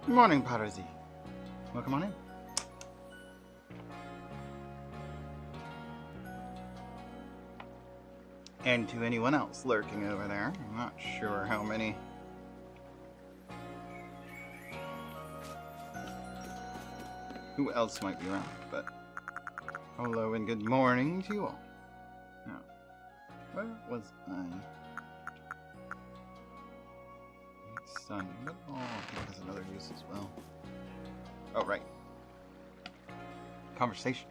Good morning, Parazi. Welcome on in. And to anyone else lurking over there, I'm not sure how many. Who else might be around, but hello and good morning to you all. Now, where was I? Sun. Oh, he has another use as well. Oh, right. Conversation.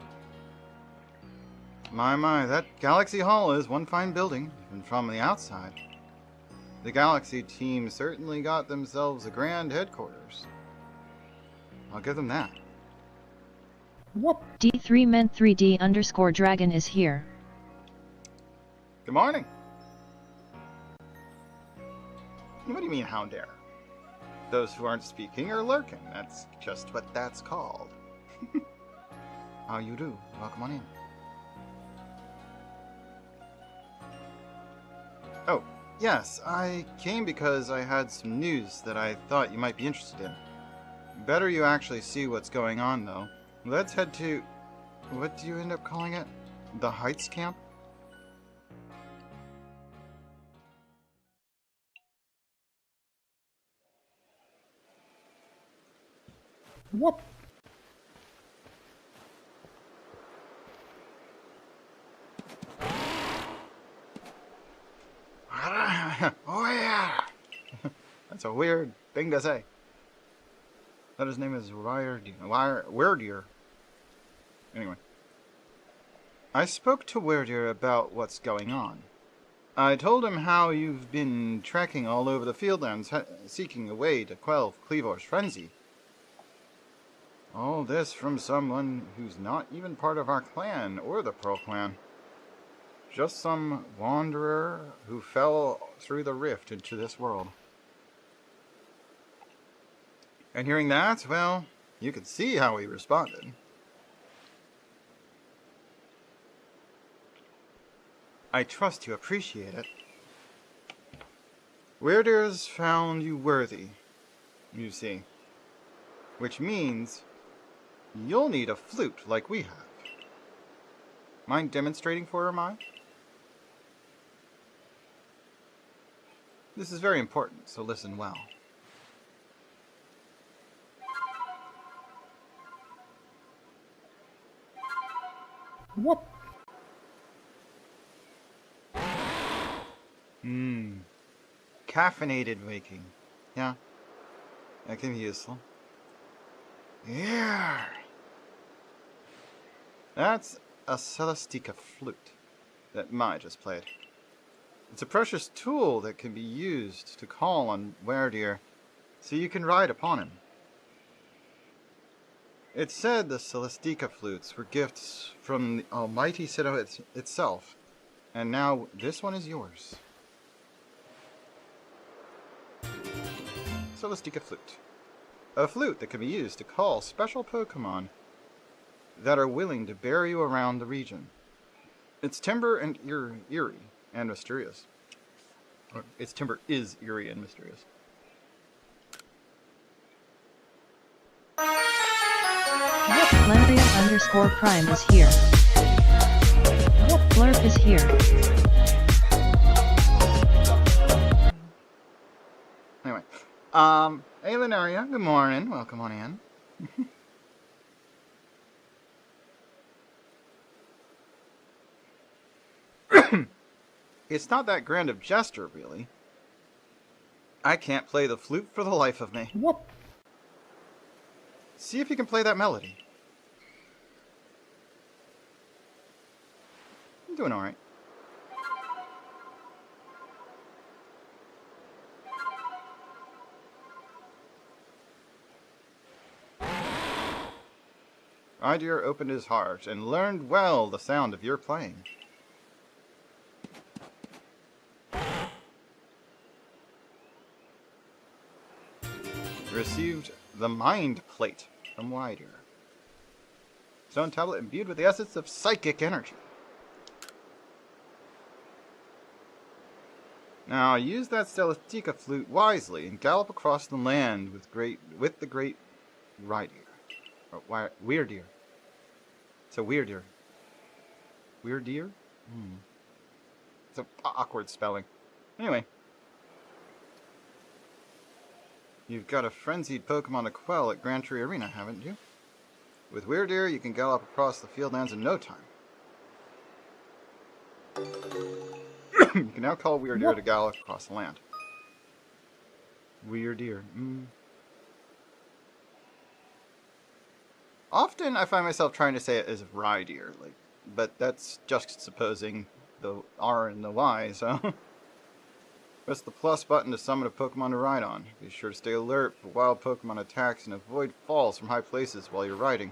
My, that Galaxy Hall is one fine building, even from the outside. The Galaxy team certainly got themselves a grand headquarters. I'll give them that. Whoop. D3 men 3D underscore dragon is here. Good morning. What do you mean, how dare? Those who aren't speaking are lurking. That's just what that's called. How you do? Welcome on in. Oh, yes, I came because I had some news that I thought you might be interested in. Better you actually see what's going on, though. Let's head to... what do you end up calling it? The Heights Camp? Whoop. Oh yeah! That's a weird thing to say. That his name is Weirdeer. Anyway. I spoke to Weirdeer about what's going on. I told him how you've been trekking all over the fieldlands, seeking a way to quell Cleavor's frenzy. All this from someone who's not even part of our clan or the Pearl clan. Just some wanderer who fell through the rift into this world. And hearing that, well, you could see how he responded. I trust you appreciate it. Weirdeer's found you worthy, you see. Which means you'll need a flute like we have. Mind demonstrating for her, Mai? This is very important, so listen well. Whoop. Caffeinated waking. Yeah, that can be useful. Yeah. That's a Celestica flute that Mai just played. It's a precious tool that can be used to call on Weirdeer, so you can ride upon him. It's said the Celestica flutes were gifts from the almighty Citadel itself, and now this one is yours. Celestica flute. A flute that can be used to call special Pokemon that are willing to bear you around the region. Its timbre and eerie and mysterious. Its timbre is eerie and mysterious. Lemuria underscore prime is here. Blurp is here. Anyway, hey Lenaria, good morning. Welcome on in. It's not that grand of gesture, really. I can't play the flute for the life of me. Whoop. See if you can play that melody. I'm doing alright. Weirdeer opened his heart and learned well the sound of your playing. Received the Mind Plate from Weirdeer. Stone tablet imbued with the essence of psychic energy. Now use that Celestica flute wisely and gallop across the land with the great Rydeer. Or Weirdeer. It's a Weirdeer. Weirdeer? It's an awkward spelling. Anyway. You've got a frenzied Pokemon to quell at Grand Tree Arena, haven't you? With Weirdeer, you can gallop across the fieldlands in no time. You can now call Weirdeer to gallop across the land. Weirdeer. Often I find myself trying to say it as Rydeer, but that's just supposing the R and the Y, so... Press the plus button to summon a Pokemon to ride on. Be sure to stay alert for wild Pokemon attacks and avoid falls from high places while you're riding.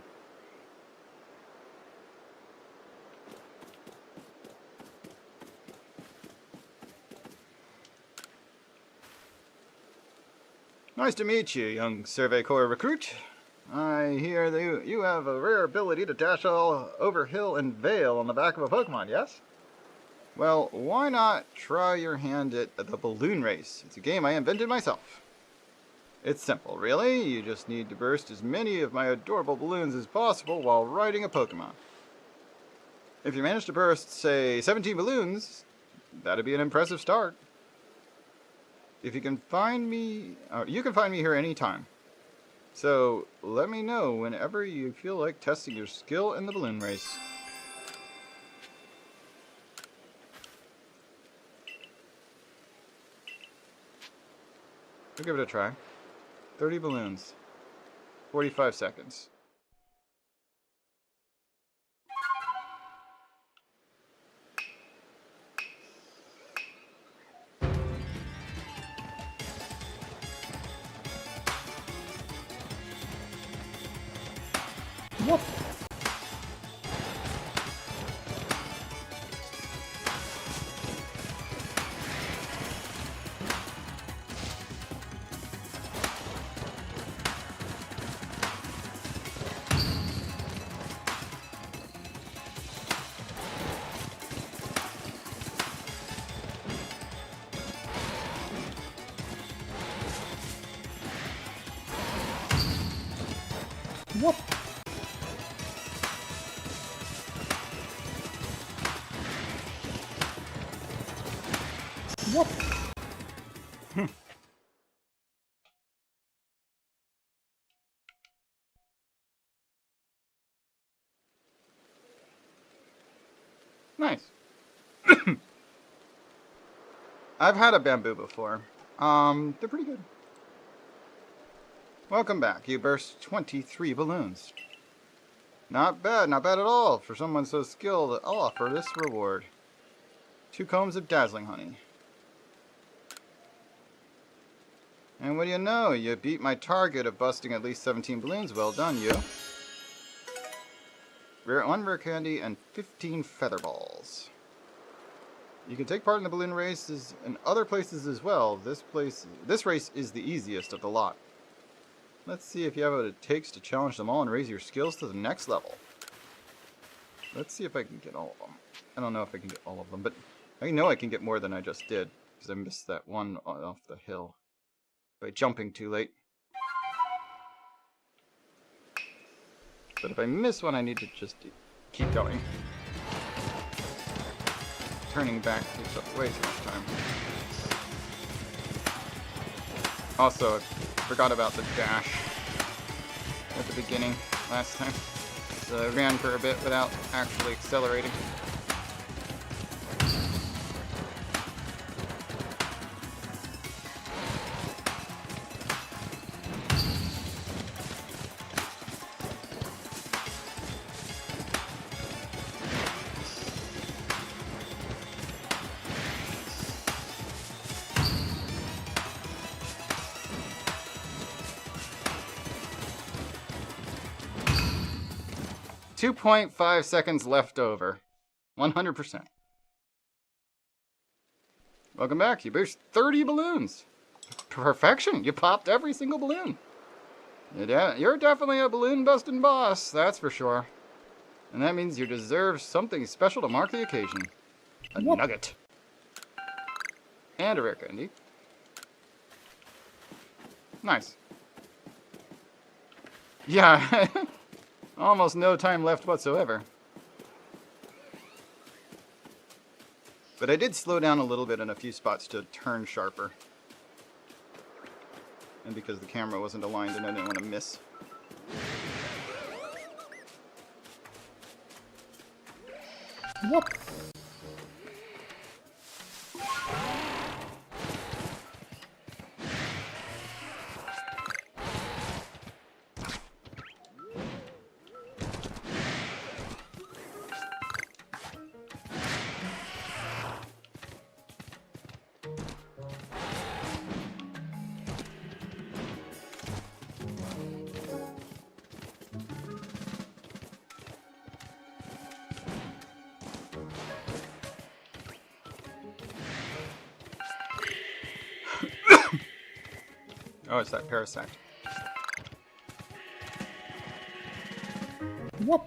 Nice to meet you, young Survey Corps recruit. I hear that you have a rare ability to dash all over hill and vale on the back of a Pokemon, yes? Well, why not try your hand at the balloon race? It's a game I invented myself. It's simple, really. You just need to burst as many of my adorable balloons as possible while riding a Pokemon. If you manage to burst, say, 17 balloons, that'd be an impressive start. If you can find me, you can find me here anytime. So, let me know whenever you feel like testing your skill in the balloon race. We'll give it a try. 30 balloons. 45 seconds. What? What? What? Nice. I've had a bamboo before. They're pretty good. Welcome back. You burst 23 balloons. Not bad at all for someone so skilled. I'll offer this reward. 2 combs of dazzling honey. And what do you know? You beat my target of busting at least 17 balloons. Well done, you. 1 rare candy and 15 feather balls. You can take part in the balloon races and other places as well. This race is the easiest of the lot. Let's see if you have what it takes to challenge them all and raise your skills to the next level. Let's see if I can get all of them. I don't know if I can get all of them, but I know I can get more than I just did, because I missed that one off the hill by jumping too late. But if I miss one, I need to just keep going. Turning back takes up way too much time. Also, I forgot about the dash at the beginning last time. So I ran for a bit without actually accelerating. .5 seconds left over. 100%. Welcome back. You boosted 30 balloons. Perfection. You popped every single balloon. You're definitely a balloon busting boss, that's for sure. And that means you deserve something special to mark the occasion. A nugget. And a rare candy. Nice. Yeah, almost no time left whatsoever. But I did slow down a little bit in a few spots to turn sharper. And because the camera wasn't aligned and I didn't want to miss. Whoop. Oh, it's that parasite. Whoop.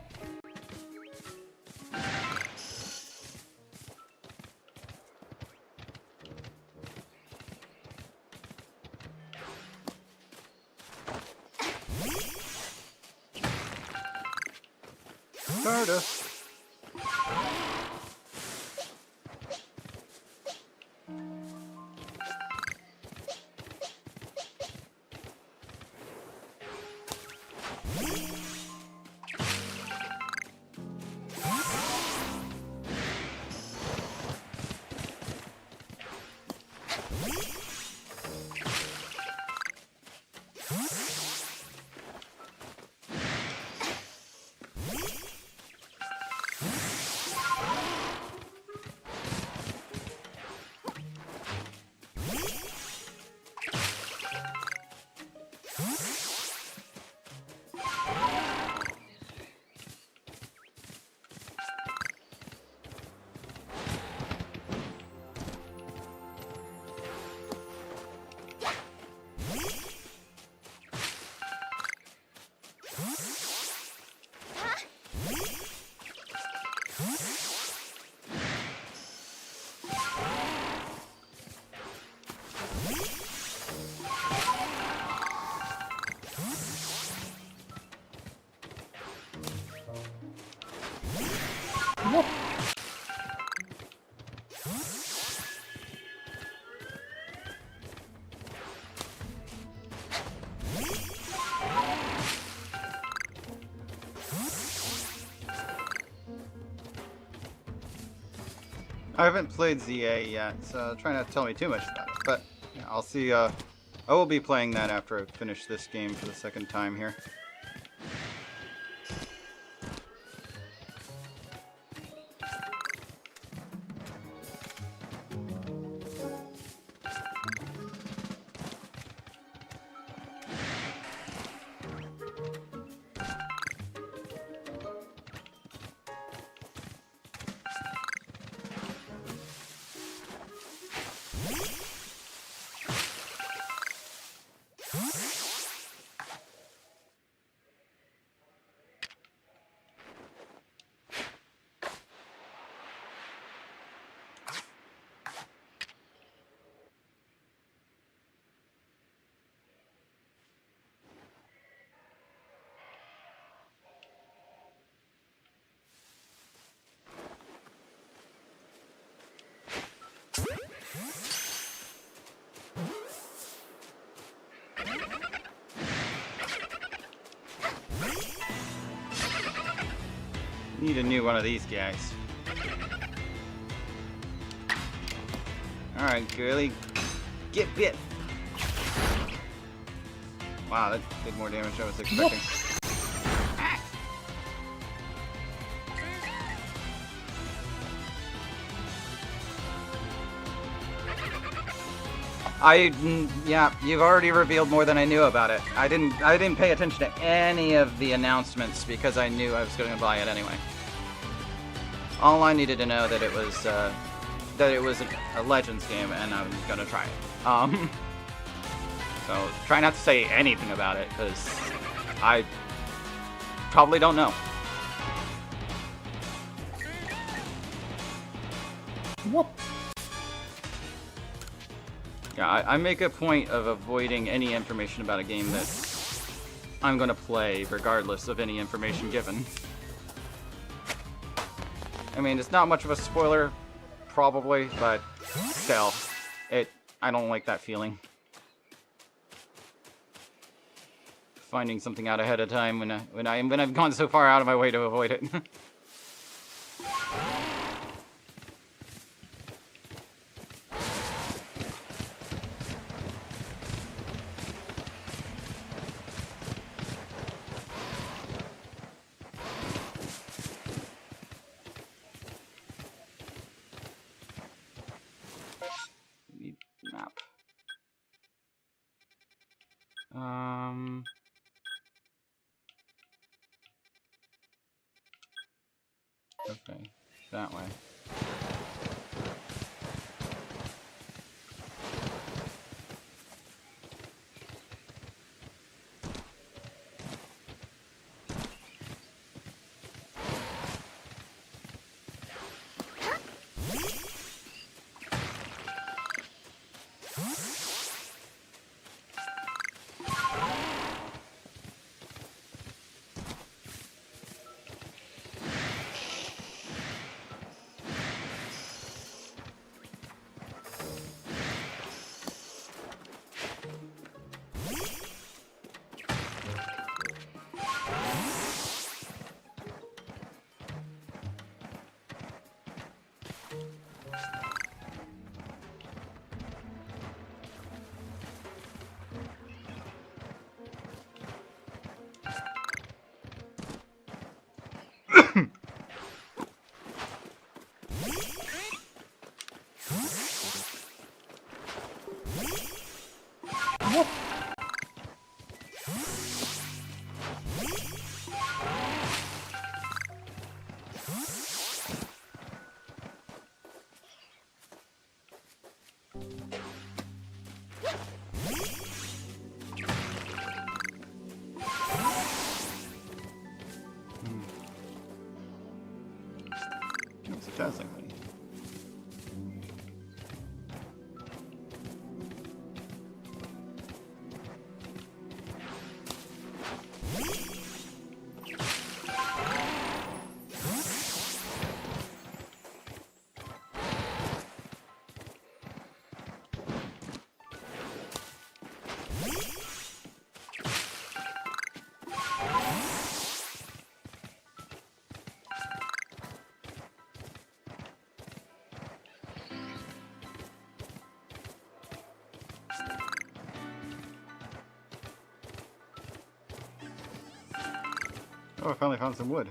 Stardust. Whoop. I haven't played ZA yet, so try not to tell me too much about it. But yeah, I'll see. I will be playing that after I finish this game for the second time here. Need a new one of these guys. Alright, girly. Get bit! Wow, that did more damage than I was expecting. Yeah, you've already revealed more than I knew about it. I didn't pay attention to any of the announcements because I knew I was going to buy it anyway. All I needed to know that it was a Legends game, and I was going to try it. So try not to say anything about it because I probably don't know. Whoop. Yeah, I make a point of avoiding any information about a game that I'm going to play, regardless of any information given. I mean, it's not much of a spoiler, probably, but still, I don't like that feeling. Finding something out ahead of time when I've gone so far out of my way to avoid it. Need map. Okay, that way. Yes, it does, like money. Oh, I finally found some wood.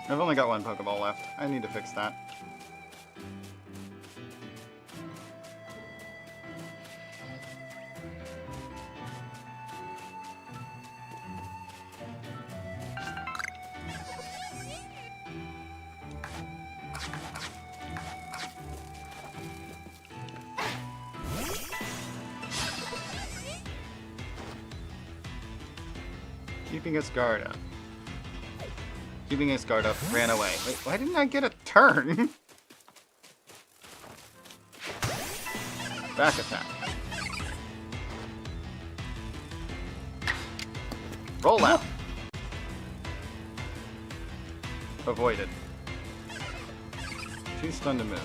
I've only got one Pokeball left. I need to fix that. Keeping its guard up. Keeping its guard up, ran away. Wait, why didn't I get a turn? Back attack. Roll out. Avoided. Too stunned to move.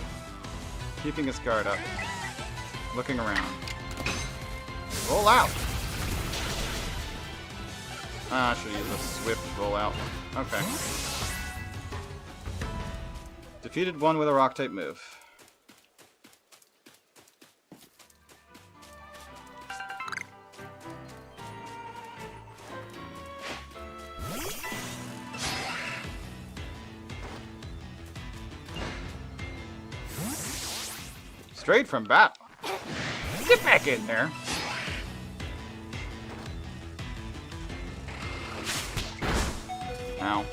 Keeping its guard up. Looking around. Roll out. Ah, I should use a swift rollout. Okay. Defeated one with a rock type move. Straight from battle. Get back in there. Ow.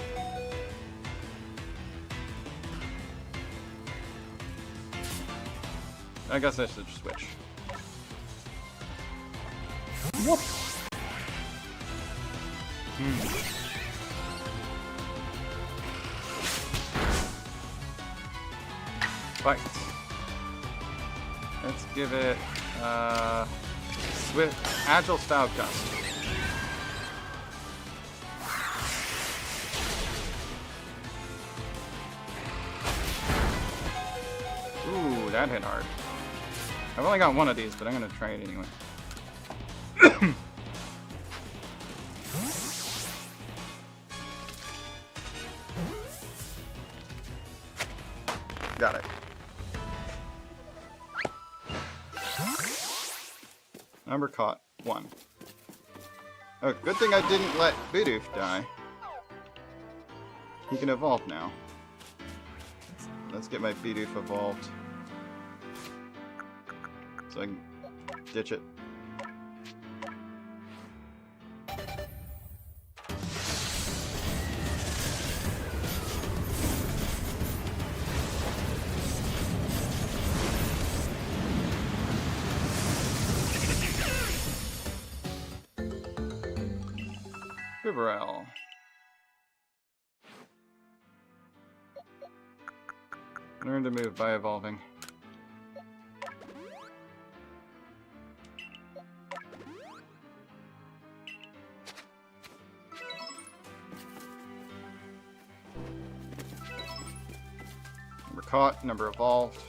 I guess I should switch. Whoop! Fight. Let's give it swift, agile style gust. Ooh, that hit hard. I've only got one of these, but I'm gonna try it anyway. Got it. Number caught. 1. Oh, good thing I didn't let Bidoof die. He can evolve now. Let's get my Bidoof evolved. So I can ditch it. Riverell. Learn to move by evolving. Number caught, number evolved.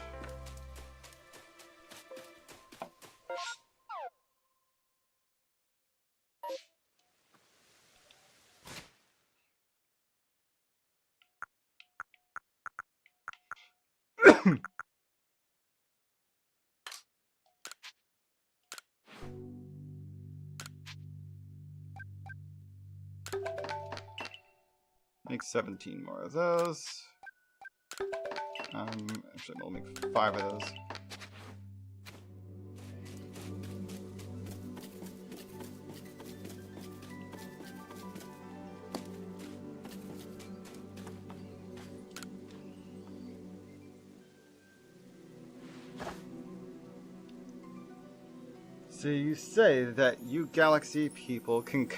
Make 17 more of those. Actually, we'll make 5 of those. So you say that you galaxy people came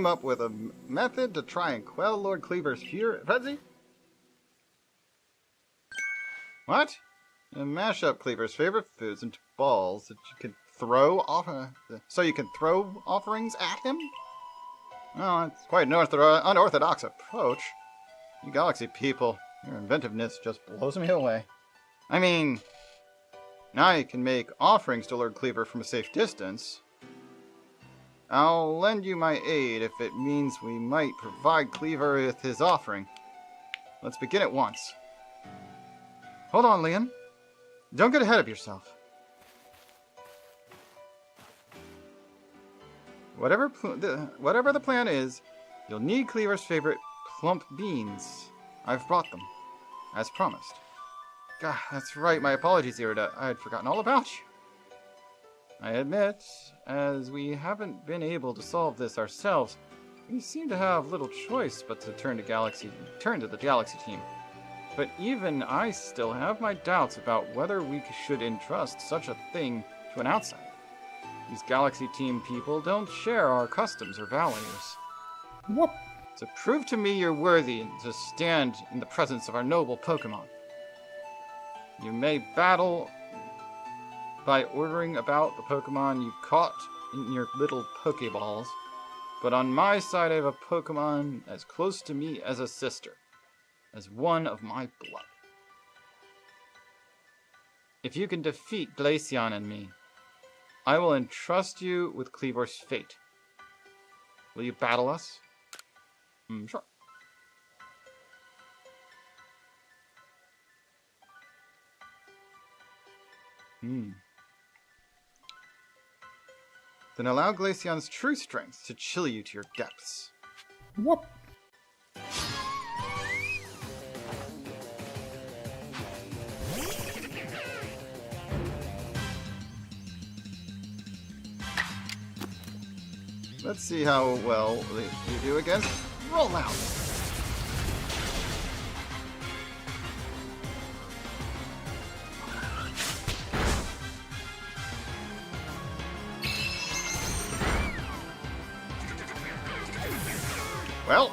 up with a method to try and quell Lord Cleaver's frenzy? What? And mash up Cleaver's favorite foods into balls that you can throw off, so you can throw offerings at him? Oh, it's quite an unorthodox approach. You galaxy people, your inventiveness just blows me away. I mean, now you can make offerings to Lord Cleaver from a safe distance. I'll lend you my aid if it means we might provide Cleaver with his offering. Let's begin at once. Hold on, Leon. Don't get ahead of yourself. Whatever the plan is, you'll need Cleaver's favorite plump beans. I've brought them, as promised. God, that's right. My apologies, Irida. I had forgotten all about you. I admit, as we haven't been able to solve this ourselves, we seem to have little choice but to turn to the Galaxy team. But even I still have my doubts about whether we should entrust such a thing to an outsider. These Galaxy team people don't share our customs or values. Whoop! So prove to me you're worthy to stand in the presence of our noble Pokemon. You may battle by ordering about the Pokemon you've caught in your little Pokeballs, but on my side I have a Pokemon as close to me as a sister, as one of my blood. If you can defeat Glaceon and me, I will entrust you with Cleaver's fate. Will you battle us? Sure. Then allow Glaceon's true strength to chill you to your depths. Whoop! Let's see how well you do against Rollout. Well,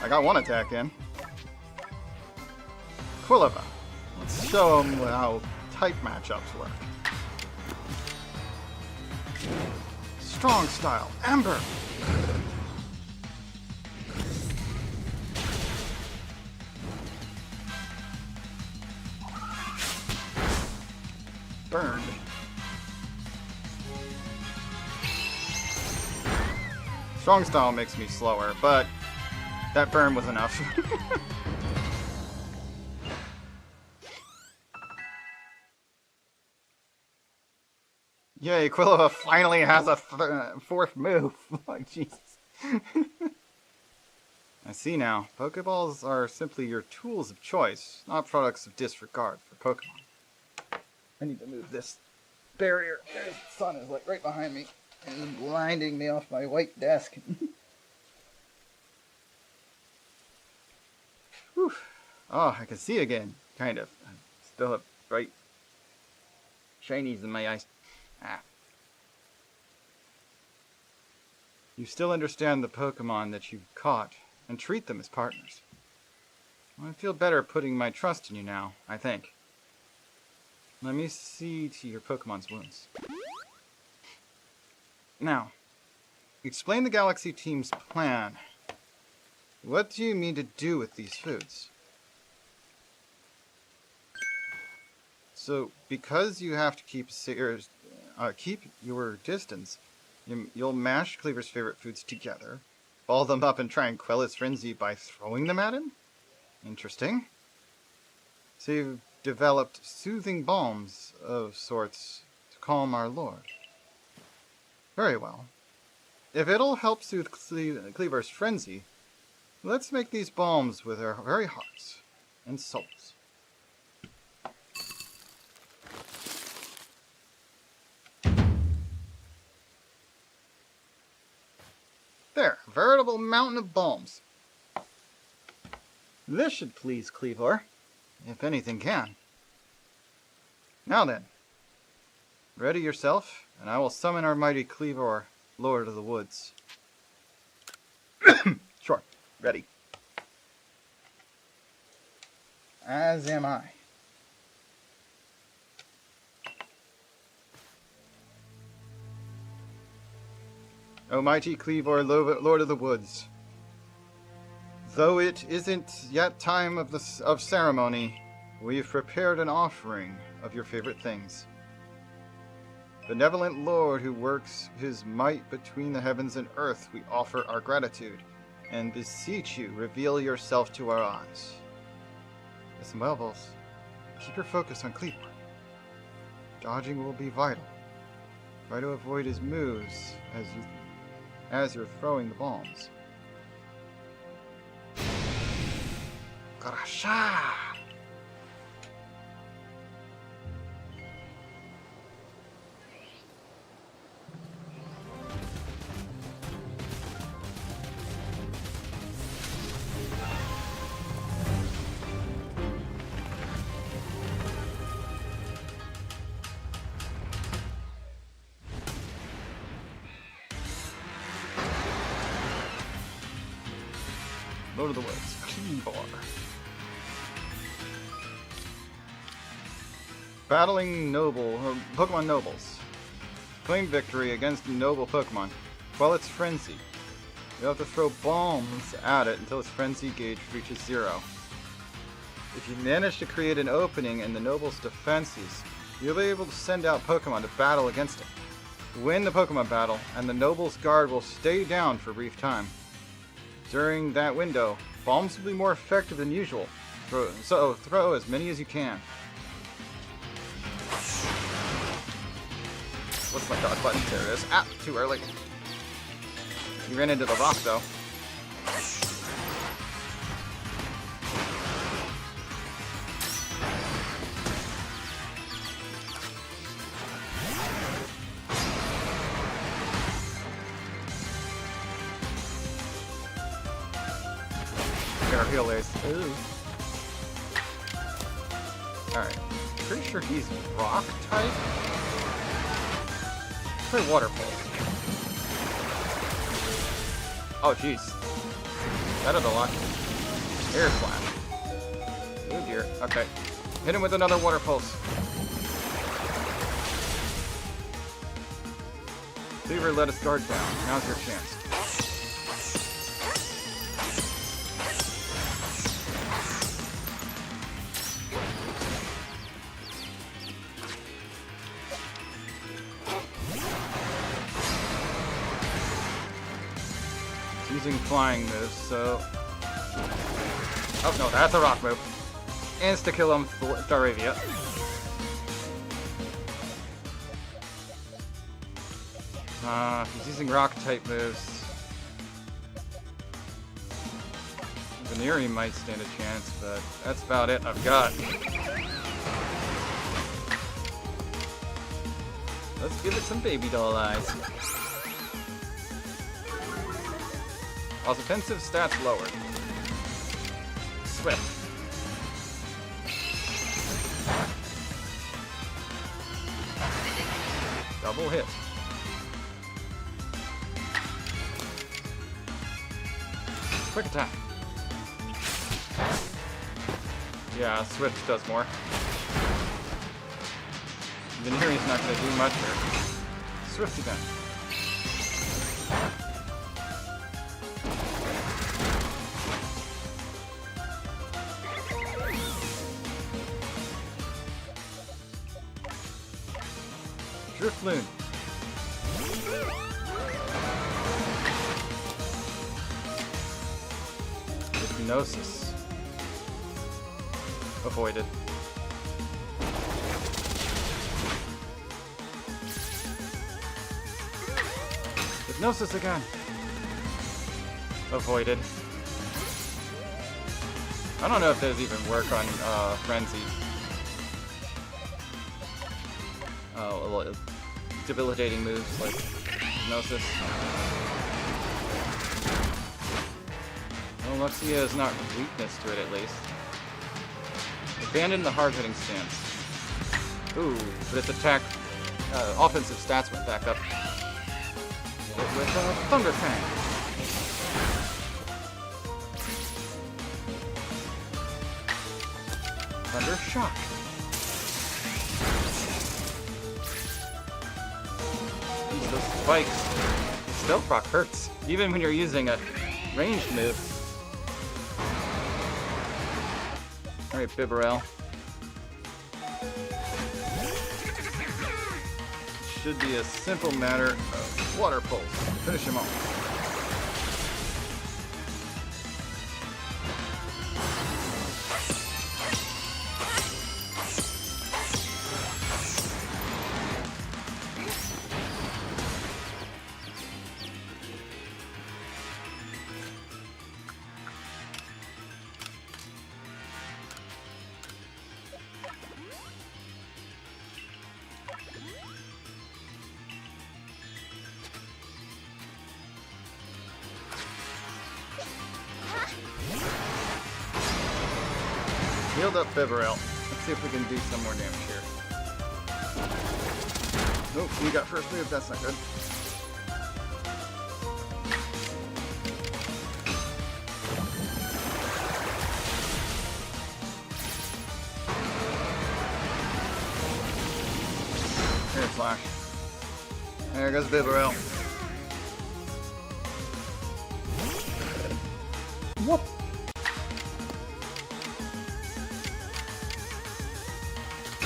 I got one attack in. Quilliva. Let's show him how type matchups work. Strong style, Ember. Burned. Strong style makes me slower, but that burn was enough. Yay, Quilliva finally has a fourth move. Like, Jesus. I see now. Pokeballs are simply your tools of choice, not products of disregard for Pokemon. I need to move this barrier. The sun is like right behind me and blinding me off my white desk. Whew. Oh, I can see again, kind of. I still have bright shinies in my eyes. Ah. You still understand the Pokemon that you've caught and treat them as partners. Well, I feel better putting my trust in you now, I think. Let me see to your Pokemon's wounds. Now, explain the Galaxy team's plan. What do you mean to do with these foods? So, because you have to keep your distance, you'll mash Cleaver's favorite foods together, ball them up and try and quell his frenzy by throwing them at him? Interesting. So you've developed soothing balms of sorts to calm our lord. Very well. If it'll help soothe Cleaver's frenzy, let's make these balms with our very hearts and souls. There, veritable mountain of balms. This should please Cleaver, if anything can. Now then, ready yourself, and I will summon our mighty Cleaver, Lord of the Woods. Sure, ready. As am I. O mighty Cleaver, Lord of the Woods, though it isn't yet time of ceremony, we've prepared an offering of your favorite things. Benevolent Lord who works his might between the heavens and earth, we offer our gratitude, and beseech you, reveal yourself to our eyes. Listen well, Vulse. Keep your focus on Cleaver. Dodging will be vital. Try to avoid his moves as you're throwing the bombs. Garasha! Lord of the Woods, Cleaver. Battling Pokemon Nobles. Claim victory against a noble Pokemon. Quell its frenzy. You have to throw bombs at it until its frenzy gauge reaches 0. If you manage to create an opening in the noble's defenses, you'll be able to send out Pokemon to battle against it. Win the Pokemon battle, and the noble's guard will stay down for a brief time. During that window, bombs will be more effective than usual, so throw as many as you can. What's my dodge button? There it is. Ah, too early. You ran into the rock, though. Air heal ace. Ooh. Alright. Pretty sure he's rock type. Play water pulse. Oh jeez. That is a lot. Air slash. Oh dear. Okay. Hit him with another water pulse. Fever let us guard down. Now's your chance. Using flying moves, so... Oh no, that's a rock move. Insta-kill him, Staravia. He's using rock-type moves. Veneeri might stand a chance, but that's about it I've got. Let's give it some baby doll eyes. While offensive stats lowered. Swift. Double hit. Quick attack. Yeah, Swift does more. Veneeri's not going to do much here. Swift again. Drifloon. Hypnosis. Avoided. Hypnosis again. Avoided. I don't know if those even work on Frenzy. Debilitating moves like Hypnosis. Well, Luxia is not weakness to it at least. Abandon the hard-hitting stance. Ooh, but its attack, offensive stats went back up. With Thunder Fang. Thunder Shock. Those spikes. The stealth rock hurts, even when you're using a ranged move. Alright, Bibarel. Should be a simple matter of water pulse. Finish him off. Healed up Bibarel. Let's see if we can do some more damage here. Nope, we got first move, that's not good. Air slash. There goes Bibarel. Whoop!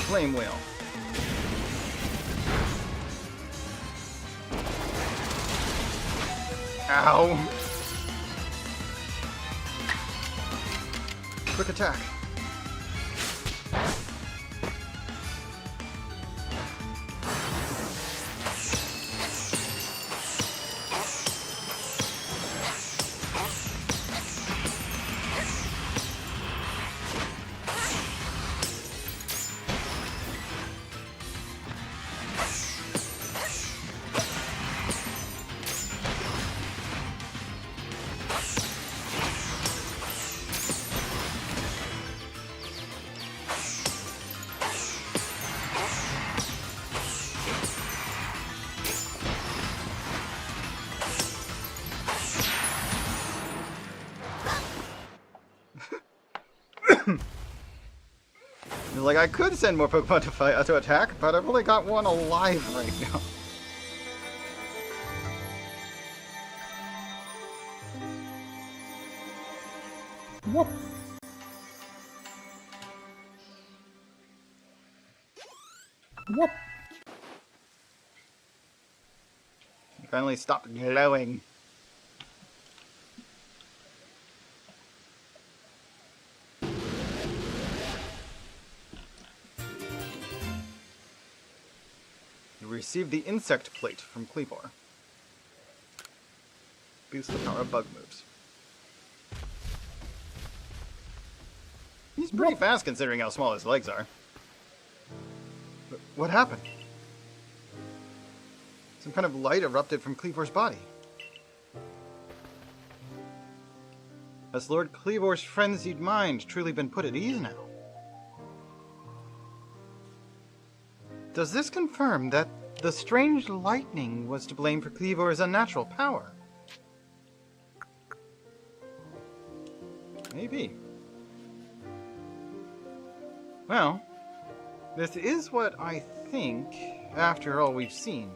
Flame Wheel. Ow! Quick attack. Like, I could send more Pokemon to fight, to attack, but I've only got one alive right now. Whoop. Whoop. You finally stopped glowing. You received the Insect Plate from Kleavor. Boost the power of bug moves. He's pretty fast considering how small his legs are. But what happened? Some kind of light erupted from Kleavor's body. Has Lord Kleavor's frenzied mind truly been put at ease now? Does this confirm that the strange lightning was to blame for Kleavor's unnatural power? Maybe. Well, this is what I think after all we've seen.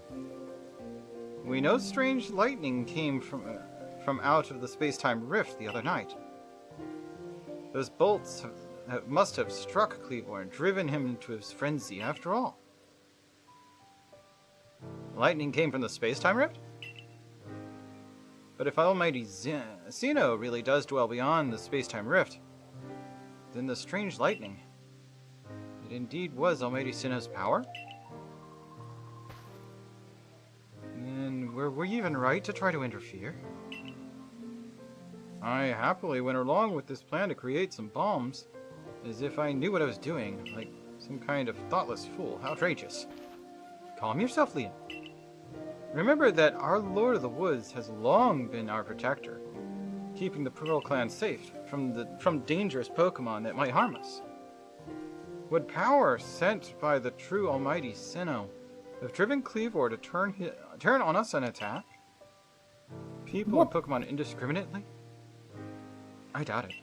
We know strange lightning came from out of the space-time rift the other night. Those bolts must have struck Kleavor and driven him into his frenzy after all. Lightning came from the space-time rift? But if Almighty Sinnoh really does dwell beyond the space-time rift, then the strange lightning, it indeed was Almighty Sinnoh's power? And were we even right to try to interfere? I happily went along with this plan to create some bombs, as if I knew what I was doing, like some kind of thoughtless fool. How outrageous. Calm yourself, Liam. Remember that our Lord of the Woods has long been our protector, keeping the Pearl Clan safe from dangerous Pokemon that might harm us. Would power sent by the true Almighty Sinnoh have driven Kleavor to turn on us and attack people and Pokemon indiscriminately? I doubt it.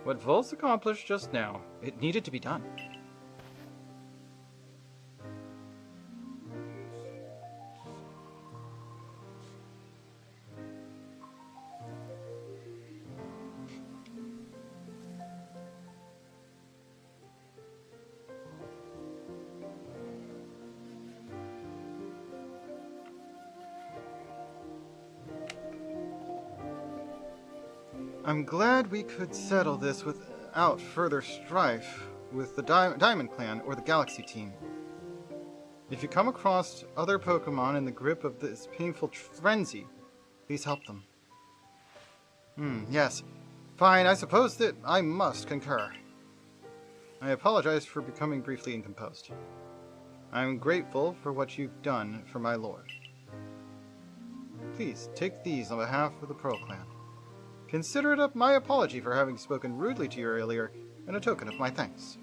What Vulse accomplished just now, it needed to be done. I'm glad we could settle this without further strife with the Diamond Clan or the Galaxy Team. If you come across other Pokemon in the grip of this painful frenzy, please help them. Yes. Fine, I suppose that I must concur. I apologize for becoming briefly incomposed. I'm grateful for what you've done for my lord. Please, take these on behalf of the Pearl Clan. Consider it my apology for having spoken rudely to you earlier, and a token of my thanks.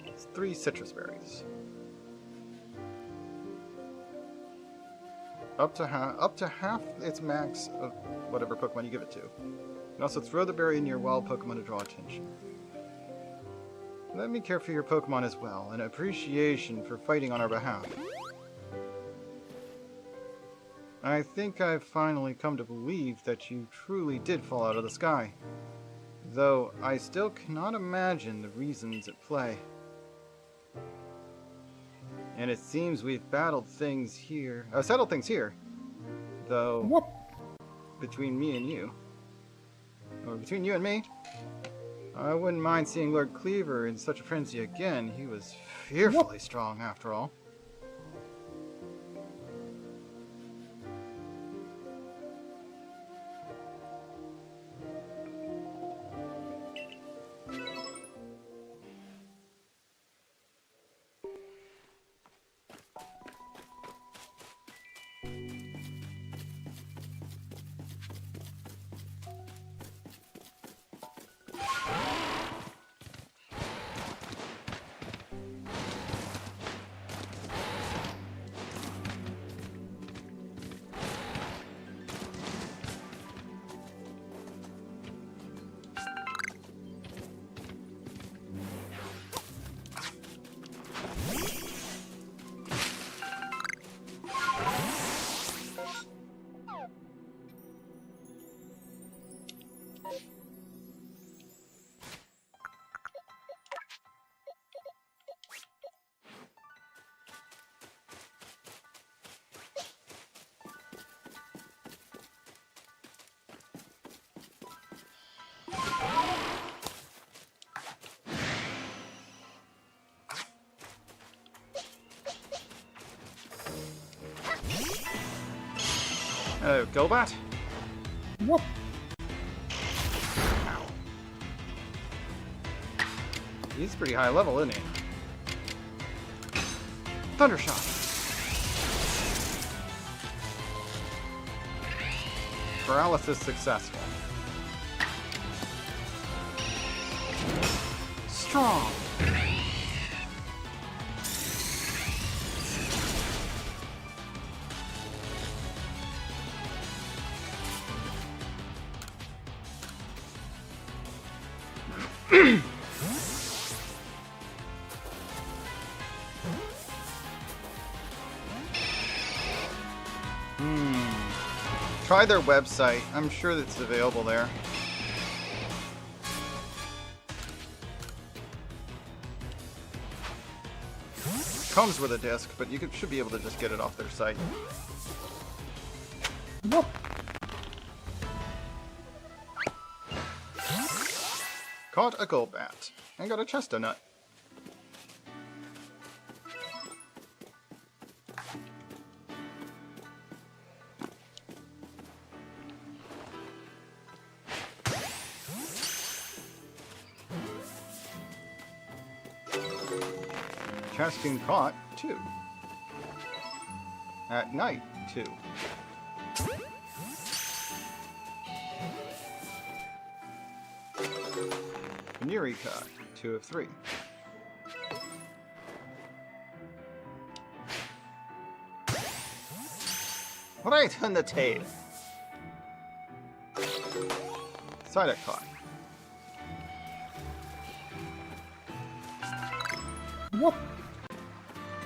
It's 3 citrus berries. Up to half its max of whatever Pokemon you give it to. You can also throw the berry in your wild Pokemon to draw attention. Let me care for your Pokemon as well, an appreciation for fighting on our behalf. I think I've finally come to believe that you truly did fall out of the sky, though I still cannot imagine the reasons at play. And it seems we've settled things here, though. Whoop. Between me and you, or between you and me, I wouldn't mind seeing Lord Kleavor in such a frenzy again. He was fearfully strong, after all. Hello, Golbat. Whoop. Ow. He's pretty high level, isn't he? Thundershot. Paralysis successful. Strong. Try their website. I'm sure that's available there. Comes with a disc, but you should be able to just get it off their site. Whoop. Caught a Golbat and got a chestnut. Casting caught 2. At night 2. Venery caught 2 of 3. Right on the tail. Psyduck caught. Whoop.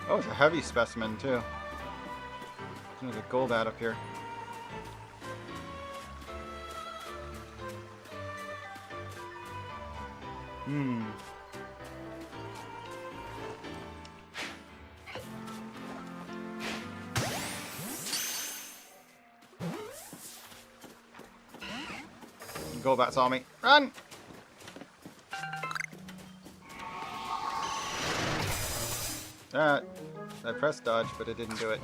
Oh, it's a heavy specimen, too. There's a Golbat up here. Golbat saw me. Run! I pressed dodge, but it didn't do it.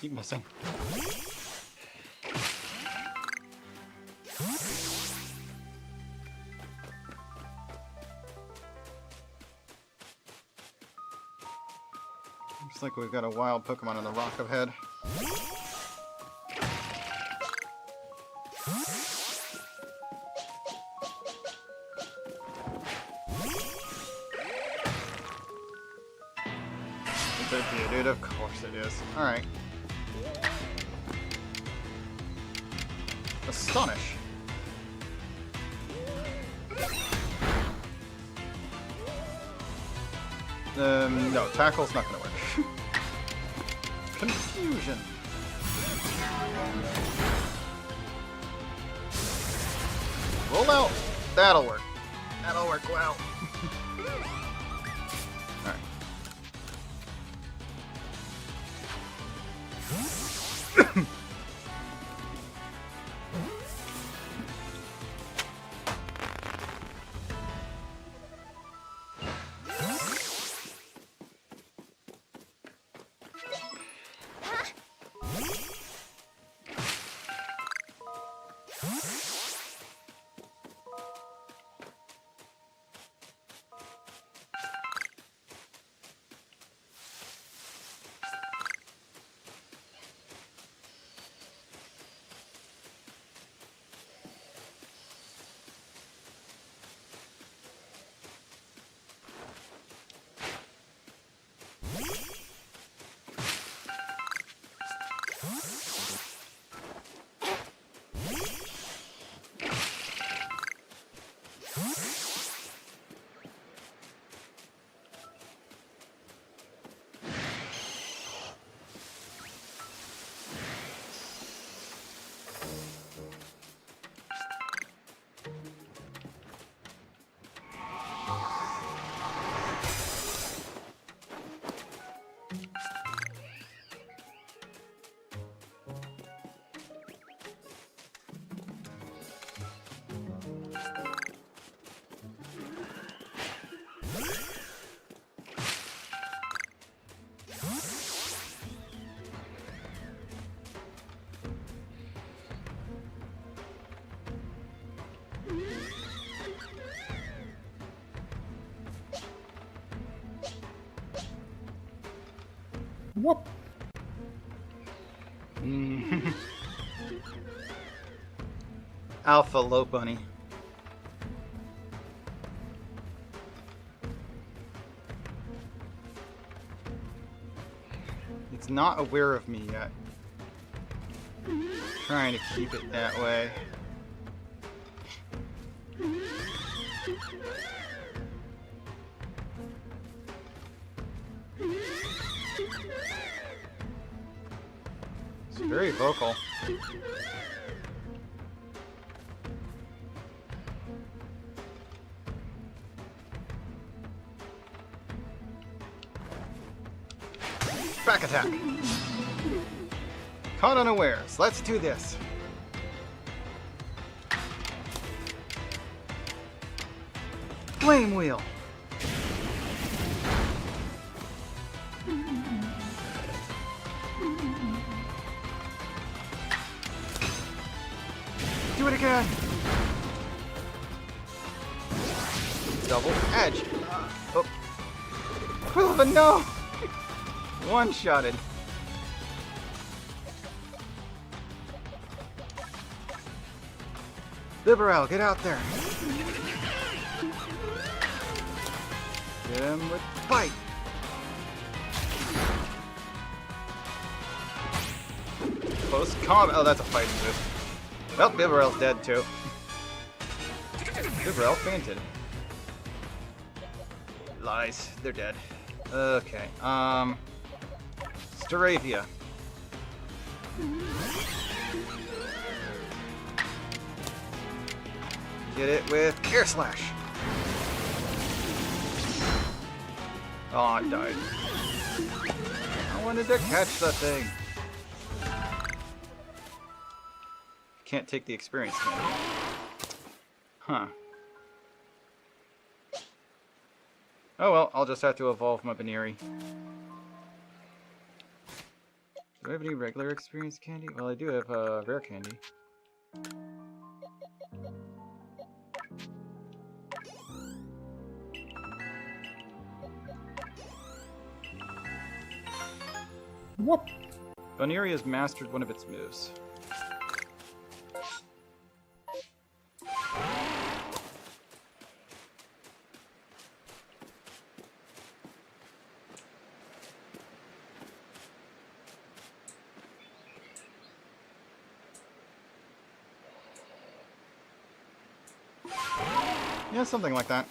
Keep missing. Looks like we've got a wild Pokemon on the rock ahead. Is it you, dude? Of course it is. Alright. Astonish. No, tackle's not gonna work. Confusion. Roll out. That'll work. That'll work well. Alright. Whoop. Alpha Low Bunny. It's not aware of me yet. Trying to keep it that way. It's very vocal. Back attack. Caught unawares. Let's do this. Flame wheel. Do it again. Double edge. Oh. Quillivan, no. One-shotted. Liberal, get out there. Get him with bite. Close combat. Oh, that's a fighting move. Well, Bibarel's dead too. Bibarel fainted. Lies. They're dead. Okay. Staravia. Get it with Air Slash. Oh, I died. I wanted to catch the thing. Can't take the experience candy. Huh. Oh well, I'll just have to evolve my Baneri. Do I have any regular experience candy? Well, I do have rare candy. Whoop. Baneri has mastered one of its moves. Yeah, something like that.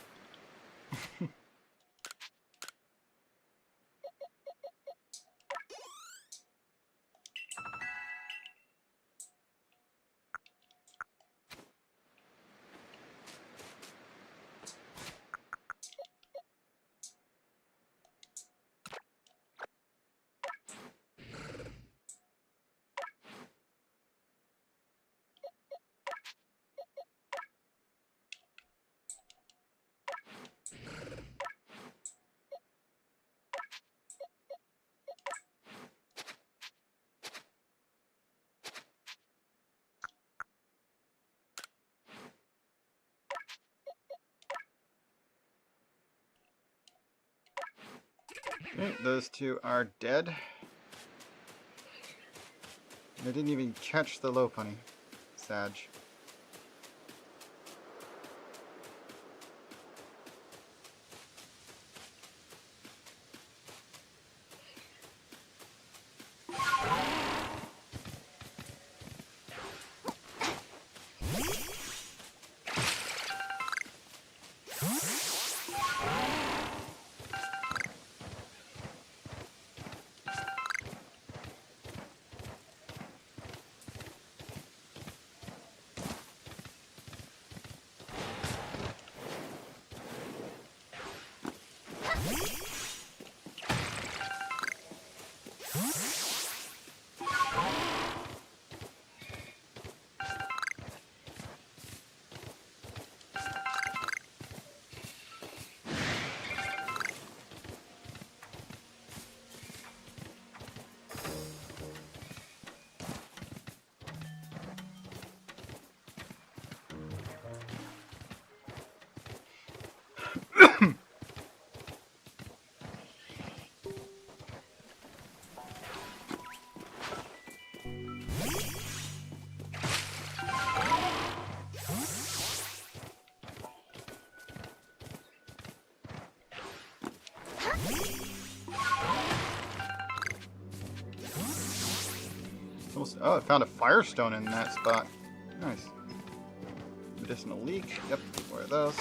Okay, those two are dead. I didn't even catch the low punny. Sag. Oh, I found a firestone in that spot. Nice. Medicinal leek. Yep, where are those?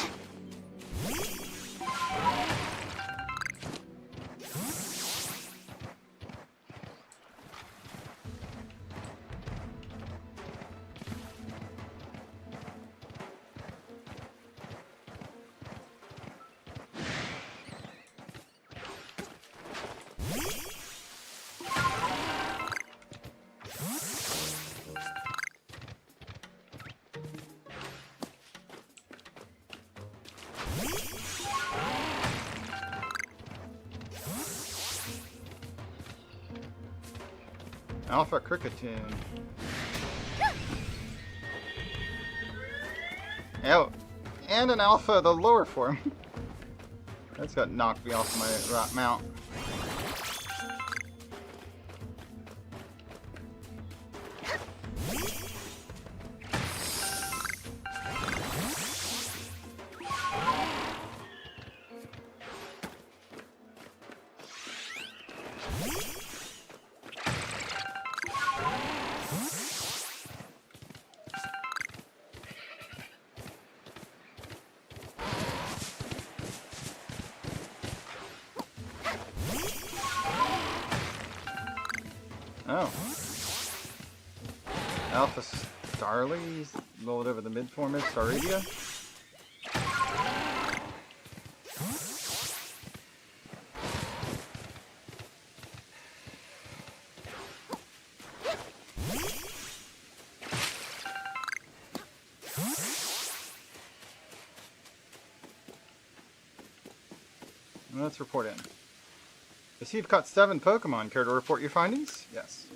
Alpha Cricketune. Oh, and an alpha, the lower form. That's got knocked me off my mount. Oh. Alpha Starly rolled over the mid form is Staradia. Let's report in. I see you've caught 7 Pokemon. Care to report your findings? Yes.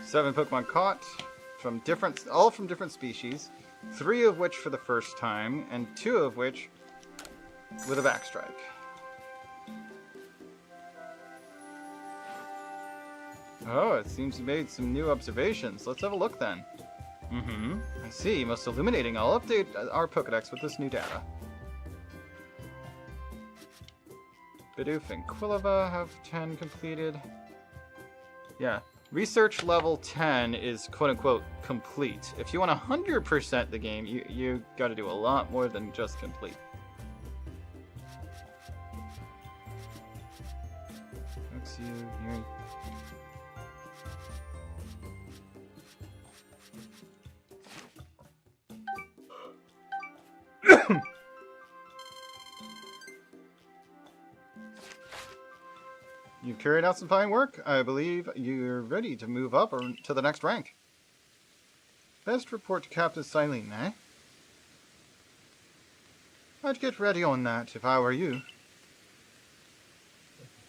Seven Pokemon caught, all from different species, 3 of which for the first time, and 2 of which with a backstrike. Oh, it seems you made some new observations. Let's have a look then. I see. Most illuminating. I'll update our Pokedex with this new data. Bidoof and Quilava have 10 completed. Yeah. Research level 10 is quote-unquote complete. If you want to 100% the game, you got to do a lot more than just complete. Looks you here. You've carried out some fine work. I believe you're ready to move up or to the next rank. Best report to Captain Silene, eh? I'd get ready on that if I were you.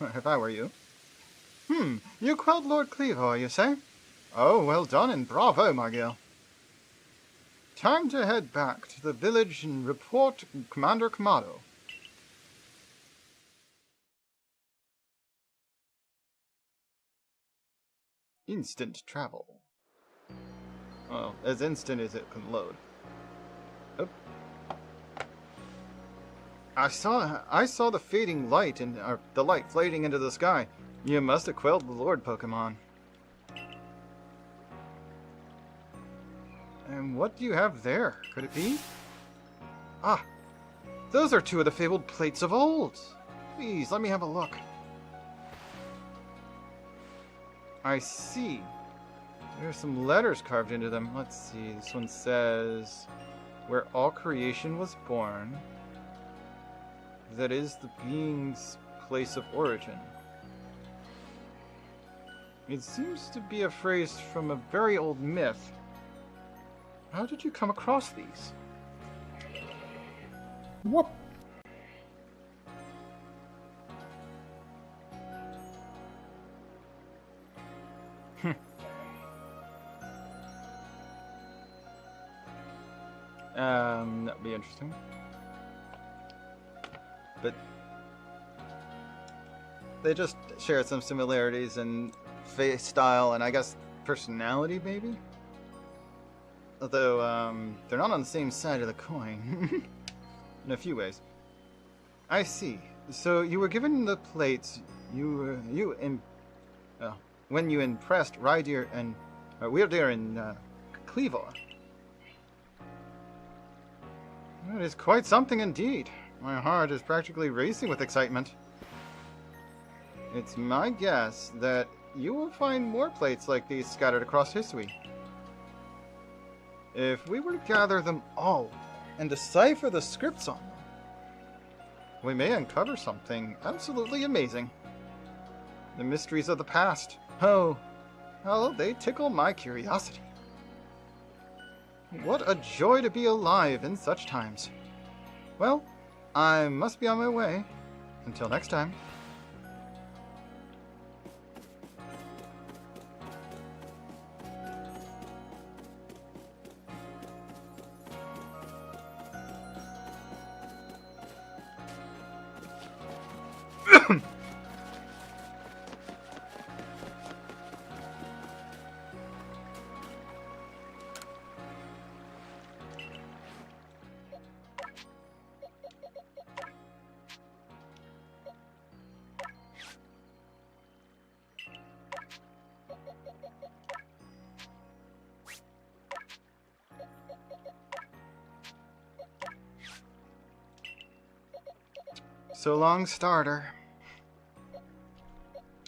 If I were you. You quelled Lord Cleaver, you say? Oh, well done and bravo, my girl. Time to head back to the village and report Commander Kamado. Instant travel. Well, as instant as it can load. Oh. I saw the fading light and the light fading into the sky. You must have quelled the Lord Pokemon. And what do you have there? Could it be? Ah, those are two of the fabled plates of old. Please, let me have a look. I see. There are some letters carved into them. Let's see. This one says, "Where all creation was born. That is the being's place of origin." It seems to be a phrase from a very old myth. How did you come across these? What? That'd be interesting. But they just share some similarities in face style and I guess personality, maybe? Although, they're not on the same side of the coin. In a few ways. I see. So you were given the plates, when you impressed Rydeer and Weirdeer and Cleavor. That is quite something indeed. My heart is practically racing with excitement. It's my guess that you will find more plates like these scattered across Hisui. If we were to gather them all and decipher the scripts on them, we may uncover something absolutely amazing. The mysteries of the past. Oh, how they tickle my curiosity. What a joy to be alive in such times. Well, I must be on my way. Until next time. So long, starter.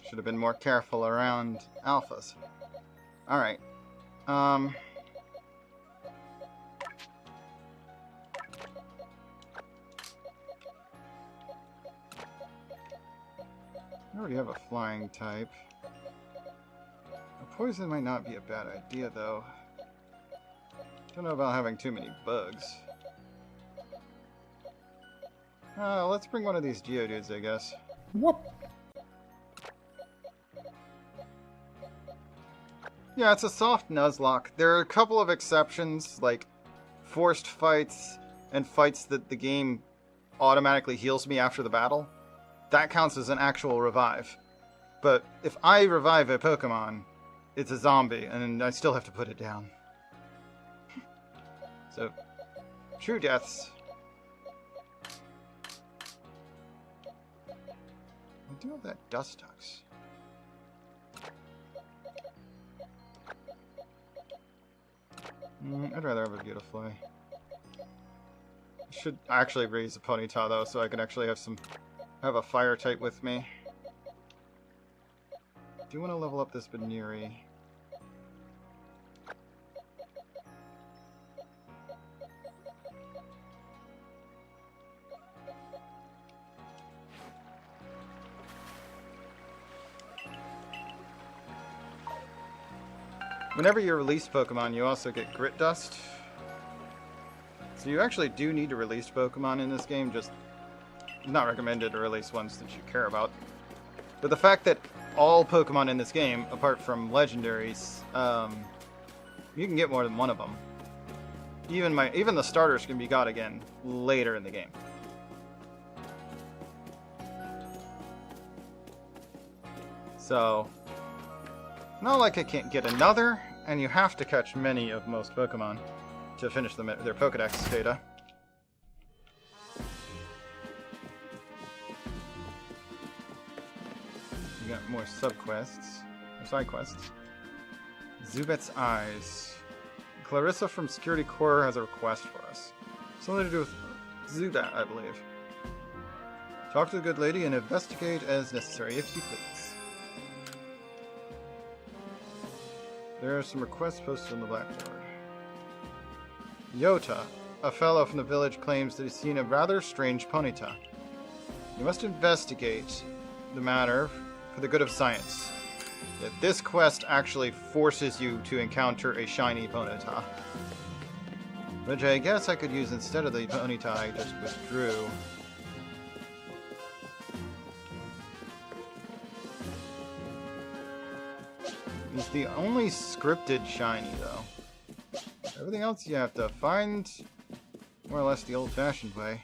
Should have been more careful around alphas. Alright. I already have a flying type. A poison might not be a bad idea, though. Don't know about having too many bugs. Let's bring one of these Geodudes, I guess. What? Yeah, it's a soft Nuzlocke. There are a couple of exceptions, like forced fights and fights that the game automatically heals me after the battle. That counts as an actual revive. But if I revive a Pokemon, it's a zombie, and I still have to put it down. So, true deaths. I do have that Dustox. I'd rather have a Beautifly. I should actually raise a Ponyta though, so I can actually have a fire type with me. I do want to level up this Baniri. Whenever you release Pokemon, you also get Grit Dust. So you actually do need to release Pokemon in this game, just not recommended to release ones that you care about. But the fact that all Pokemon in this game, apart from legendaries, you can get more than one of them. Even the starters can be got again later in the game. So, not like I can't get another, and you have to catch many of most Pokemon to finish their Pokedex data. You got more sub-quests, or side-quests. Zubet's Eyes. Clarissa from Security Corps has a request for us. Something to do with Zubat, I believe. Talk to the good lady and investigate as necessary, if you please. There are some requests posted on the blackboard. Yota, a fellow from the village, claims that he's seen a rather strange Ponyta. You must investigate the matter for the good of science. Yet this quest actually forces you to encounter a shiny Ponyta. Which I guess I could use instead of the Ponyta I just withdrew. He's the only scripted shiny, though. Everything else you have to find more or less the old-fashioned way.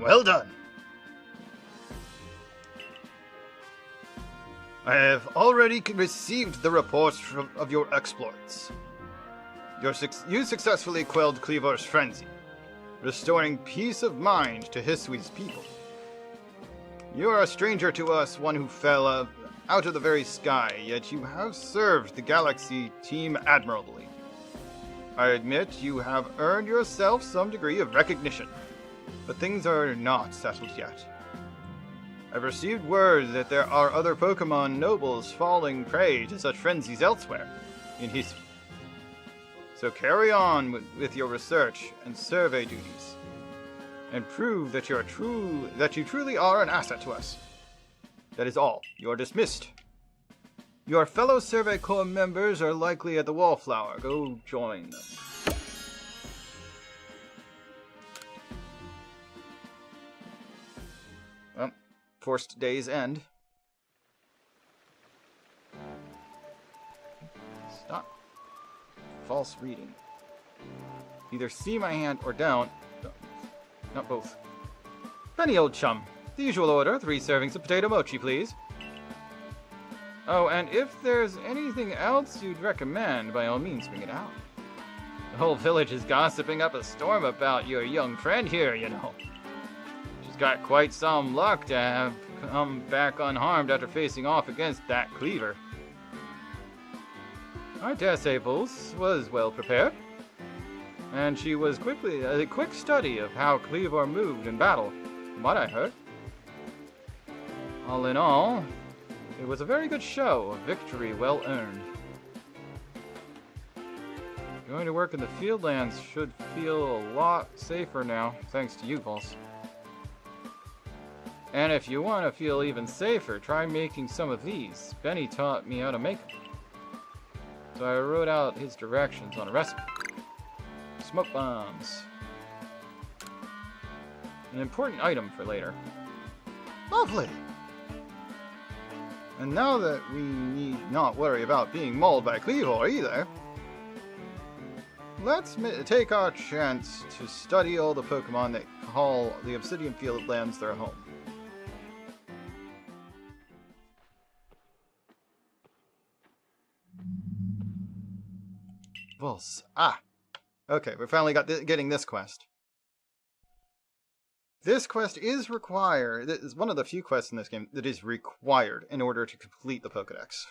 Well done. I have already received the reports of your exploits. You successfully quelled Kleavor's frenzy, restoring peace of mind to Hisui's people. You are a stranger to us, one who fell out of the very sky, yet you have served the Galaxy team admirably. I admit you have earned yourself some degree of recognition, but things are not settled yet. I've received word that there are other Pokemon nobles falling prey to such frenzies elsewhere in Hisui. So carry on with your research and survey duties, and prove that you truly are an asset to us. That is all. You are dismissed. Your fellow Survey Corps members are likely at the Wallflower. Go join them. Well, forced day's end. Stop. False reading. Either see my hand or don't. Not both. Penny, old chum. The usual order, 3 servings of potato mochi, please. Oh, and if there's anything else you'd recommend, by all means bring it out. The whole village is gossiping up a storm about your young friend here, you know. She's got quite some luck to have come back unharmed after facing off against that Kleavor. I dare say Vulse was well prepared, and she was a quick study of how Kleavor moved in battle, from what I heard. All in all, it was a very good show, a victory well earned. Going to work in the Fieldlands should feel a lot safer now, thanks to you, Vulse. And if you want to feel even safer, try making some of these. Benny taught me how to make them. So I wrote out his directions on a recipe. Smoke bombs. An important item for later. Lovely! And now that we need not worry about being mauled by Kleavor either, let's take our chance to study all the Pokemon that call the Obsidian Fieldlands their home. Vulse. Ah! Okay, we finally got getting this quest. This quest is required. This is one of the few quests in this game that is required in order to complete the Pokedex.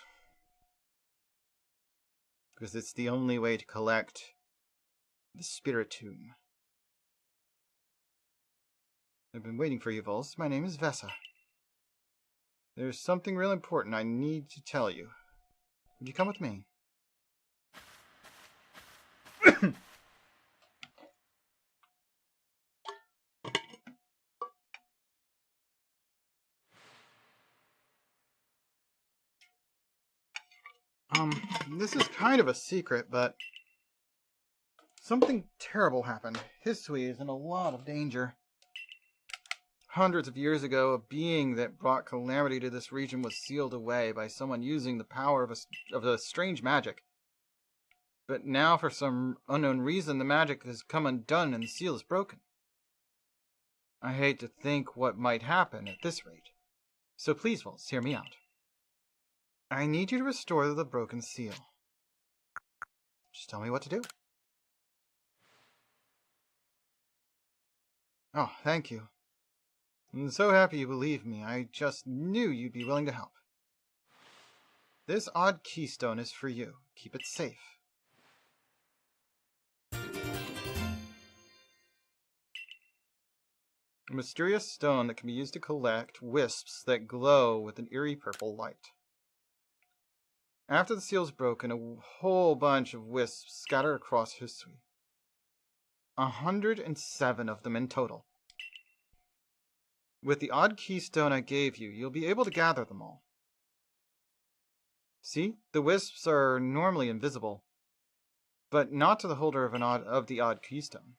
Because it's the only way to collect the Spiritomb. I've been waiting for you, Vulse. My name is Vesa. There's something real important I need to tell you. Would you come with me? This is kind of a secret, but something terrible happened. Hisui is in a lot of danger. Hundreds of years ago, a being that brought calamity to this region was sealed away by someone using the power of a strange magic. But now, for some unknown reason, the magic has come undone and the seal is broken. I hate to think what might happen at this rate. So please, Vulse, hear me out. I need you to restore the broken seal. Just tell me what to do. Oh, thank you. I'm so happy you believe me. I just knew you'd be willing to help. This odd keystone is for you. Keep it safe. A mysterious stone that can be used to collect wisps that glow with an eerie purple light. After the seal is broken, a whole bunch of wisps scatter across history. 107 of them in total. With the odd keystone I gave you, you'll be able to gather them all. See, the wisps are normally invisible, but not to the holder of the odd keystone.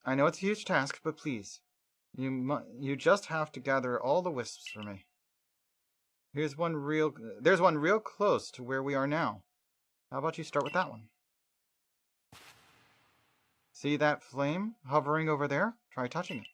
I know it's a huge task, but please, you just have to gather all the wisps for me. There's one real close to where we are now. How about you start with that one? See that flame hovering over there? Try touching it.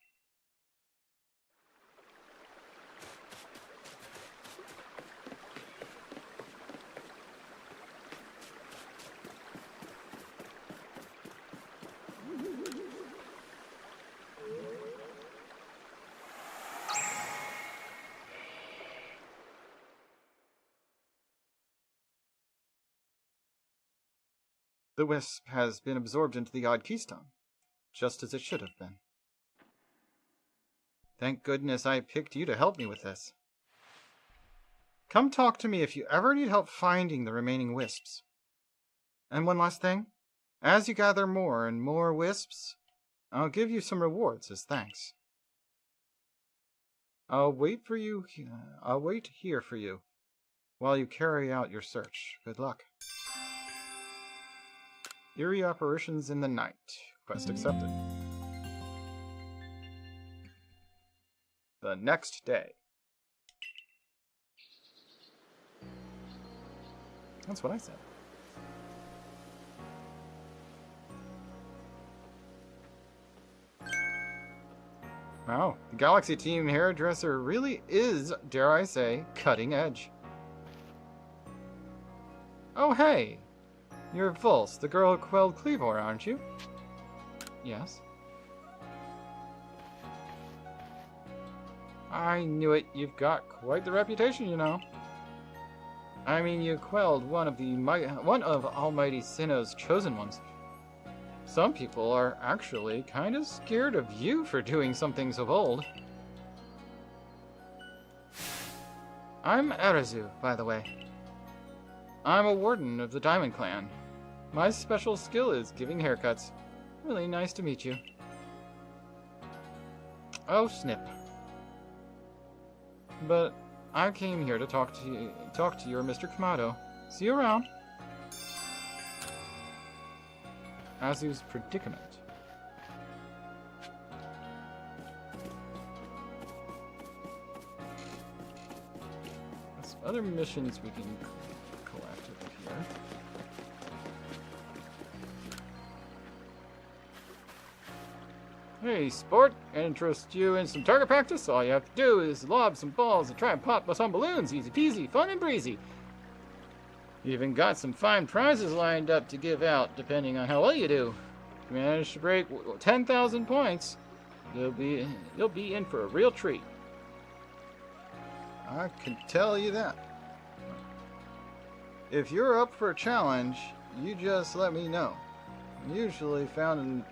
The wisp has been absorbed into the odd keystone, just as it should have been. Thank goodness I picked you to help me with this. Come talk to me if you ever need help finding the remaining wisps. And one last thing. As you gather more and more wisps, I'll give you some rewards as thanks. I'll wait here for you while you carry out your search. Good luck. Eerie apparitions in the night. Quest accepted. The next day. That's what I said. Wow, the Galaxy Team hairdresser really is, dare I say, cutting edge. Oh hey! You're Vulse, the girl who quelled Cleavor, aren't you? Yes. I knew it. You've got quite the reputation, you know. I mean, you quelled one of Almighty Sinnoh's chosen ones. Some people are actually kind of scared of you for doing something so bold. I'm Arazu, by the way. I'm a warden of the Diamond Clan. My special skill is giving haircuts. Really nice to meet you. Oh, snip. But I came here to talk to your Mr. Kamado. See you around. Azu's predicament. There's other missions we can collect over here. Hey, sport, interest you in some target practice? All you have to do is lob some balls and try and pop some balloons. Easy peasy, fun and breezy. You even got some fine prizes lined up to give out, depending on how well you do. If you manage to break 10,000 points, you'll be in for a real treat. I can tell you that. If you're up for a challenge, you just let me know. I'm usually found in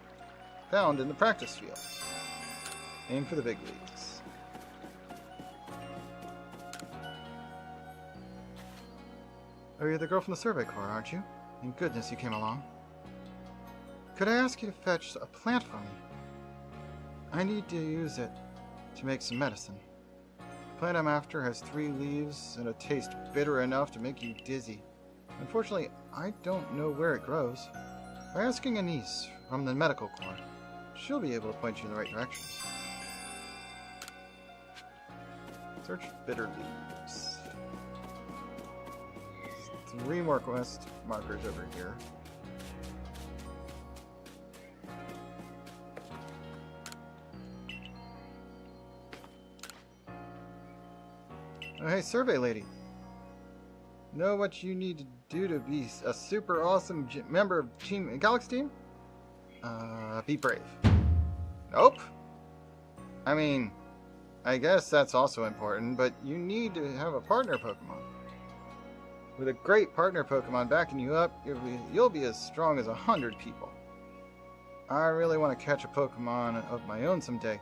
the practice field. Aim for the big leagues. Oh, you're the girl from the Survey Corps, aren't you? Thank goodness you came along. Could I ask you to fetch a plant for me? I need to use it to make some medicine. The plant I'm after has 3 leaves and a taste bitter enough to make you dizzy. Unfortunately, I don't know where it grows. By asking a niece from the medical corps, She'll be able to point you in the right direction. Search bitter leaves. 3 more quest markers over here. Oh, hey, survey lady. Know what you need to do to be a super awesome member of Team Galaxy Team? Be brave. Nope. I mean, I guess that's also important, but you need to have a partner Pokemon. With a great partner Pokemon backing you up, you'll be as strong as 100 people. I really want to catch a Pokemon of my own someday,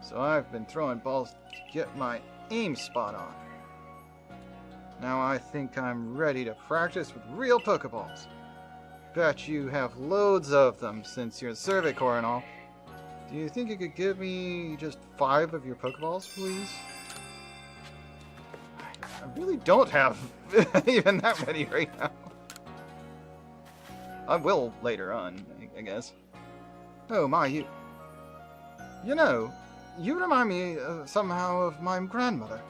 so I've been throwing balls to get my aim spot on. Now I think I'm ready to practice with real Pokeballs. Bet you have loads of them since you're a Survey Corps and all. Do you think you could give me just 5 of your Pokeballs, please? I really don't have even that many right now. I will later on, I guess. Oh my, you know, you remind me somehow of my grandmother.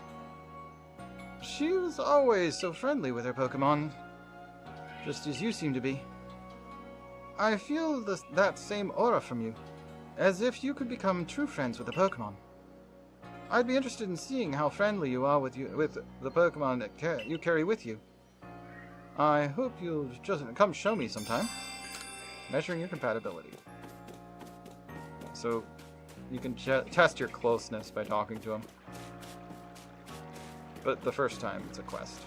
She was always so friendly with her Pokemon, just as you seem to be. I feel that same aura from you, as if you could become true friends with the Pokemon. I'd be interested in seeing how friendly you are with the Pokemon that you carry with you. I hope you'll just come show me sometime. Measuring your compatibility. So, you can test your closeness by talking to him. But the first time, it's a quest.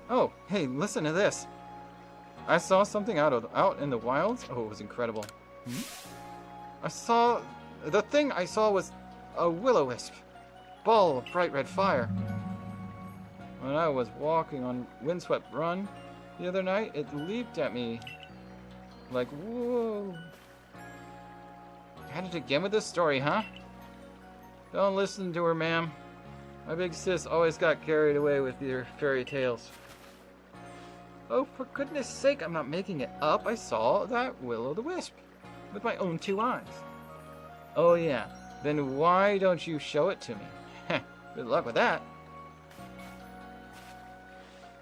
Oh, hey, listen to this. I saw something out in the wilds. Oh, it was incredible. The thing I saw was a will-o-wisp. Ball of bright red fire. When I was walking on Windswept Run the other night, it leaped at me like, whoa. At it again with this story, huh? Don't listen to her, ma'am. My big sis always got carried away with your fairy tales. Oh, for goodness sake, I'm not making it up. I saw that will-o'-the-wisp with my own 2 eyes. Oh yeah, then why don't you show it to me? Heh, good luck with that.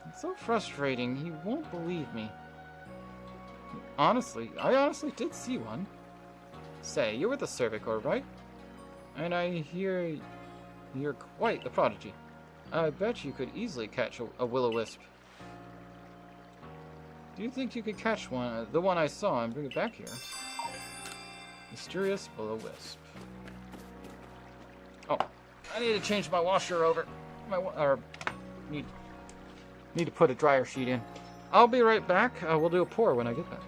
It's so frustrating, he won't believe me. I honestly did see one. Say, you're with the Survey Corps, right? And I hear you're quite the prodigy. I bet you could easily catch a will-o'-wisp. Do you think you could catch the one I saw, and bring it back here? Mysterious will-o'-wisp. Oh, I need to change my washer over. Need to put a dryer sheet in. I'll be right back. We'll do a pour when I get back.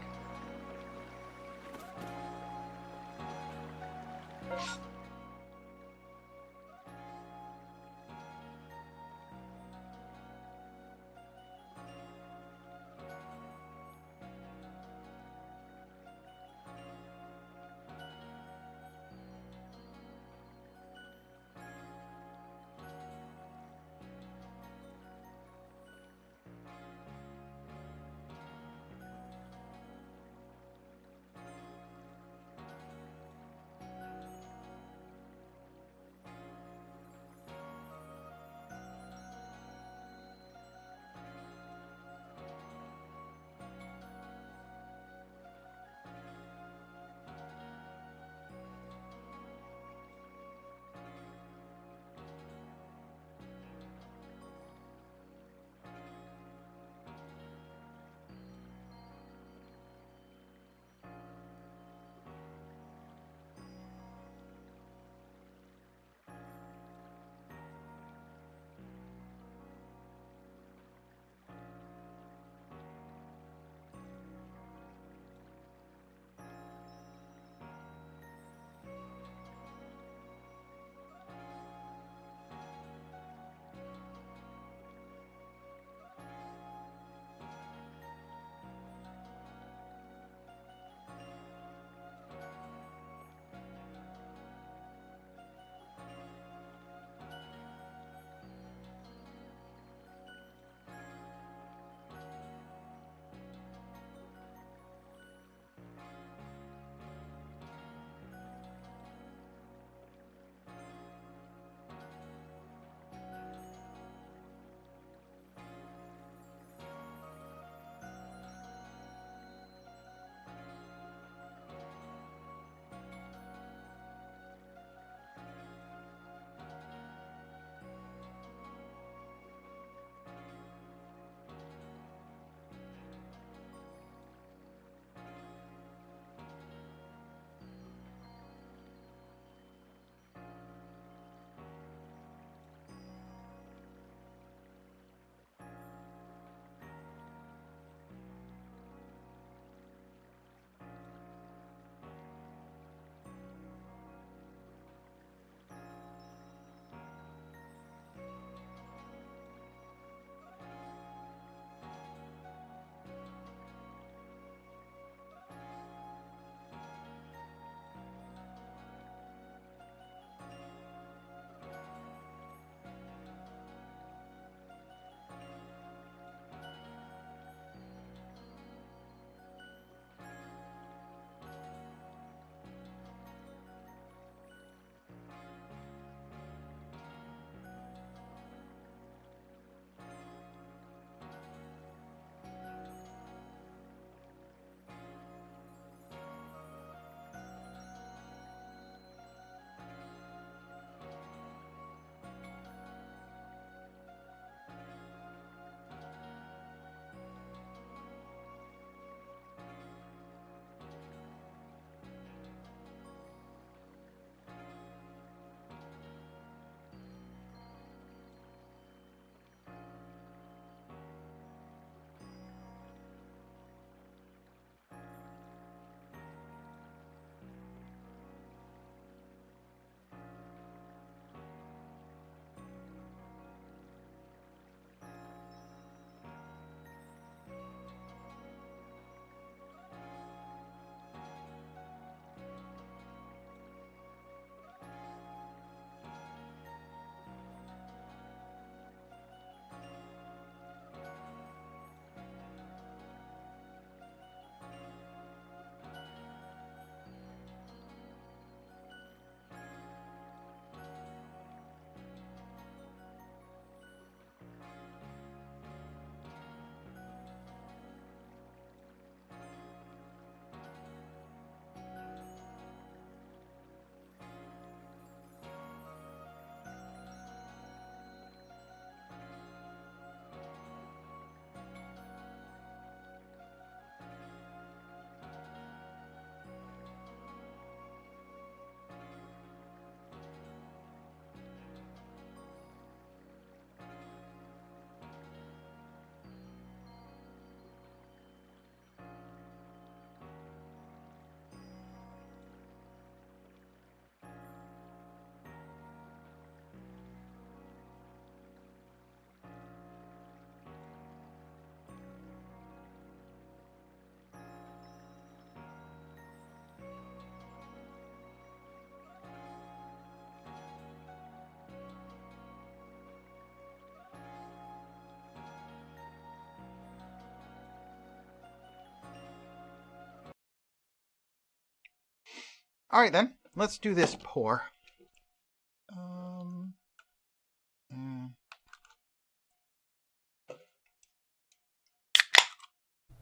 Alright then, let's do this pour.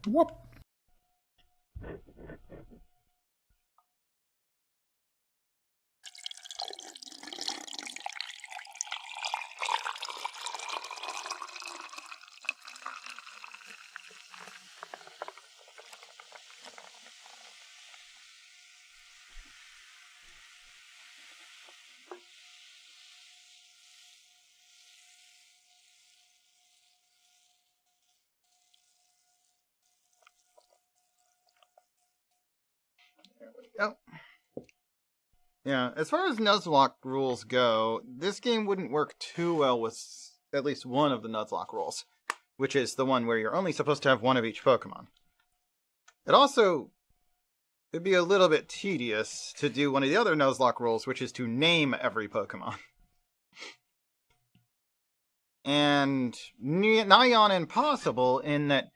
What? There we go. Yeah, as far as Nuzlocke rules go, this game wouldn't work too well with at least one of the Nuzlocke rules, which is the one where you're only supposed to have one of each Pokemon. It'd be a little bit tedious to do one of the other Nuzlocke rules, which is to name every Pokemon. And nigh on impossible in that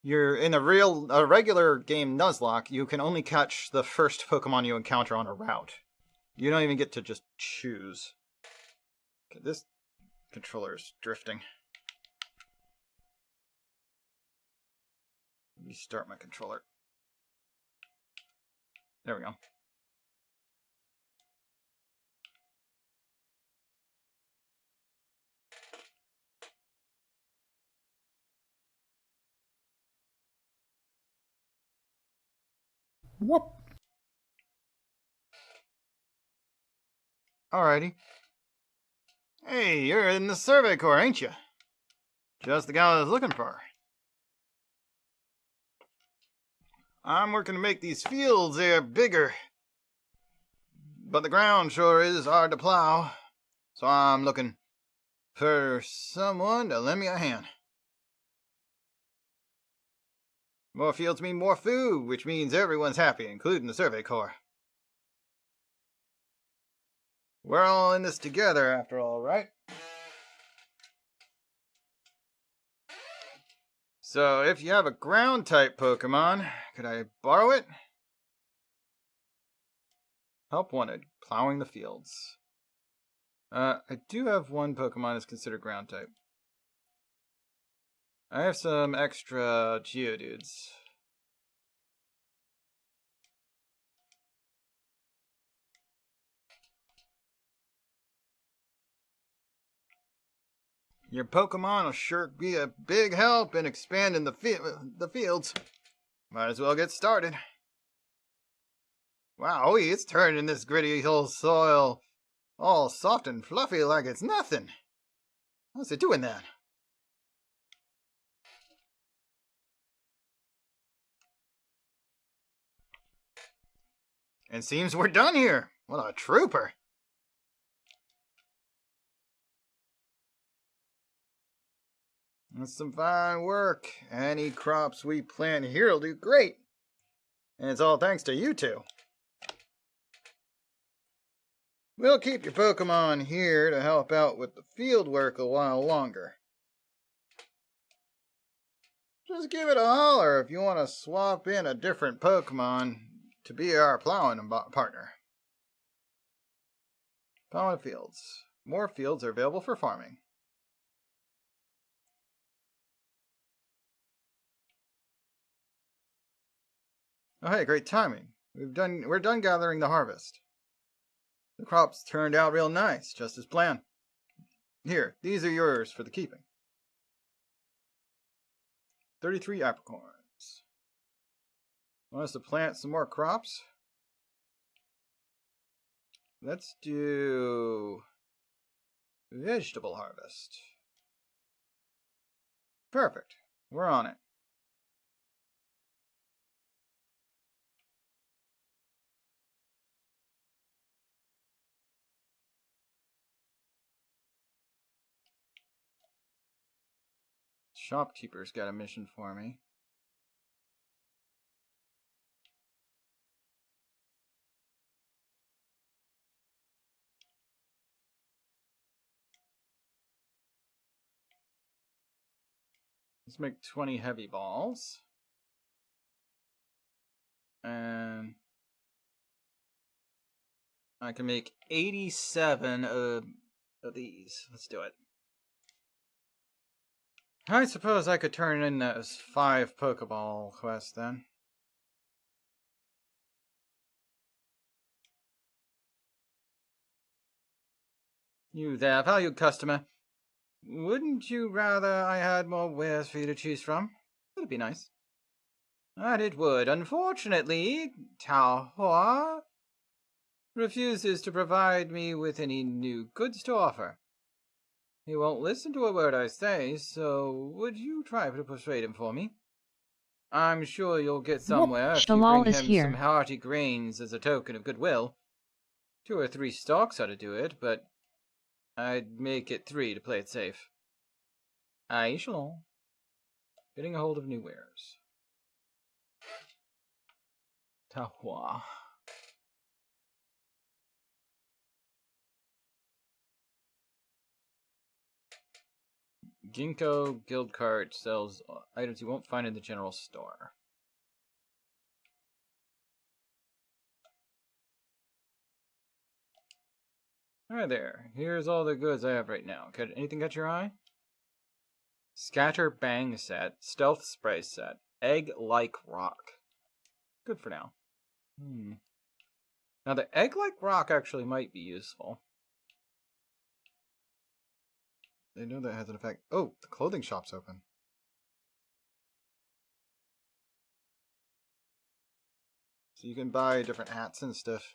you're in a regular game Nuzlocke, you can only catch the first Pokemon you encounter on a route. You don't even get to just choose. Okay, this controller's drifting. Restart my controller. There we go. What? Alrighty. Hey, you're in the Survey Corps, ain't you? Just the guy I was looking for. I'm working to make these fields here bigger. But the ground sure is hard to plow. So I'm looking for someone to lend me a hand. More fields mean more food, which means everyone's happy, including the Survey Corps. We're all in this together, after all, right? So, if you have a ground-type Pokemon, could I borrow it? Help wanted, plowing the fields. I do have one Pokemon that's considered ground-type. I have some extra Geodudes. Your Pokemon will sure be a big help in expanding the fields. Might as well get started. Wow, it's turning this gritty old soil all soft and fluffy like it's nothing. How's it doing that? It seems we're done here. What a trooper. That's some fine work. Any crops we plant here will do great. And it's all thanks to you two. We'll keep your Pokemon here to help out with the field work a while longer. Just give it a holler if you want to swap in a different Pokemon to be our plowing partner. Plowing fields. More fields are available for farming. Oh hey, great timing. We're done gathering the harvest. The crops turned out real nice, just as planned. Here, these are yours for the keeping. 33 apricorns. Want us to plant some more crops? Let's do vegetable harvest. Perfect. We're on it. Shopkeeper's got a mission for me. Let's make 20 heavy balls. And I can make 87 of these. Let's do it. I suppose I could turn in those 5 Pokeball quests then. You there, valued customer. Wouldn't you rather I had more wares for you to choose from? That'd be nice. That it would. Unfortunately, Taohua refuses to provide me with any new goods to offer. He won't listen to a word I say, so would you try to persuade him for me? I'm sure you'll get somewhere if you Shalal bring is him here. some hearty grains as a token of goodwill. 2 or 3 stalks ought to do it, but I'd make it 3 to play it safe. Aye, Shalal. Getting a hold of new wares. Tahua. Ginkgo Guild Cart sells items you won't find in the general store. Hi there. Here's all the goods I have right now. Anything catch your eye? Scatter Bang set, Stealth Spray set, Egg-like Rock. Good for now. Now the Egg-like Rock actually might be useful. They know that has an effect. Oh, the clothing shop's open. So you can buy different hats and stuff.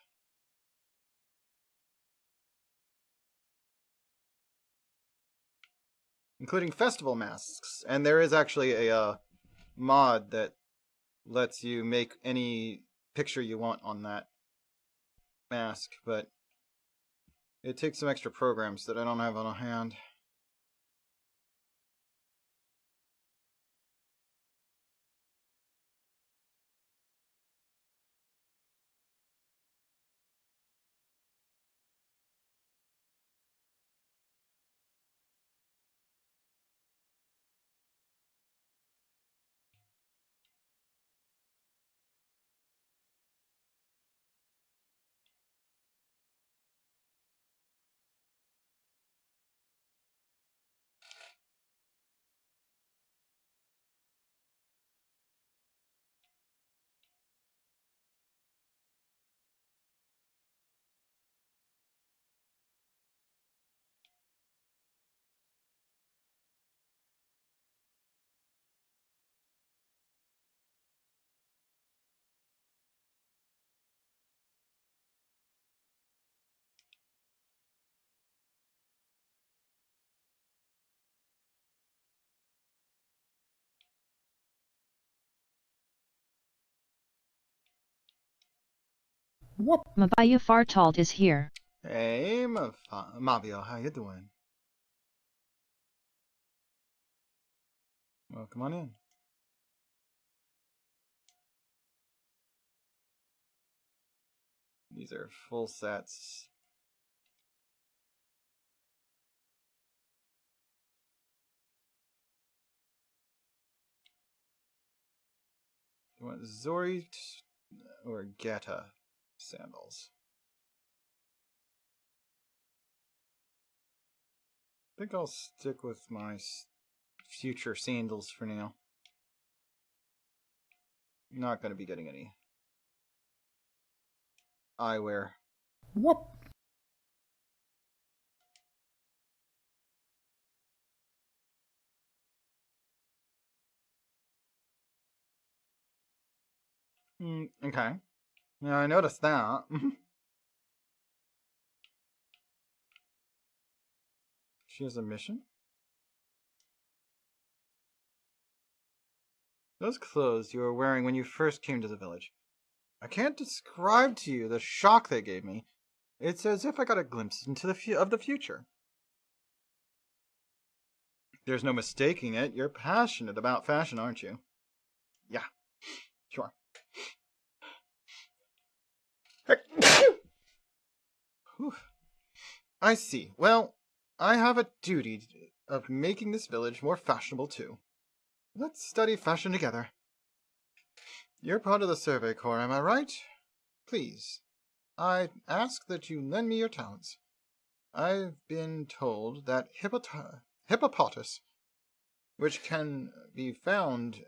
Including festival masks. And there is actually a mod that lets you make any picture you want on that mask, but it takes some extra programs that I don't have on hand. What? Mabaya Fartalt is here. Hey, Mabio, how you doing? Well, come on in. These are full sets. You want Zori or Geta sandals? I think I'll stick with my future sandals for now. Not going to be getting any eyewear. What? Okay. Yeah, I noticed that. She has a mission? Those clothes you were wearing when you first came to the village. I can't describe to you the shock they gave me. It's as if I got a glimpse into the future. There's no mistaking it. You're passionate about fashion, aren't you? Yeah, sure. Whew. I see. Well, I have a duty of making this village more fashionable too. Let's study fashion together. You're part of the Survey Corps, am I right? Please, I ask that you lend me your talents. I've been told that hippopotas, which can be found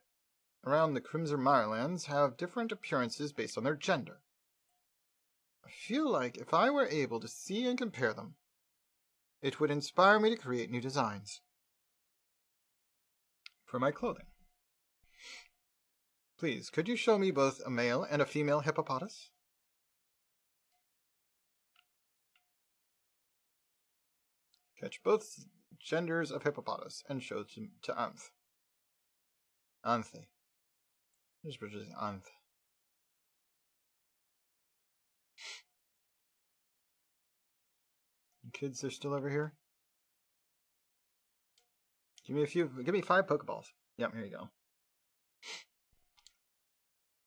around the Crimson Mirelands, have different appearances based on their gender. I feel like if I were able to see and compare them, it would inspire me to create new designs for my clothing. Please, could you show me both a male and a female hippopotas? Catch both genders of hippopotas and show them to Anth. Anthe. Just producing Anth. Kids are still over here? Give me 5 Pokeballs. Yep, here you go.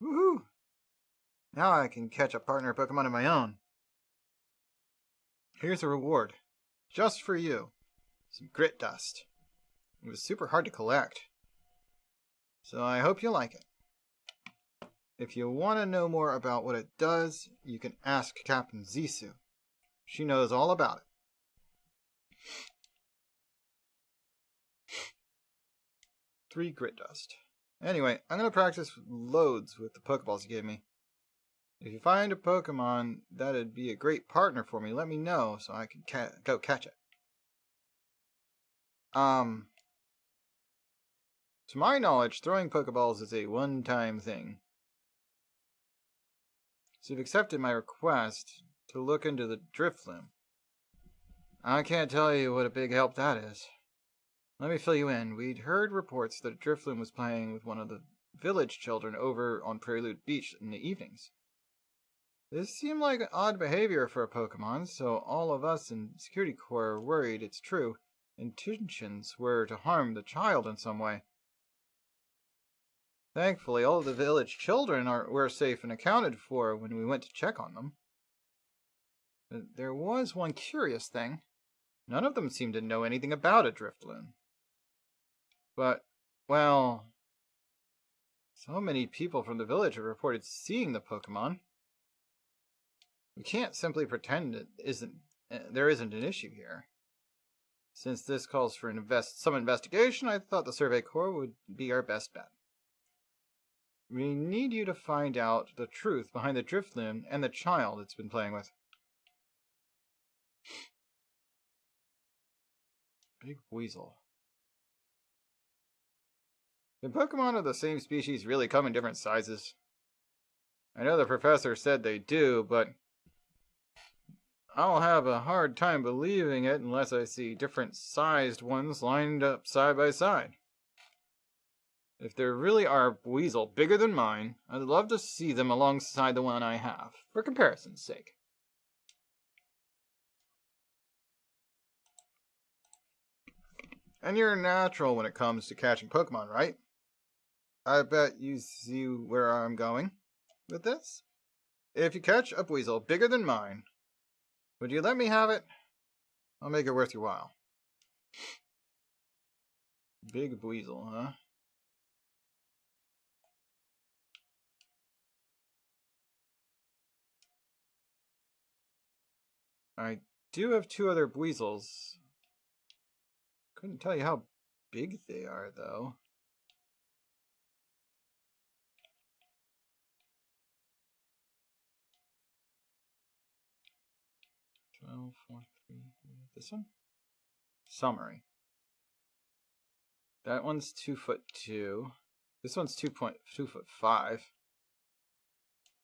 Woohoo! Now I can catch a partner Pokemon of my own. Here's a reward. Just for you. Some grit dust. It was super hard to collect. So I hope you like it. If you want to know more about what it does, you can ask Captain Zisu. She knows all about it. Three grit dust. Anyway, I'm going to practice loads with the Pokeballs you gave me. If you find a Pokemon that'd be a great partner for me, let me know so I can go catch it. To my knowledge, throwing Pokeballs is a one-time thing. So you've accepted my request to look into the Drifloon. I can't tell you what a big help that is. Let me fill you in. We'd heard reports that Drifloon was playing with one of the village children over on Prelude Beach in the evenings. This seemed like odd behavior for a Pokemon, so all of us in Security Corps are worried it's true. Intentions were to harm the child in some way. Thankfully, all of the village children were safe and accounted for when we went to check on them. But there was one curious thing. None of them seemed to know anything about a Drifloon. But, well, so many people from the village have reported seeing the Pokemon. We can't simply pretend there isn't an issue here. Since this calls for some investigation, I thought the Survey Corps would be our best bet. We need you to find out the truth behind the Drifloon and the child it's been playing with. Big Weasel. Can Pokemon of the same species really come in different sizes? I know the professor said they do, but I'll have a hard time believing it unless I see different sized ones lined up side by side. If there really are a Weasel bigger than mine, I'd love to see them alongside the one I have, for comparison's sake. And you're natural when it comes to catching Pokemon, right? I bet you see where I'm going with this. If you catch a Weasel bigger than mine, would you let me have it? I'll make it worth your while. Big Weasel, huh? I do have 2 other Weasels. Couldn't tell you how big they are, though. 12, 4, 3. This one? Summary. That one's 2'2". This one's 2'5".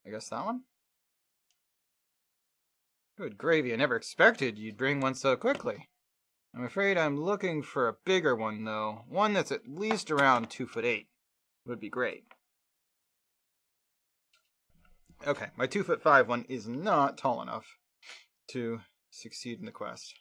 I guess that one? Good gravy, I never expected you'd bring one so quickly. I'm afraid I'm looking for a bigger one, though. One that's at least around 2'8". Would be great. Okay, my 2'5" one is not tall enough to succeed in the quest.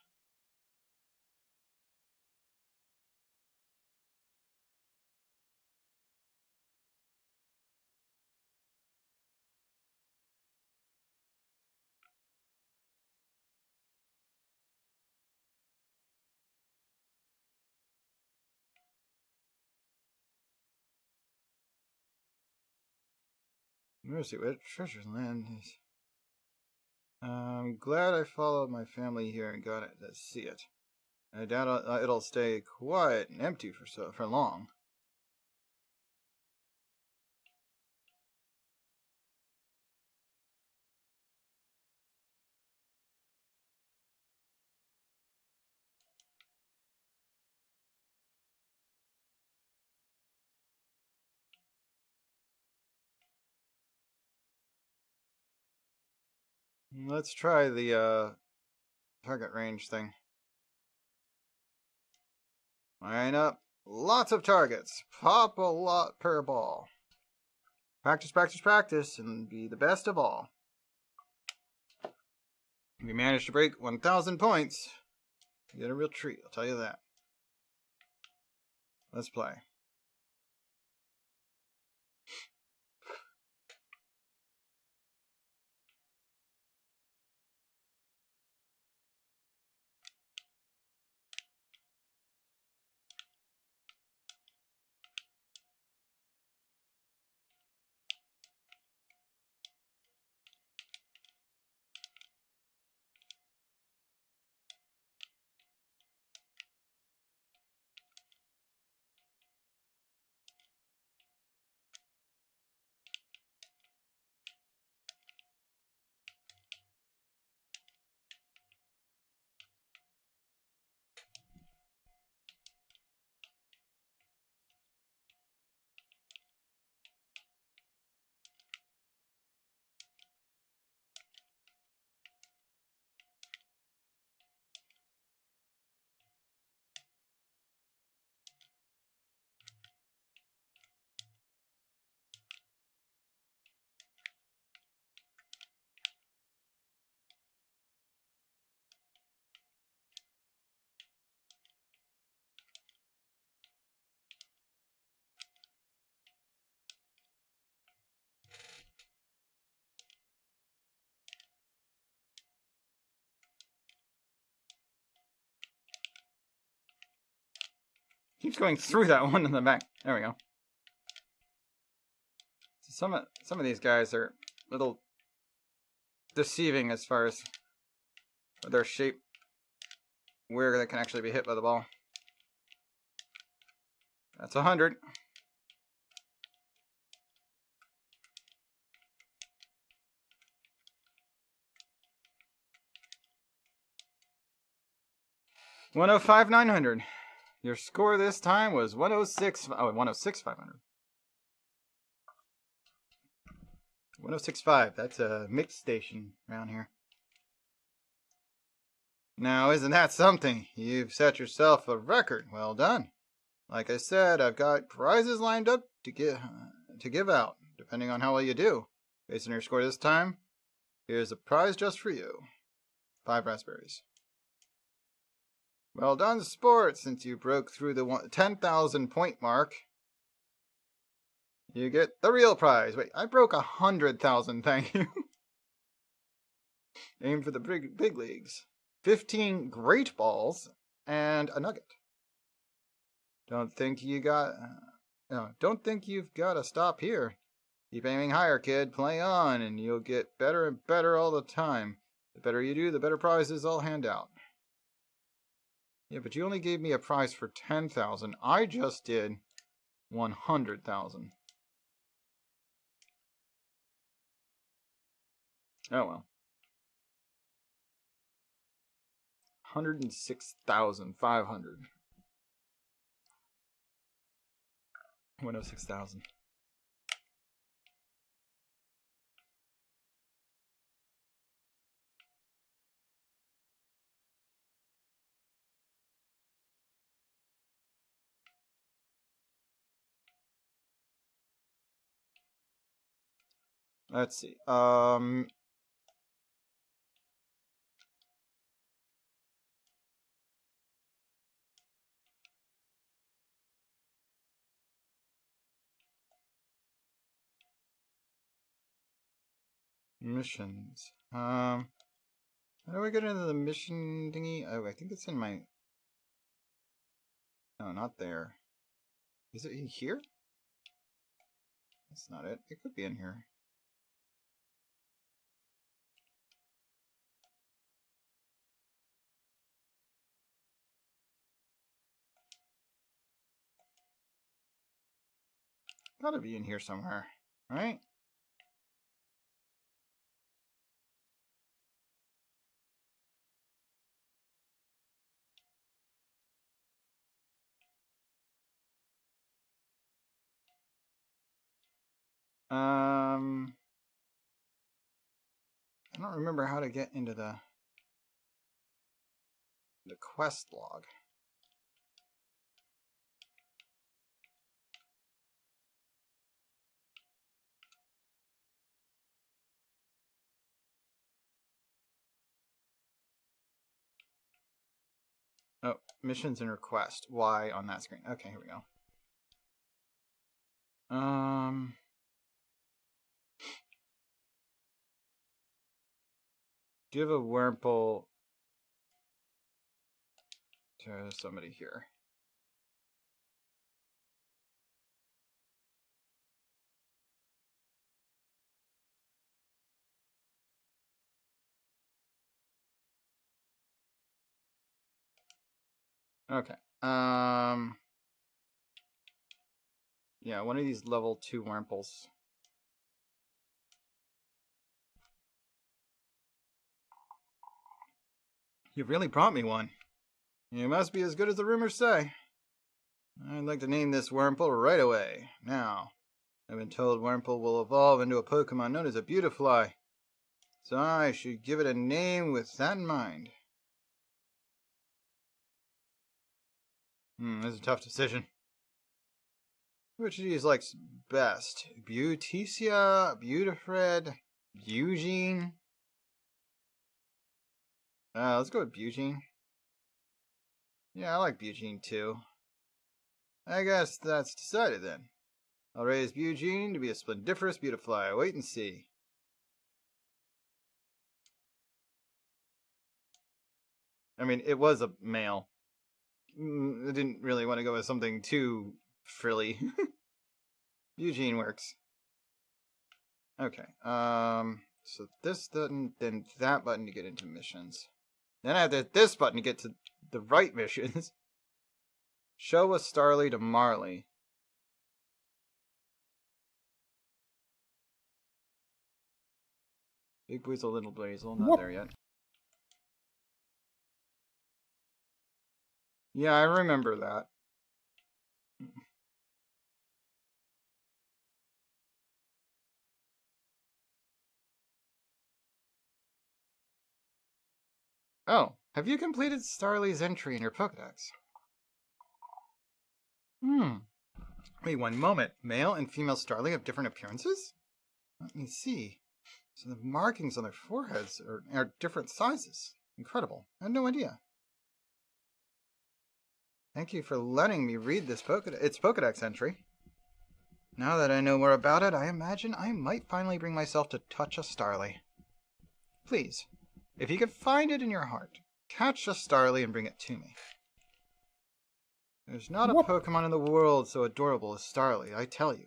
Let's see what treasure land is. I'm glad I followed my family here and got to see it. I doubt it'll stay quiet and empty for long. Let's try the target range thing. Line up. Lots of targets. Pop a lot per ball. Practice, practice, practice, and be the best of all. If you manage to break 1,000 points, you get a real treat, I'll tell you that. Let's play. Keeps going through that one in the back. There we go. So some of these guys are a little deceiving as far as their shape, where they can actually be hit by the ball. That's 100. $105,900. Your score this time was 106. Oh, 106,500. 106.5. That's a mixed station around here. Now, isn't that something? You've set yourself a record. Well done. Like I said, I've got prizes lined up to give out, depending on how well you do. Based on your score this time, here's a prize just for you. 5 raspberries. Well done, sport, since you broke through the 10,000 point mark. You get the real prize. Wait, I broke 100,000, thank you. Aim for the big leagues. 15 great balls and a nugget. Don't think you've got to stop here. Keep aiming higher, kid. Play on, and you'll get better and better all the time. The better you do, the better prizes I'll hand out. Yeah, but you only gave me a prize for 10,000. I just did 100,000. Oh well. 106,500. 106,000. Let's see. Missions. How do I get into the mission thingy? Oh, I think it's in my... No, not there. Is it here? That's not it. It could be in here. Gotta be in here somewhere, right? I don't remember how to get into the quest log. Oh, missions and request. Y on that screen. Okay, here we go. Give a Wurmple to somebody here. Okay. Yeah, one of these level 2 Wurmples. You've really brought me one. You must be as good as the rumors say. I'd like to name this Wurmple right away. Now, I've been told Wurmple will evolve into a Pokemon known as a Beautifly. So I should give it a name with that in mind. This is a tough decision. Which of these likes best? Beauticia, Beautifred, Eugene? Let's go with Eugene. Yeah, I like Eugene too. I guess that's decided then. I'll raise Eugene to be a splendiferous Beautifly. Wait and see. I mean, it was a male. I didn't really want to go with something too frilly. Eugene works. Okay. So this button, then that button to get into missions. Then I have this button to get to the right missions. Show a Starly to Marley. Big Weasel, Little Blazel, not there yet. Yeah, I remember that. Oh, have you completed Starly's entry in your Pokedex? Wait one moment. Male and female Starly have different appearances? Let me see. So the markings on their foreheads are different sizes. Incredible. I had no idea. Thank you for letting me read this Pokedex entry. Now that I know more about it, I imagine I might finally bring myself to touch a Starly. Please, if you could find it in your heart, catch a Starly and bring it to me. There's not a Pokemon in the world so adorable as Starly, I tell you.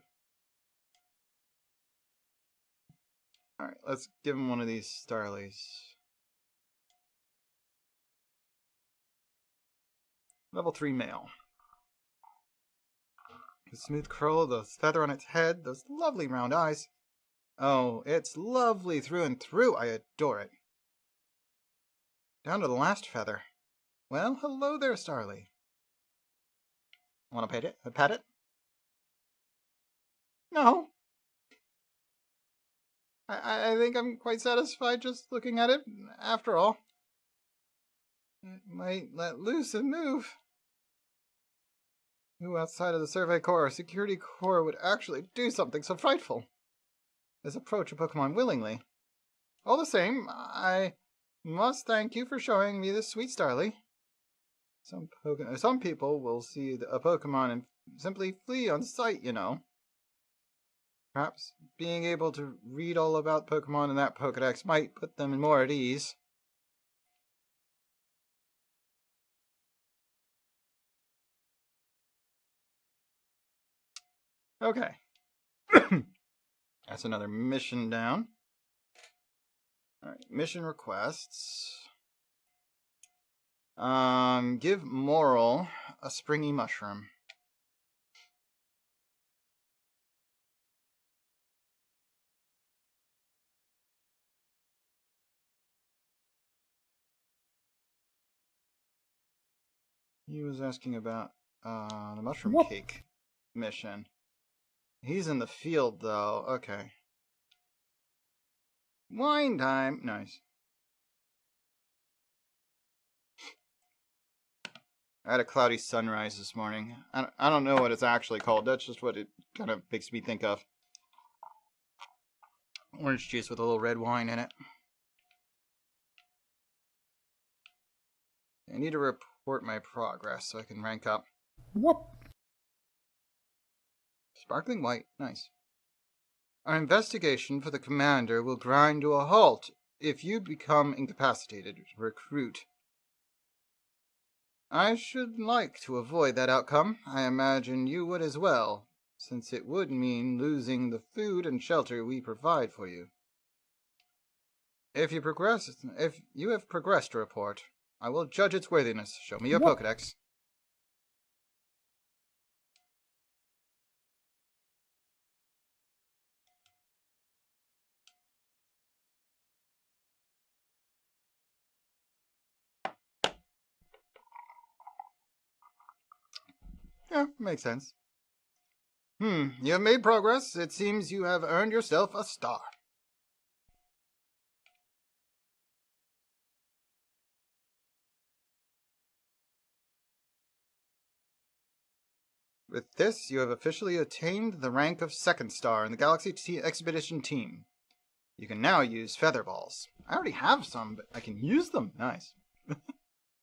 Alright, let's give him one of these Starlies. Level 3 male. The smooth curl, the feather on its head, those lovely round eyes. Oh, it's lovely through and through. I adore it. Down to the last feather. Well, hello there, Starly. Want to pet it? Pat it? No. I think I'm quite satisfied just looking at it. After all, it might let loose and move. Who outside of the Survey Corps or Security Corps would actually do something so frightful as approach a Pokemon willingly? All the same, I must thank you for showing me this sweet Starly. Some people will see a Pokemon and simply flee on sight, you know. Perhaps being able to read all about Pokemon in that Pokedex might put them more at ease. Okay. That's another mission down. Alright, mission requests. Give Moral a springy mushroom. He was asking about the mushroom What? cake mission. He's in the field, though. Okay. Wine time. Nice. I had a cloudy sunrise this morning. I don't know what it's actually called. That's just what it kind of makes me think of. Orange juice with a little red wine in it. I need to report my progress so I can rank up. What? Sparkling white. Nice. Our investigation for the commander will grind to a halt if you become incapacitated. Recruit. I should like to avoid that outcome. I imagine you would as well, since it would mean losing the food and shelter we provide for you. If you have progressed to report, I will judge its worthiness. Show me your What? Pokedex. Yeah, makes sense. You have made progress. It seems you have earned yourself a star. With this, you have officially attained the rank of second star in the Galaxy Expedition team. You can now use feather balls. I already have some, but I can use them. Nice.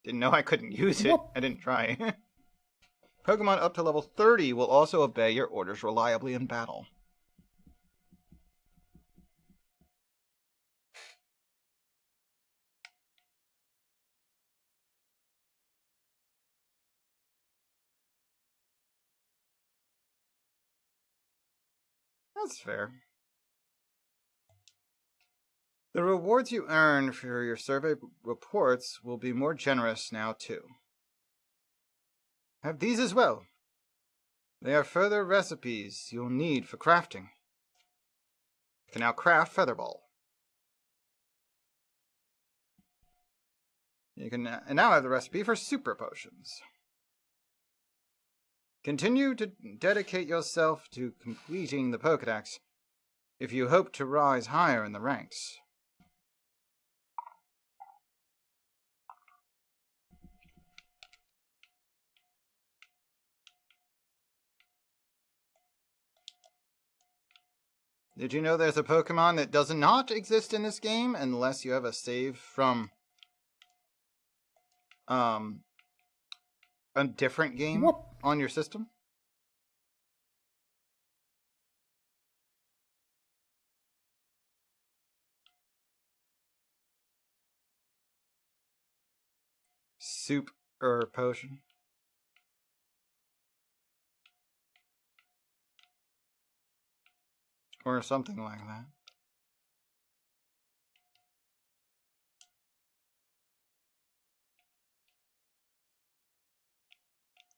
Didn't know I couldn't use it. What? I didn't try. Pokemon up to level 30 will also obey your orders reliably in battle. That's fair. The rewards you earn for your survey reports will be more generous now, too. Have these as well. They are further recipes you'll need for crafting. You can now craft Featherball. You can now have the recipe for super potions. Continue to dedicate yourself to completing the Pokedex if you hope to rise higher in the ranks. Did you know there's a Pokemon that does not exist in this game unless you have a save from a different game What? on your system? Soup or potion? Or something like that.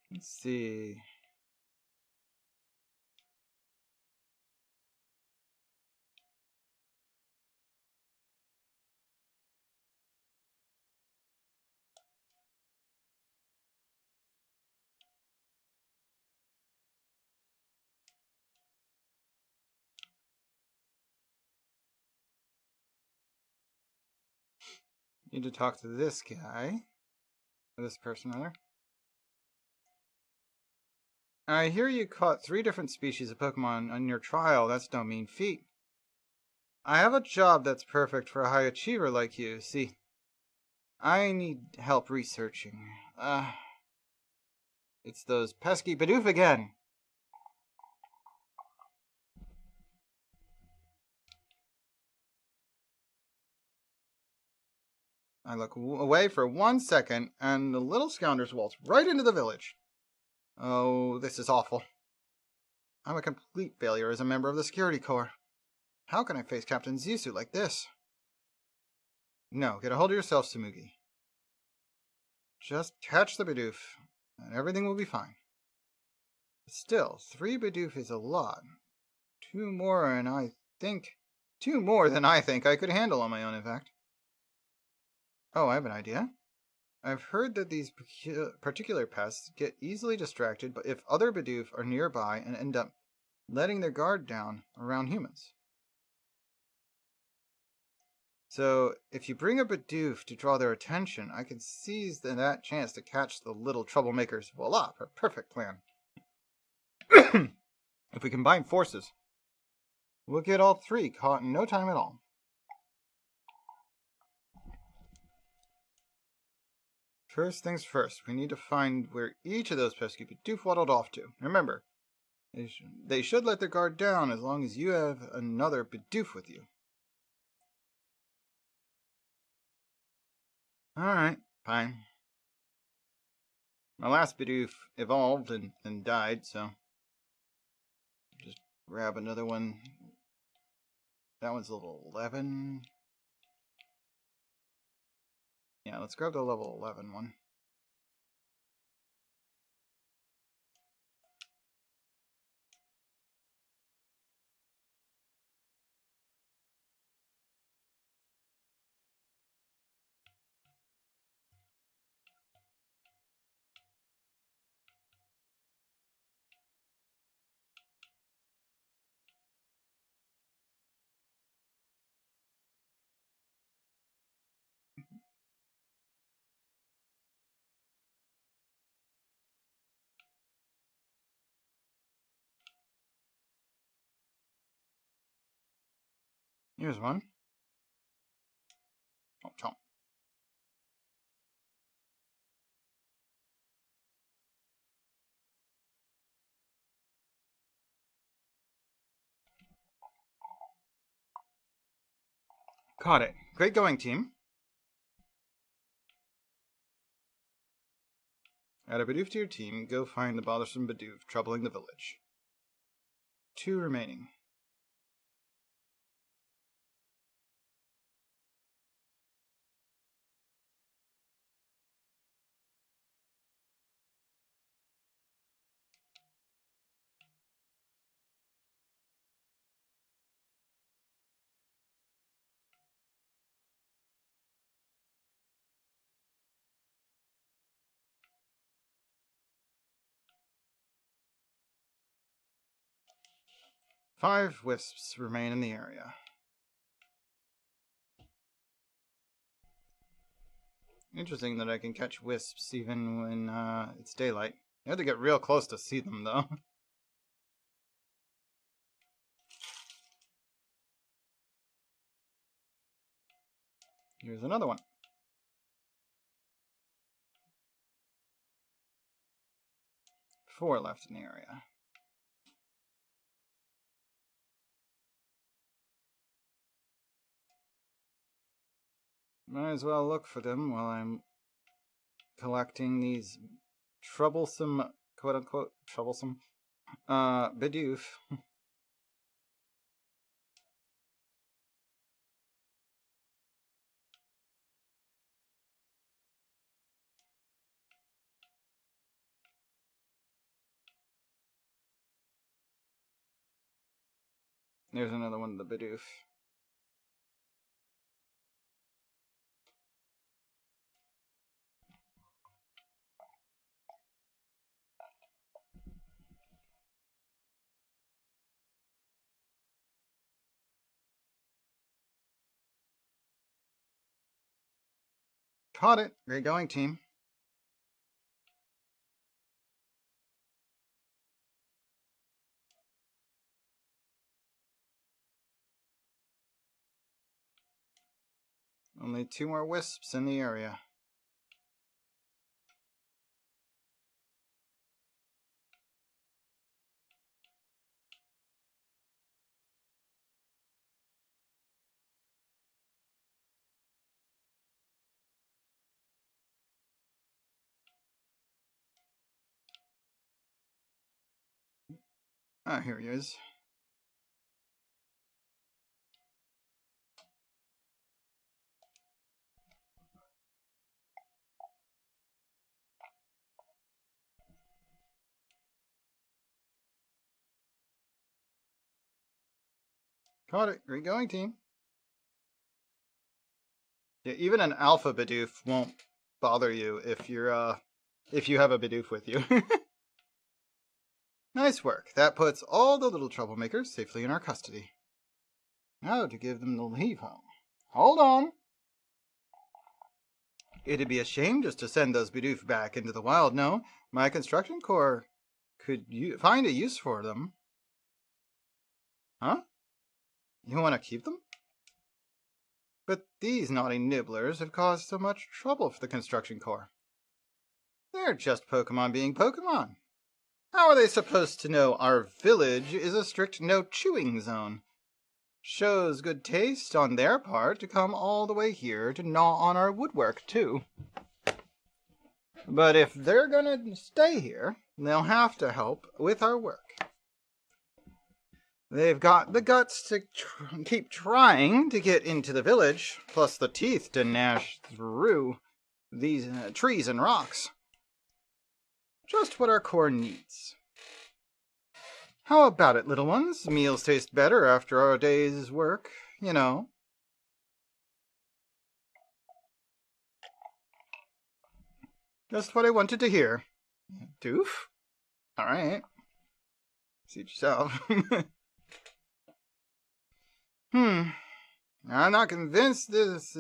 Let's see. Need to talk to this guy. Or this person, rather. I hear you caught 3 different species of Pokemon on your trial. That's no mean feat. I have a job that's perfect for a high achiever like you. See, I need help researching. It's those pesky Bidoof again. I look away for 1 second, and the little scoundrels waltz right into the village. Oh, this is awful. I'm a complete failure as a member of the security corps. How can I face Captain Zisu like this? No, get a hold of yourself, Tsumugi. Just catch the Bidoof, and everything will be fine. Still, 3 Bidoof is a lot. 2 more than I think I could handle on my own, in fact. Oh, I have an idea. I've heard that these particular pests get easily distracted if other Bidoof are nearby and end up letting their guard down around humans. So, if you bring a Bidoof to draw their attention, I can seize that chance to catch the little troublemakers. Voila, a perfect plan. If we combine forces, we'll get all three caught in no time at all. First things first, we need to find where each of those pesky Bidoof waddled off to. Remember, they should let their guard down as long as you have another Bidoof with you. Alright, fine. My last Bidoof evolved and died, so just grab another one. That one's level 11. Yeah, let's grab the level 11 one. Here's one. Oh, chomp. Caught it. Great going, team. Add a Bidoof to your team. Go find the bothersome Bidoof troubling the village. 2 remaining. Five wisps remain in the area. Interesting that I can catch wisps even when it's daylight. You have to get real close to see them, though. Here's another one. 4 left in the area. Might as well look for them while I'm collecting these troublesome, quote-unquote, troublesome, Bidoof. There's another one of the Bidoof. Caught it. Great going, team. Only 2 more wisps in the area. Ah, here he is. Caught it. Great going, team. Yeah, even an alpha Bidoof won't bother you if you have a Bidoof with you. Nice work. That puts all the little troublemakers safely in our custody. Now to give them the leave home. Hold on. It'd be a shame just to send those Bidoof back into the wild. No, my construction corps could find a use for them. Huh? You want to keep them? But these naughty nibblers have caused so much trouble for the construction corps. They're just Pokemon being Pokemon. How are they supposed to know our village is a strict no-chewing zone? Shows good taste on their part to come all the way here to gnaw on our woodwork, too. But if they're gonna stay here, they'll have to help with our work. They've got the guts to keep trying to get into the village, plus the teeth to gnash through these trees and rocks. Just what our core needs. How about it, little ones? Meals taste better after our day's work, you know. Just what I wanted to hear. Doof? Alright. Suit yourself. I'm not convinced this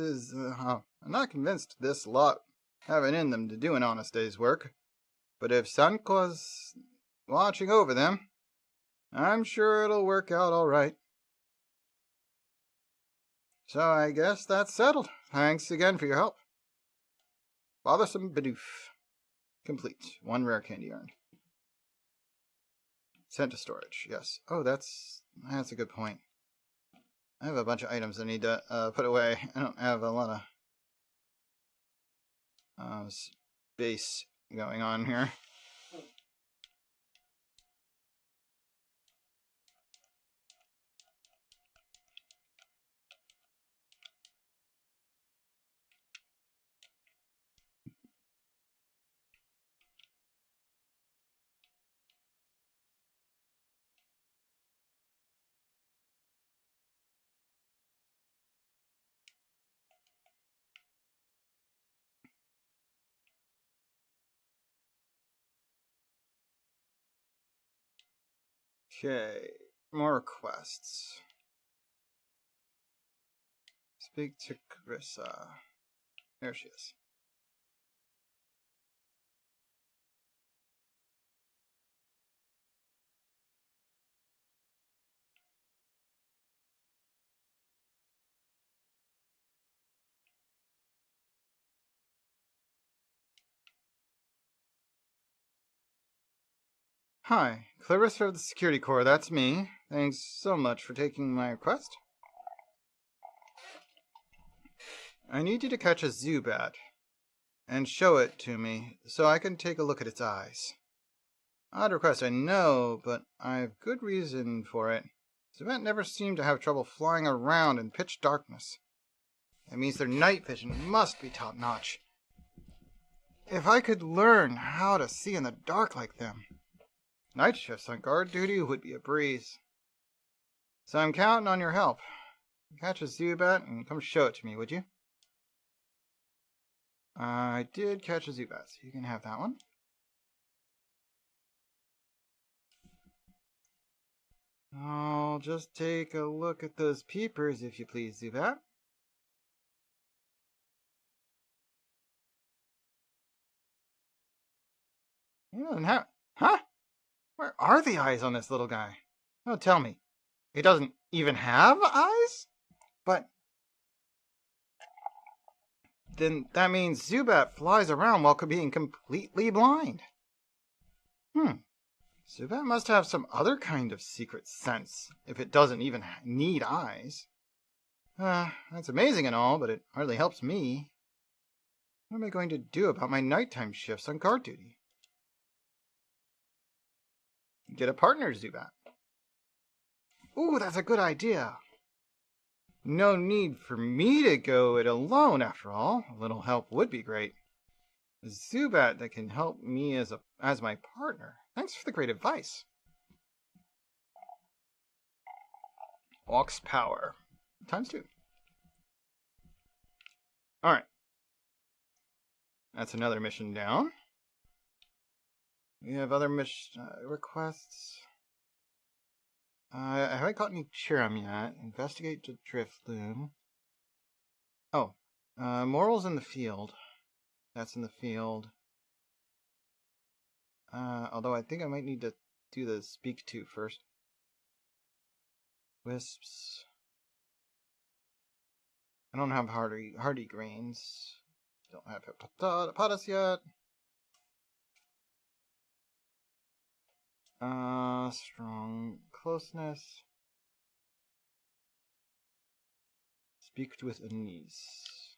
lot have it in them to do an honest day's work. But if Sunqua's watching over them, I'm sure it'll work out all right. So I guess that's settled. Thanks again for your help. Bothersome Bidoof. Complete. 1 rare candy earned. Sent to storage. Yes. Oh, that's a good point. I have a bunch of items I need to put away. I don't have a lot of space going on here. Okay, more requests. Speak to Carissa. There she is. Hi, Clarissa of the Security Corps, that's me. Thanks so much for taking my request. I need you to catch a Zubat and show it to me so I can take a look at its eyes. Odd request, I know, but I have good reason for it. Zubat never seemed to have trouble flying around in pitch darkness. That means their night vision must be top-notch. If I could learn how to see in the dark like them, night shifts on guard duty would be a breeze. So I'm counting on your help. Catch a Zubat and come show it to me, would you? I did catch a Zubat, so you can have that one. I'll just take a look at those peepers, if you please, Zubat. He doesn't have... Huh? Where are the eyes on this little guy? Oh, tell me. He doesn't even have eyes? But... then that means Zubat flies around while being completely blind. Zubat must have some other kind of secret sense, if it doesn't even need eyes. That's amazing and all, but it hardly helps me. What am I going to do about my nighttime shifts on guard duty? Get a partner, Zubat. Ooh, that's a good idea. No need for me to go it alone, after all. A little help would be great. A Zubat that can help me as my partner. Thanks for the great advice. Walks power. ×2. Alright. That's another mission down. We have other mission requests. I haven't caught any Chirim yet. Investigate the drift loom. Oh, morals in the field. That's in the field. Although I think I might need to do the speak to first. Wisps. I don't have hardy grains. Don't have hippopotamus yet. Strong closeness. Speak with Anise.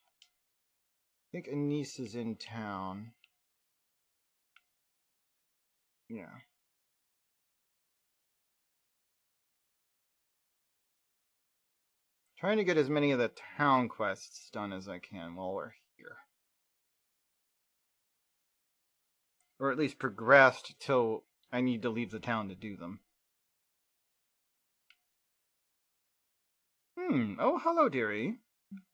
I think Anise is in town. Yeah. Trying to get as many of the town quests done as I can while we're here. Or at least progressed till I need to leave the town to do them. Oh hello dearie.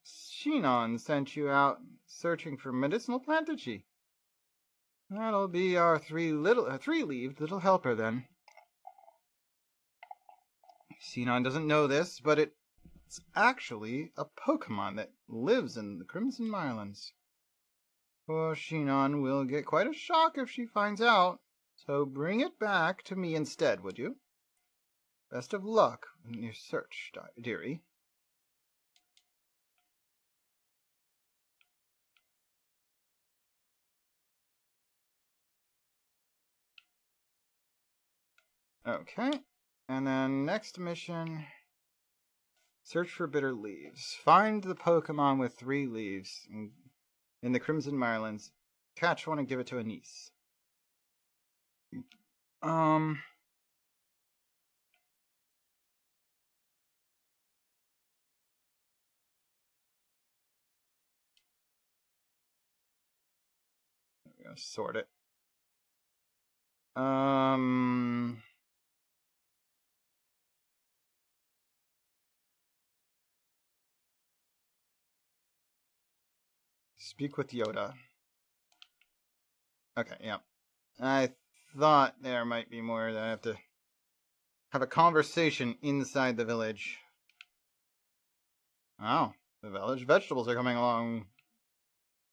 Shinon sent you out searching for medicinal plantagy. That'll be our three-leaved little helper then. Shinon doesn't know this, but it's actually a Pokemon that lives in the Crimson Islands. Poor Shinon will get quite a shock if she finds out, so bring it back to me instead, would you? Best of luck in your search, dearie. Okay, and then next mission, search for bitter leaves. Find the Pokemon with 3 leaves in the Crimson Islands. Catch one and give it to Anise. We're gonna sort it. Speak with Yoda. Okay, yeah. I thought there might be more that I have to have a conversation inside the village. Oh, the village vegetables are coming along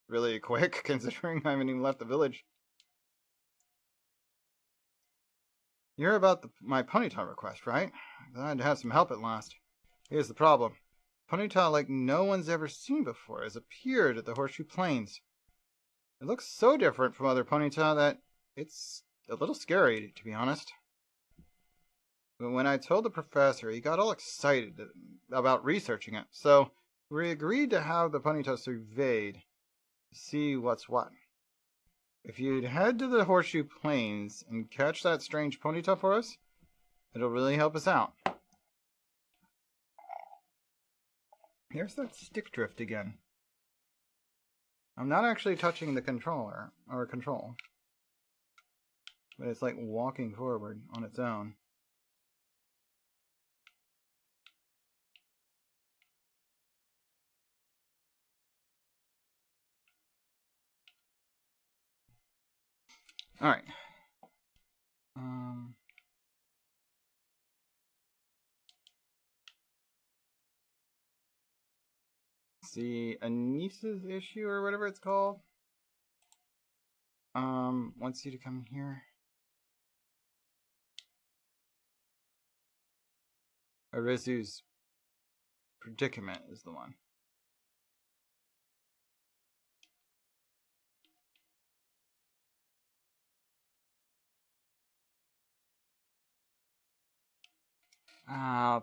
really quick, considering I haven't even left the village. You heard about my Ponyta request, right? Glad to have some help at last. Here's the problem. Ponyta like no one's ever seen before has appeared at the Horseshoe Plains. It looks so different from other Ponyta that it's a little scary, to be honest. But when I told the professor, he got all excited about researching it, so we agreed to have the Ponyta surveyed to see what's what. If you'd head to the Horseshoe Plains and catch that strange Ponyta for us, it'll really help us out. Here's that stick drift again. I'm not actually touching the controller, or control. But it's like walking forward on its own. Alright. See, Anise's issue or whatever it's called. Wants you to come here. Arizu's predicament is the one.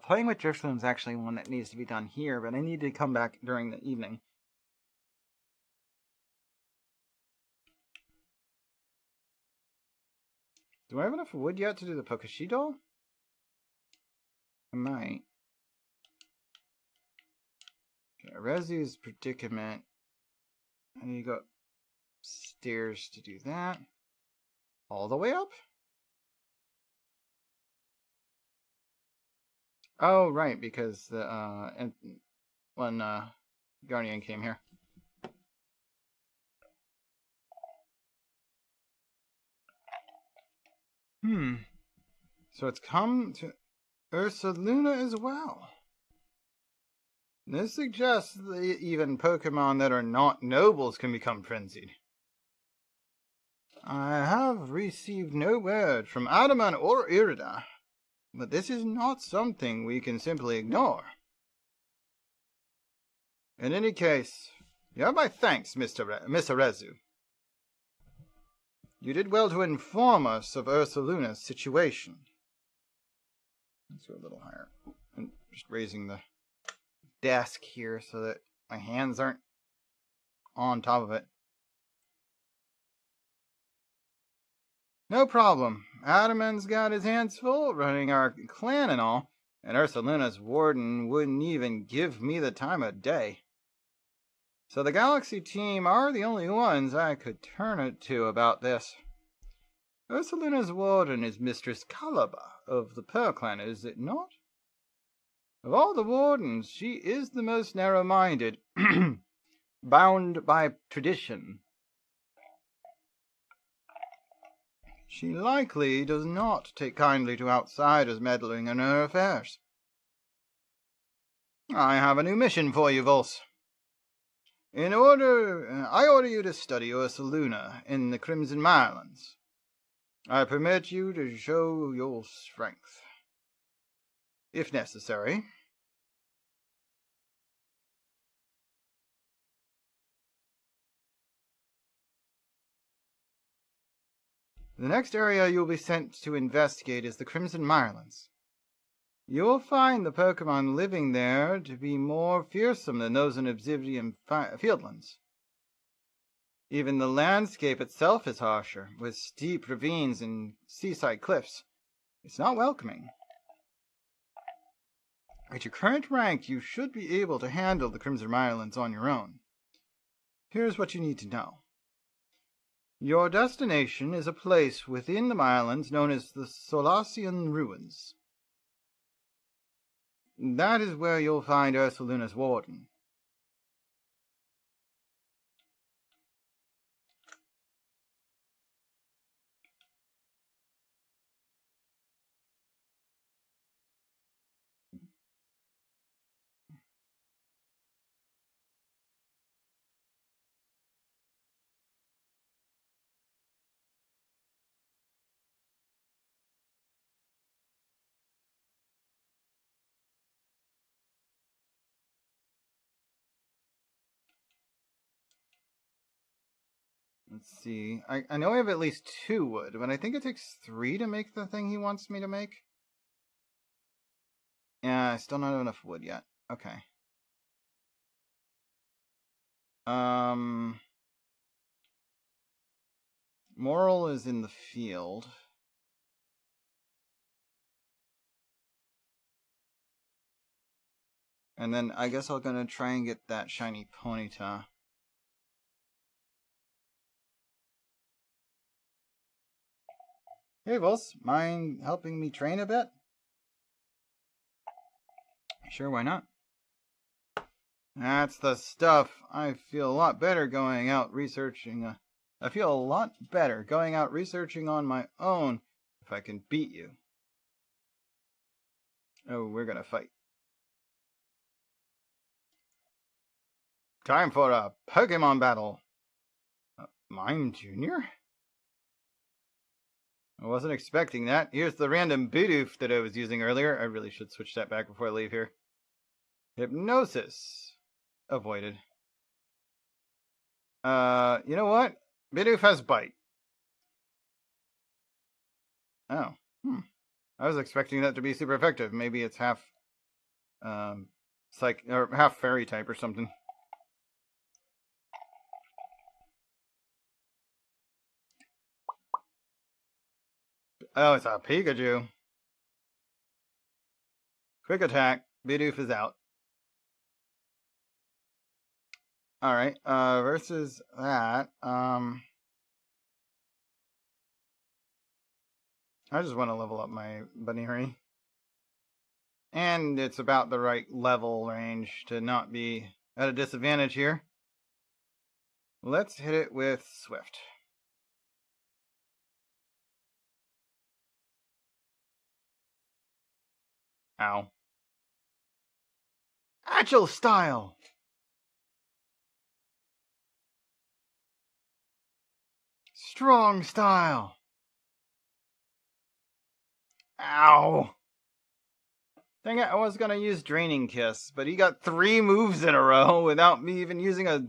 Playing with Drifloom is actually one that needs to be done here, but I need to come back during the evening. Do I have enough wood yet to do the Pokeshi doll? I might. Okay, Arizu's predicament. I need to go upstairs to do that. All the way up? Oh, right, because the when Guardian came here. So it's come to Ursaluna as well. This suggests that even Pokemon that are not nobles can become frenzied. I have received no word from Adaman or Irida, but this is not something we can simply ignore. In any case, you have my thanks, Miss Arezu. You did well to inform us of Ursaluna's situation. Let's go a little higher. And just raising the desk here so that my hands aren't on top of it. No problem. Adaman's got his hands full running our clan and all, and Ursaluna's warden wouldn't even give me the time of day. So the Galaxy team are the only ones I could turn it to about this. Ursaluna's warden is Mistress Caliba of the Pearl Clan, is it not? Of all the wardens, she is the most narrow-minded, bound by tradition. She likely does not take kindly to outsiders meddling in her affairs. I have a new mission for you, Vulse. I order you to study Ursaluna in the Crimson Islands. I permit you to show your strength, if necessary. The next area you'll be sent to investigate is the Crimson Islands. You'll find the Pokemon living there to be more fearsome than those in Obsidian Fieldlands. Even the landscape itself is harsher, with steep ravines and seaside cliffs. It's not welcoming. At your current rank, you should be able to handle the Crimson Islands on your own. Here's what you need to know. Your destination is a place within the islands known as the Solacean Ruins. That is where you'll find Ursaluna's warden. Let's see. I know I have at least 2 wood, but I think it takes 3 to make the thing he wants me to make. Yeah, I still don't have enough wood yet. Okay. Moral is in the field. And then I guess I'm gonna try and get that shiny Ponyta. Hey, Vulse, mind helping me train a bit? Sure, why not? That's the stuff. I feel a lot better going out researching. I feel a lot better going out researching on my own if I can beat you. Oh, we're gonna fight. Time for a Pokemon battle. Mime Jr.? I wasn't expecting that. Here's the random Bidoof that I was using earlier. I really should switch that back before I leave here. Hypnosis. Avoided. You know what? Bidoof has Bite. Oh. I was expecting that to be super effective. Maybe it's half or half fairy type or something. Oh, it's a Pikachu. Quick attack. Bidoof is out. Alright, versus that, I just want to level up my Bunnyhurry. And it's about the right level range to not be at a disadvantage here. Let's hit it with Swift. Ow. Agile style! Strong style! Ow! Dang it, I was gonna use Draining Kiss, but he got 3 moves in a row without me even using a...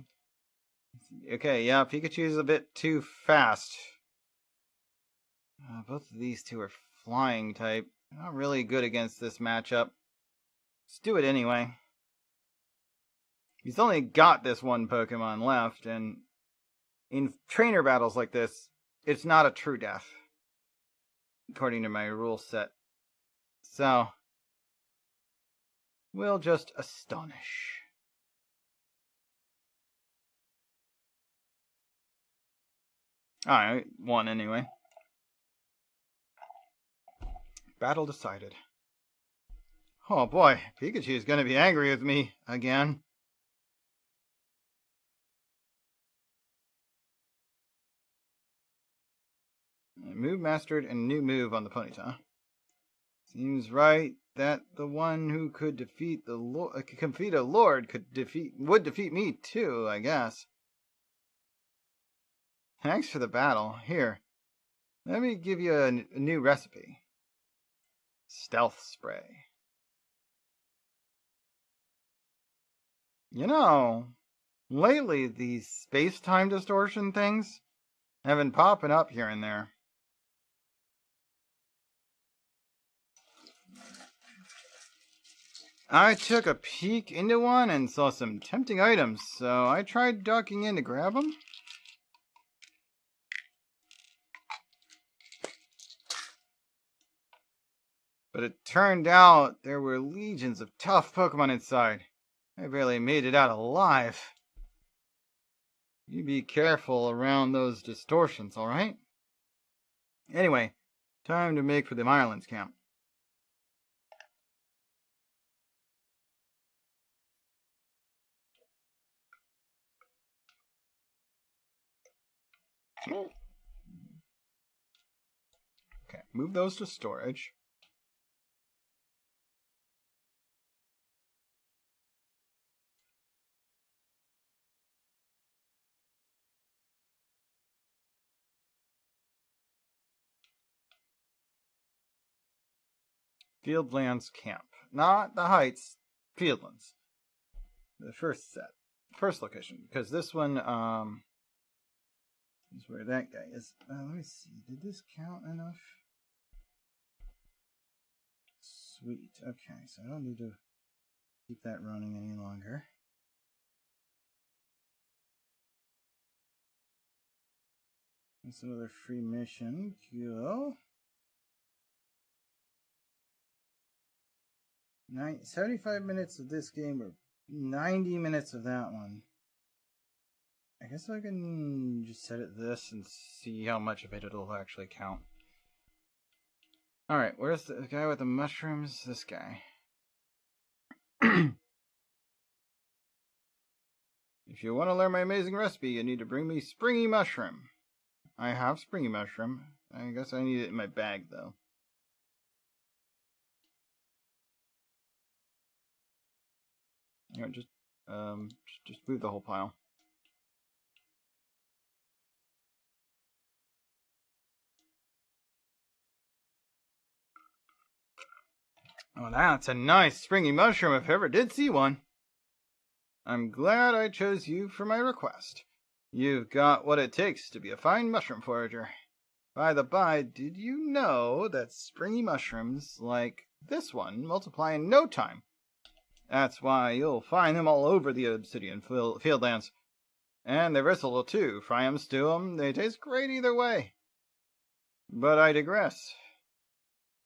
Okay, yeah, Pikachu's a bit too fast. Both of these two are flying type. Not really good against this matchup. Let's do it anyway. He's only got this one Pokemon left, and in trainer battles like this, it's not a true death, according to my rule set. So, we'll just astonish. Alright, won anyway. Battle decided. Oh boy, Pikachu's gonna be angry with me again. Move mastered and new move on the Ponyta. Seems right that the one who could defeat a lord would defeat me too, I guess. Thanks for the battle. Here, let me give you a new recipe. Stealth spray. You know, lately these space-time distortion things have been popping up here and there. I took a peek into one and saw some tempting items, so I tried ducking in to grab them. But it turned out there were legions of tough Pokemon inside. I barely made it out alive. You be careful around those distortions, alright? Anyway, time to make for the Ireland's camp. Okay, move those to storage. Fieldlands Camp. Not the Heights, Fieldlands. The first location. Because this one, is where that guy is. Let me see. Did this count enough? Sweet. Okay, so I don't need to keep that running any longer. That's another free mission. Cool. 75 minutes of this game or 90 minutes of that one. I guess I can just set it this and see how much of it it'll actually count. Alright, where's the guy with the mushrooms? This guy. If you want to learn my amazing recipe, you need to bring me Springy Mushroom. I have Springy Mushroom. I guess I need it in my bag, though. Alright, just move the whole pile. Oh, that's a nice springy mushroom if I ever did see one. I'm glad I chose you for my request. You've got what it takes to be a fine mushroom forager. By the by, did you know that springy mushrooms like this one multiply in no time? That's why you'll find them all over the obsidian fieldlands. And they're versatile too. Fry 'em, stew 'em, they taste great either way. But I digress.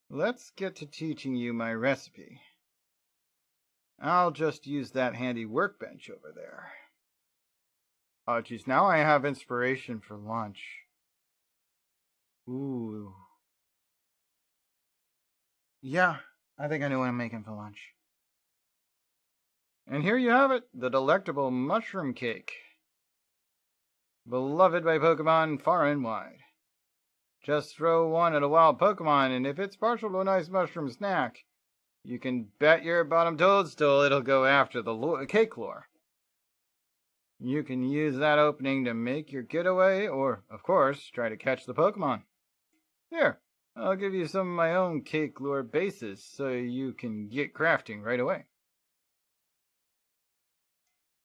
Let's get to teaching you my recipe. I'll just use that handy workbench over there. Oh geez, now I have inspiration for lunch. Ooh. Yeah, I think I know what I'm making for lunch. And here you have it, the delectable mushroom cake. Beloved by Pokemon far and wide. Just throw one at a wild Pokemon, and if it's partial to a nice mushroom snack, You can bet your bottom toadstool it'll go after the cake lore. You can use that opening to make your getaway, or, of course, try to catch the Pokemon. Here, I'll give you some of my own cake lore bases so you can get crafting right away.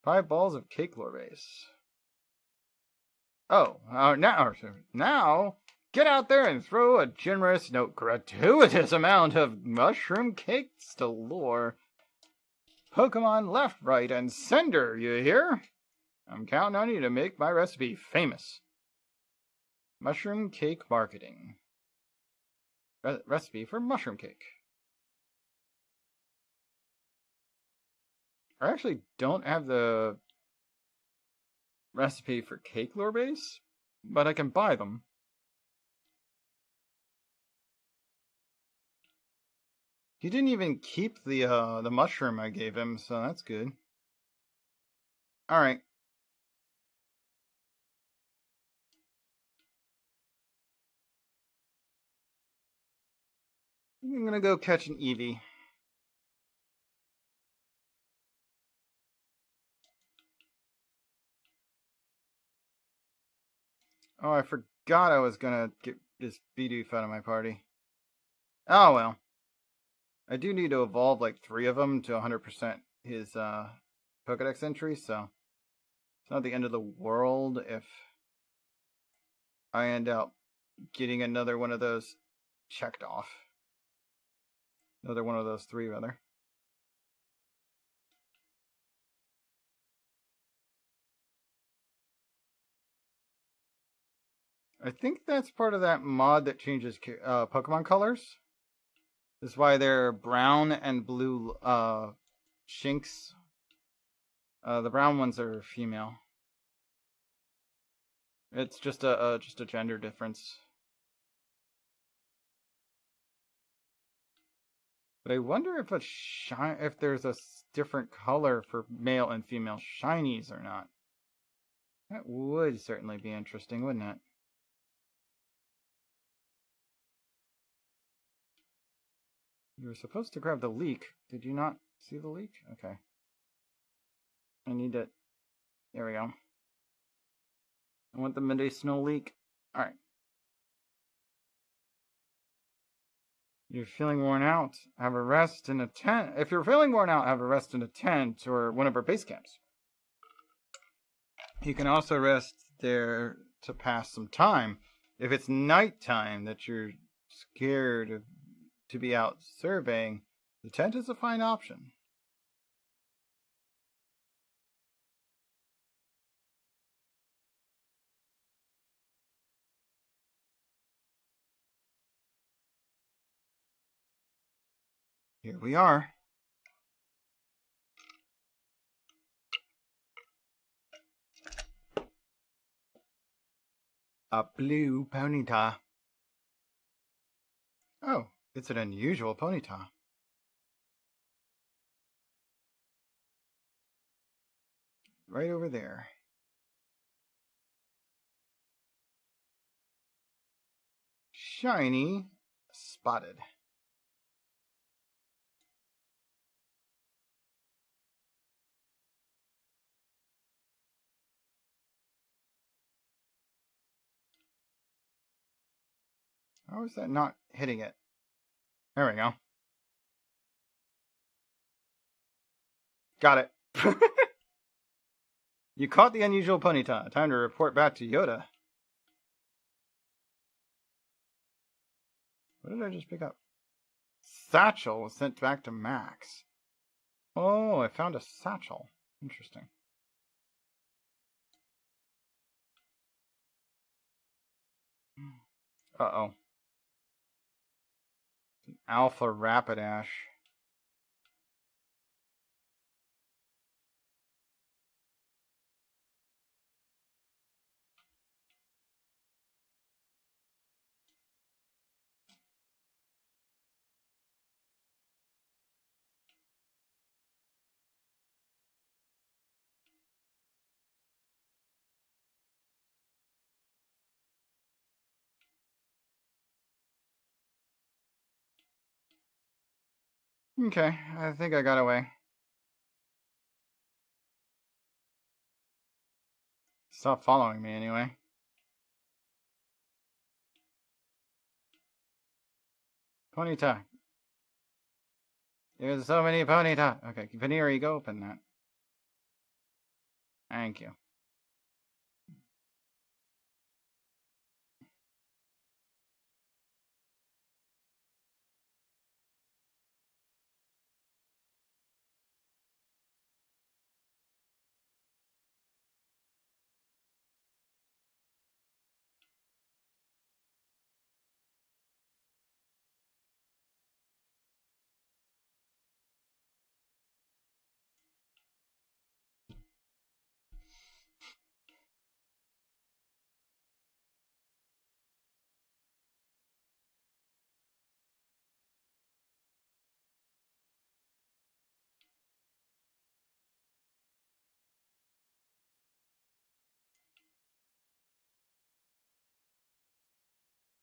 5 balls of cake lore base. Oh, now, get out there and throw a generous, no, gratuitous amount of mushroom cakes to lure. Pokemon left, right, and center, you hear? I'm counting on you to make my recipe famous. Mushroom cake marketing. Recipe for mushroom cake. I actually don't have the recipe for cake lore base, but I can buy them. He didn't even keep the mushroom I gave him, so that's good. All right. I'm gonna go catch an Eevee. Oh, I forgot I was gonna get this Bidoof out of my party. Oh well. I do need to evolve like 3 of them to 100% his Pokedex entry, so it's not the end of the world if I end up getting another one of those checked off. Another one of those 3, rather. I think that's part of that mod that changes Pokemon colors. This is why they're brown and blue Shinx. The brown ones are female. It's just a gender difference. But I wonder if if there's a different color for male and female shinies or not. That would certainly be interesting, wouldn't it? You were supposed to grab the leak. Did you not see the leak? Okay. I need to... There we go. I want the medicinal leak. Alright. You're feeling worn out, have a rest in a tent. If you're feeling worn out, have a rest in a tent or one of our base camps. You can also rest there to pass some time. If it's nighttime that you're scared to be out surveying, the tent is a fine option. Here we are. A blue Ponyta. Oh, it's an unusual Ponyta. Right over there. Shiny, spotted. How is that not hitting it? There we go. Got it. You caught the unusual Ponyta. Time to report back to Yoda. What did I just pick up? Satchel was sent back to Max. Oh, I found a satchel. Interesting. Uh-oh. An Alpha Rapidash. Okay, I think I got away. Stop following me anyway. Ponyta. There's so many Ponyta. Okay, Veneer, go open that. Thank you.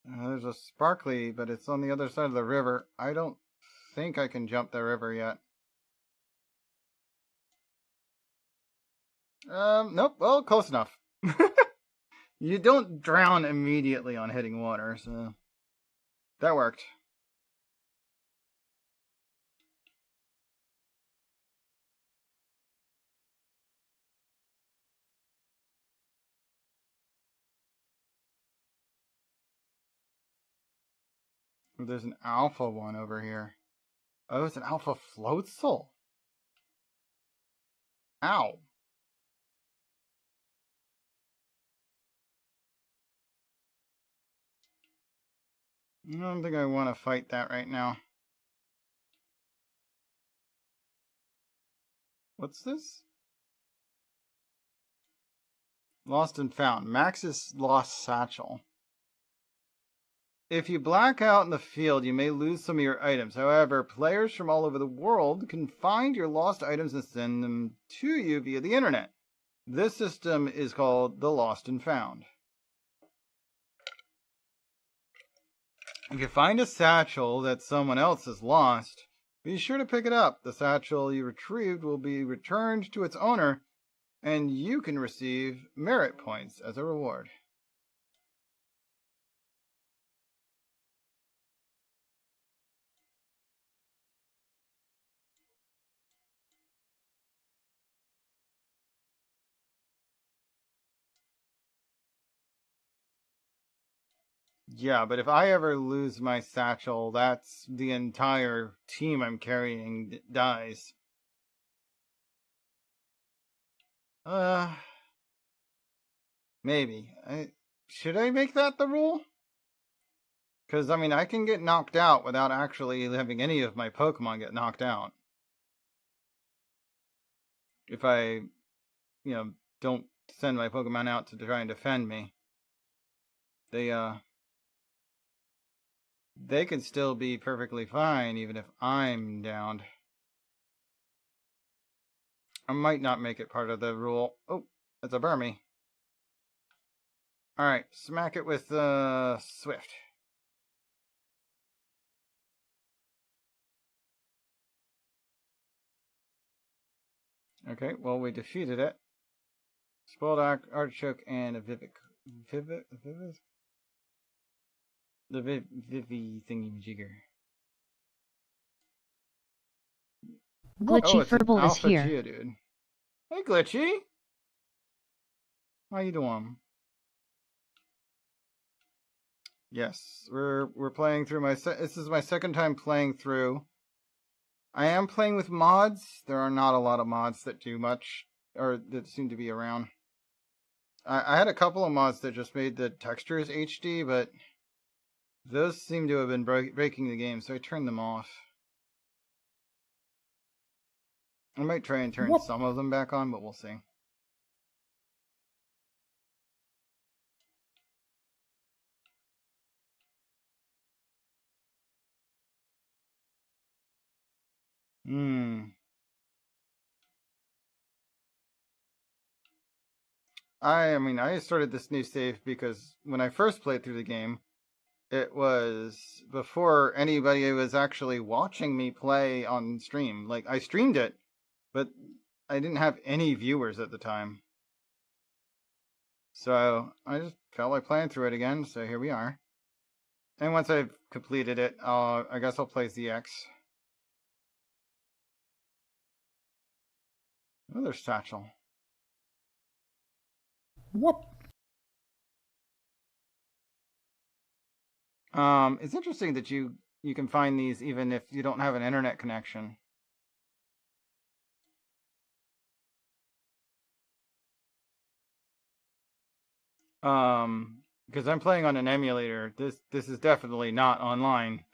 There's a sparkly, but it's on the other side of the river. I don't think I can jump the river yet. Nope. Well, close enough. You don't drown immediately on hitting water, so that worked. There's an alpha one over here. Oh, it's an alpha float soul. Ow. I don't think I want to fight that right now. What's this? Lost and found. Max's lost satchel. If you black out in the field, you may lose some of your items. However, players from all over the world can find your lost items and send them to you via the internet. This system is called the Lost and Found. If you find a satchel that someone else has lost, be sure to pick it up. The satchel you retrieved will be returned to its owner, and you can receive merit points as a reward. Yeah, but if I ever lose my satchel, that's the entire team I'm carrying dies. Maybe. Should I make that the rule? Because, I mean, I can get knocked out without actually having any of my Pokemon get knocked out. If I, don't send my Pokemon out to try and defend me. They can still be perfectly fine even if I'm downed. I might not make it part of the rule. Oh, it's a Burmy. Alright, smack it with Swift. Okay, well, we defeated it. Spoiled Artichoke and a Vivic. Vivis? The Vivi thingy-majigger. Glitchy it's an Furble is Alpha here. Geodude. Hey, Glitchy! How you doing? Yes, we're playing through this is my second time playing through. I am playing with mods. There are not a lot of mods that do much, or that seem to be around. I had a couple of mods that just made the textures HD, but those seem to have been breaking the game, so I turned them off. I might try and turn some of them back on, but we'll see. I mean, I started this new save because when I first played through the game, it was before anybody was actually watching me play on stream. Like, I streamed it, but I didn't have any viewers at the time. So I just felt like playing through it again, so here we are. And once I've completed it, I guess I'll play ZX. Oh, there's Satchel. Whoop. It's interesting that you can find these even if you don't have an internet connection. Because I'm playing on an emulator. This is definitely not online.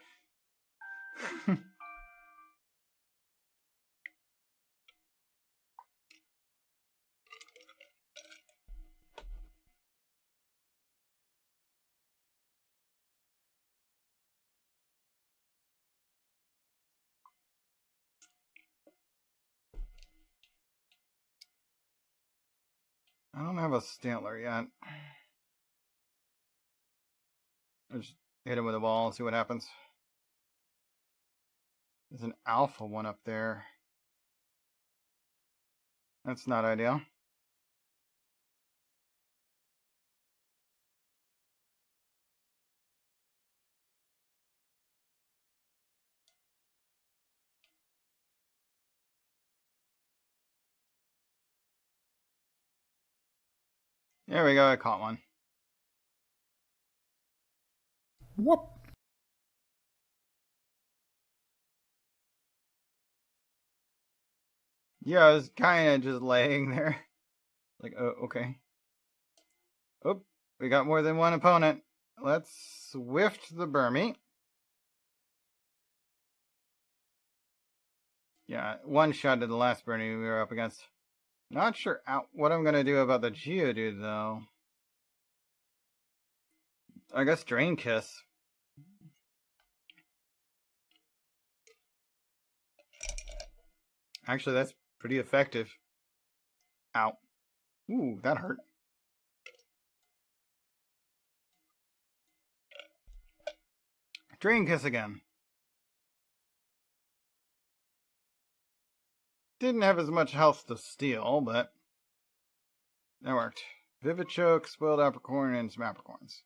I don't have a Stantler yet. I just hit him with a ball and see what happens. There's an alpha one up there. That's not ideal. There we go, I caught one. Whoop. Yeah, I was kind of just laying there. Like, oh, okay. Oh, we got more than one opponent. Let's swift the Burmy. Yeah, one shot at the last Burmy we were up against. Not sure what I'm going to do about the Geodude, though. I guess Drain Kiss. Actually, that's pretty effective. Ow. Ooh, that hurt. Drain Kiss again. Didn't have as much health to steal, but that worked. Vivid Choke, Spoiled Apricorn, and some Apricorns.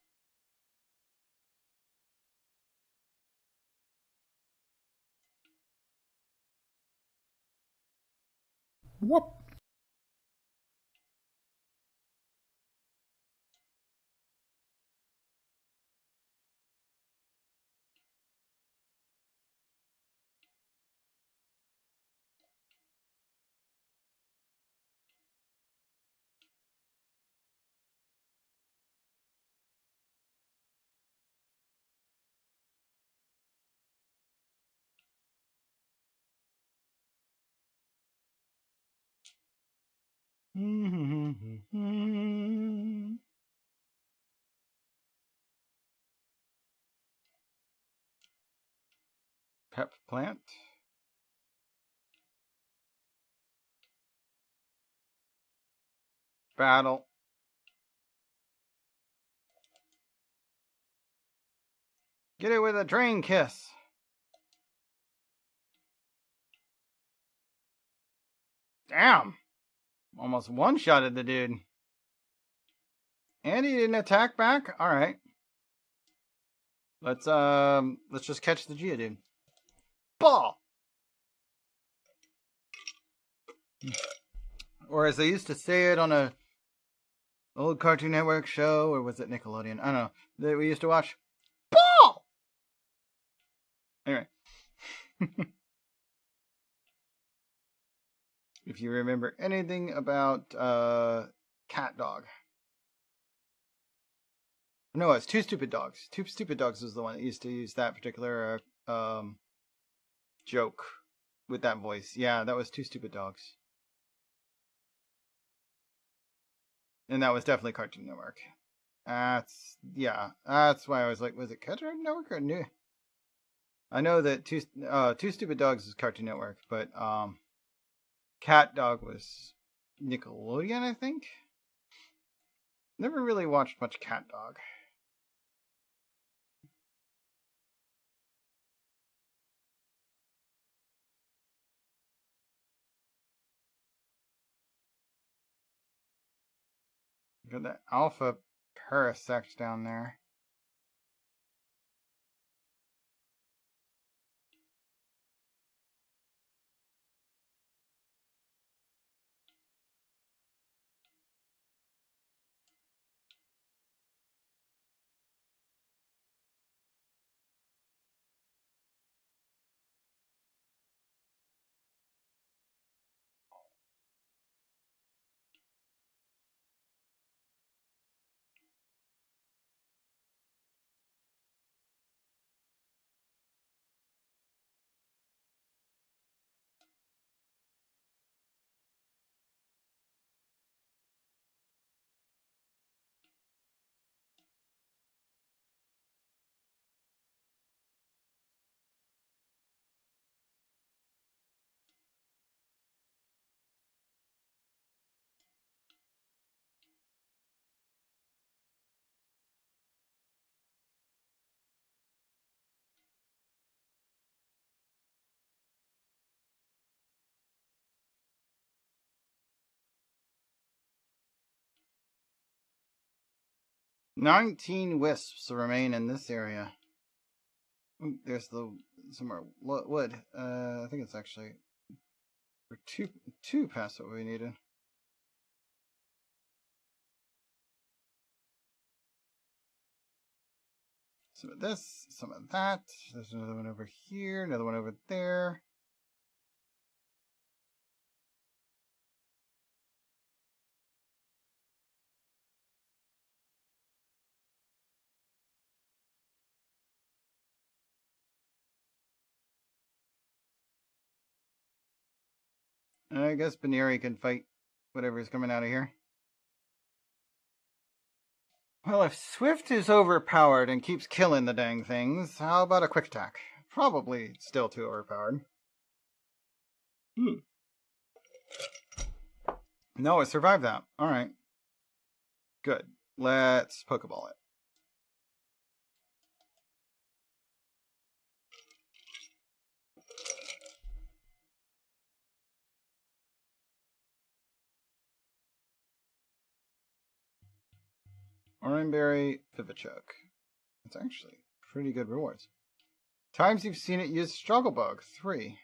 Whoop. Pep Plant. Battle. Get it with a Drain Kiss. Damn. Almost one-shotted the dude. And he didn't attack back? Alright. Let's just catch the Geodude. Ball! Or as they used to say it on a old Cartoon Network show, or was it Nickelodeon? I don't know. That we used to watch. Ball! Anyway. If you remember anything about Cat Dog. No, it's Two Stupid Dogs. Two Stupid Dogs was the one that used to use that particular joke with that voice. Yeah, that was Two Stupid Dogs. And that was definitely Cartoon Network. That's why I was like, was it Cartoon Network or new? I know that Two Stupid Dogs is Cartoon Network, but Cat Dog was Nickelodeon, I think. Never really watched much Cat Dog. Look at that alpha parasect down there. "19 wisps remain in this area." Ooh, there's some more wood. I think it's actually we're two past what we needed. Some of this, some of that. There's another one over here, another one over there. And I guess Baneri can fight whatever's coming out of here. Well, if Swift is overpowered and keeps killing the dang things, how about a quick attack? Probably still too overpowered. No, it survived that. Alright. Good. Let's Pokeball it. Oranberry, Vivichok. It's actually pretty good rewards. Times you've seen it use Struggle Bug, 3.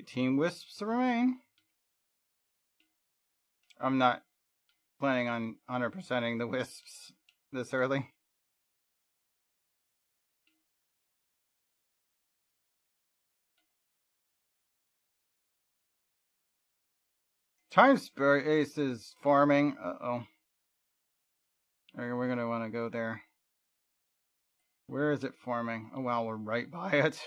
Team Wisps remain. I'm not planning on 100%ing the Wisps this early. Time Space is farming. Uh-oh. We're going to want to go there. Where is it farming? Oh, wow, we're right by it.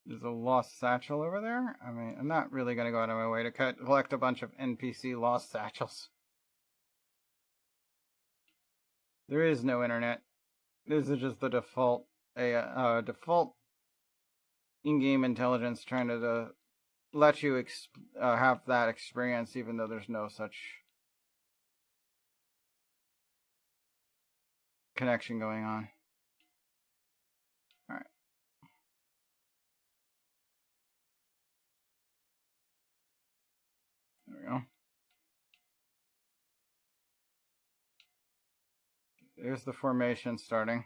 There's a lost satchel over there. I mean, I'm not really going to go out of my way to collect a bunch of NPC lost satchels. There is no internet. This is just the default default in-game intelligence trying to let you have that experience, even though there's no such connection going on. All right. go. There's the formation starting.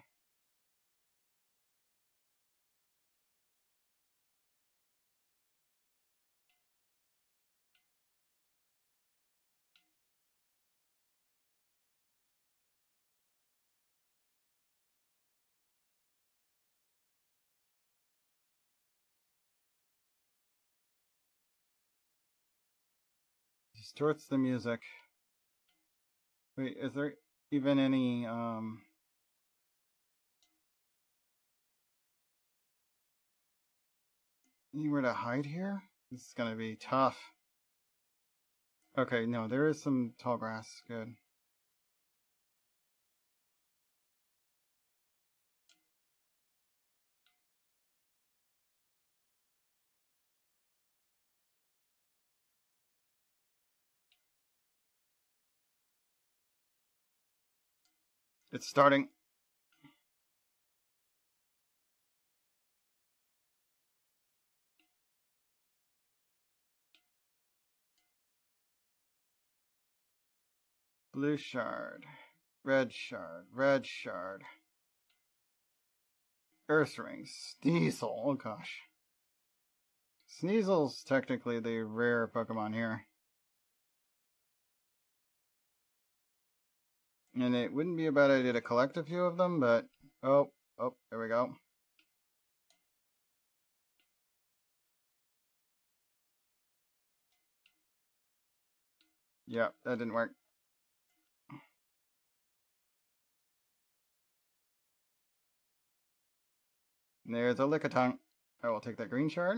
Distorts the music. Wait, is there even any anywhere to hide here? This is gonna be tough. Okay, no, there is some tall grass. Good. It's starting. Blue shard. Red shard. Red shard. Earth ring. Sneasel. Oh gosh. Sneasel's technically the rare Pokemon here. And it wouldn't be a bad idea to collect a few of them, but... Oh, there we go. Yeah, that didn't work. There's a Lickitung. I will take that green shard.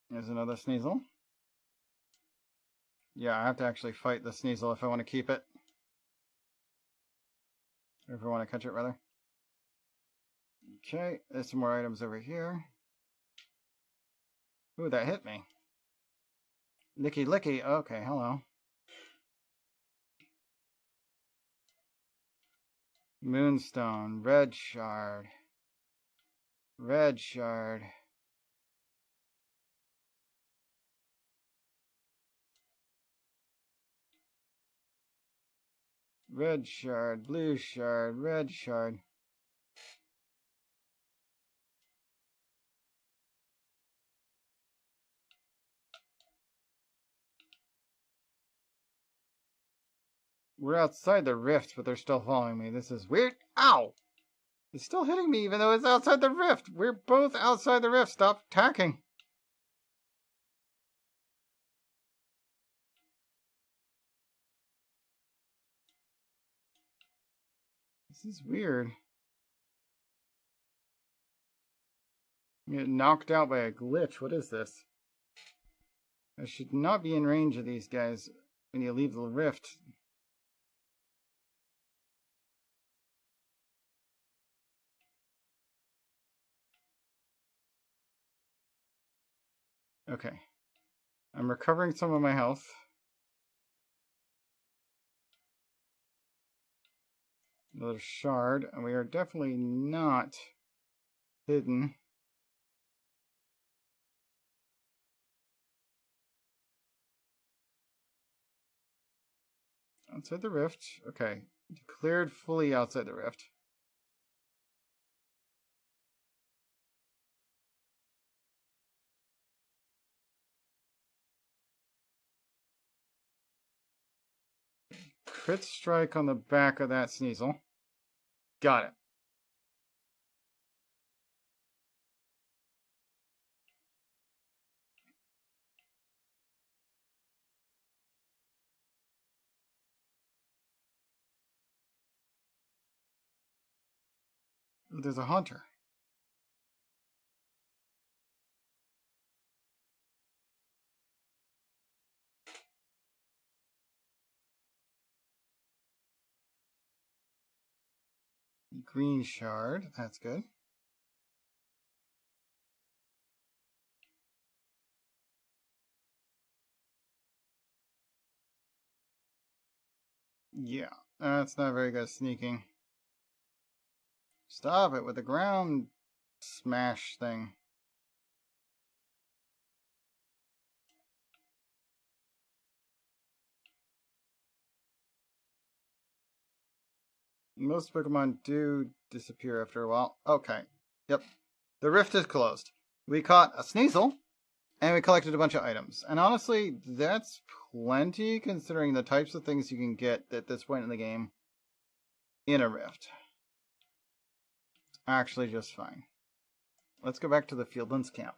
There's another Sneasel. Yeah, I have to actually fight the Sneasel if I want to keep it. Or if I want to catch it, rather. Okay, there's some more items over here. Ooh, that hit me. Licky Licky. Okay, hello. Moonstone. Red shard. Red shard. Red shard. Blue shard. Red shard. We're outside the rift, but they're still following me. This is weird. Ow! It's still hitting me even though it's outside the rift. We're both outside the rift. Stop attacking. This is weird. I get knocked out by a glitch. What is this? I should not be in range of these guys when you leave the rift. Okay. I'm recovering some of my health. Another shard, and we are definitely not hidden. Outside the rift. Okay. Declared fully outside the rift. Crit strike on the back of that Sneasel. Got it. There's a hunter. Green shard. That's good. Yeah, that's not very good sneaking. Stop it with the ground smash thing. Most Pokemon do disappear after a while. Okay. Yep. The rift is closed. We caught a Sneasel, and we collected a bunch of items. And honestly, that's plenty considering the types of things you can get at this point in the game in a rift. Actually, just fine. Let's go back to the Fieldlands camp.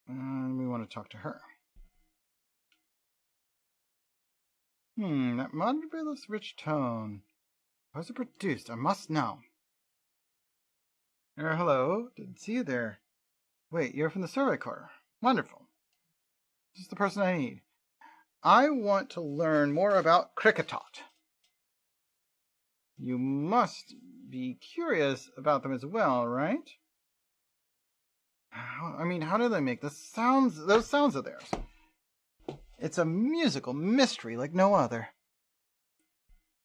And we want to talk to her. That marvelous rich tone. How was it produced? I must know. Hello. Didn't see you there. Wait, you're from the Survey Corps. Wonderful. Just the person I need. I want to learn more about Kricketot. You must be curious about them as well, right? I mean, how do they make those sounds of theirs? It's a musical mystery like no other.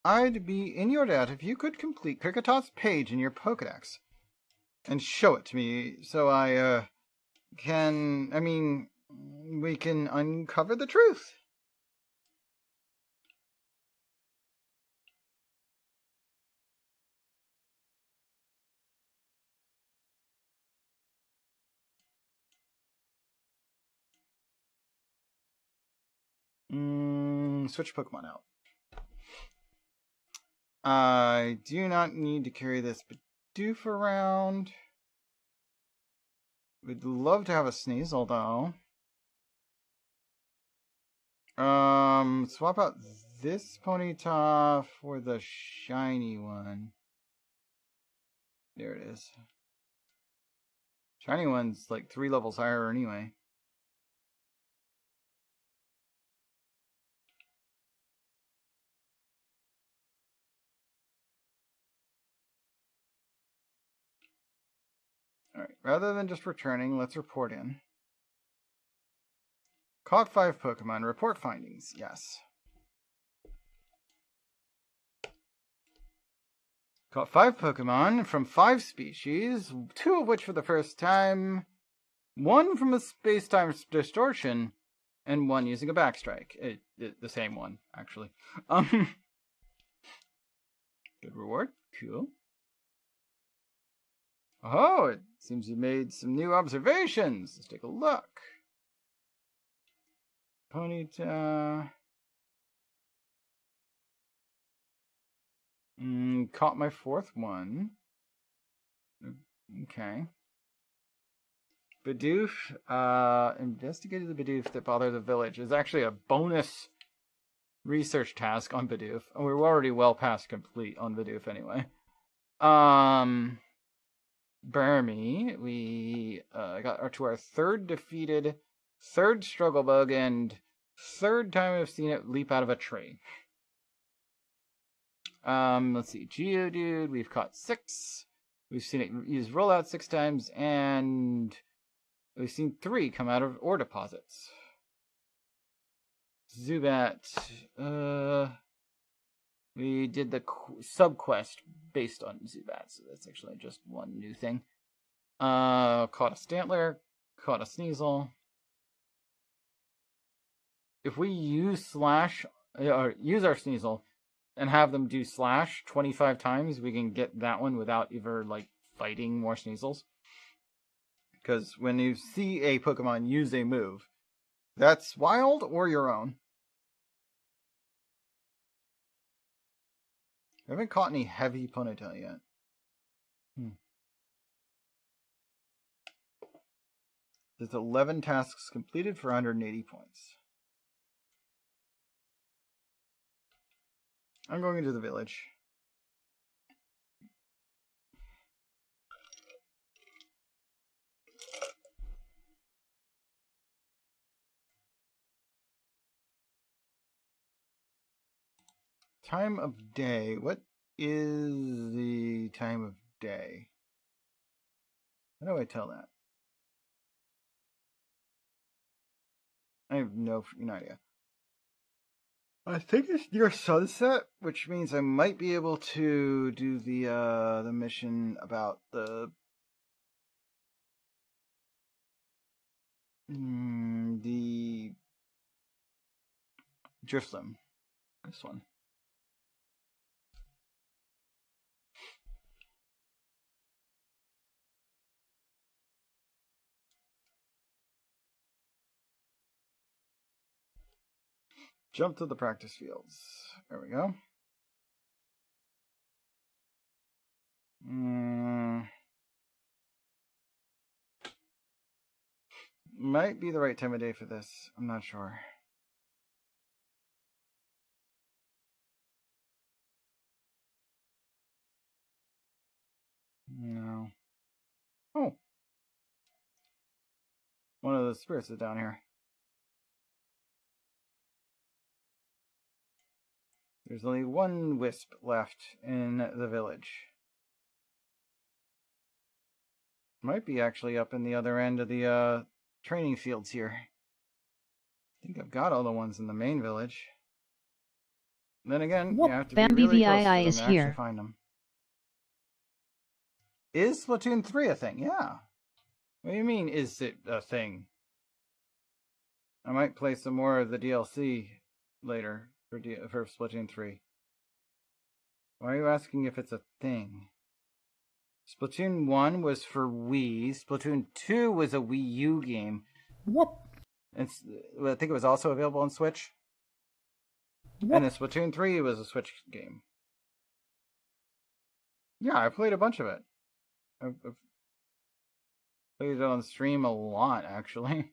I'd be in your debt if you could complete Cricketot's page in your Pokedex and show it to me so we can uncover the truth. Switch Pokemon out. I do not need to carry this Bidoof around. We'd love to have a Sneasel, though. Swap out this Ponyta for the shiny one. There it is. Shiny one's like 3 levels higher anyway. Alright, rather than just returning, let's report in. Caught 5 Pokemon. Report findings. Yes. Caught 5 Pokemon from 5 species, 2 of which for the first time, 1 from a space-time distortion, and 1 using a backstrike. The same one, actually. Good reward. Cool. Oh, it seems you made some new observations. Let's take a look. Ponyta. Caught my 4th one. Okay. Bidoof. Investigated the Bidoof that bothered the village. Is actually a bonus research task on Bidoof. And we're already well past complete on Bidoof anyway. Burmy. We got to our 3rd defeated, 3rd struggle bug, and 3rd time I've seen it leap out of a tree. Let's see. Geodude, we've caught 6. We've seen it use rollout 6 times, and we've seen 3 come out of ore deposits. Zubat. We did the sub-quest based on Zubat, so that's actually just one new thing. Caught a Stantler, caught a Sneasel. If we use Slash, or use our Sneasel, and have them do Slash 25 times, we can get that one without ever, like, fighting more Sneasels. Because when you see a Pokemon use a move, that's wild or your own. I haven't caught any heavy Ponyta yet. There's 11 tasks completed for 180 points. I'm going into the village. Time of day. What is the time of day? How do I tell that? I have no idea. I think it's near sunset, which means I might be able to do the mission about the The Driftslim. This one. Jump to the practice fields. There we go. Might be the right time of day for this. I'm not sure. No. Oh. One of the spirits is down here. There's only one wisp left in the village. Might be actually up in the other end of the training fields here. I think I've got all the ones in the main village. Then again, you have to be really close to them to actually find them. Is Splatoon 3 a thing? Yeah. What do you mean, is it a thing? I might play some more of the DLC later for Splatoon 3. Why are you asking if it's a thing? Splatoon 1 was for Wii. Splatoon 2 was a Wii U game. What? I think it was also available on Switch. What? And then Splatoon 3 was a Switch game. Yeah, I played a bunch of it. I've played it on stream a lot, actually.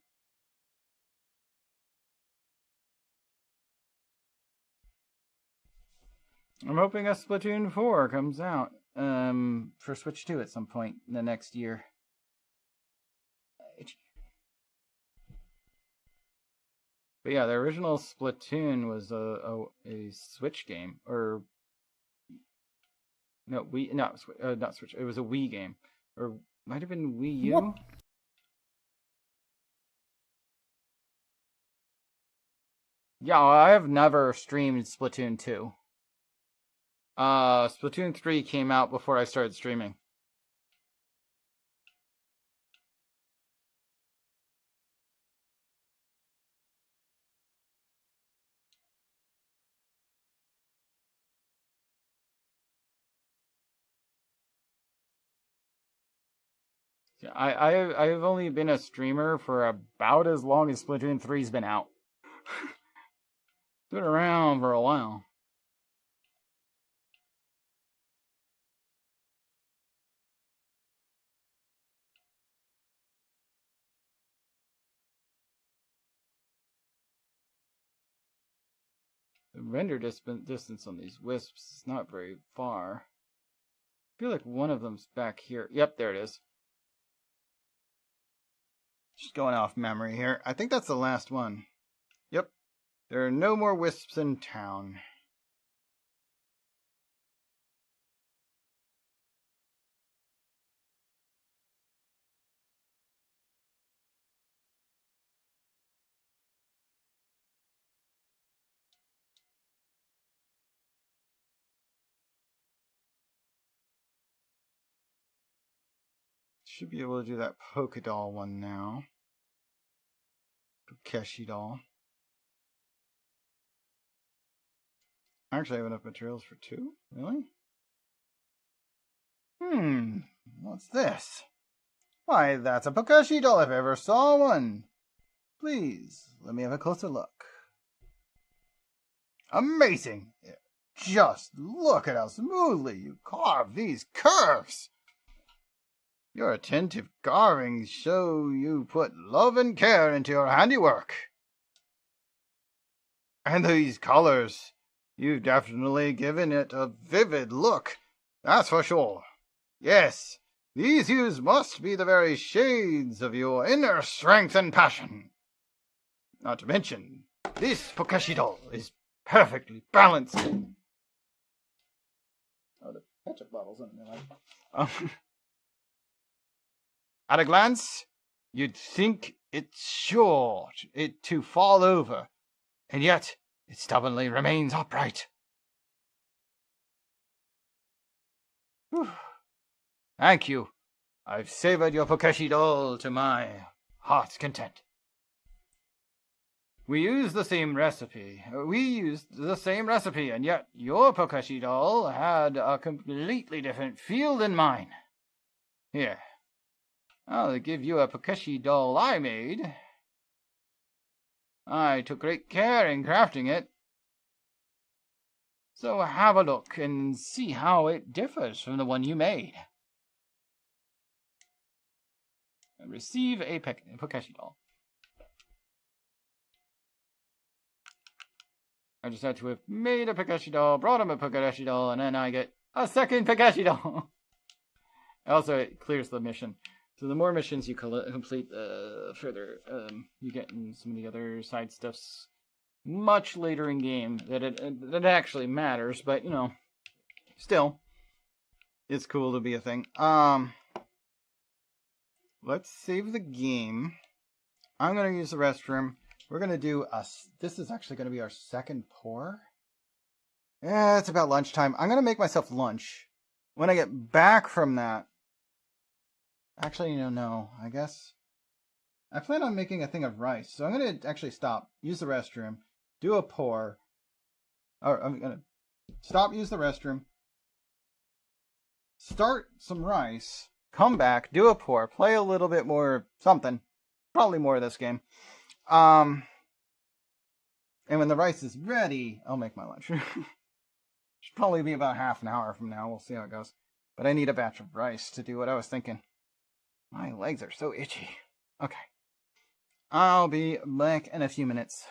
I'm hoping a Splatoon 4 comes out for Switch 2 at some point in the next year. But yeah, the original Splatoon was a Switch game, or no, not Switch. It was a Wii game, or might have been Wii U. What? Yeah, I have never streamed Splatoon 2. Splatoon 3 came out before I started streaming. I've only been a streamer for about as long as Splatoon 3's been out. Been around for a while. The render distance on these wisps is not very far. I feel like one of them's back here. Yep, there it is. Just going off memory here. I think that's the last one. Yep. There are no more wisps in town. Should be able to do that polka doll one now. Pukeshi doll. Actually, I have enough materials for 2? Really? What's this? Why, that's a Pukeshi doll if I ever saw one. Please, let me have a closer look. Amazing! Just look at how smoothly you carve these curves. Your attentive carvings show you put love and care into your handiwork. And these colors, you've definitely given it a vivid look, that's for sure. Yes, these hues must be the very shades of your inner strength and passion. Not to mention, this Pukeshi doll is perfectly balanced. Oh, the ketchup bottle's in there. At a glance, you'd think it's sure to fall over, and yet it stubbornly remains upright. Whew. Thank you. I've savored your Pukeshi doll to my heart's content. We used the same recipe. And yet your Pokeshi doll had a completely different feel than mine. Here, I'll give you a Pokeshi doll I made. I took great care in crafting it. So have a look and see how it differs from the one you made. And receive a Pokeshi doll. I just had to have made a Pokeshi doll, brought him a Pokeshi doll, and then I get a second Pokeshi doll. Also, it clears the mission. So the more missions you complete, the further you get in some of the other side stuffs much later in game that it actually matters, but you know, still, it's cool to be a thing. Let's save the game. I'm gonna use the restroom. We're gonna do this is actually gonna be our second pour. Yeah, it's about lunchtime. I'm gonna make myself lunch. When I get back from that, actually, no, I guess I plan on making a thing of rice. So I'm gonna actually stop, use the restroom, do a pour. Or I'm gonna stop, use the restroom, start some rice, come back, do a pour, play a little bit more something, probably more of this game. And when the rice is ready, I'll make my lunch. Should probably be about half an hour from now. We'll see how it goes. But I need a batch of rice to do what I was thinking. My legs are so itchy. Okay. I'll be back in a few minutes.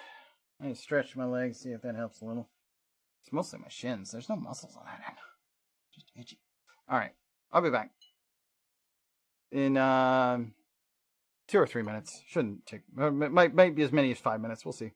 I stretch my legs, see if that helps a little. It's mostly my shins. There's no muscles on that end. Just itchy. Alright. I'll be back. In 2 or 3 minutes. Shouldn't take... Might be as many as 5 minutes. We'll see.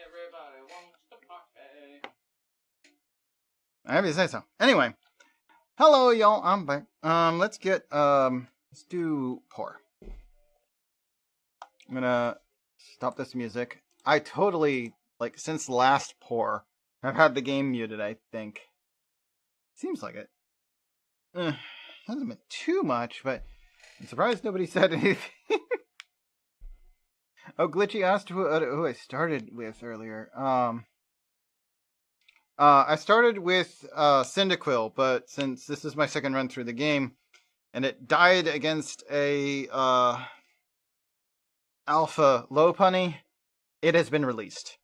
Everybody wants to party. I have you say so. Anyway, hello y'all. I'm back. Let's do pour. I'm gonna stop this music. I totally, like, since last pour, I've had the game muted, I think. Seems like it. Hasn't been too much, but I'm surprised nobody said anything. Oh, Glitchy asked who I started with earlier. I started with Cyndaquil, but since this is my second run through the game, and it died against a Alpha Lopunny, it has been released.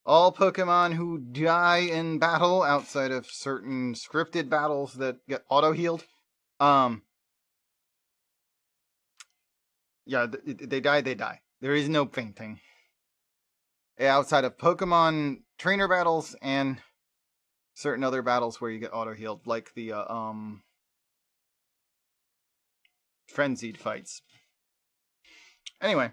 All Pokemon who die in battle, outside of certain scripted battles that get auto-healed, yeah, they die, they die. There is no fainting. Outside of Pokemon trainer battles and certain other battles where you get auto-healed, like the frenzied fights. Anyway,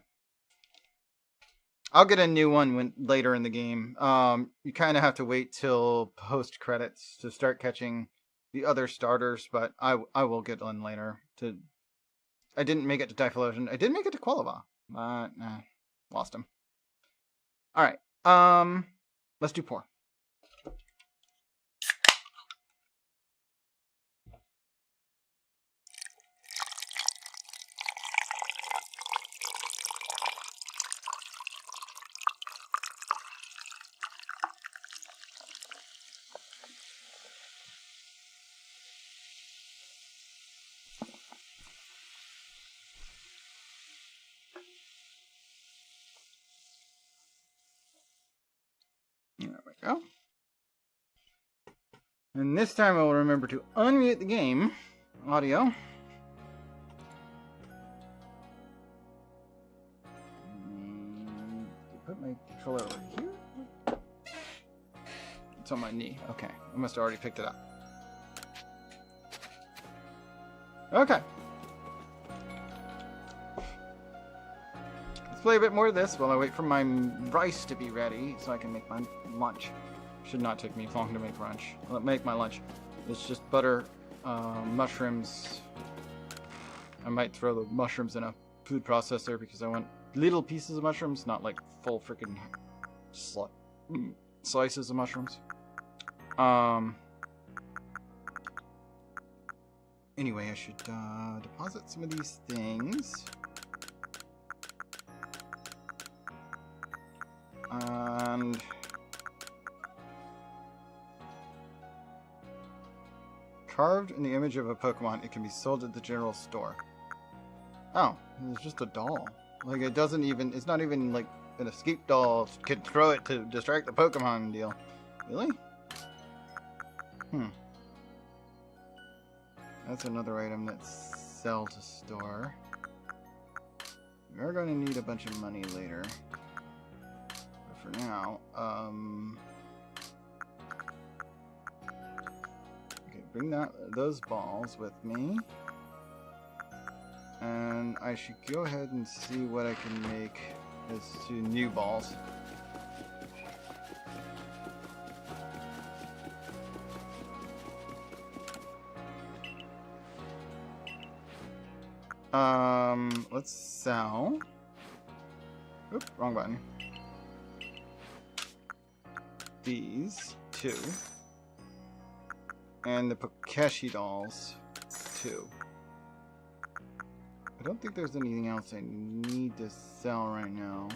I'll get a new one later in the game. You kind of have to wait till post-credits to start catching the other starters, but I will get one later. I didn't make it to Typhlosion. I did make it to Quilava, but lost him. Alright, let's do pour. There we go. And this time I will remember to unmute the game audio. And put my controller over here. It's on my knee. Okay, I must have already picked it up. Okay. Let's play a bit more of this while I wait for my rice to be ready so I can make my lunch. Should not take me long to make lunch. Make my lunch. It's just butter, mushrooms. I might throw the mushrooms in a food processor because I want little pieces of mushrooms, not like full freaking slices of mushrooms. Anyway, I should deposit some of these things. And carved in the image of a Pokemon, it can be sold at the general store. Oh, it's just a doll. Like, it doesn't even, it's not even like an escape doll. Could throw it to distract the Pokemon deal. Really? That's another item that's sell to store. We are going to need a bunch of money later. But for now, okay, bring those balls with me. And I should go ahead and see what I can make as to new balls. Let's sell. Oop, wrong button. These two. And the Pokeshi dolls, too. I don't think there's anything else I need to sell right now.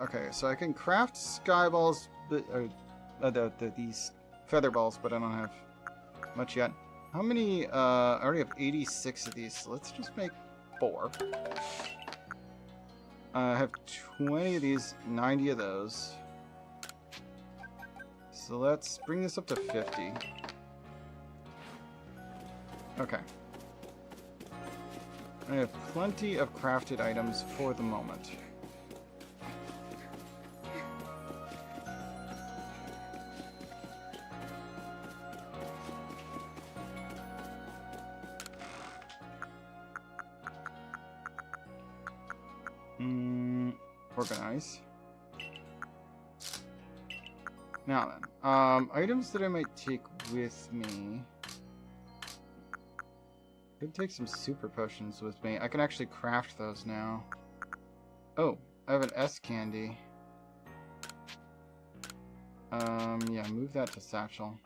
Okay, so I can craft sky balls, but these feather balls, but I don't have much yet. How many? I already have 86 of these, so let's just make 4. I have 20 of these, 90 of those. So let's bring this up to 50. Okay. I have plenty of crafted items for the moment. Organize. Now then, items that I might take with me. Could take some super potions with me. I can actually craft those now. Oh, I have an S candy. Yeah, move that to satchel.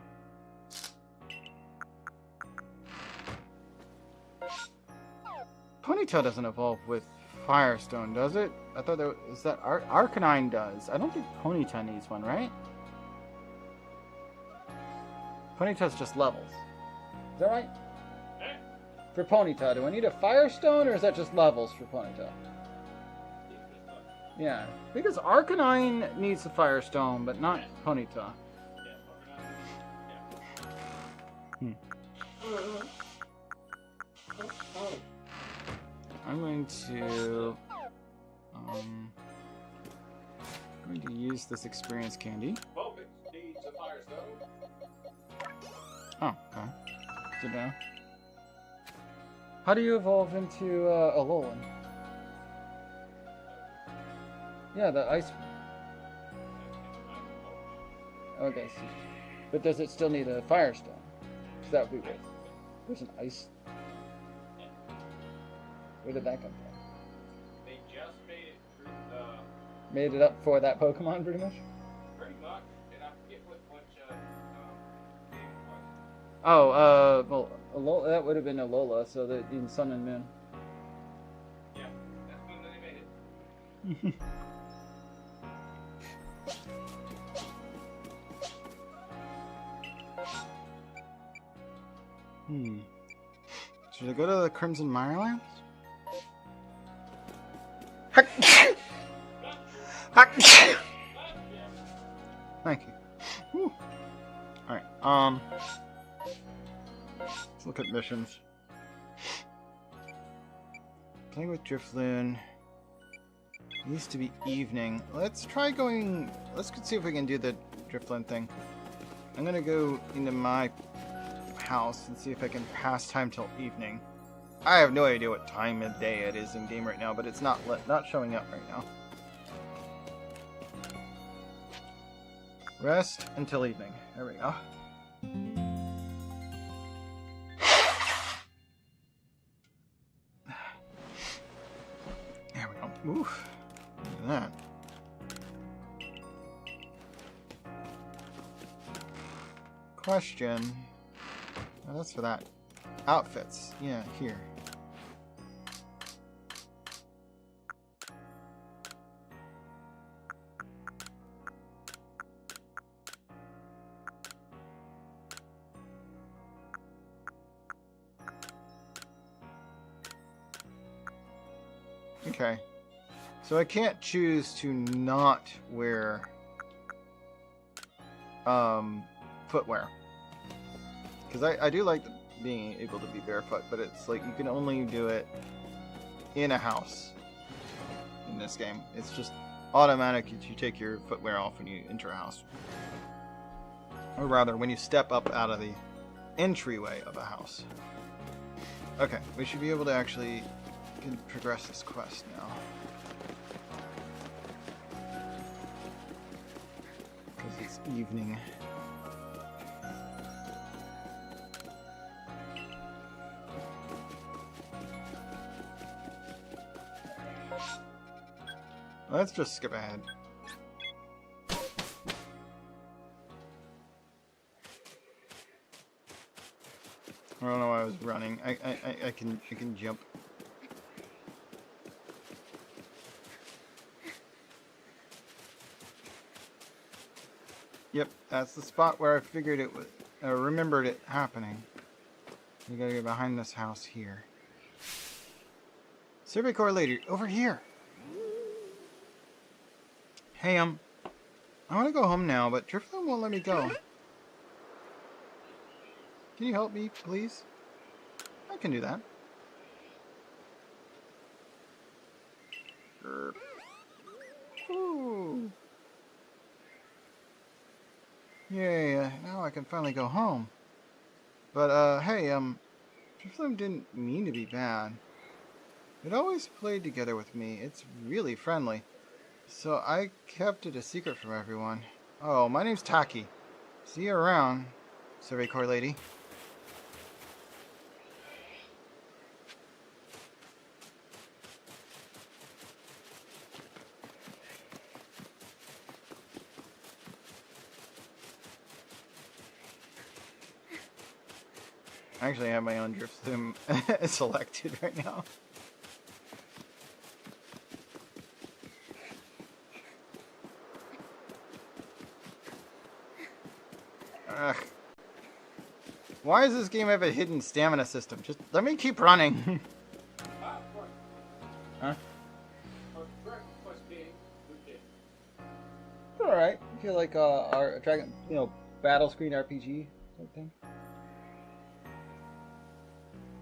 Ponytail doesn't evolve with Firestone, does it? I thought that was that Arcanine does. I don't think Ponyta needs one, right? Ponyta's just levels. Is that right? For Ponyta, do I need a Firestone, or is that just levels for Ponyta? Yeah, because Arcanine needs a Firestone, but not Ponyta. I'm going to use this experience candy. Oh, okay. Good now. How do you evolve into Alolan? Yeah, the ice. Okay, see. But does it still need a Firestone? Because that would be weird. There's an ice. Where did that come from? They just made it through the... Made it up for that Pokemon, pretty much? Pretty much. And I forget what game it was. Oh, well, Alola, that would have been Alola, so that in Sun and Moon. Yeah, that's when they made it. Should I go to the Crimson Mirelands? Thank you. Whew. Alright, let's look at missions. Playing with Drifloon. It used to be evening. Let's try going... Let's see if we can do the Drifloon thing. I'm gonna go into my house and see if I can pass time till evening. I have no idea what time of day it is in game right now, but it's not showing up right now. Rest until evening. There we go. There we go. Oof. Look at that. Question. Oh, that's for that. Outfits. Yeah, here. Okay. So I can't choose to not wear footwear. Because I do like being able to be barefoot, but it's like you can only do it in a house in this game. It's just automatic that you take your footwear off when you enter a house. Or rather, when you step up out of the entryway of a house. Okay, we should be able to actually progress this quest now. Because it's evening. Let's just skip ahead. I don't know why I was running. I can jump. Yep, that's the spot where I figured it was. I remembered it happening. You gotta get behind this house here. Survey Corps lady, over here. Hey, I want to go home now, but Drifloon won't let me go. Can you help me, please? I can do that. Ooh. Yeah, now I can finally go home. But, hey, Drifloon didn't mean to be bad. It always played together with me. It's really friendly. So I kept it a secret from everyone. Oh, my name's Taki. See you around, Survey Corps lady. I actually have my own drift sim selected right now. Ugh. Why does this game have a hidden stamina system? Just let me keep running. Huh? Alright. I feel like our Dragon, battle screen RPG type thing.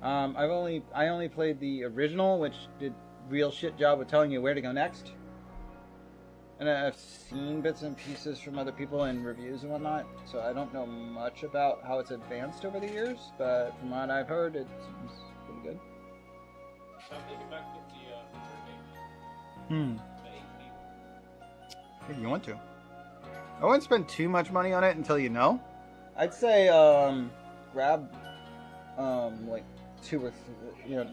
I only played the original, which did real shit job with telling you where to go next. And I've seen bits and pieces from other people in reviews and whatnot, so I don't know much about how it's advanced over the years, but from what I've heard, it seems pretty good. If you want to. I wouldn't spend too much money on it until you know. I'd say, grab, like, 2 or 3,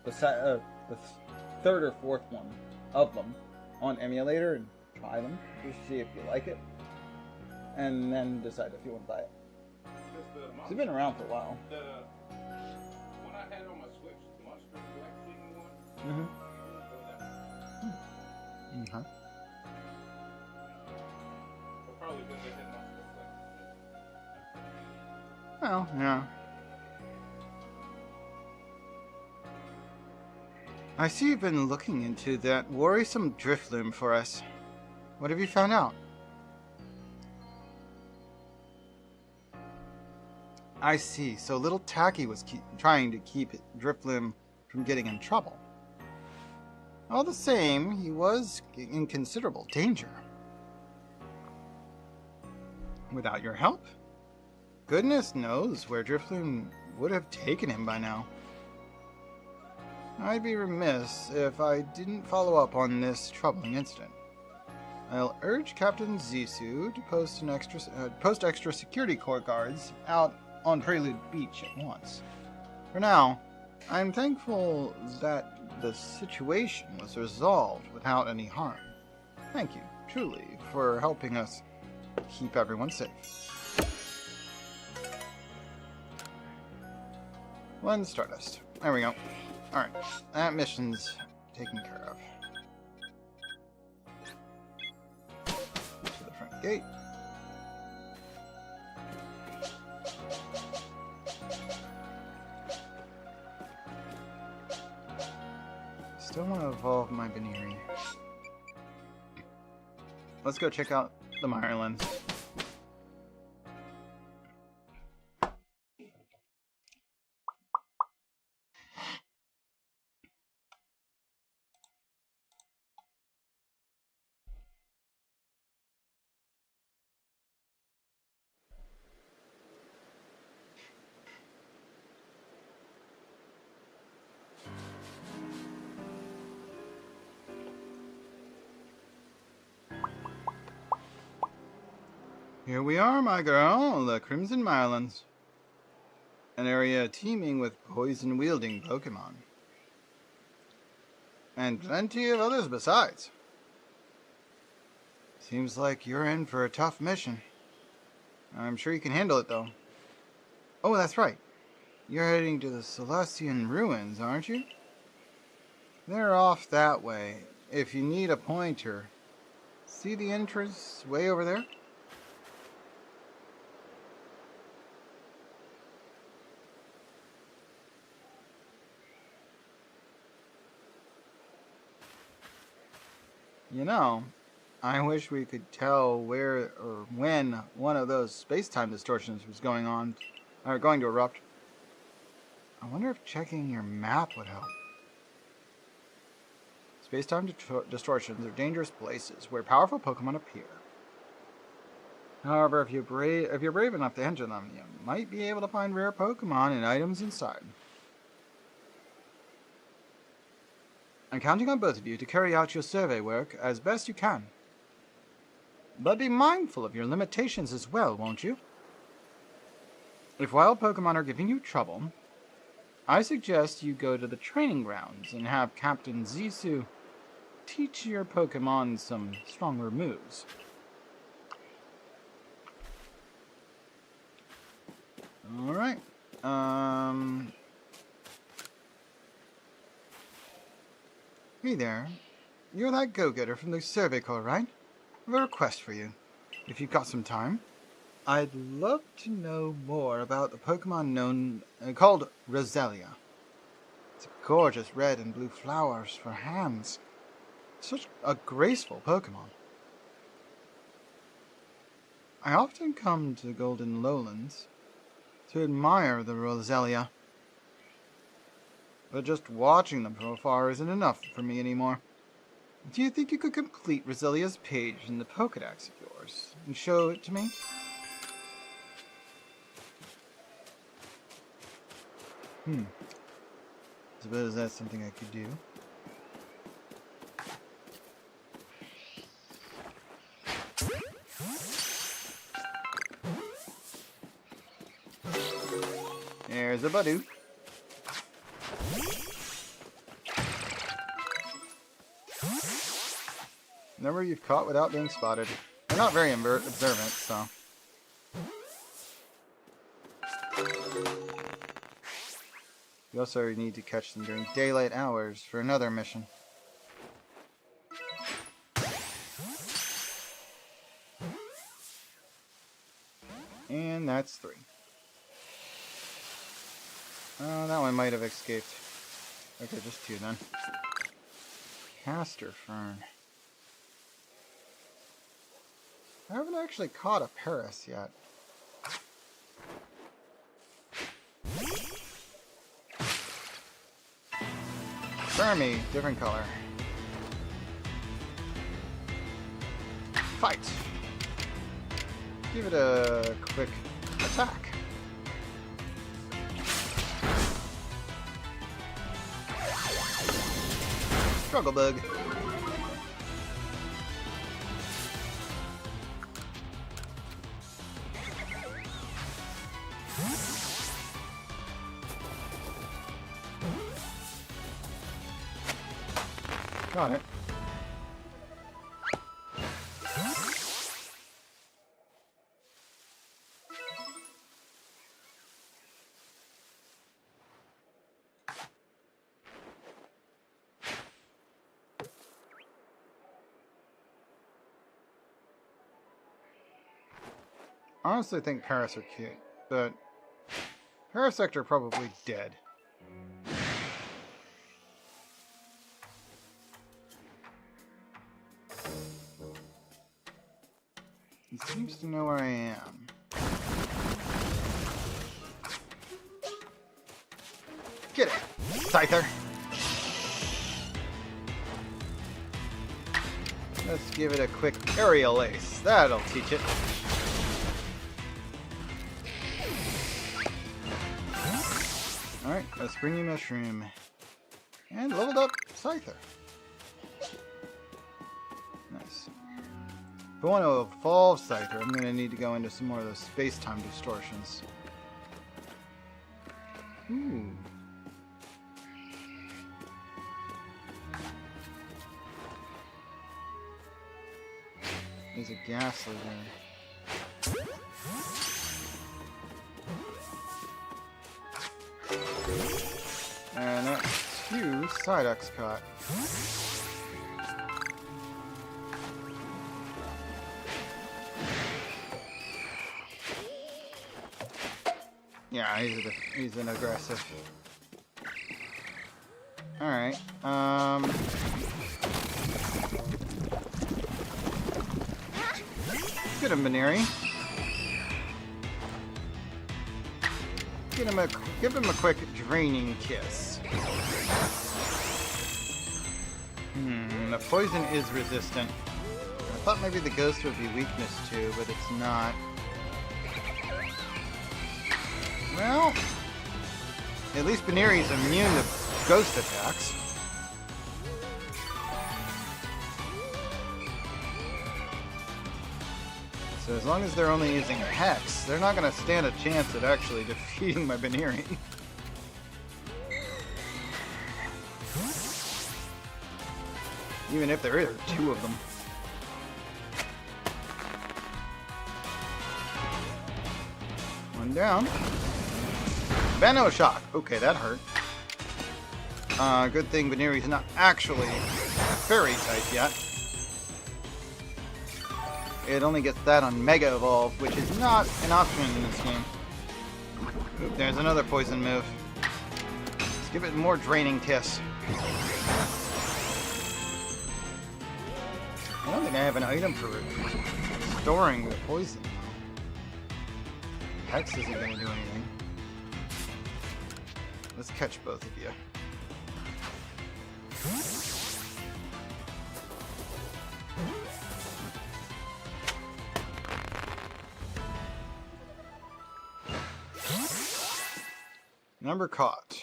the third or fourth one of them on emulator and try them, just see if you like it, and then decide if you want to buy it. It's been around for a while. The one I had on my Switch, the Monster Collection one. Mm-hmm. Or probably because they had Monster Collection. Well, yeah. I see you've been looking into that worrisome Drifloom for us. What have you found out? I see. So little Taki was trying to keep Drifloom from getting in trouble. All the same, he was in considerable danger. Without your help, goodness knows where Drifloom would have taken him by now. I'd be remiss if I didn't follow up on this troubling incident. I'll urge Captain Zissou to post extra security corps guards out on Prelude Beach at once. For now, I'm thankful that the situation was resolved without any harm. Thank you, truly, for helping us keep everyone safe. One Stardust. There we go. Alright, that mission's taken care of. To the front gate. Still want to evolve my Baniri. Let's go check out the Mirelens. Here we are, my girl, the Crimson Mirelens. An area teeming with poison-wielding Pokemon. And plenty of others besides. Seems like you're in for a tough mission. I'm sure you can handle it, though. Oh, that's right. You're heading to the Celestian Ruins, aren't you? They're off that way. If you need a pointer, see the entrance way over there? You know, I wish we could tell where or when one of those space-time distortions was going to erupt. I wonder if checking your map would help. Space-time distortions are dangerous places where powerful Pokemon appear. However, if you're brave enough to enter them, you might be able to find rare Pokemon and items inside. I'm counting on both of you to carry out your survey work as best you can. But be mindful of your limitations as well, won't you? If wild Pokemon are giving you trouble, I suggest you go to the training grounds and have Captain Zissou teach your Pokemon some stronger moves. Alright. Hey there. You're that go-getter from the Survey Corps, right? I have a request for you, if you've got some time. I'd love to know more about the Pokemon called Roselia. It's a gorgeous red and blue flowers for hands. Such a graceful Pokemon. I often come to the Golden Lowlands to admire the Roselia, but just watching them from afar isn't enough for me anymore. Do you think you could complete Roselia's page in the Pokedex of yours and show it to me? I suppose that's something I could do. There's a Badoo. Number you've caught without being spotted. They're not very observant, so. You also need to catch them during daylight hours for another mission. And that's 3. Oh, that one might have escaped. Okay, just 2 then. Castor Fern. I haven't actually caught a Paris yet. Fermi, different color. Fight! Give it a quick attack. Struggle Bug. Got it. I honestly think Paris are cute, but Parasect are probably dead. He seems to know where I am. Get it, Scyther! Let's give it a quick aerial ace. That'll teach it. Alright, a springy mushroom. And leveled up Scyther. Nice. If I want to evolve Scyther, I'm going to need to go into some more of those space-time distortions. Ooh. There's a Ghastly there. And that's 2 Psyducks caught. Yeah, he's an aggressive. Alright, get him, Maneri. Give him a quick draining kiss. The poison is resistant. I thought maybe the ghost would be weakness too, but it's not. Well, at least Baneri's immune to ghost attacks. So as long as they're only using Hex, they're not going to stand a chance at actually defeating my Veneering. Even if there are two of them. One down. Vano Shock. Okay, that hurt. Good thing Veneering's not actually fairy type yet. It only gets that on Mega Evolve, which is not an option in this game. Oop, there's another poison move. Let's give it more draining kiss. I don't think I have an item for storing the poison. Hex isn't going to do anything. Let's catch both of you. Number caught.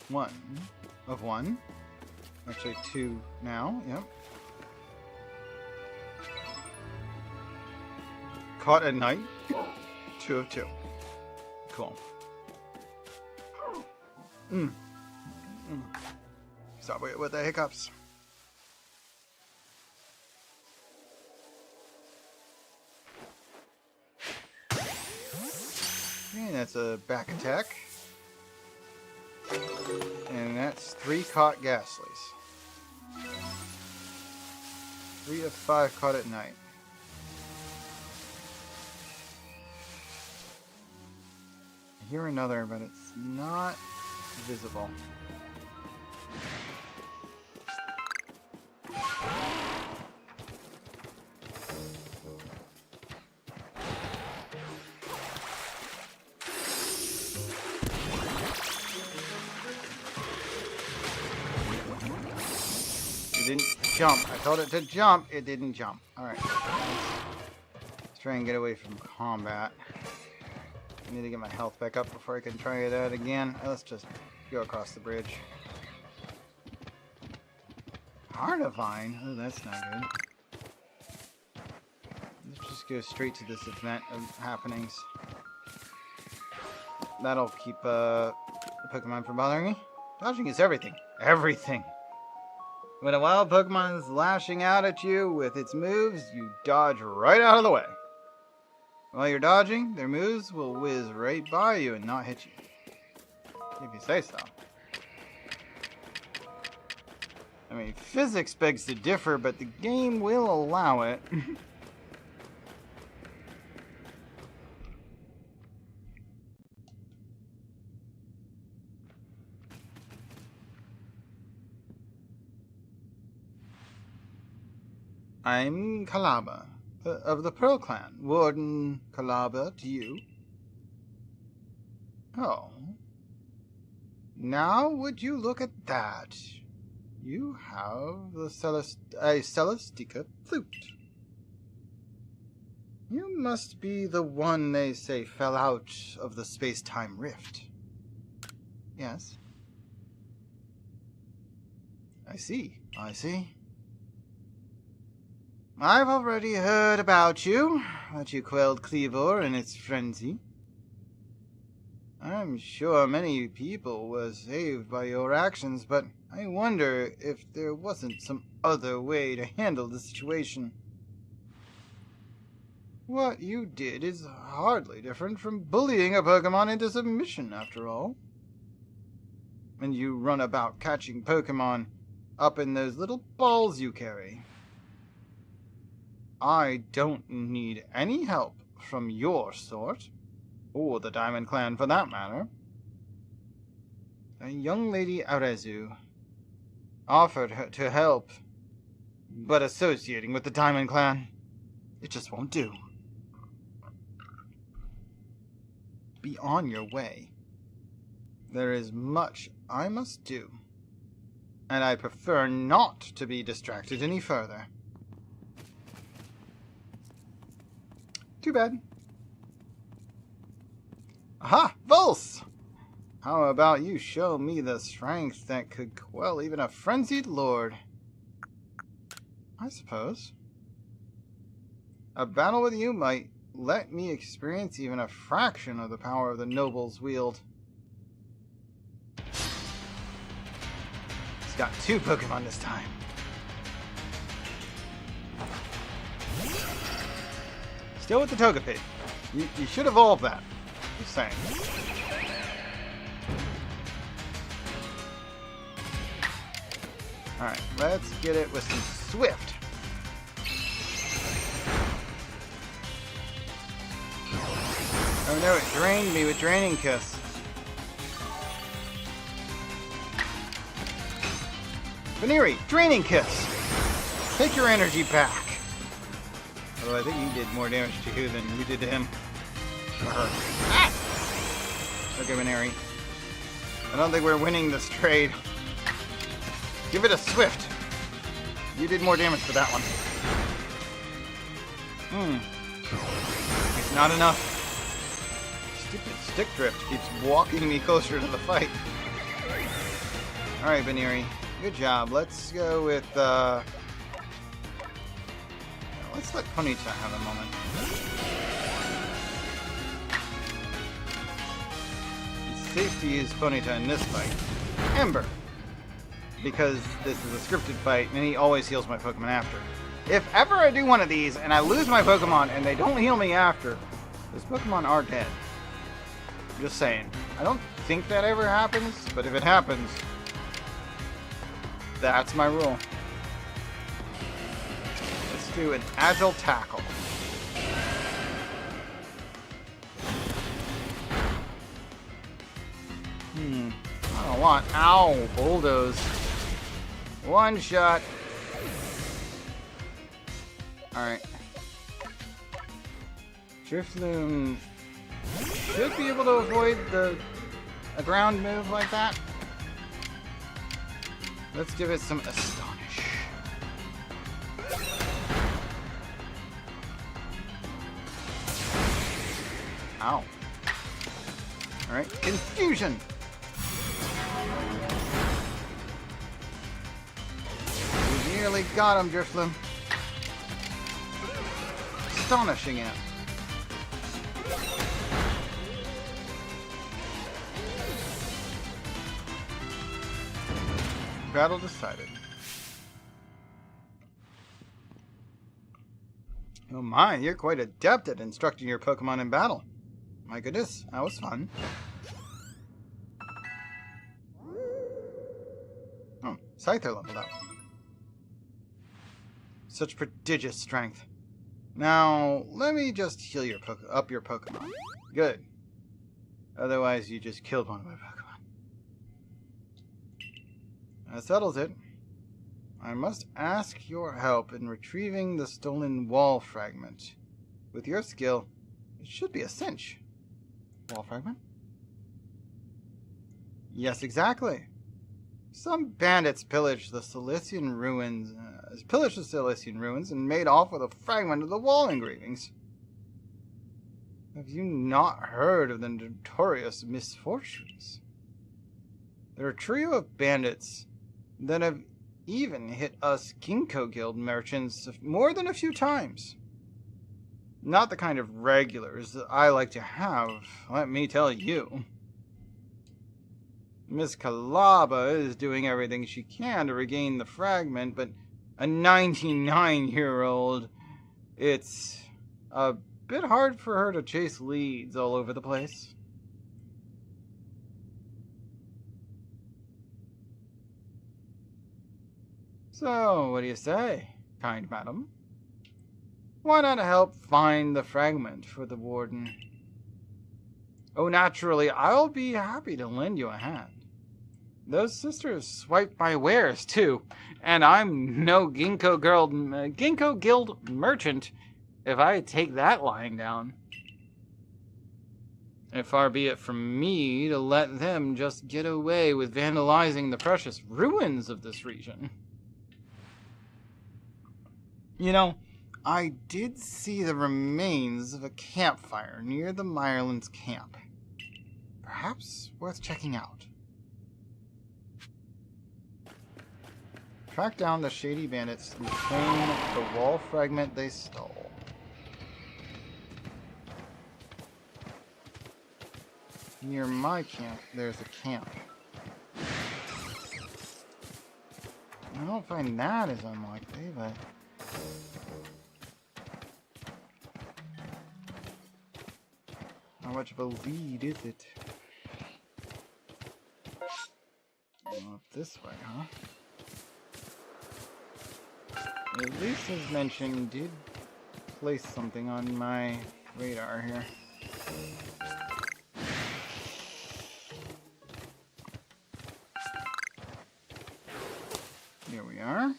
1 of 1. Actually 2 now, yep. Caught at night. 2 of 2. Cool. Sorry with the hiccups. And that's a back attack. And that's 3 caught Ghastlies. 3 of 5 caught at night. I hear another, but it's not visible. It didn't jump. I told it to jump. It didn't jump. Alright. Let's try and get away from combat. I need to get my health back up before I can try it out again. Let's just go across the bridge. Hardivine? Oh, that's not good. Let's just go straight to this event of happenings. That'll keep the Pokemon from bothering me. Dodging is everything. Everything! When a wild Pokemon is lashing out at you with its moves, you dodge right out of the way. While you're dodging, their moves will whiz right by you and not hit you. If you say so. I mean, physics begs to differ, but the game will allow it. I'm Kalaba, of the Pearl Clan. Warden Kalaba to you. Oh. Now would you look at that? You have a Celestica flute. You must be the one they say fell out of the space-time rift. Yes. I see. I've already heard about you, that you quelled Cleavor in its frenzy. I'm sure many people were saved by your actions, but I wonder if there wasn't some other way to handle the situation. What you did is hardly different from bullying a Pokemon into submission, after all. And you run about catching Pokemon up in those little balls you carry. I don't need any help from your sort, or the Diamond Clan for that matter. A young lady Arezu offered to help, but associating with the Diamond Clan, it just won't do. Be on your way. There is much I must do, and I prefer not to be distracted any further. Too bad. Aha! Vulse! How about you show me the strength that could quell even a frenzied lord? I suppose. A battle with you might let me experience even a fraction of the power of the noble's wield. He's got 2 Pokemon this time. Still with the Togepi. You should evolve that. Just saying. Alright, let's get it with some Swift. Oh no, it drained me with Draining Kiss. Veneeri, Draining Kiss! Take your energy back! Although I think you did more damage to you than you did to him. Or her. Ah! Okay, Veneeri. I don't think we're winning this trade. Give it a Swift! You did more damage for that one. It's not enough. Stupid stick drift keeps walking me closer to the fight. Alright, Veneeri. Good job. Let's go with, let's let Ponyta have a moment. It's safe to use Ponyta in this fight. Ember. Because this is a scripted fight, and he always heals my Pokemon after. If ever I do one of these, and I lose my Pokemon, and they don't heal me after, those Pokemon are dead. I'm just saying. I don't think that ever happens, but if it happens, that's my rule. Let's do an Agile Tackle. I don't want... Ow! Bulldoze. One shot. Alright. Drifloon should be able to avoid a ground move like that. Let's give it some Astonish. Ow. Alright, Confusion! We nearly got him, Drifloon. Astonishing it. Battle decided. Oh my, you're quite adept at instructing your Pokemon in battle. My goodness, that was fun. Oh, Scyther leveled up. Such prodigious strength. Now, let me just heal your up your Pokemon. Good. Otherwise, you just killed one of my Pokemon. That settles it. I must ask your help in retrieving the stolen wall fragment. With your skill, it should be a cinch. Wall fragment? Yes, exactly. Some bandits pillaged the Cilician ruins, and made off with a fragment of the wall engravings. Have you not heard of the notorious misfortunes? They're a trio of bandits that have even hit us Ginkgo Guild merchants more than a few times. Not the kind of regulars that I like to have, let me tell you. Miss Kalaba is doing everything she can to regain the fragment, but a 99-year-old, it's a bit hard for her to chase leads all over the place. So, what do you say, kind madam? Why not help find the fragment for the warden? Oh, naturally, I'll be happy to lend you a hand. Those sisters swiped my wares, too, and I'm no Ginkgo Guild merchant if I take that lying down. And far be it from me to let them just get away with vandalizing the precious ruins of this region. You know, I did see the remains of a campfire near the Meyerland's camp. Perhaps worth checking out. Track down the shady bandits and claim the wall fragment they stole. near my camp, there's a camp. I don't find that as unlikely, but... how much of a lead is it? Well, this way, huh? At least, as mentioned, did place something on my radar here. Here we are.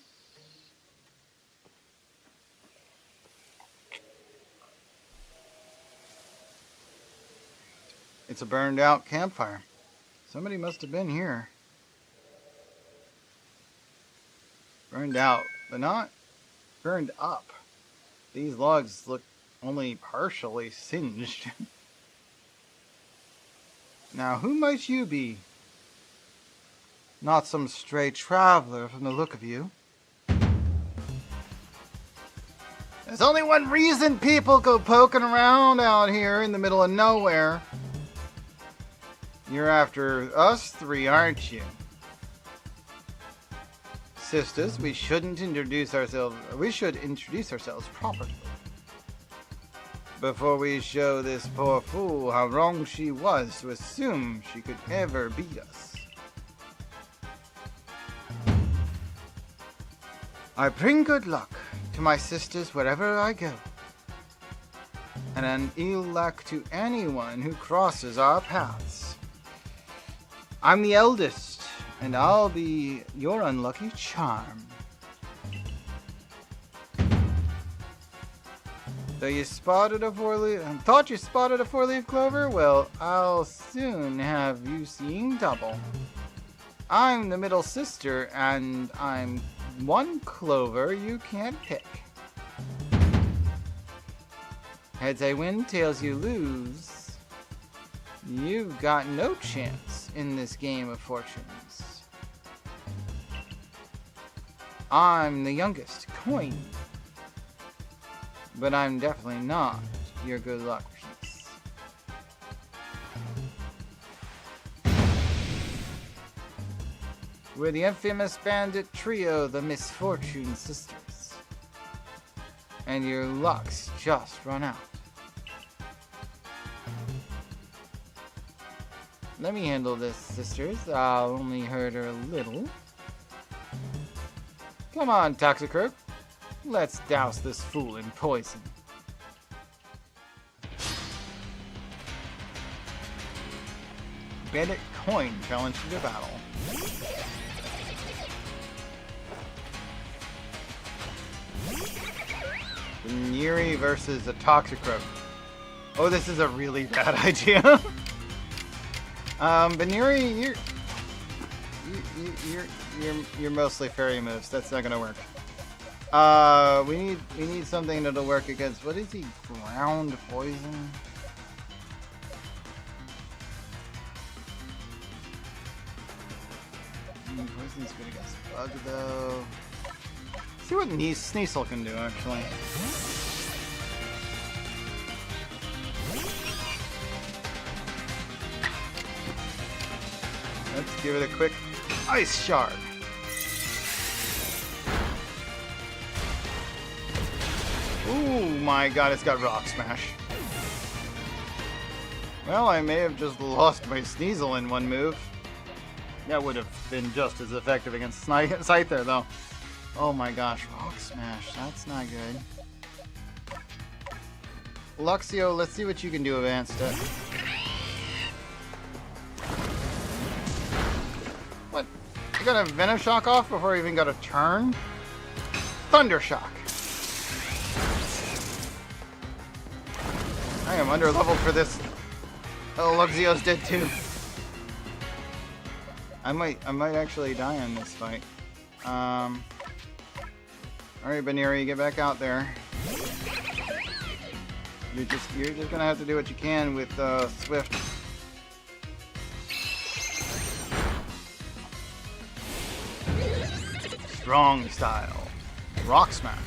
It's a burned out campfire. Somebody must have been here. Burned out, but not burned up. These logs look only partially singed. Now, who might you be? Not some stray traveler from the look of you. There's only one reason people go poking around out here in the middle of nowhere. You're after us three, aren't you? Sisters, we should introduce ourselves properly. Before we show this poor fool how wrong she was to assume she could ever beat us. I bring good luck to my sisters wherever I go, and an ill luck to anyone who crosses our paths. I'm the eldest, and I'll be your unlucky charm. Though you spotted a thought you spotted a four-leaf clover? Well, I'll soon have you seeing double. I'm the middle sister, and I'm one clover you can't pick. Heads I win, tails you lose. You've got no chance in this game of fortunes. I'm the youngest coin, but I'm definitely not your good luck piece. We're the infamous bandit trio, the Misfortune Sisters. And your luck's just run out. Let me handle this, sisters. I'll only hurt her a little. Come on, Toxicroak. Let's douse this fool in poison. Bandit Coin challenged to battle. Neri versus a Toxicroak. Oh, this is a really bad idea. Baneri, you're mostly fairy moves. That's not gonna work. We need something that'll work against, what is he? Ground poison? Poison's good against bug though. See what Sneasel can do actually. Let's give it a quick ice shard. Ooh my god, it's got rock smash. Well, I may have just lost my Sneasel in one move. That would have been just as effective against Scyther though. Oh my gosh, rock smash, that's not good. Luxio, let's see what you can do against it. What? You got a Venom Shock off before you even got a turn? Thunder Shock. I am under leveled for this. Oh, Luxio's dead too. I might actually die in this fight. Alright, Baneri, get back out there. You're just gonna have to do what you can with Swift. Strong style. Rock smash.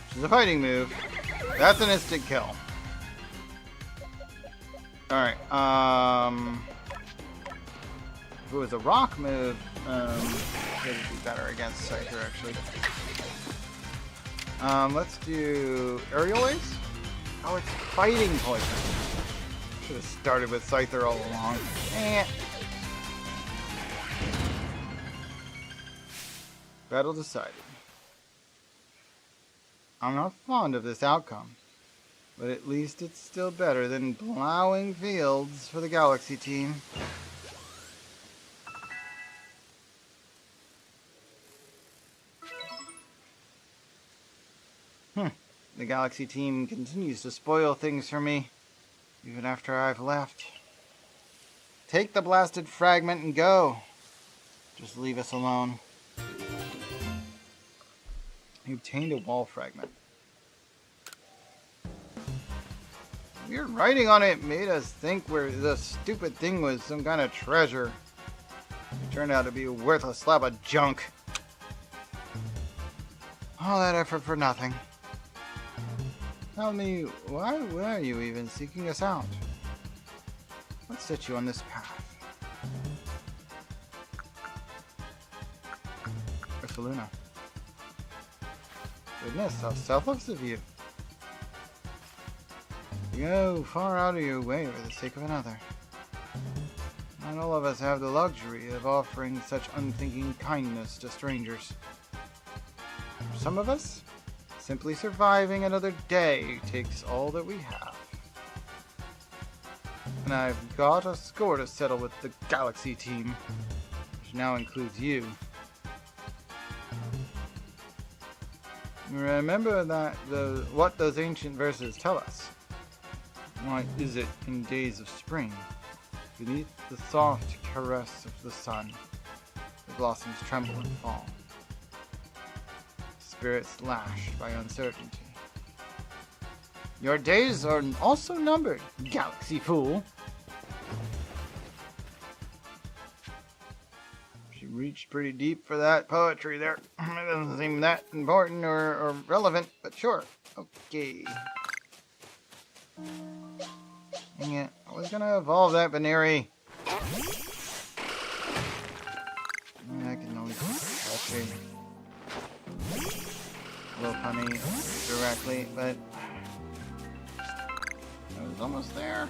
Which is a fighting move. That's an instant kill. Alright, if it was a rock move, it would be better against Scyther, actually. Let's do Aerial Ace? Oh, it's Fighting Poison. Should have started with Scyther all along. Eh. Battle decided. I'm not fond of this outcome, but at least it's still better than plowing fields for the Galaxy team. The Galaxy team continues to spoil things for me, even after I've left. Take the blasted fragment and go. Just leave us alone. You obtained a wall fragment. Your writing on it made us think the stupid thing was some kind of treasure. It turned out to be a worthless slab of junk. All that effort for nothing. Tell me, why were you even seeking us out? What set you on this path? Ursaluna. Goodness, how selfless of you. You go far out of your way for the sake of another. Not all of us have the luxury of offering such unthinking kindness to strangers. For some of us, simply surviving another day takes all that we have. And I've got a score to settle with the Galaxy team, which now includes you. Remember what those ancient verses tell us. Why is it in days of spring, beneath the soft caress of the sun, the blossoms tremble and fall, spirits lashed by uncertainty? Your days are also numbered, Galaxy fool. She reached pretty deep for that poetry there. It doesn't seem that important or relevant, but sure. Okay. Dang it. I was gonna evolve that Baneri. I can always catch a little punny directly, but I was almost there.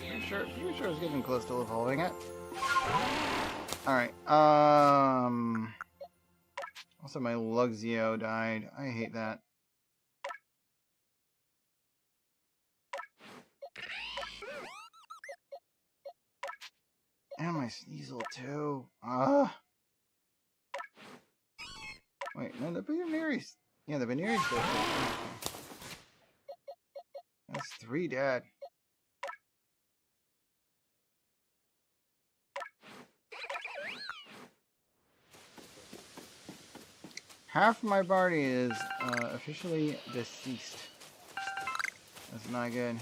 You sure I was getting close to evolving it. Alright, also my Luxio died. I hate that. And my Sneasel too. Wait, no, the Baneri's... Yeah, the Baneri's still dead. That's 3 dead. Half my party is officially deceased. That's not good.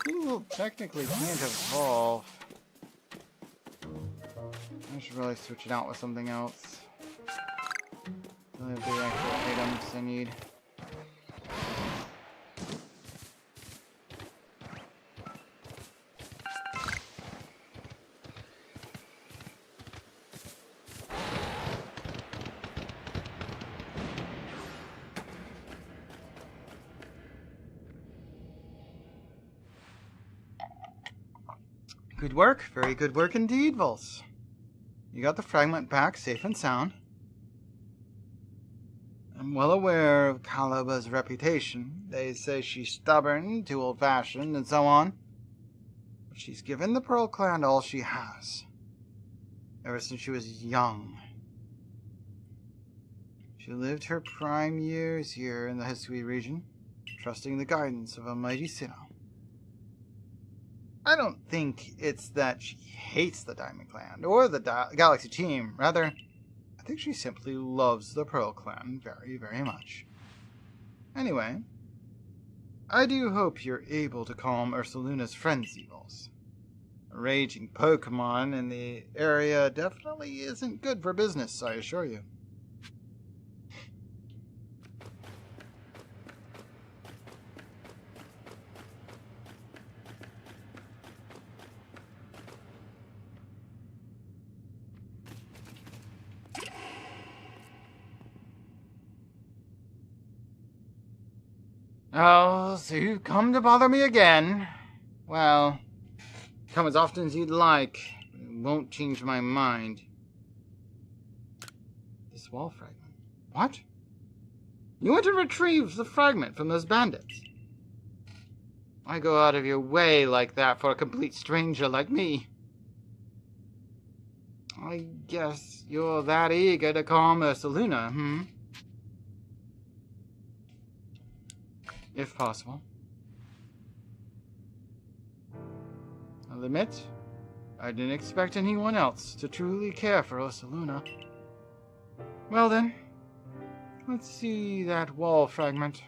Sneasel technically can't evolve. I should really switch it out with something else. I have the actual items I need. Good work. Very good work indeed, Vulse. You got the fragment back safe and sound. I'm well aware of Calaba's reputation. They say she's stubborn, too old-fashioned, and so on. But she's given the Pearl Clan all she has. Ever since she was young. She lived her prime years here in the Hisui region, trusting the guidance of a mighty Sinnoh. I don't think it's that she hates the Diamond Clan or the Galaxy team. Rather, I think she simply loves the Pearl Clan very, very much. Anyway, I do hope you're able to calm Ursaluna's frenzy, Vulse. raging Pokemon in the area definitely isn't good for business, I assure you. Oh, so you've come to bother me again. Well, come as often as you'd like. It won't change my mind. This wall fragment. What? You went to retrieve the fragment from those bandits. Why go out of your way like that for a complete stranger like me? I guess you're that eager to calm Ursaluna, hmm? If possible. I'll admit, I didn't expect anyone else to truly care for Ursaluna. Well then, let's see that wall fragment.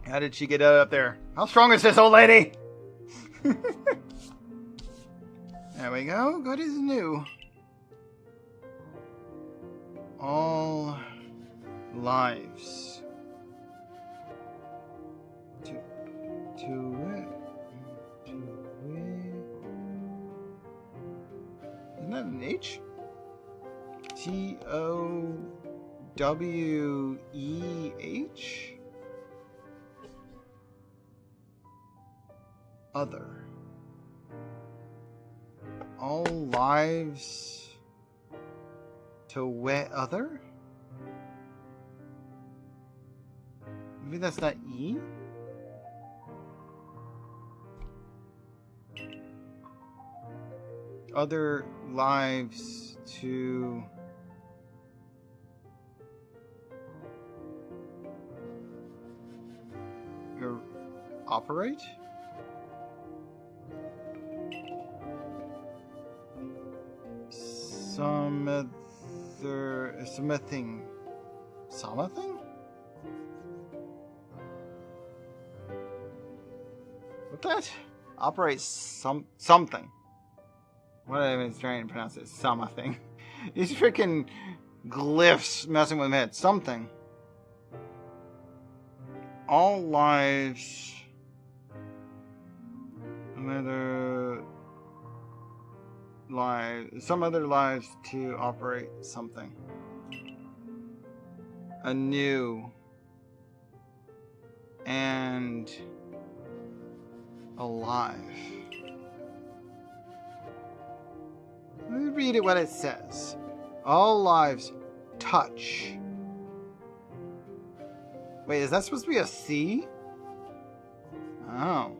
How did she get it up there? How strong is this old lady? There we go, good as new. All lives. Isn't that an H? T-O-W-E-H? Other. All lives to wet other? Maybe that's not E? Other lives to operate? Something. What that? Operate something. What am I trying to pronounce it? Something. These freaking glyphs messing with my head. Something. All lives. Some other lives to operate something. Anew. And alive. Let me read it what it says. All lives touch. Wait, is that supposed to be a C? Oh.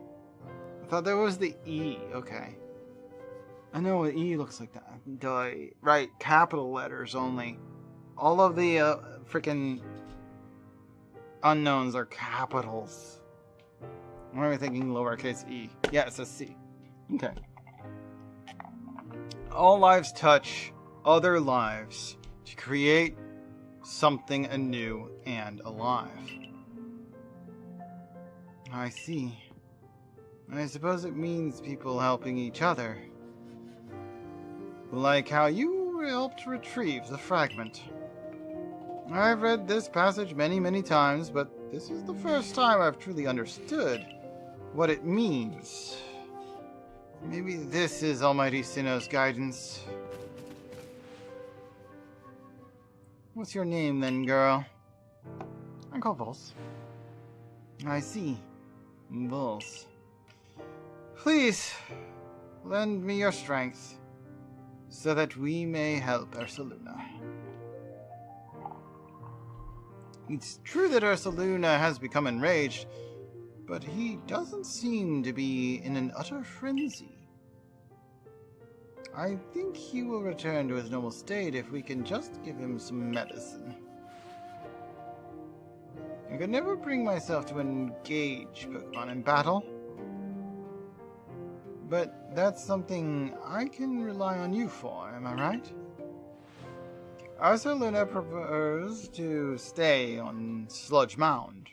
I thought that was the E. Okay. I know what E looks like that. Duh. Right, capital letters only. All of the freaking unknowns are capitals. Why am I thinking lowercase e? Yeah, it says C. Okay. All lives touch other lives to create something anew and alive. I see. I suppose it means people helping each other. Like how you helped retrieve the fragment. I've read this passage many, many times, but this is the first time I've truly understood what it means. Maybe this is Almighty Sinnoh's guidance. What's your name then, girl? I'm called Vulse. I see. Vulse. Please, lend me your strength, so that we may help Ursaluna. It's true that Ursaluna has become enraged, but he doesn't seem to be in an utter frenzy. I think he will return to his normal state if we can just give him some medicine. I could never bring myself to engage Pokemon in battle, but that's something I can rely on you for, am I right? Ursaluna prefers to stay on Sludge Mound.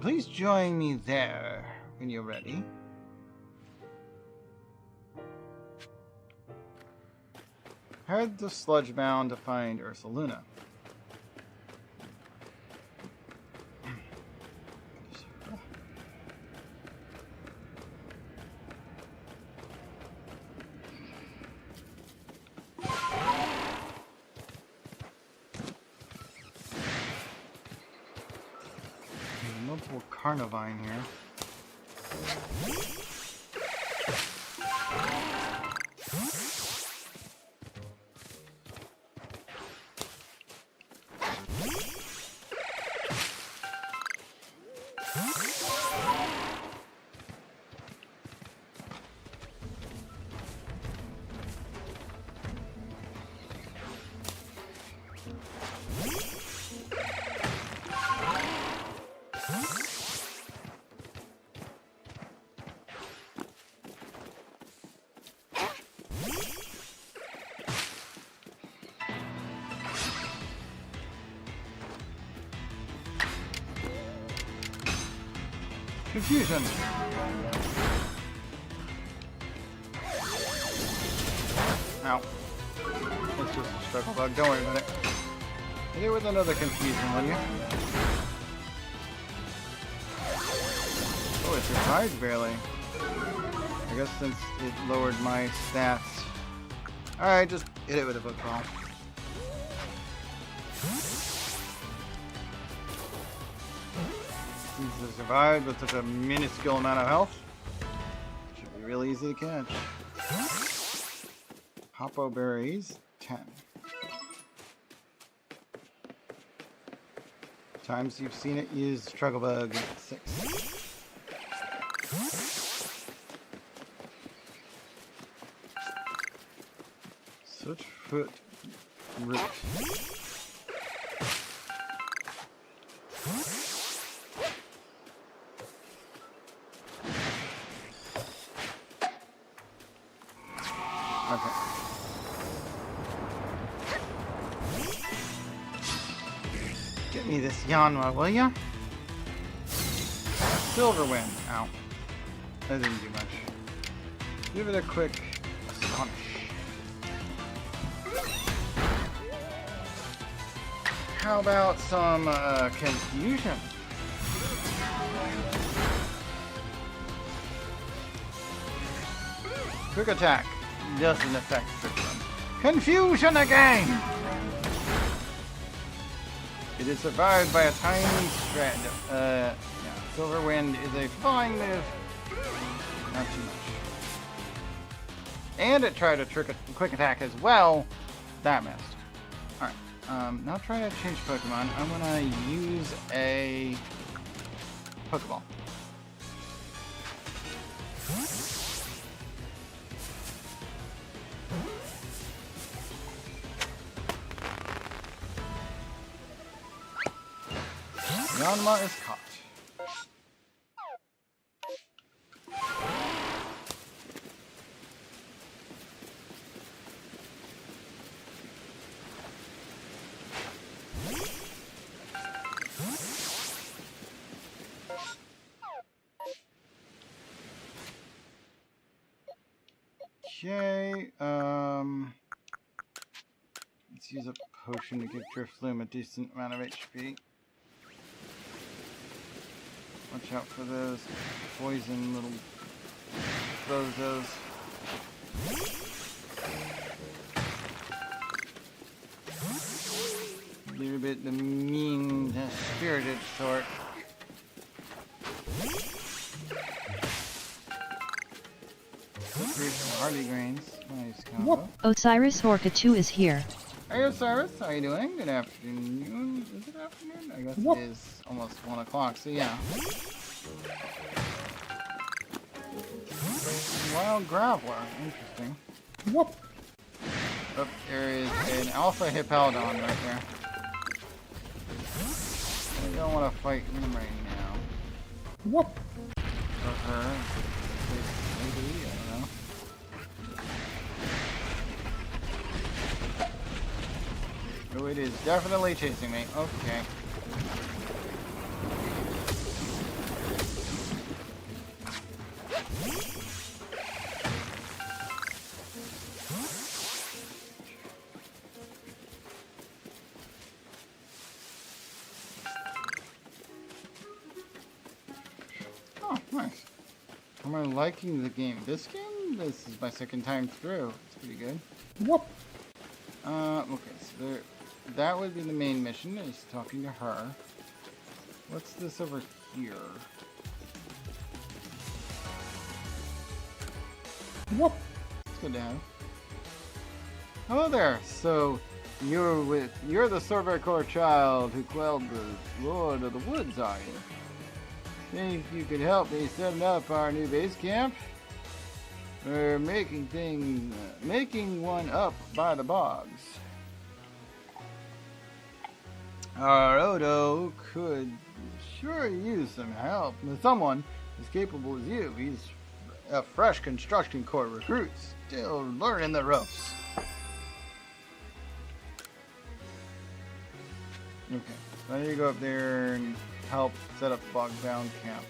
Please join me there when you're ready. Head to Sludge Mound to find Ursa Luna. Multiple Carnivine here. Confusion. Ow. It's just a struggle bug. Don't worry about it. Hit it with another confusion, will you? Oh, it survived barely. I guess since it lowered my stats. Alright, just hit it with a football. Since it survived with such a minuscule amount of health, it should be really easy to catch. Hoppo berries, 10. Times you've seen it use struggle bug, 6. Switchfoot root. Okay. Get me this Yanma, will ya? Silverwind. Ow. That didn't do much. Give it a quick astonish. How about some confusion? Quick attack doesn't affect Strickland. Confusion again! It is survived by a tiny shred. Yeah, Silverwind is a flying move. Not too much. And it tried a quick attack as well. That missed. Alright. Now try to change Pokemon. I'm gonna use a Pokeball. Yanma is caught. Okay, let's use a potion to give Drifloon a decent amount of HP. Watch out for those poison little bozos. A little bit the mean, spirited sort. Hardy grains. Nice combo. Osiris Orca 2 is here. Hey Osiris, how you doing? Good afternoon. Is it afternoon? I guess it is almost 1 o'clock, so yeah. Wild Graveler, interesting. Whoop. Oh, there is an Alpha Hippowdon right there. I don't want to fight him right now. Whoop. Or her. Maybe, I don't know. Oh, it is definitely chasing me. Okay. Oh, nice. Am I liking the game? This game? This is my second time through. It's pretty good. Whoop. Okay, so there, that would be the main mission, is talking to her. What's this over here? Whoop. It's good to have. Hello there. So, you're the Sorbecore child who quelled the Lord of the Woods, are you? Think you could help me set up our new base camp? We're making one up by the bogs. Our Odo could sure use some help. Someone as capable as you. He's a fresh construction corps recruit, still learning the ropes. Okay, so I need to go up there and help set up Bog Bound Camp.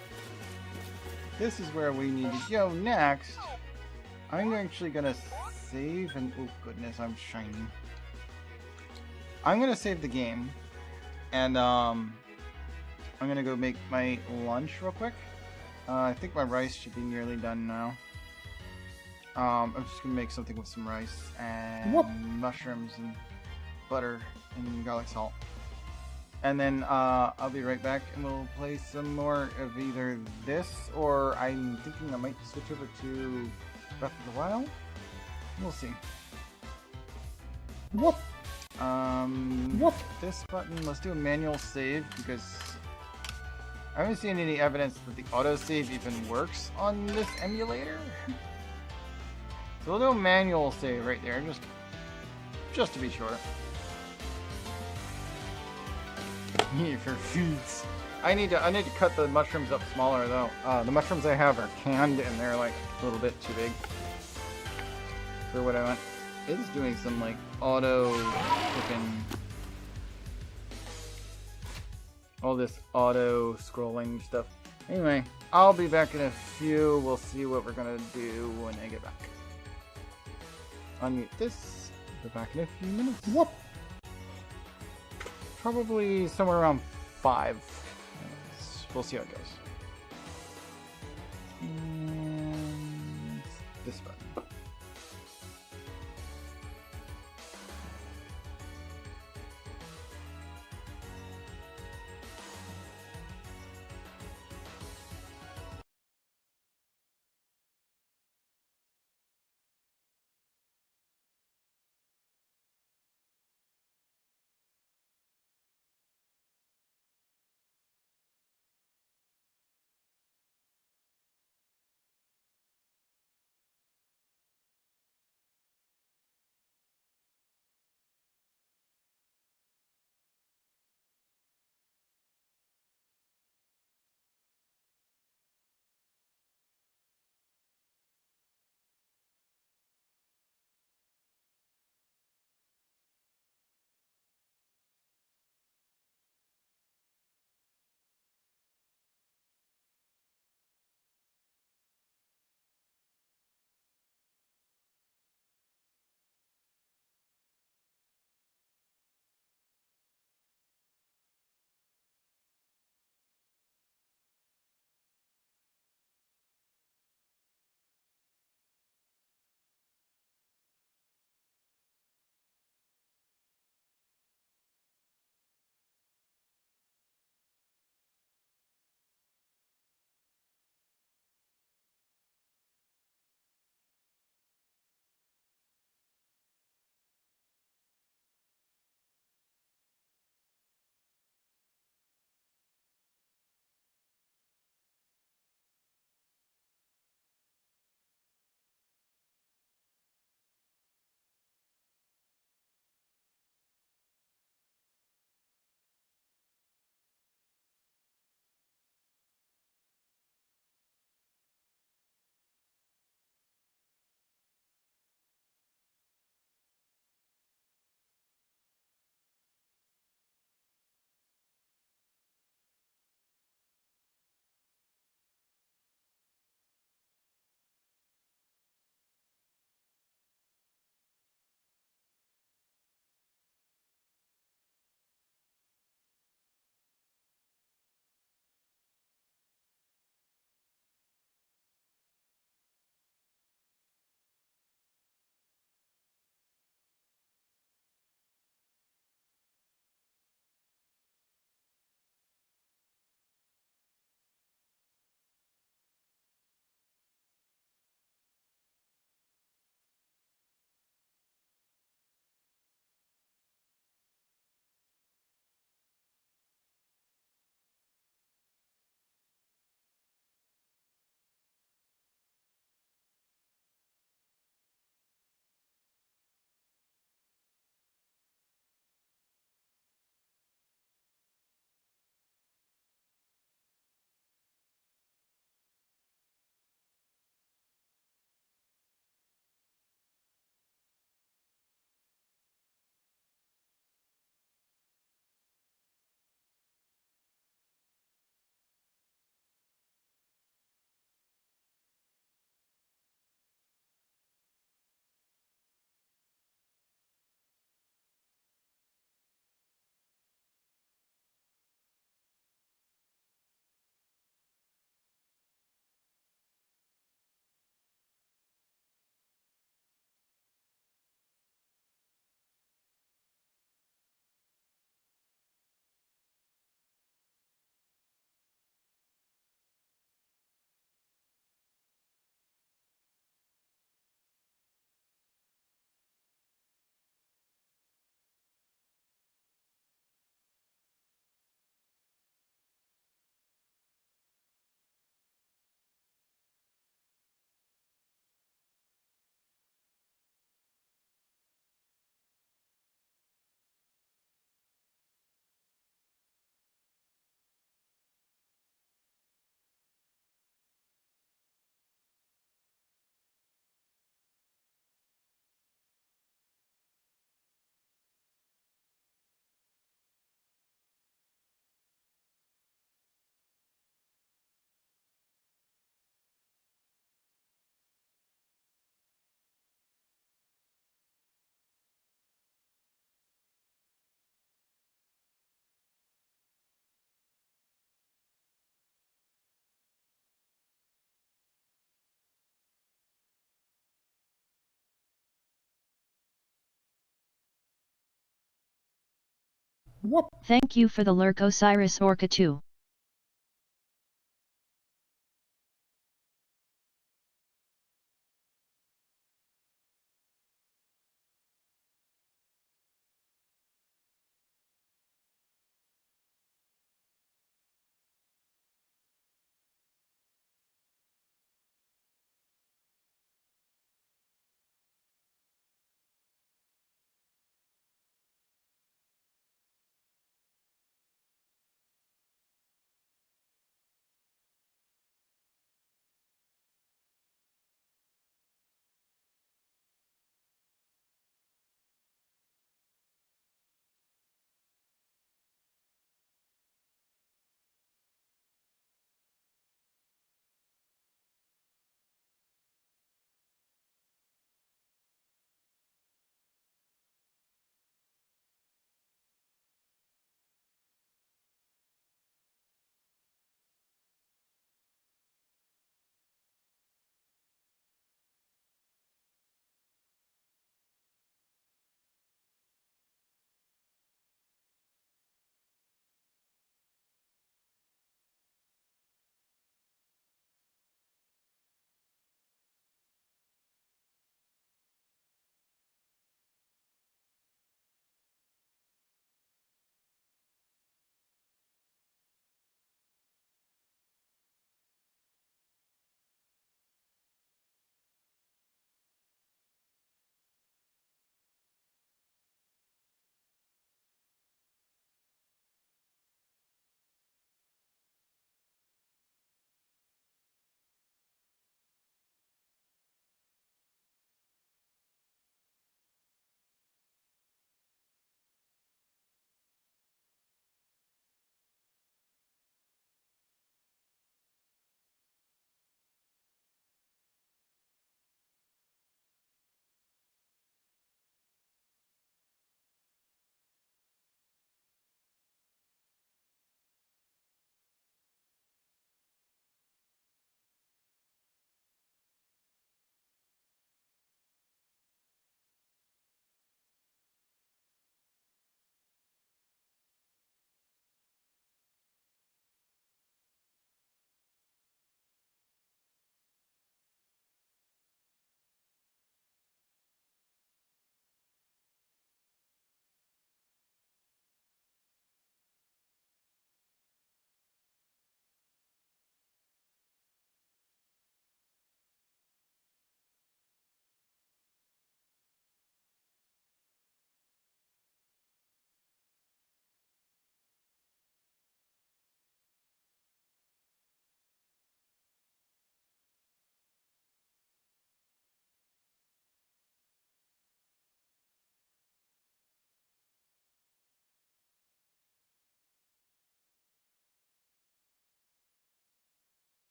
This is where we need to go next. I'm actually gonna save and oh goodness, I'm shiny. I'm gonna save the game, and I'm gonna go make my lunch real quick. I think my rice should be nearly done now. I'm just gonna make something with some rice and mushrooms and butter and garlic salt. And then I'll be right back and we'll play some more of either this or I'm thinking I might switch over to Breath of the Wild. We'll see. Whoop. Whoop. This button, let's do a manual save because I haven't seen any evidence that the autosave even works on this emulator. So we'll do a manual save right there, just to be sure. For feeds. I need to cut the mushrooms up smaller though. The mushrooms I have are canned and they're like a little bit too big for what I want. It's doing some like auto freaking all this auto scrolling stuff. Anyway, I'll be back in a few. We'll see what we're gonna do when I get back. Unmute this. Be back in a few minutes. Whoop. Probably somewhere around 5 minutes. We'll see how it goes. And this button. What? Thank you for the lurk Osiris Orca 2.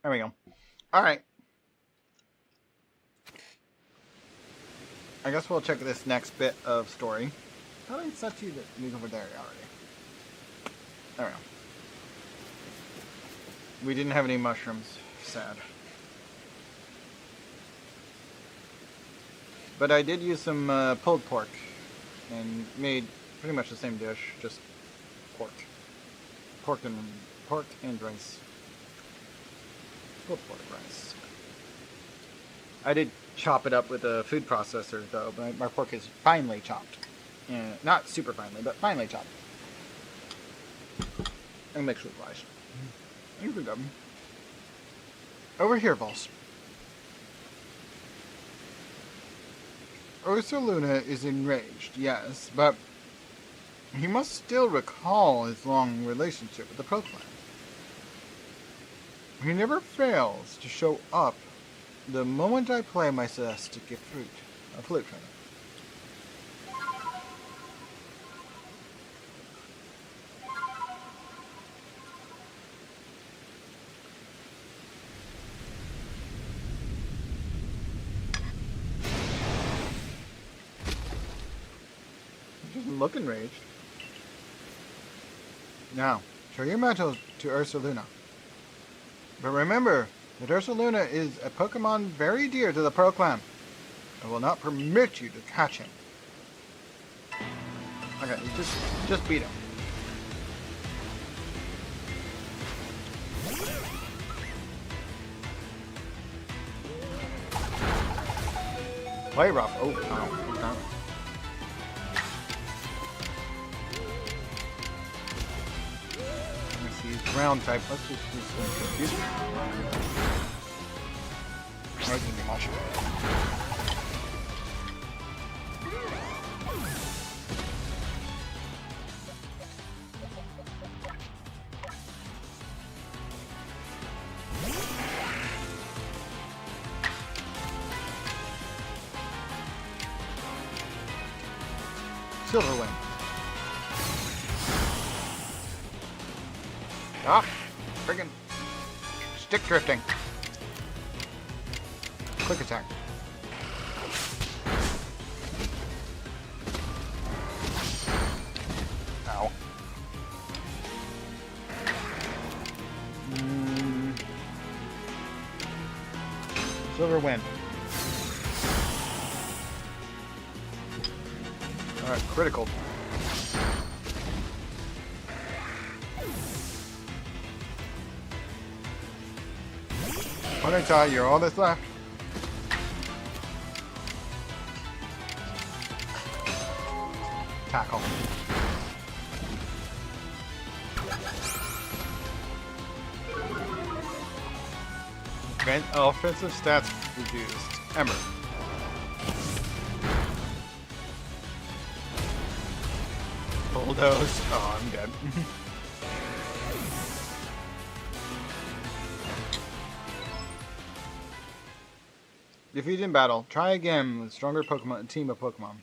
There we go. Alright. I guess we'll check this next bit of story. How did I set you to move over there already? There we go. We didn't have any mushrooms. Sad. But I did use some pulled pork and made pretty much the same dish, just pork. Pork and rice. Pulled pork rice. I did chop it up with a food processor though, but my pork is finely chopped. Not super finely, but finely chopped. And mixed with rice. You can go. Over here, Vulse. Ursaluna is enraged, yes, but he must still recall his long relationship with the Proclan. He never fails to show up the moment I play my celestic flute. A flute, rather. Look enraged. Now, show your mettle to Ursaluna. But remember that Ursaluna is a Pokemon very dear to the Pro Clan. I will not permit you to catch him. Okay, just beat him. Way rough. Oh, no. Okay. Ground type. Let's just do some confusion. That didn't do much. Silver Wing. Ah, friggin' stick drifting. Quick attack. Ow. Silver Wind. Alright, critical. Ponyta, you're all that's left. Tackle. Offensive stats reduced. Ember. Bulldoze. Oh, I'm dead. Defeat in battle. Try again with stronger Pokemon, team of Pokemon.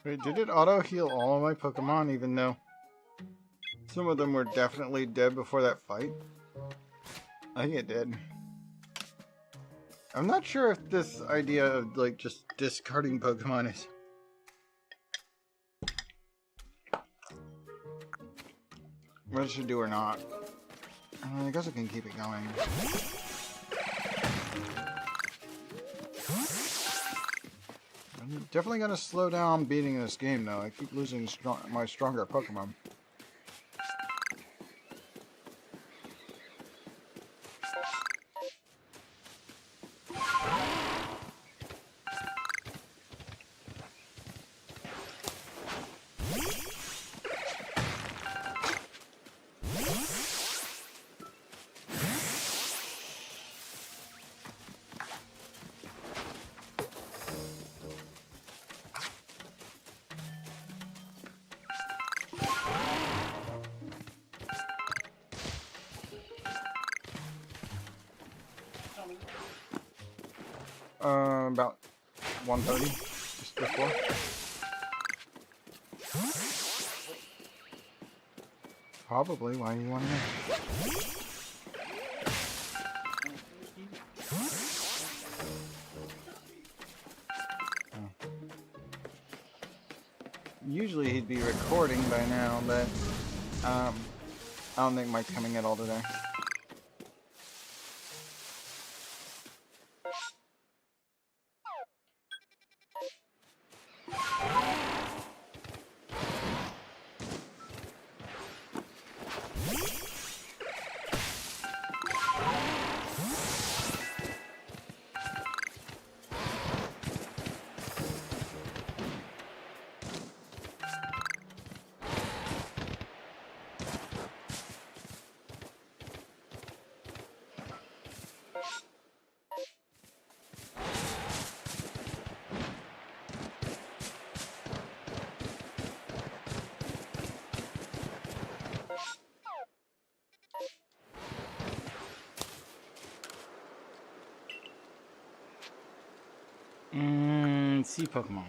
Wait, did it auto heal all of my Pokemon even though Some of them were definitely dead before that fight. I think it did. I'm not sure if this idea of like just discarding Pokemon is what it should do or not. I guess I can keep it going. I'm definitely gonna slow down beating this game though. I keep losing my stronger Pokemon. About 1:30, just before. Probably. Why do you want to know? Oh. Usually he'd be recording by now, but I don't think Mike's coming at all today. Sea Pokemon.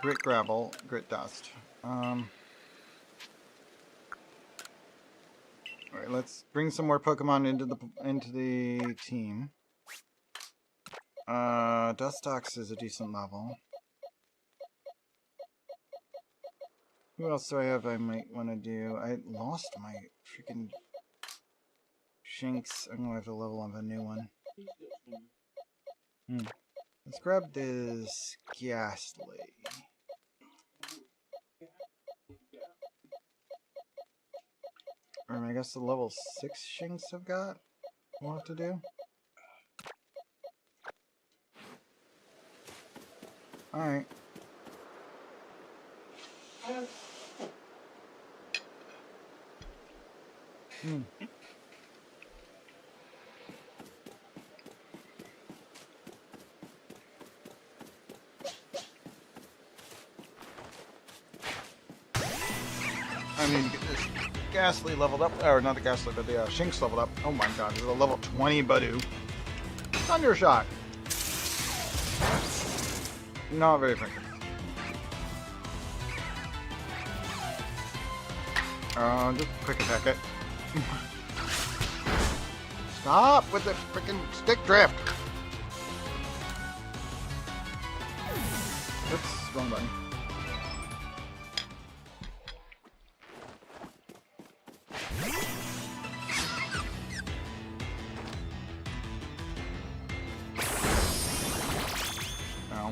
Grit Gravel, Grit Dust. Alright, let's bring some more Pokemon into the team. Dustox is a decent level. Who else do I have I might want to do? I lost my freaking Shinx. I'm gonna have to level up a new one. Let's grab this Ghastly. Or I guess the level 6 Shinx I've got. We'll have to do. Alright. I need to get this Ghastly leveled up, or not the Ghastly, but the Shinx leveled up. Oh my god, this is a level 20 Badoo. Thunder Shot! Not very effective. Just quick attack it. Stop with the freaking stick drift! Oops, wrong button. Ow.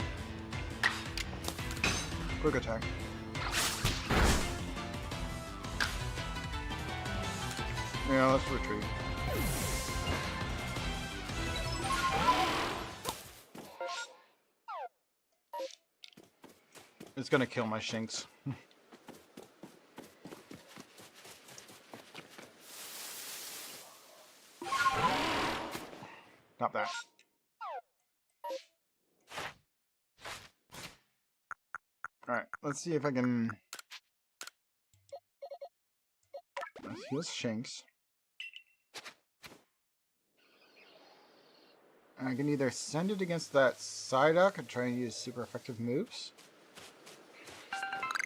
Quick attack. Yeah, let's retreat. It's gonna kill my shinks. Not that. Alright, let's see if I can... Let's heal Shinx. I can either send it against that Psyduck and try and use super effective moves,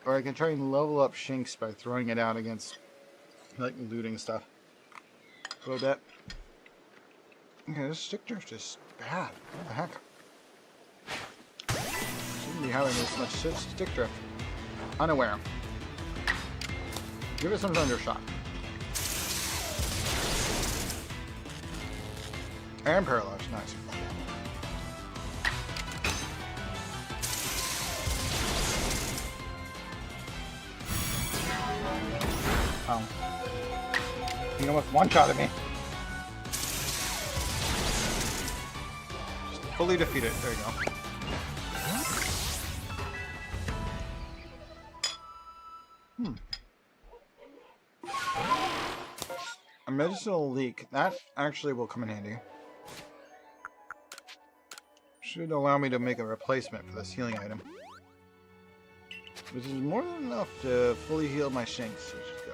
or I can try and level up Shinx by throwing it out against, like, looting stuff. A little bit. Okay, this stick drift is bad. What the heck? Shouldn't be having this much stick drift. Unaware. Give it some thunder shot. And paralyzed. Nice. Oh. He almost one-shotted me. Just fully defeat it. There you go. A medicinal leak. That actually will come in handy. Should allow me to make a replacement for this healing item. Which is more than enough to fully heal my Shinx, which is good.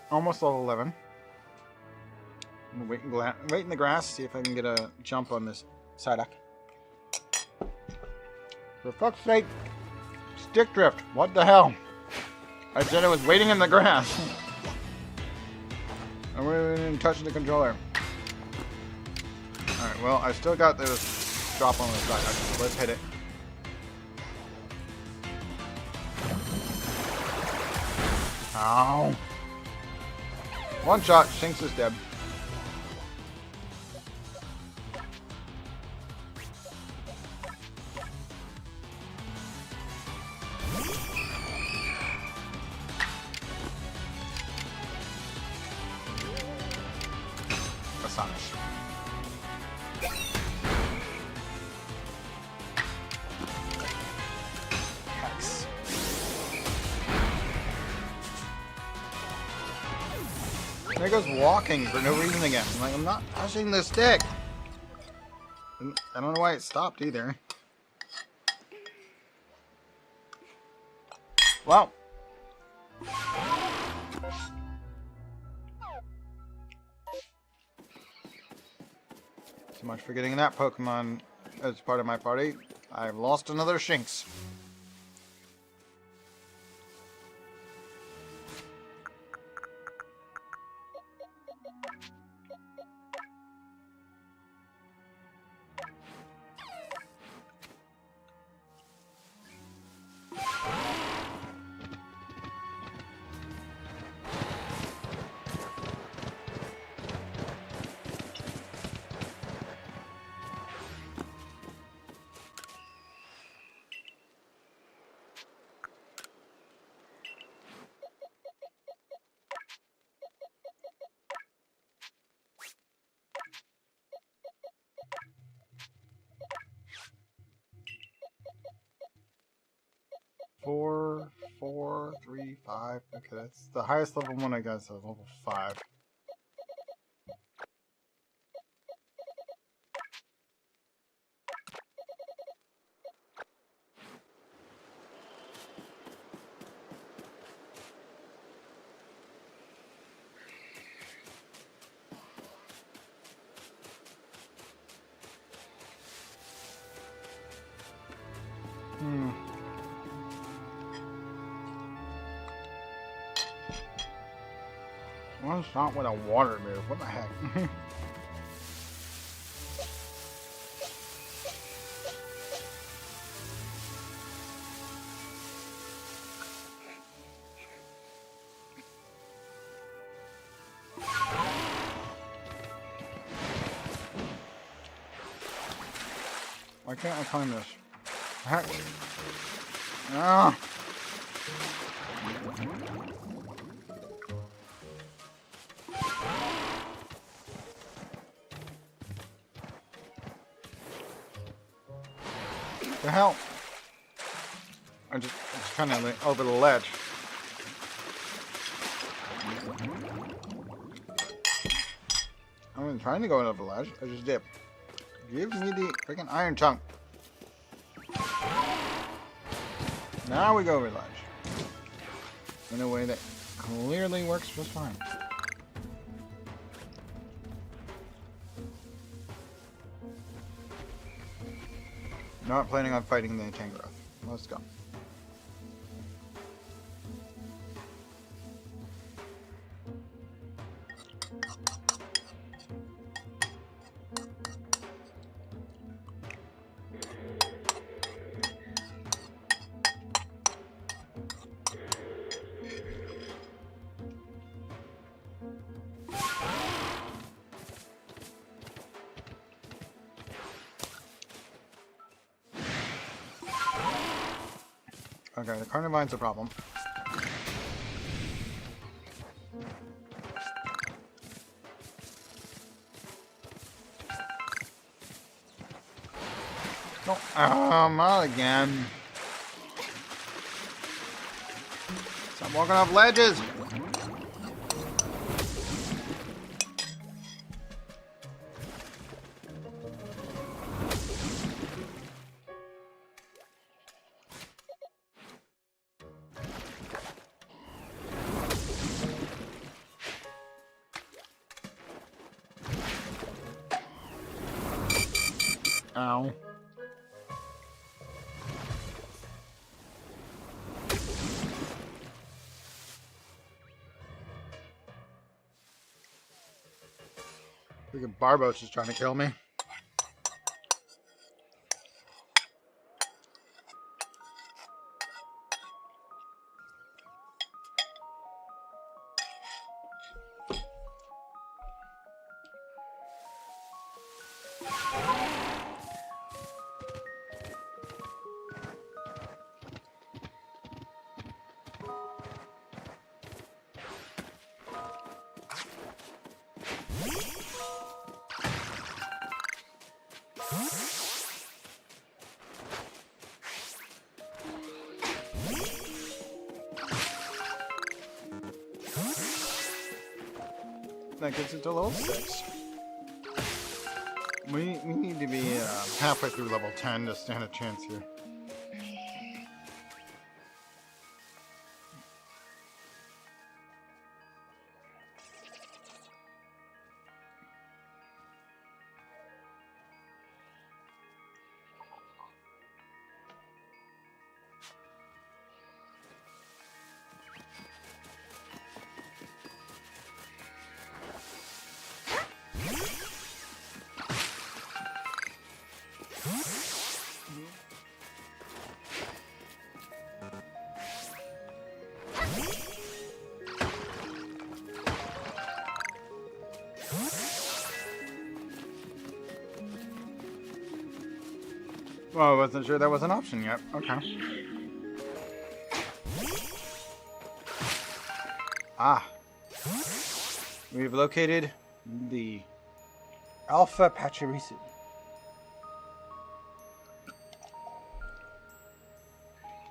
Almost level 11. I'm gonna wait in the grass, see if I can get a jump on this Psyduck. For fuck's sake! Stick drift! What the hell? I said I was waiting in the grass. I wasn't even touching the controller. Alright, well, I still got this drop on the Psyduck, so let's hit it. Ow! One shot, Shinx is dead. Astonish. Hex. There goes walking for no reason again. I'm like, I'm not touching the stick. And I don't know why it stopped either. Well. So much for getting that Pokemon as part of my party. I've lost another Shinx. Four, 4, 3, 5. Okay, that's the highest level one I got, so level 5. One shot with a water move. What the heck? Why can't I climb this? Heck. Ah! The hell? I'm just kind of over the ledge. I wasn't trying to go over the ledge. I just dipped. Give me the freaking iron chunk. Now we go over the ledge. In a way that clearly works just fine. Not planning on fighting the Tangrowth. Let's go. Okay, the Carnivine's a problem. No, not again. Stop walking off ledges. Ow. Freaking Barbo's just trying to kill me. That gets it to level 6. We need to be halfway through level 10 to stand a chance here. Well, I wasn't sure that was an option yet. Okay. Ah. We've located the Alpha Pachirisu.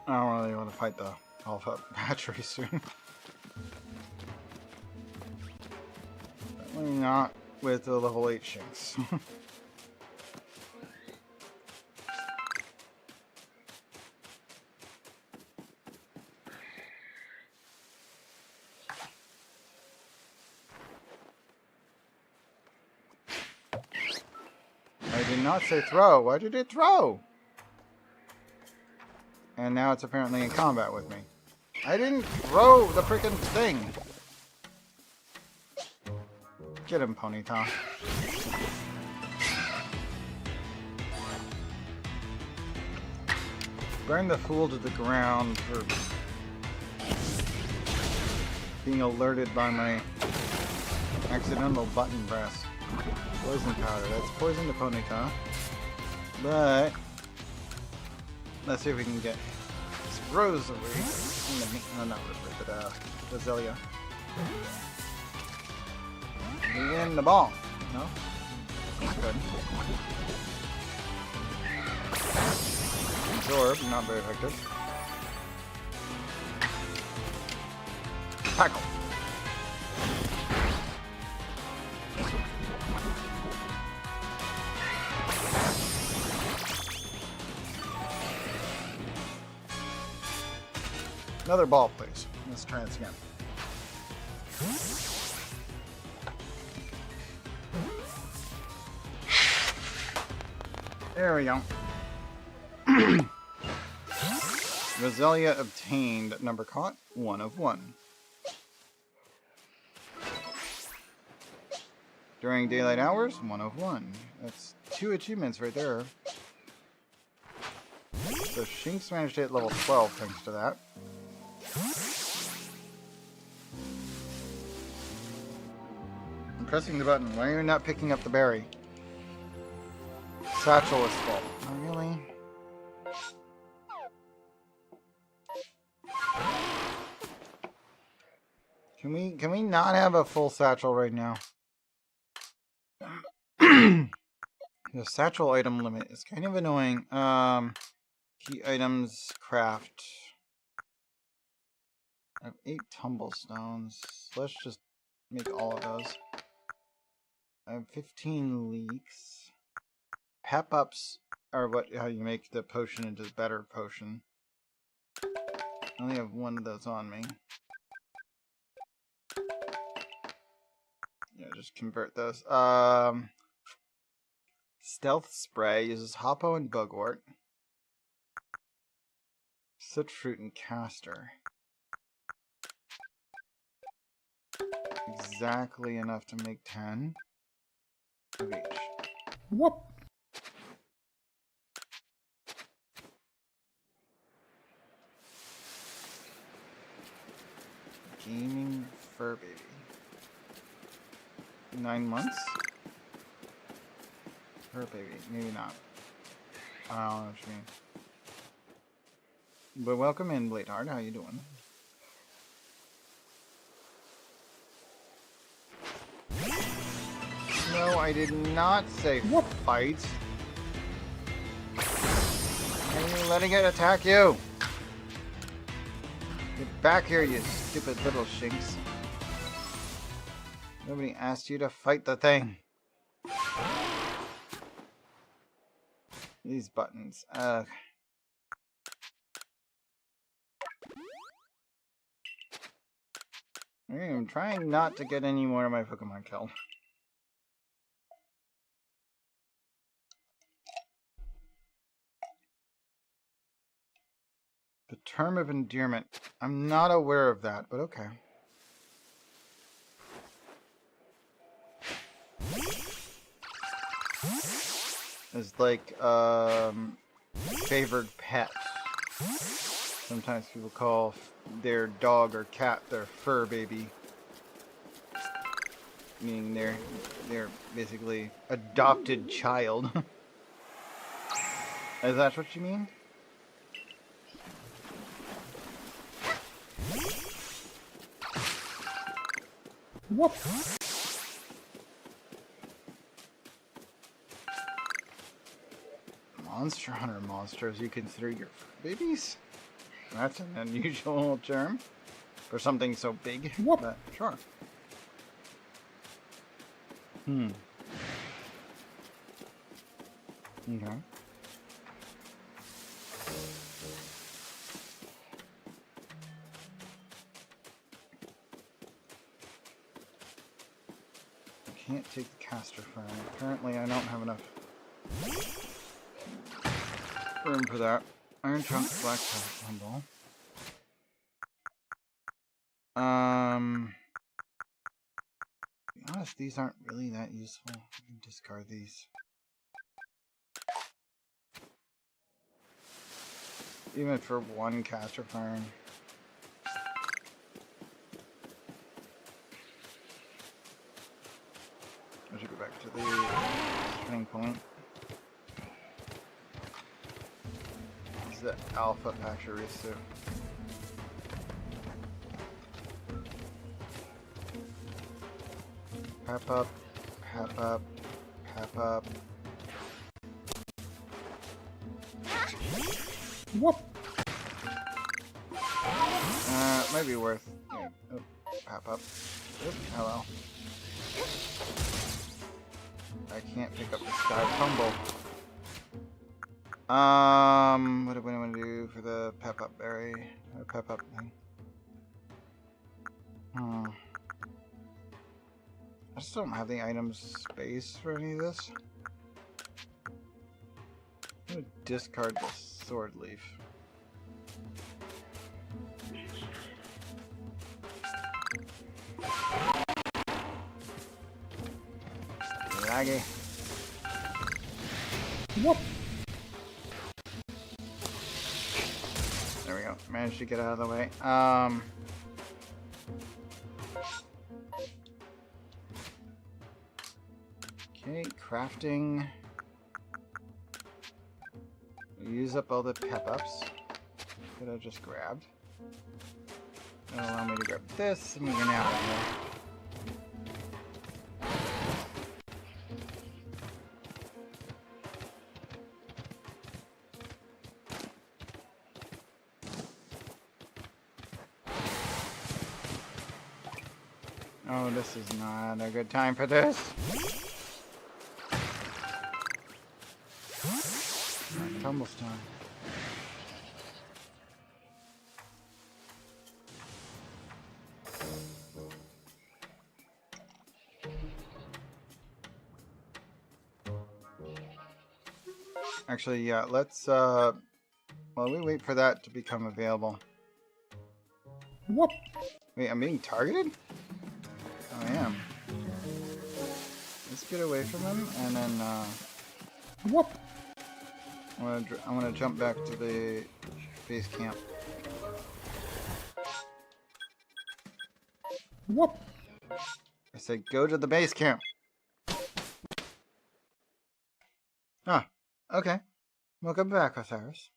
I don't really want to fight the Alpha Pachirisu. Certainly not with the level 8 Shinx. I did not say throw. Why did it throw? And now it's apparently in combat with me. I didn't throw the freaking thing. Get him, Ponyta. Burn the fool to the ground for being alerted by my accidental button press. Poison powder. That's poison to Ponyta. But let's see if we can get this Rosary. No, not Rosary, but Roselia. In the ball. No? Good. Absorb, not very effective. Tackle. Another ball, please. Let's try this again. There we go. Roselia obtained. Number caught, 1 of 1. During daylight hours, 1 of 1. That's 2 achievements right there. So Shinx managed to hit level 12 thanks to that. I'm pressing the button. Why are you not picking up the berry? Satchel is full. Oh, really? Can we not have a full satchel right now? The satchel item limit is kind of annoying. Key items, craft. I have 8 tumblestones. Let's just make all of those. I have 15 leaks. Pep ups are how you make the potion into a better potion. I only have 1 of those on me. Yeah, just convert those. Stealth spray uses Hoppo and Bugwort. Soot fruit and caster. Exactly enough to make 10 of each. Whoop. Gaming fur baby. 9 months? Fur baby, maybe not. I don't know what you mean. But welcome in, Bladeheart. How you doing? No, I did not say fight. Are you letting it attack you? Get back here, you stupid little Shinx. Nobody asked you to fight the thing. These buttons. I'm trying not to get any more of my Pokemon killed. The term of endearment. I'm not aware of that, but okay. It's like, favored pet. Sometimes people call their dog or cat their fur baby. Meaning they're basically adopted child. Is that what you mean? Whoop. Monster Hunter monsters you consider your babies? That's an unusual term for something so big. Whoop. But sure. Okay. I can't take the caster farm. Apparently I don't have enough room for that. Iron Trunk, Black Humble. To be honest, these aren't really that useful. I can discard these. Even for 1 caster farm. I should go back to the turning point. the alpha Pachirisu. Pep up, pep up, pep up. Whoop! Might be worth. Yeah. Oh, pop up. Oop, hello. I can't pick up the sky tumble. What do we want to do for the pep up berry? Or pep up thing? I just don't have the item space for any of this. I'm gonna discard the sword leaf. Laggy. Whoop! There we go. Managed to get out of the way. Okay, crafting. Use up all the pep ups that I just grabbed. That'll allow me to grab this and we can out of here. Oh, this is not a good time for this. Tumblestone. Actually, yeah, let's, while we wait for that to become available. Whoop! Wait, I'm being targeted? Oh, I am. Let's get away from him, and then, Whoop! I want to jump back to the base camp. Whoop! I said go to the base camp. Ah, okay. Welcome back, Osiris.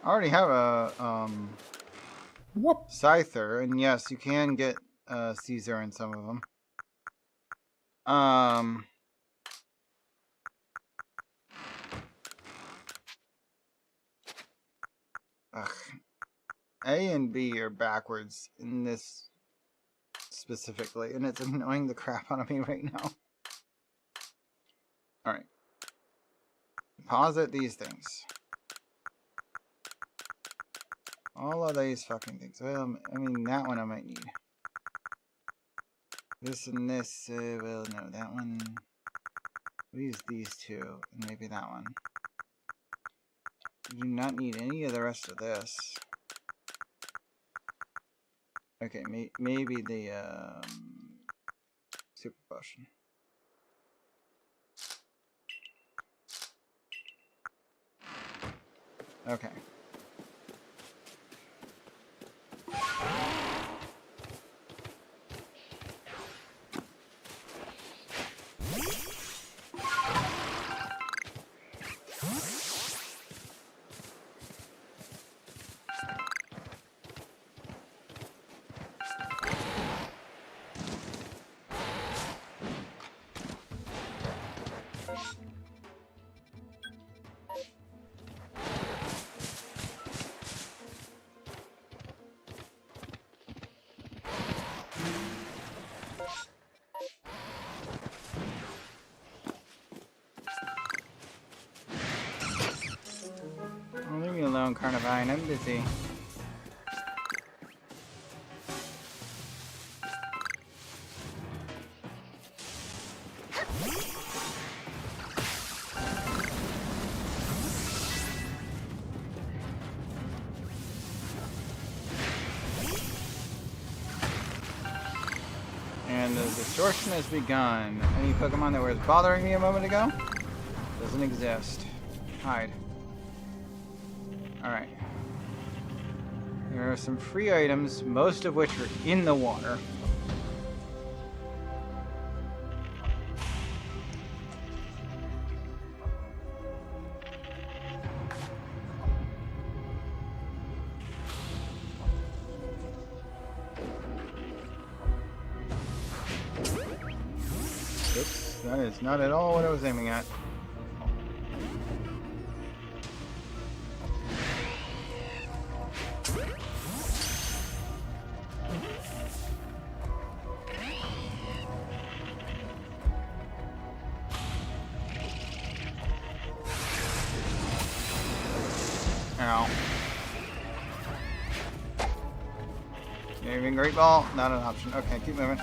I already have a, Whoop! Scyther, and yes, you can get, Caesar in some of them. Ugh. A and B are backwards in this specifically, and it's annoying the crap out of me right now. Alright. Deposit these things. All of these fucking things. Well, I mean, that one I might need. This and this, well, no, that one. We'll use these two, and maybe that one. You do not need any of the rest of this. Okay, maybe the, super potion. Okay. Leave me alone, Carnivine. I'm busy. And the distortion has begun. Any Pokemon that was bothering me a moment ago doesn't exist. Hide. Alright. There are some free items, most of which are in the water. Oops, that is not at all what I was aiming at. Ow. Aiming great ball, not an option. Okay, keep moving.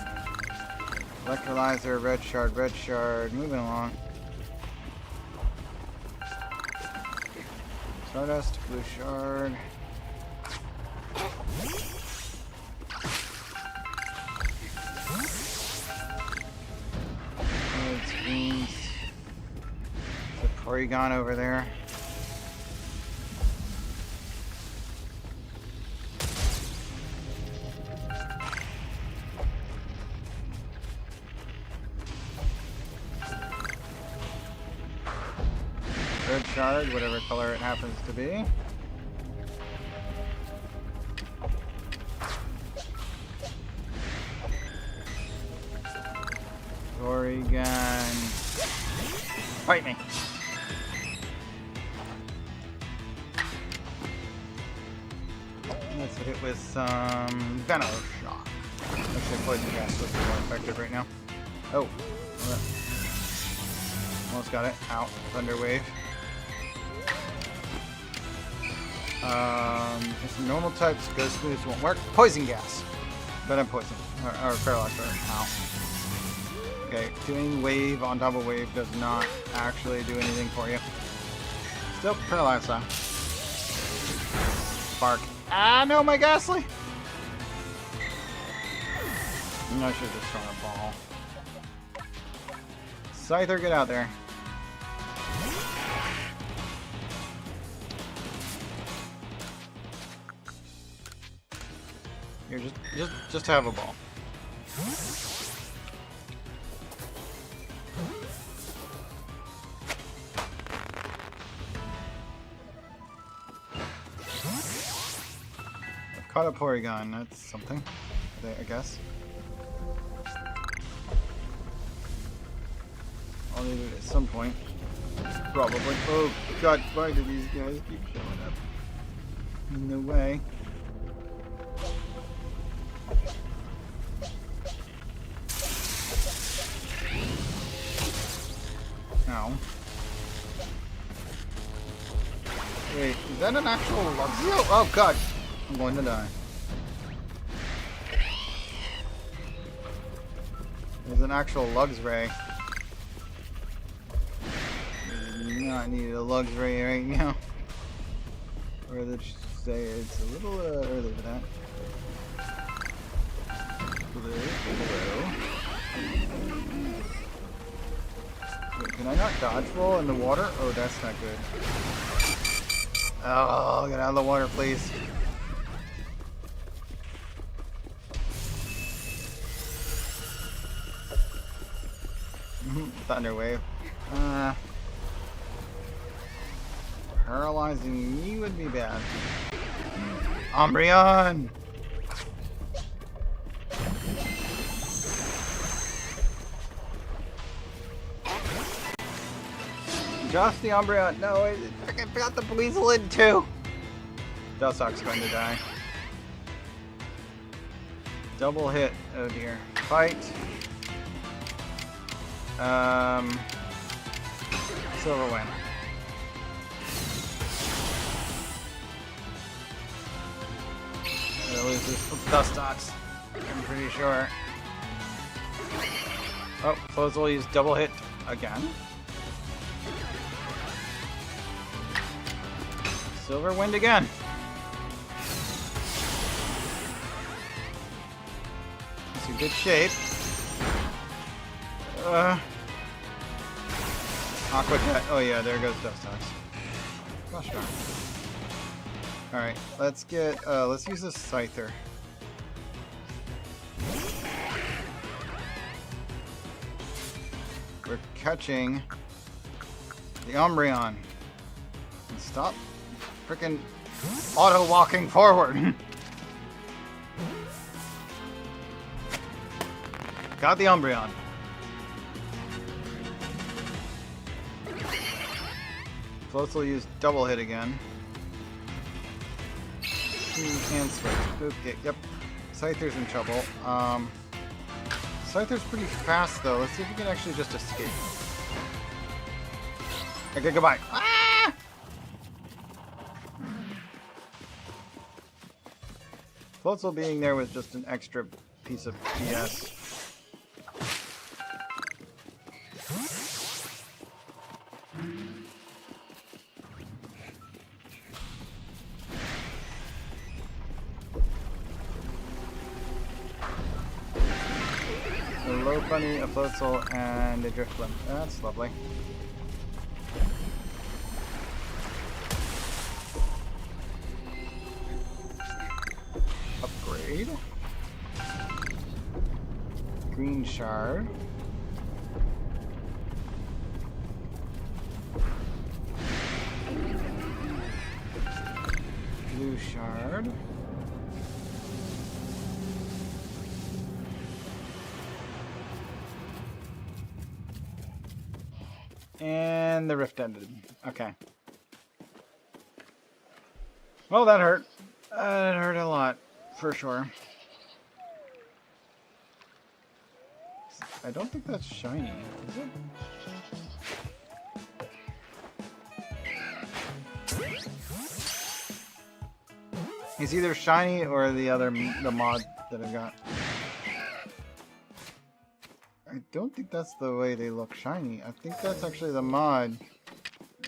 Electrolyzer, red shard, moving along. Stardust, blue shard. Red screens. The Porygon over there. Red shard, whatever color it happens to be. Porygon. Fight me. Let's hit it with some Venom Shock. Actually, Poison Gas looks more effective right now. Oh. Almost got it. Ow. Thunder Wave. Just normal types, Ghost Moves won't work. Poison Gas. But I'm poison. Or Paralyzer. Ow. Okay, doing wave on top of wave does not actually do anything for you. Still paralyzed though. Spark. Ah, no, my Ghastly! I should have just thrown a ball. Scyther, get out there. Here, just have a ball. I've caught a Porygon, that's something, I guess. I'll need it at some point. Probably. Oh god, why do these guys keep showing up? In the way. Ow. Wait, is that an actual Luxio? Oh god! I'm going to die. There's an actual Luxray. I need a Luxray right now. Or let's say it's a little early for that. Blue. Wait, can I not dodge roll in the water? Oh, that's not good. Oh, get out of the water, please. Thunder Wave. Paralyzing me would be bad. Umbreon! Just the Umbreon. No, I freaking got the Weaselin too. Dustock's going to die. Double hit. Oh dear. Fight. Silver Wind. I'll lose this Dustox. I'm pretty sure. Oh, suppose we'll use double hit again. Silver Wind again. It's in good shape. Aqua Jet. Oh yeah, there goes Dustox. Gosh darn. Alright, let's get, let's use this Scyther. We're catching the Umbreon. And stop frickin' auto-walking forward. Got the Umbreon. Vulse will use double hit again. And switch. Okay, yep. Scyther's in trouble. Scyther's pretty fast though. Let's see if we can actually just escape. Okay, goodbye. Ah! Vulse being there was just an extra piece of BS. A low bunny, a floatzel, and a driftblimp. That's lovely. Upgrade. Green shard. Blue shard. And the rift ended. Okay. Well, that hurt. That hurt a lot, for sure. I don't think that's shiny, is it? It's either shiny or the mod that I got. I don't think that's the way they look shiny. I think that's actually the mod.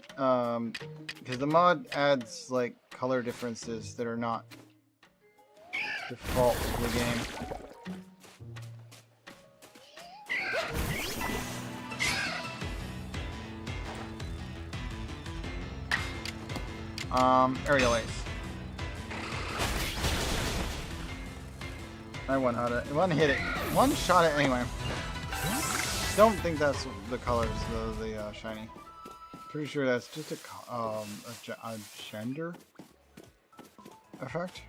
Because the mod adds like color differences that are not default to the game. Aerial Ace. I one hit it. One shot it anyway. Don't think that's the colors of the shiny. Pretty sure that's just a gender effect.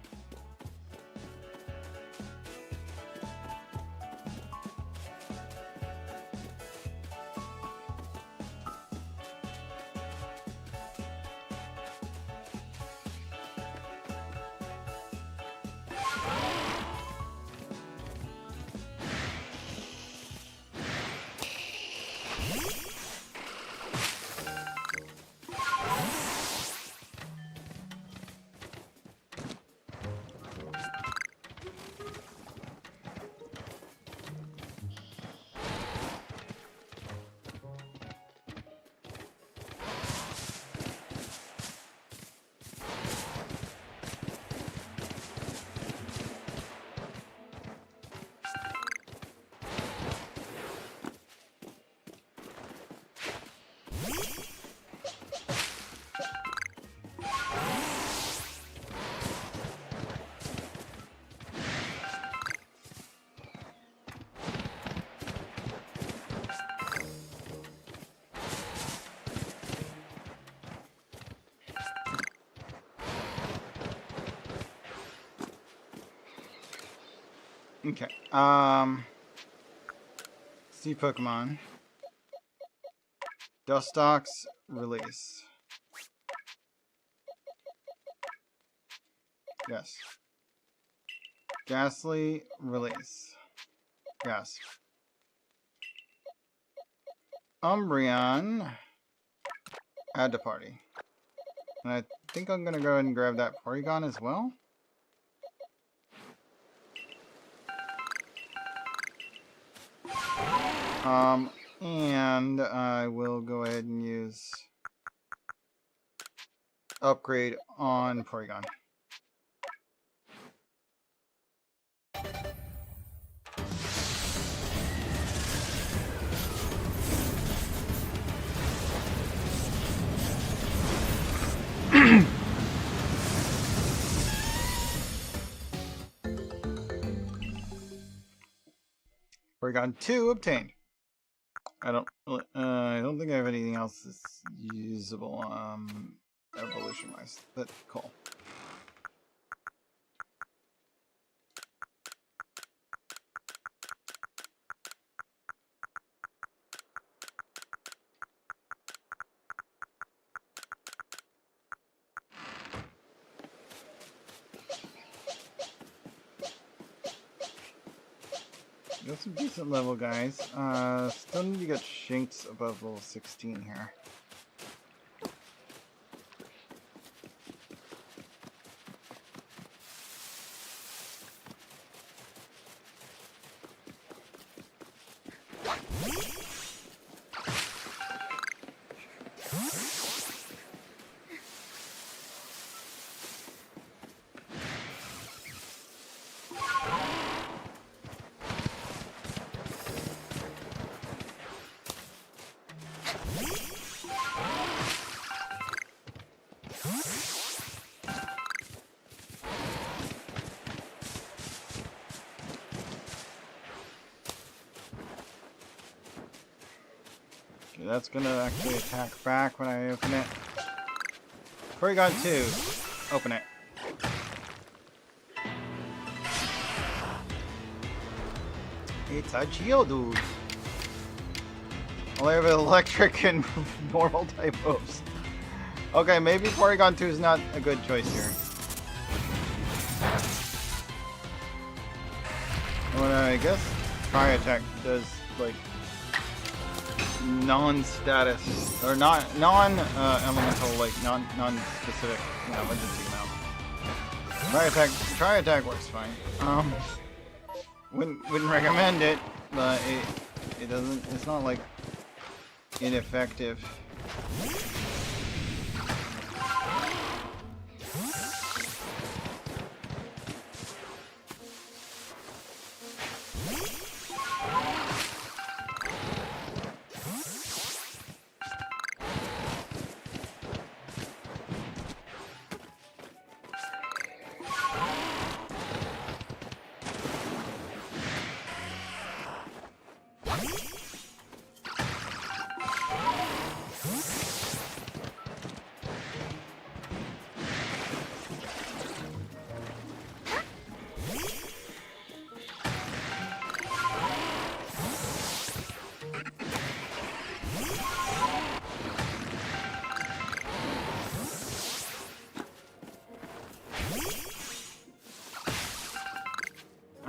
Okay. Sea Pokemon. Dustox release. Yes. Ghastly release. Yes. Umbreon. Add to party. And I think I'm gonna go ahead and grab that Porygon as well. And I will go ahead and use upgrade on Porygon. Porygon 2 obtained. I don't think I have anything else that's usable evolution wise, but cool. got some decent level guys. Still need to get Shinx above level 16 here. Okay, that's gonna actually attack back when I open it. Porygon 2, open it. It's a Geodude. Well, I have electric and normal type moves. Okay, maybe Porygon 2 is not a good choice here. Well, I guess Tri-Attack does, like, non-status, or non-elemental, like, non-specific, you know, emergency amount. Tri-Attack works fine. Wouldn't recommend it, but it doesn't, it's not, like, ineffective.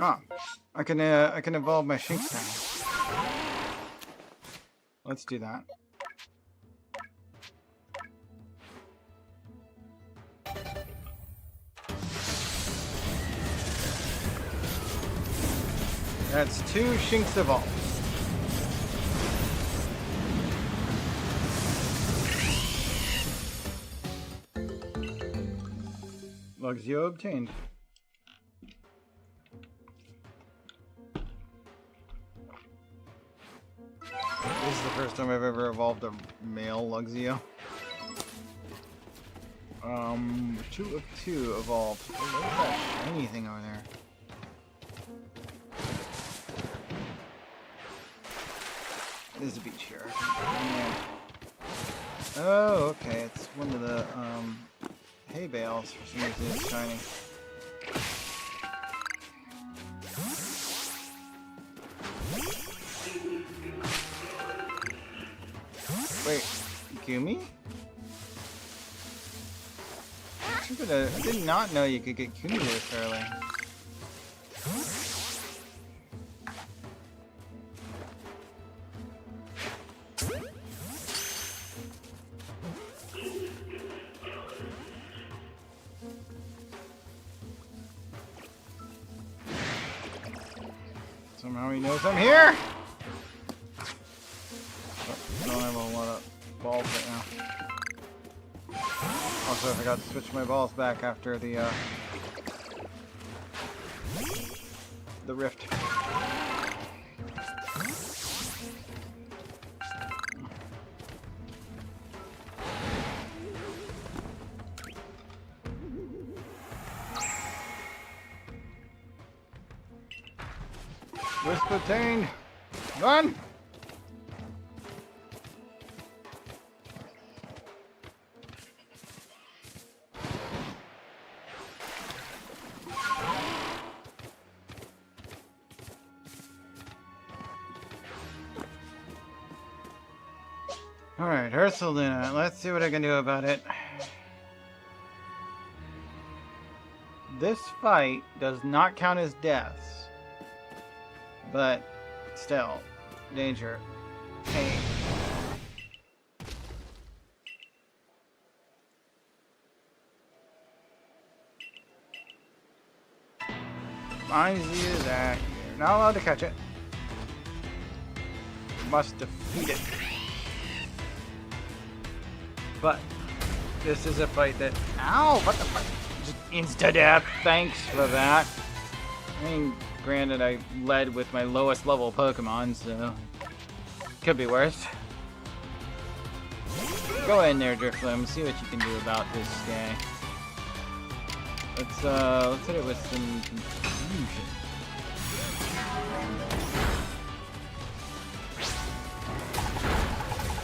Ah, I can evolve my Shinx now. Let's do that. That's 2 Shinx evolved. Luxio obtained. This is the first time I've ever evolved a male Luxio. 2 of 2 evolved. Oh, look at that shiny thing over there. There's a beach here. Oh, okay. It's one of the hay bales. For some reason it's shiny. Wait, Gumi? I did not know you could get Gumi this early. Somehow he knows I'm here! I don't have a lot of balls right now. Also, I forgot to switch my balls back after the rift. Wisp obtained! Run! Alright, Ursulina. Let's see what I can do about it. This fight does not count as deaths, but still. Danger. Pain. Reminds you that you're not allowed to catch it. You must defeat it. But this is a fight that... Ow! What the fuck? Just insta-death. Thanks for that. I mean, granted, I led with my lowest level Pokemon, so... Could be worse. Go in there, Drifloom. See what you can do about this guy. Let's hit it with some confusion.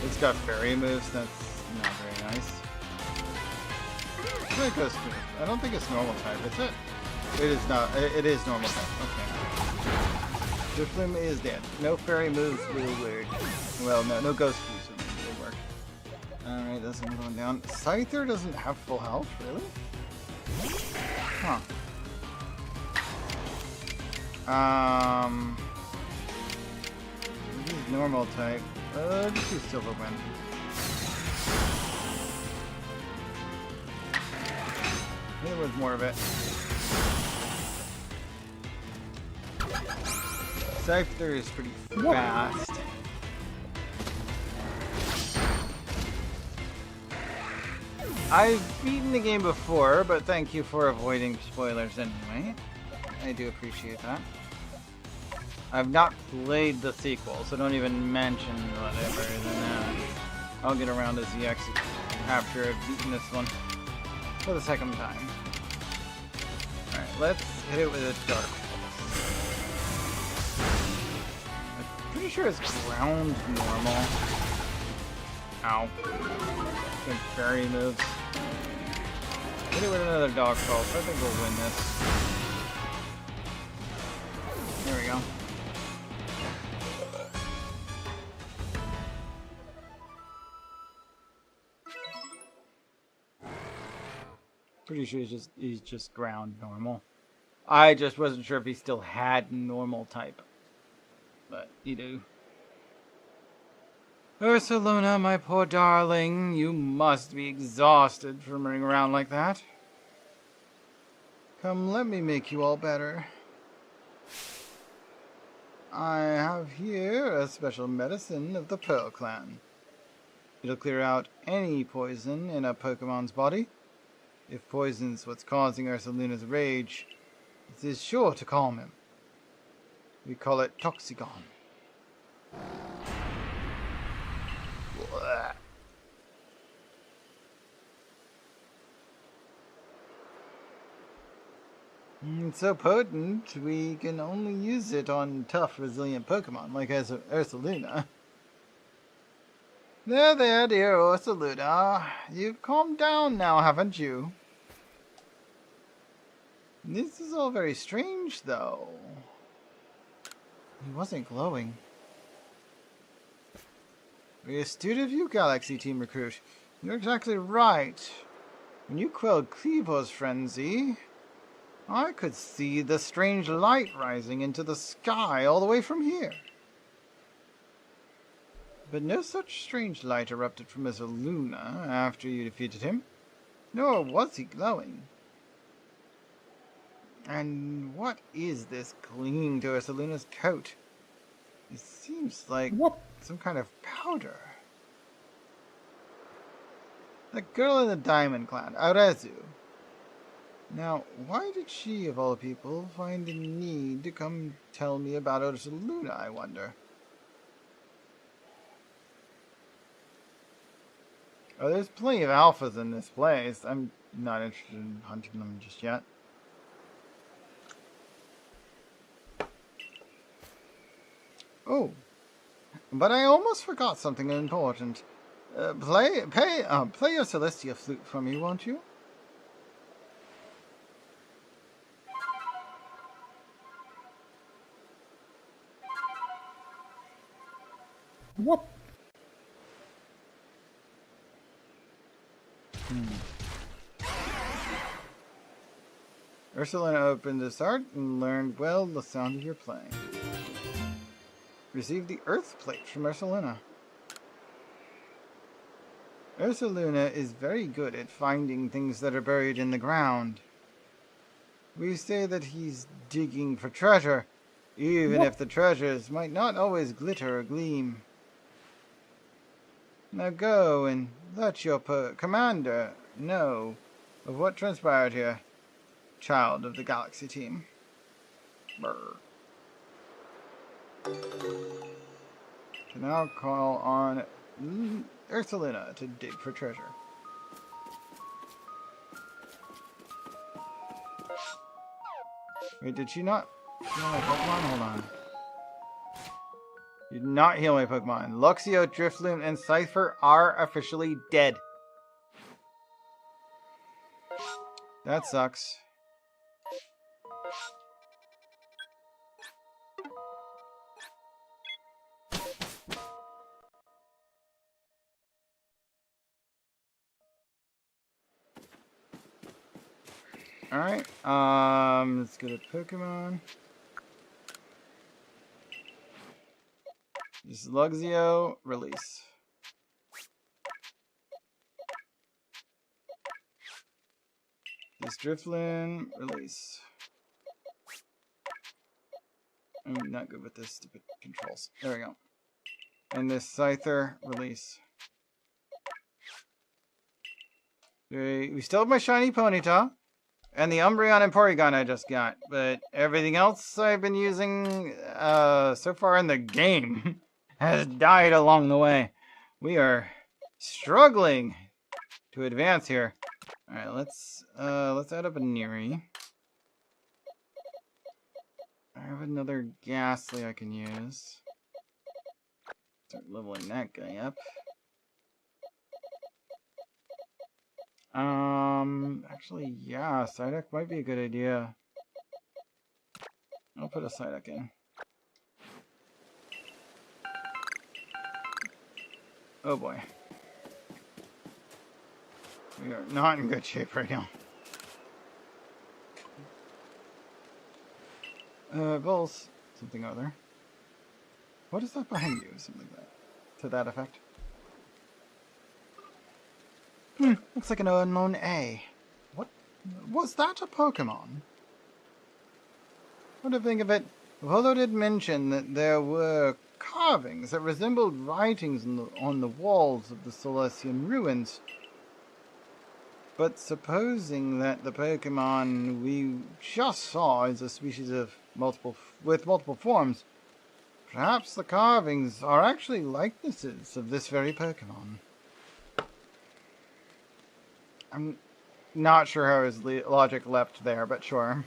It's got fairy moves, that's not very nice. I think it goes through. I don't think it's normal type, is it? It is not. It is normal type. Okay. Drifloom is dead. No fairy moves will work. Well, no ghost moves will work. Alright, that's another one down. Scyther doesn't have full health, really? Huh. This is normal type. Just do Silver Wind. There was more of it. Scyther is pretty fast. I've beaten the game before, but thank you for avoiding spoilers anyway. I do appreciate that. I've not played the sequel, so don't even mention whatever. Then I'll get around to ZX after I've beaten this one for the second time. Alright, let's hit it with a Dark Pulse. I'm pretty sure it's ground normal. Ow. Good fairy moves. Hit it with another Dog Pulse. I think we'll win this. There we go. Pretty sure he's just ground normal. I just wasn't sure if he still had normal type. But you do. Ursaluna, my poor darling, you must be exhausted from running around like that. Come, let me make you all better. I have here a special medicine of the Pearl Clan. It'll clear out any poison in a Pokemon's body. If poison's what's causing Ursaluna's rage, it is sure to calm him. We call it Toxicon. It's so potent, we can only use it on tough, resilient Pokemon, like Ursaluna. There, dear Ursaluna. You've calmed down now, haven't you? This is all very strange, though. He wasn't glowing. Very astute of you, Galaxy Team Recruit. You're exactly right. When you quelled Cleavor's frenzy, I could see the strange light rising into the sky all the way from here. But no such strange light erupted from Ursaluna after you defeated him, nor was he glowing. And what is this clinging to Ursaluna's coat? It seems like some kind of powder. The girl in the Diamond Clan, Arezu. Now, why did she, of all people, find the need to come tell me about Ursaluna, I wonder? Oh, there's plenty of alphas in this place. I'm not interested in hunting them just yet. Oh, but I almost forgot something important. Play your Celestia flute for me, won't you? What? Ursaluna opened his heart and learned well the sound of your playing. received the Earth Plate from Ursuluna. Ursuluna is very good at finding things that are buried in the ground. We say that he's digging for treasure, even if the treasures might not always glitter or gleam. Now go and let your commander know of what transpired here, child of the Galaxy team. Brr. To now call on Ursuluna to dig for treasure. Wait, did she not heal my Pokemon? Hold on. You did not heal my Pokemon. Luxio, Drifloon, and Cypher are officially dead. That sucks. Alright, let's go to Pokemon. This is Luxio, release. This Drifloon, release. I'm not good with this stupid controls. There we go. And this Scyther, release. We still have my shiny Ponyta. And the Umbreon and Porygon I just got. But everything else I've been using so far in the game has died along the way. We are struggling to advance here. Alright, let's add up a Neri. I have another Ghastly I can use. Start leveling that guy up. Actually, yeah, Psyduck might be a good idea. I'll put a Psyduck in. Oh boy. We are not in good shape right now. Vulse, something other. What is that behind you? Something like that. To that effect. Looks like an unknown A. What? Was that a Pokemon? What do you think of it? Volo did mention that there were carvings that resembled writings on the walls of the Celestian ruins. But supposing that the Pokemon we just saw is a species of with multiple forms, perhaps the carvings are actually likenesses of this very Pokemon. I'm not sure how his logic leapt there, but sure.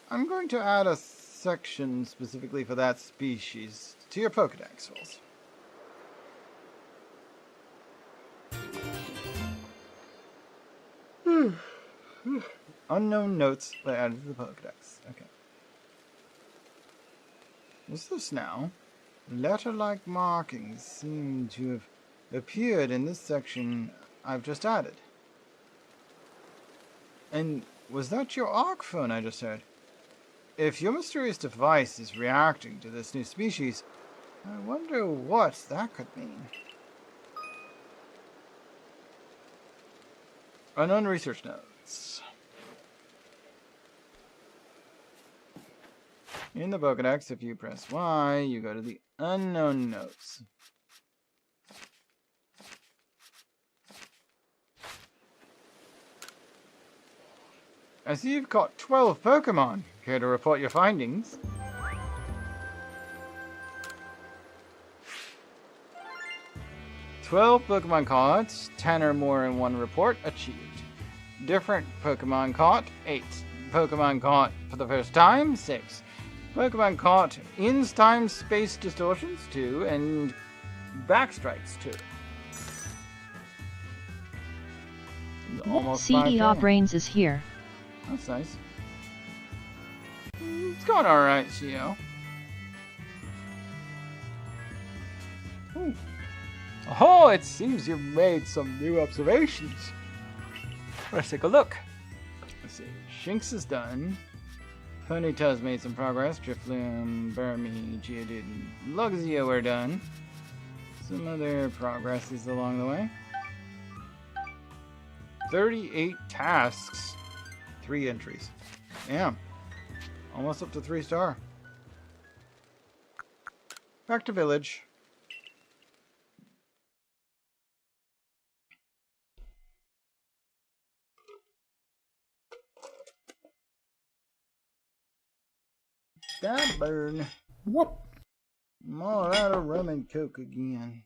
I'm going to add a section specifically for that species to your Pokedex, Vulse. Unknown notes added to the Pokedex. Okay. What's this now? Letter-like markings seem to have appeared in this section I've just added. And was that your Arc phone I just heard? If your mysterious device is reacting to this new species, I wonder what that could mean. Unknown research notes. In the Pokedex, if you press Y, you go to the unknown notes. I see you've caught 12 Pokemon. Care to report your findings? "12 Pokemon caught, 10 or more in one report, achieved. Different Pokemon caught, 8. Pokemon caught for the first time, 6. Pokemon caught in time-space distortions, 2, and backstrikes, 2. Almost 5K. CEO Brains is here. That's nice. It's going alright, CEO. Ooh. Oh, it seems you've made some new observations. Let's take a look. Let's see. Shinx is done. Ponytail's made some progress. Drifloon, Burmy, Geodude, and Luxio are done. Some other progresses along the way. 38 tasks. 3 entries. Damn. Almost up to 3-star. Back to village. That burn. What? I'm all out of rum and coke again.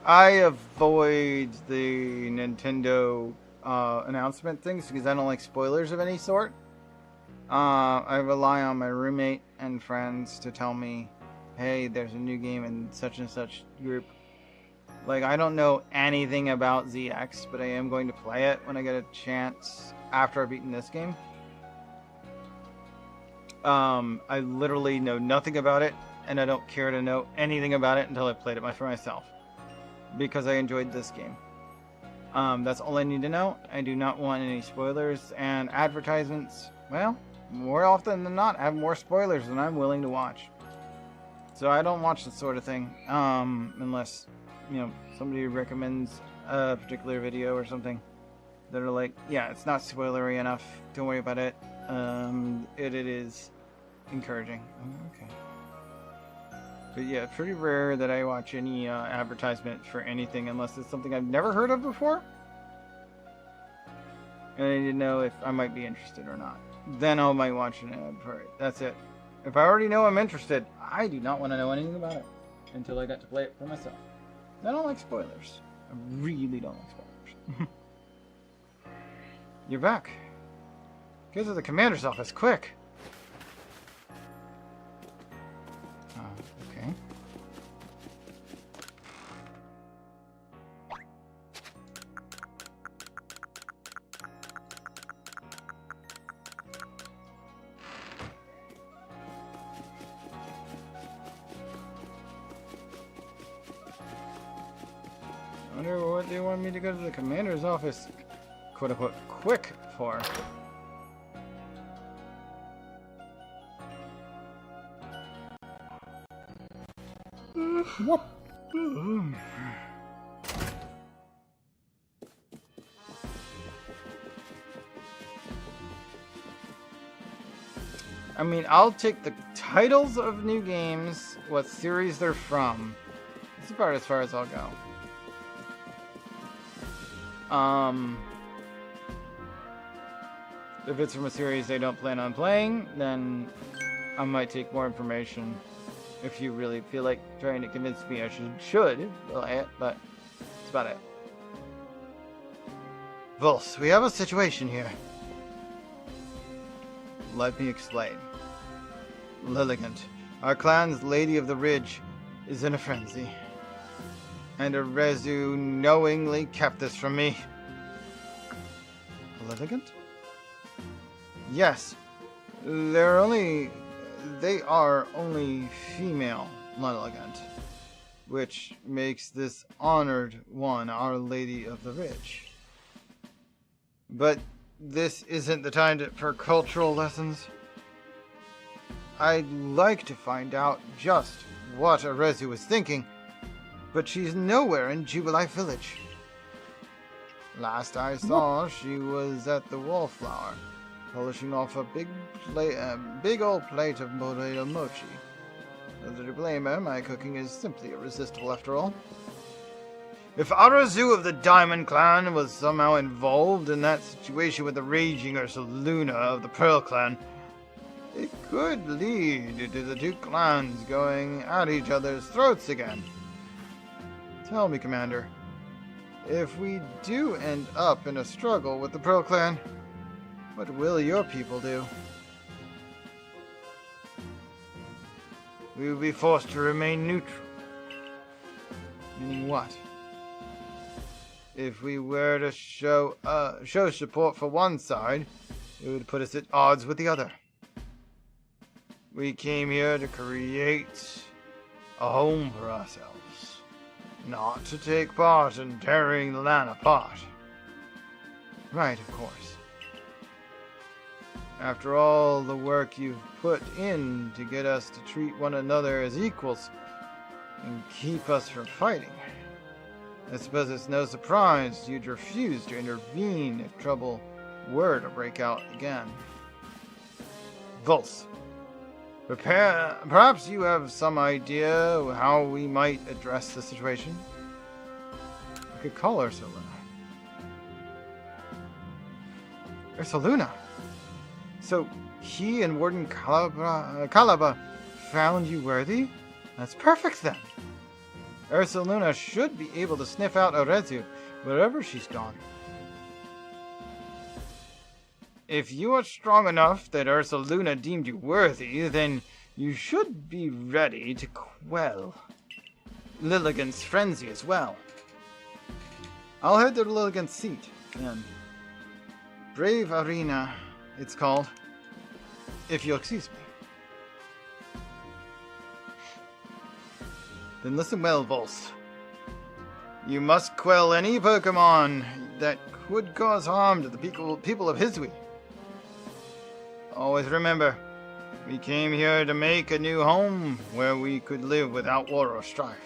I avoid the Nintendo announcement things because I don't like spoilers of any sort. I rely on my roommate and friends to tell me, hey, there's a new game in such and such group. Like, I don't know anything about ZX, but I am going to play it when I get a chance after I've beaten this game. I literally know nothing about it, and I don't care to know anything about it until I've played it for myself. Because I enjoyed this game. That's all I need to know. I do not want any spoilers, and advertisements, well, more often than not, have more spoilers than I'm willing to watch. So I don't watch that sort of thing, unless, you know, somebody recommends a particular video or something that are like, yeah, it's not spoilery enough, don't worry about it. It is encouraging. Okay. But yeah, pretty rare that I watch any advertisement for anything unless it's something I've never heard of before. And I need to know if I might be interested or not. Then I might watch an ad for it. That's it. If I already know I'm interested, I do not want to know anything about it until I get to play it for myself. I don't like spoilers. I really don't like spoilers. You're back. Get to the commander's office, quick! Okay. I wonder what they want me to go to the commander's office, quote-unquote, quick for. What? I mean, I'll take the titles of new games, what series they're from. That's about as far as I'll go. If it's from a series they don't plan on playing, then I might take more information. If you really feel like trying to convince me I should play it, but that's about it. Vulse, we have a situation here. Let me explain. Lilligant, our clan's Lady of the Ridge, is in a frenzy. And Arezu knowingly kept this from me. Lilligant? Yes. They are only female Lilligant, which makes this honored one our Lady of the Ridge. But this isn't the time for cultural lessons. I'd like to find out just what Arezu is thinking, but she's nowhere in Jubilee Village. Last I saw, she was at the Wallflower, polishing off a big old plate of potato mochi. Whether to blame her, my cooking is simply irresistible after all. If Arezu of the Diamond Clan was somehow involved in that situation with the raging Ursaluna of the Pearl Clan, it could lead to the two clans going at each other's throats again. Tell me, Commander, if we do end up in a struggle with the Pearl Clan, what will your people do? We will be forced to remain neutral. Meaning what? If we were to show support for one side, it would put us at odds with the other. We came here to create a home for ourselves. not to take part in tearing the land apart. Right, of course. After all the work you've put in to get us to treat one another as equals and keep us from fighting, I suppose it's no surprise you'd refuse to intervene if trouble were to break out again. Vulse, perhaps you have some idea how we might address the situation? I could call Ursaluna. Ursaluna? So, he and Warden Calaba found you worthy? That's perfect then. Ursaluna should be able to sniff out Orezu wherever she's gone. If you are strong enough that Ursaluna deemed you worthy, then you should be ready to quell Lilligant's frenzy as well. I'll head to Lilligant's seat, then. Brave Arena, it's called, if you'll excuse me. Then listen well, Vulse. You must quell any Pokemon that could cause harm to the people of Hisui. Always remember, we came here to make a new home where we could live without war or strife.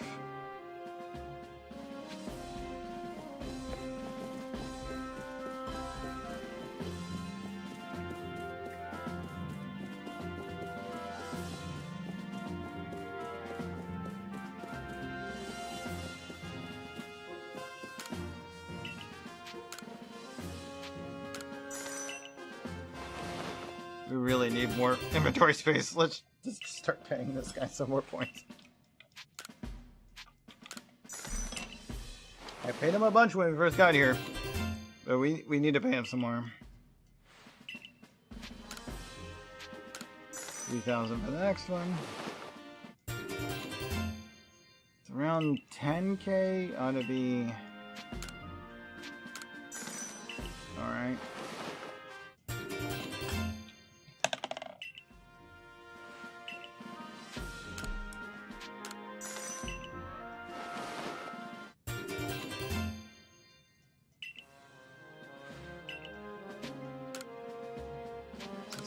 We really need more inventory space. Let's just start paying this guy some more points. I paid him a bunch when we first got here, but we need to pay him some more. 3,000 for the next one. It's around 10k. Ought to be all right.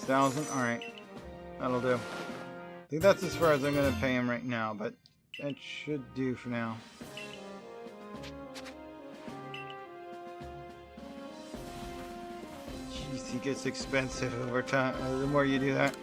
$6,000. All right, that'll do. I think that's as far as I'm gonna pay him right now, but that should do for now. Jeez, he gets expensive over time. The more you do that.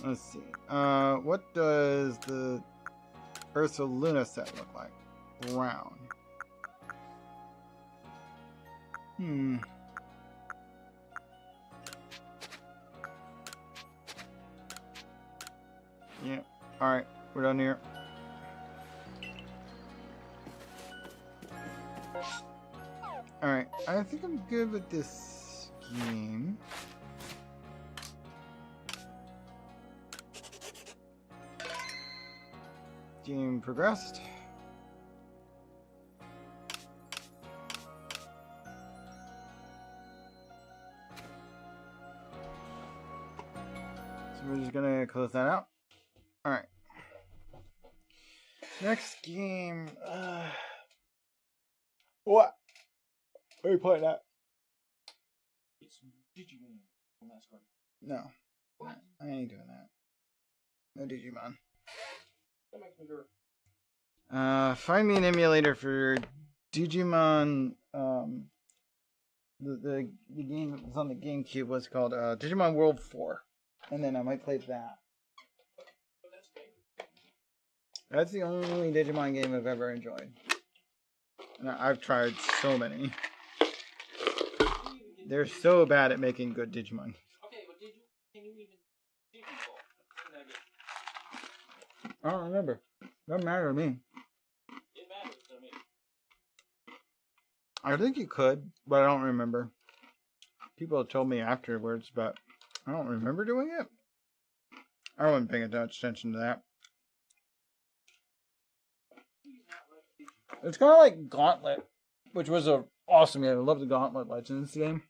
Let's see. What does the Ursaluna set look like? Brown. Yeah. Alright, we're done here. Alright, I think I'm good with this game. Game progressed. So we're just gonna close that out. Alright. Next game. What? What are you playing at? It's Digimon mascot. No. I ain't doing that. No Digimon. That makes me nervous. Find me an emulator for Digimon. The game that was on the GameCube was called Digimon World 4, and then I might play that. That's the only Digimon game I've ever enjoyed, and I've tried so many. They're so bad at making good Digimon. Okay, but can you even Digimon? I don't remember. Doesn't matter to me. It matters to me. I think you could, but I don't remember. People have told me afterwards, but I don't remember doing it. I wasn't paying much attention to that. It's kind of like Gauntlet, which was a awesome game. I love the Gauntlet Legends game.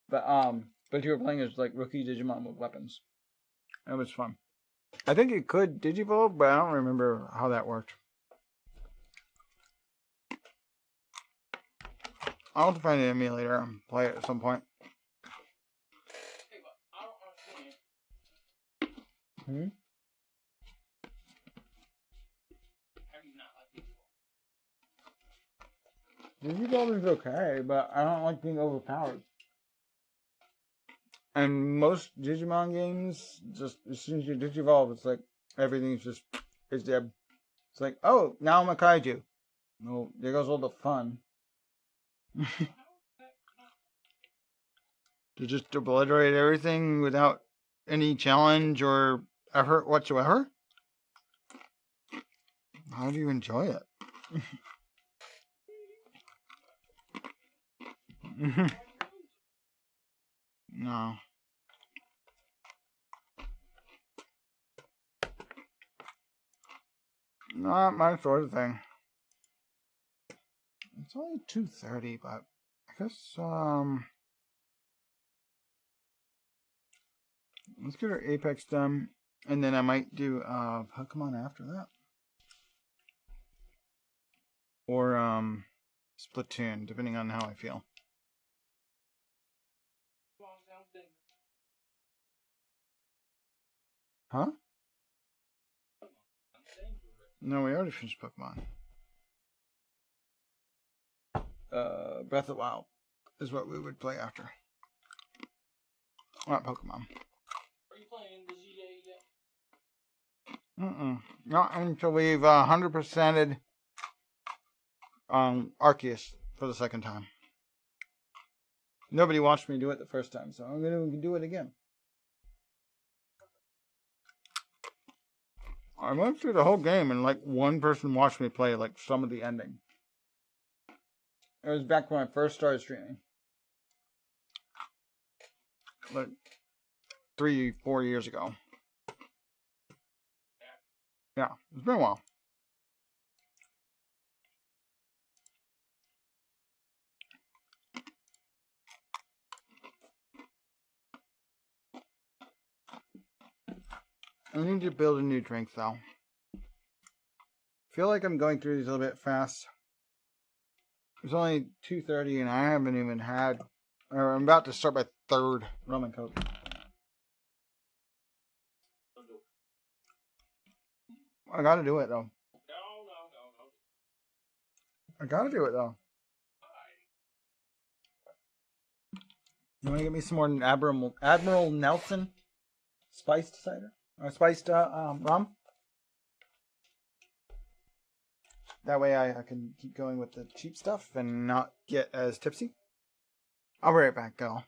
But you were playing as like rookie Digimon with weapons. It was fun. I think it could Digivolve, but I don't remember how that worked. I'll have to find an emulator and play it at some point. Hey, but I don't understand. Hmm? How do you not like Digimon? Digivolve is okay, but I don't like being overpowered. And most Digimon games, just as soon as you Digivolve, it's like everything's just is dead. It's like, oh, now I'm a kaiju. No, there goes all the fun. To just obliterate everything without any challenge or effort whatsoever? How do you enjoy it? No. Not my sort of thing. It's only 2:30, but I guess let's get our Apex done, and then I might do Pokemon after that, or Splatoon, depending on how I feel. Huh? No, we already finished Pokemon. Breath of the Wild is what we would play after. Not Pokemon. Are you playing the GA yet? Not until we've 100%ed Arceus for the second time. Nobody watched me do it the first time, so I'm going to do it again. I went through the whole game and like one person watched me play like some of the ending. It was back when I first started streaming. Like 3-4 years ago. Yeah, it's been a while. I need to build a new drink though. I feel like I'm going through these a little bit fast. It's only 2:30 and I haven't even had, or I'm about to start my third rum and coke. I gotta do it though. No. I gotta do it though. You wanna get me some more Admiral Nelson spiced cider? Or spiced rum? That way I can keep going with the cheap stuff and not get as tipsy. I'll be right back, y'all.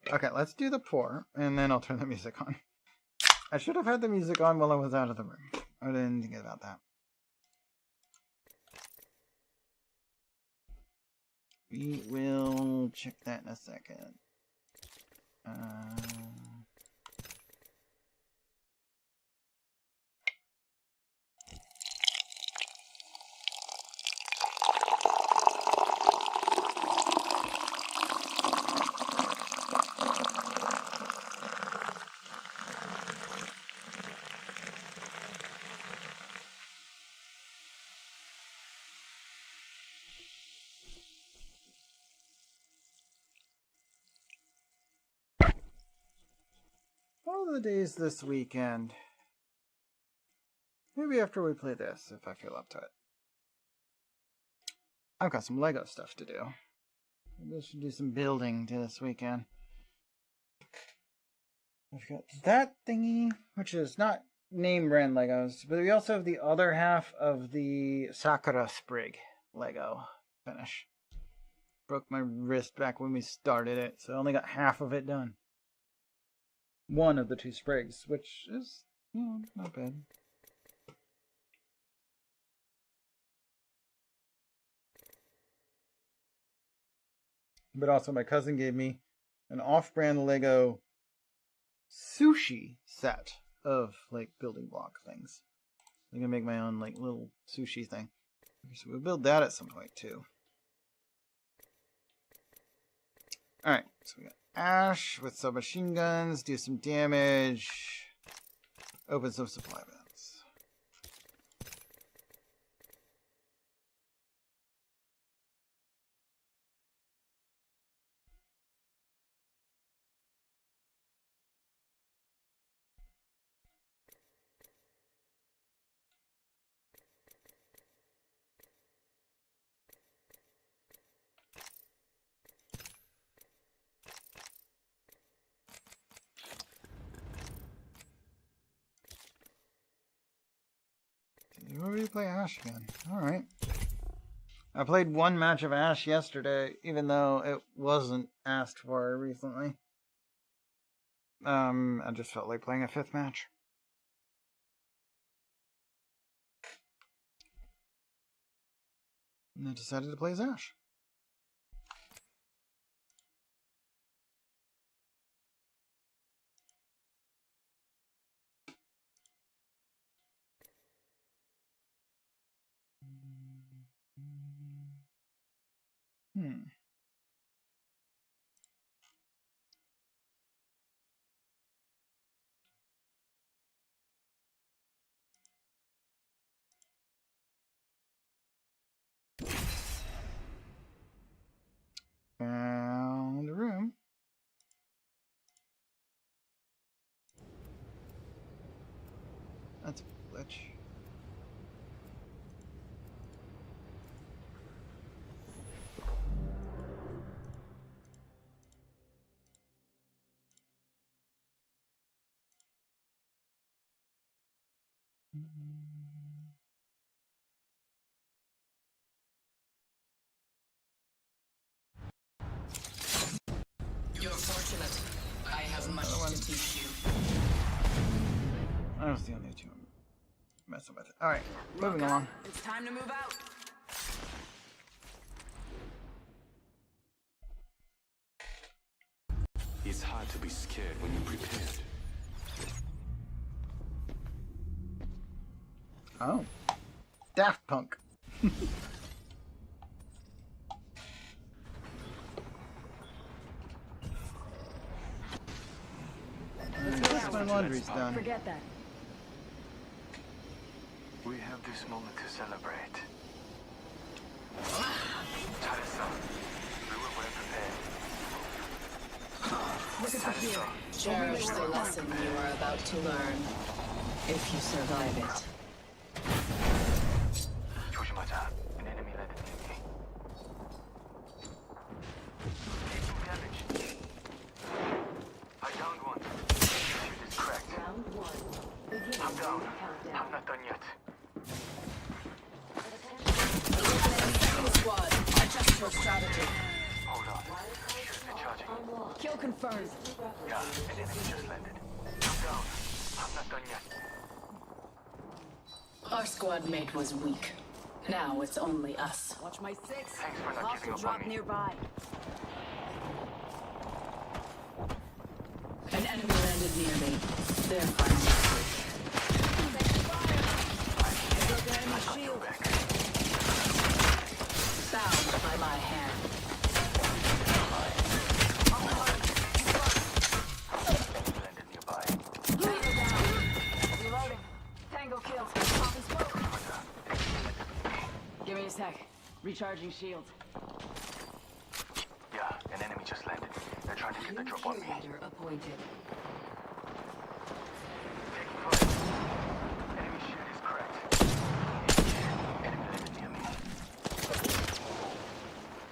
Okay, let's do the pour, and then I'll turn the music on. I should have had the music on while I was out of the room. I didn't think about that. We will check that in a second. All the days this weekend. Maybe after we play this, if I feel up to it. I've got some Lego stuff to do. Maybe I should do some building this weekend. I've got that thingy, which is not name brand Legos, but we also have the other half of the Sakura Sprig Lego finish. Broke my wrist back when we started it, so I only got half of it done. One of the two sprigs, which is, not bad. But also my cousin gave me an off-brand Lego sushi set of, like, building block things. I'm gonna make my own, like, little sushi thing. So we'll build that at some point, too. Alright, so we got Ash with submachine guns, do some damage, open some supply bins. You already play Ash again. Alright. I played one match of Ash yesterday, even though it wasn't asked for recently. I just felt like playing a fifth match. And I decided to play as Ash. Found the room. That's a glitch. You're fortunate. I have much to teach you. I was the only two I'm messing with it. Alright, moving along. It's time to move out. It's hard to be scared when you're prepared. Oh. Daft Punk. My laundry's done. Forget that. We have this moment to celebrate. Tarissa, we were well prepared. Look at the hero. Cherish the lesson you are about to learn, if you survive it. 조심하자. An enemy led an enemy. Taking damage. I downed one. Shoot is cracked. Round one. I'm down. I'm not done yet. Second squad, adjust your strategy. Hold on. Shields recharging. Kill confirmed. Yeah, an enemy just landed. I'm down. I'm not done yet. Our squad mate was weak. Now it's only us. Watch my six. Thanks for not giving Hostile up drop on me. nearby. An enemy landed near me. They're fine. Shield. Bound by my hand. Landed nearby. Reloading. Tango kills. Popping smoke. Give me a sec. Recharging shield. Yeah, an enemy just landed. They're trying to get the drop on me. Appointed. Taking fire. Enemy shield is cracked. Enemy landed near me.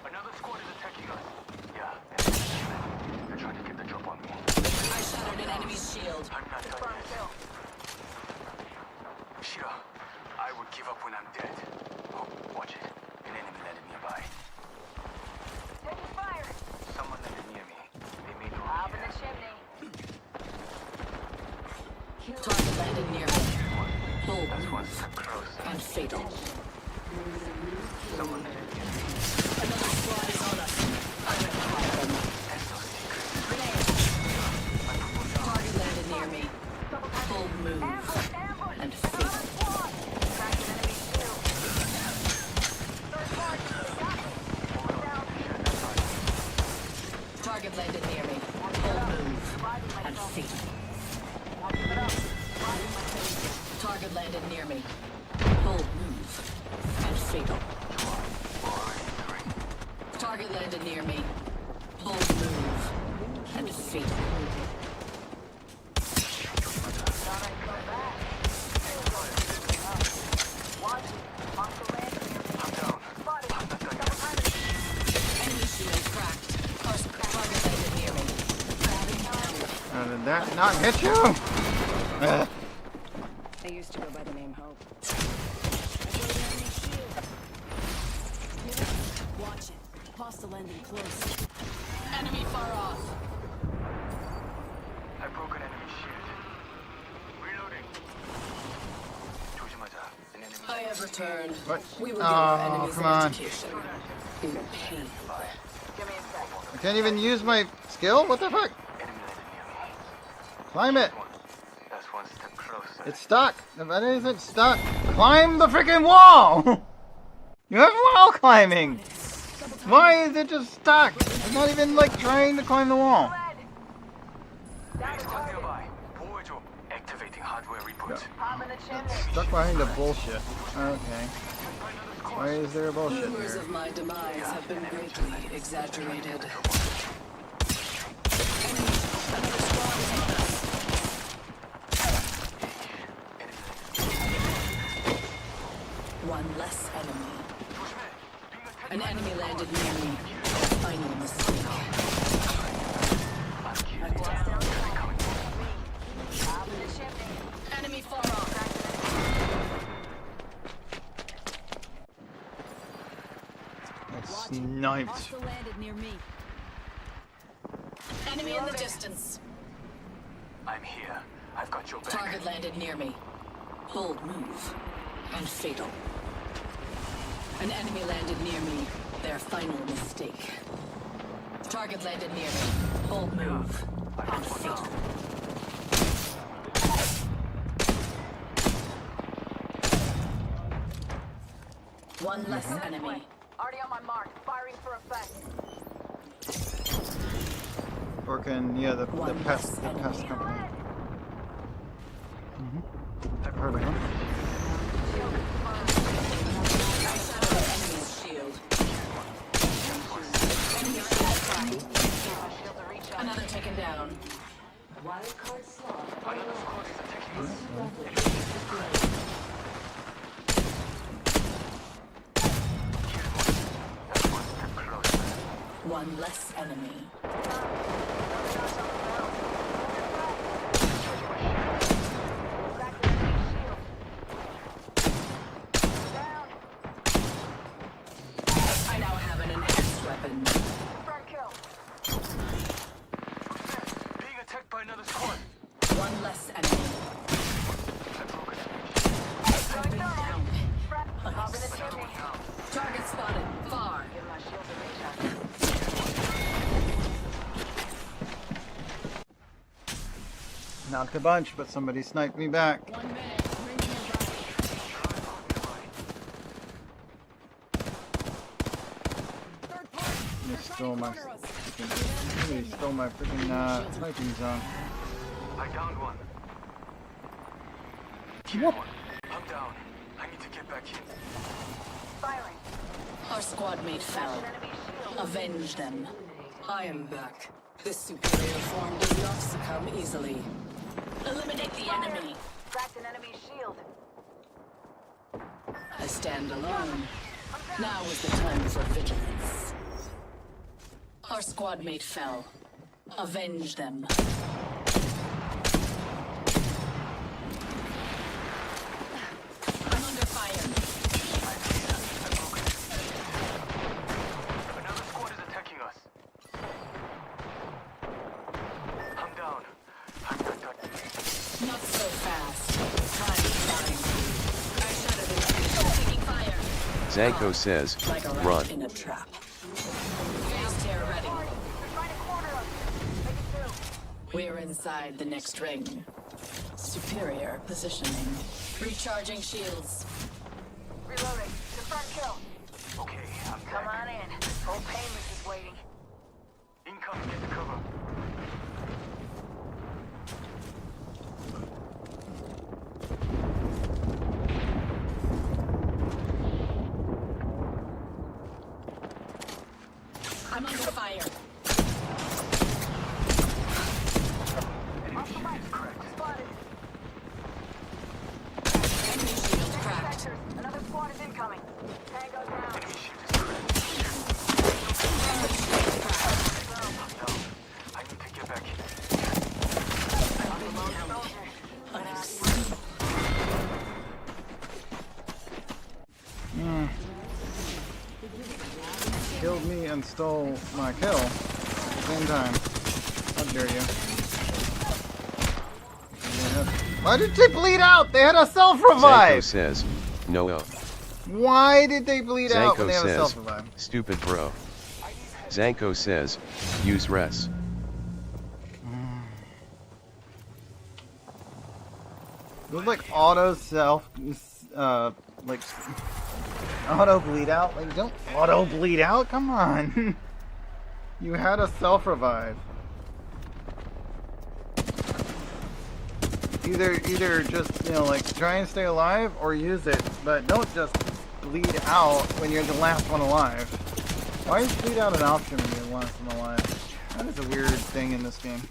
Another squad is attacking us. Yeah, enemy shield landed. They're trying to get the drop on me. I shattered an enemy's shield. I'm not done yet. Shira, I would give up when I'm dead. Oh, watch it. An enemy landed nearby. Taking fire. Someone landed near me. They made no Up in idea. the chimney. Target landed near me. Bold That's one move step closer. and fatal. Someone landed near me. Another squad is on us. I will quiet them. That's no secret. Target landed near me. Bold move and fatal. Target landed near me. Bold move and fatal. Target landed near me. Bold move and fatal. Target landed near me. Bold move and fatal. I'm down. I'm not done yet. Enemy shield cracked. Target landed near me. Did that not hit you? I used to go by the name Hope. Watch it. Hostile ending close. Enemy far off. I broke an enemy shield. Reloading. 조심하자. An enemy. I have returned. What? We will give our Oh, enemies come an on. education. In pain. I can't even use my skill? What the fuck? Enemy landed near me. Climb it. That's one step closer. It's stuck. If that isn't stuck, climb the freaking wall! You have wall climbing! Why is it just stuck? I'm not even like trying to climb the wall. Squad nearby. 보호해줘. Activating hardware reboot. Stuck behind the bullshit. Okay. Why is there a bullshit Rumors here? of my demise have been greatly exaggerated. Another squad is on us. One less enemy. An enemy landed near me. Final mistake. Enemy far off. That's sniped. Hostile landed near me. Enemy in the distance. I'm here. I've got your back. Target landed near me. Bold move. And fatal. An enemy landed near me. Their final mistake. Target landed near me. Bold move. And fatal. One less enemy. Already on my mark. Firing for effect. Or can, yeah, the One pest less enemy. company. I've heard of them. I shattered an enemy's shield. Enemy shield cracked. Another taken down. Another squad is attacking us. That's one step closer. One less enemy. I now have an enhanced weapon. Confirm kill. Not the bunch, but somebody sniped me back. 1 minute. Ring nearby. Third party. He They're stole trying my to corner us. somebody stole my freaking sniping zone. I downed one. Whoop. I'm down. I need to get back in. Firing. Our squad mate fell. Enemy shield. Avenge them. I am back. This superior form does not succumb easily. Eliminate the enemy. Cracked an enemy shield. I stand alone. Now is the time for vigilance. Our squad mate fell. Avenge them. I'm under fire. Another squad is attacking us. I'm down. I'm not done. Not so fast. Time to find. I shuddered into taking fire. Zanko says, Like a rat run. in a trap. Phase tear ready. They're trying to corner us. Make it two. We're inside the next ring. Superior positioning. Recharging shields. Reloading. Confirm kill. Okay, I'm Come back. on in. Old Painless is waiting. Incoming, get the cover. I'm under fire. Spotted. Enemy shield cracked. Sectors. Another squad is incoming. Tango down. Enemy shield is cracked. Enemy shield cracked. I'm down. I need to get back in. I've been downed. Killed me and stole my kill at the same time. How dare you? Why did they bleed out? They had a Zanko self-revive! says, no. Why did they bleed out when Zanko they had a says, self-revive? stupid bro. Zanko says, use res. It was like auto self, like auto bleed out. Like don't auto bleed out. Come on, you had a self revive. Either just like try and stay alive or use it, but don't just bleed out when you're the last one alive. Why is bleed out an option when you're the last one alive? That is a weird thing in this game.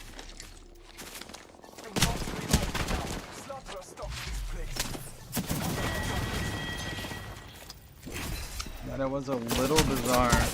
That was a little bizarre.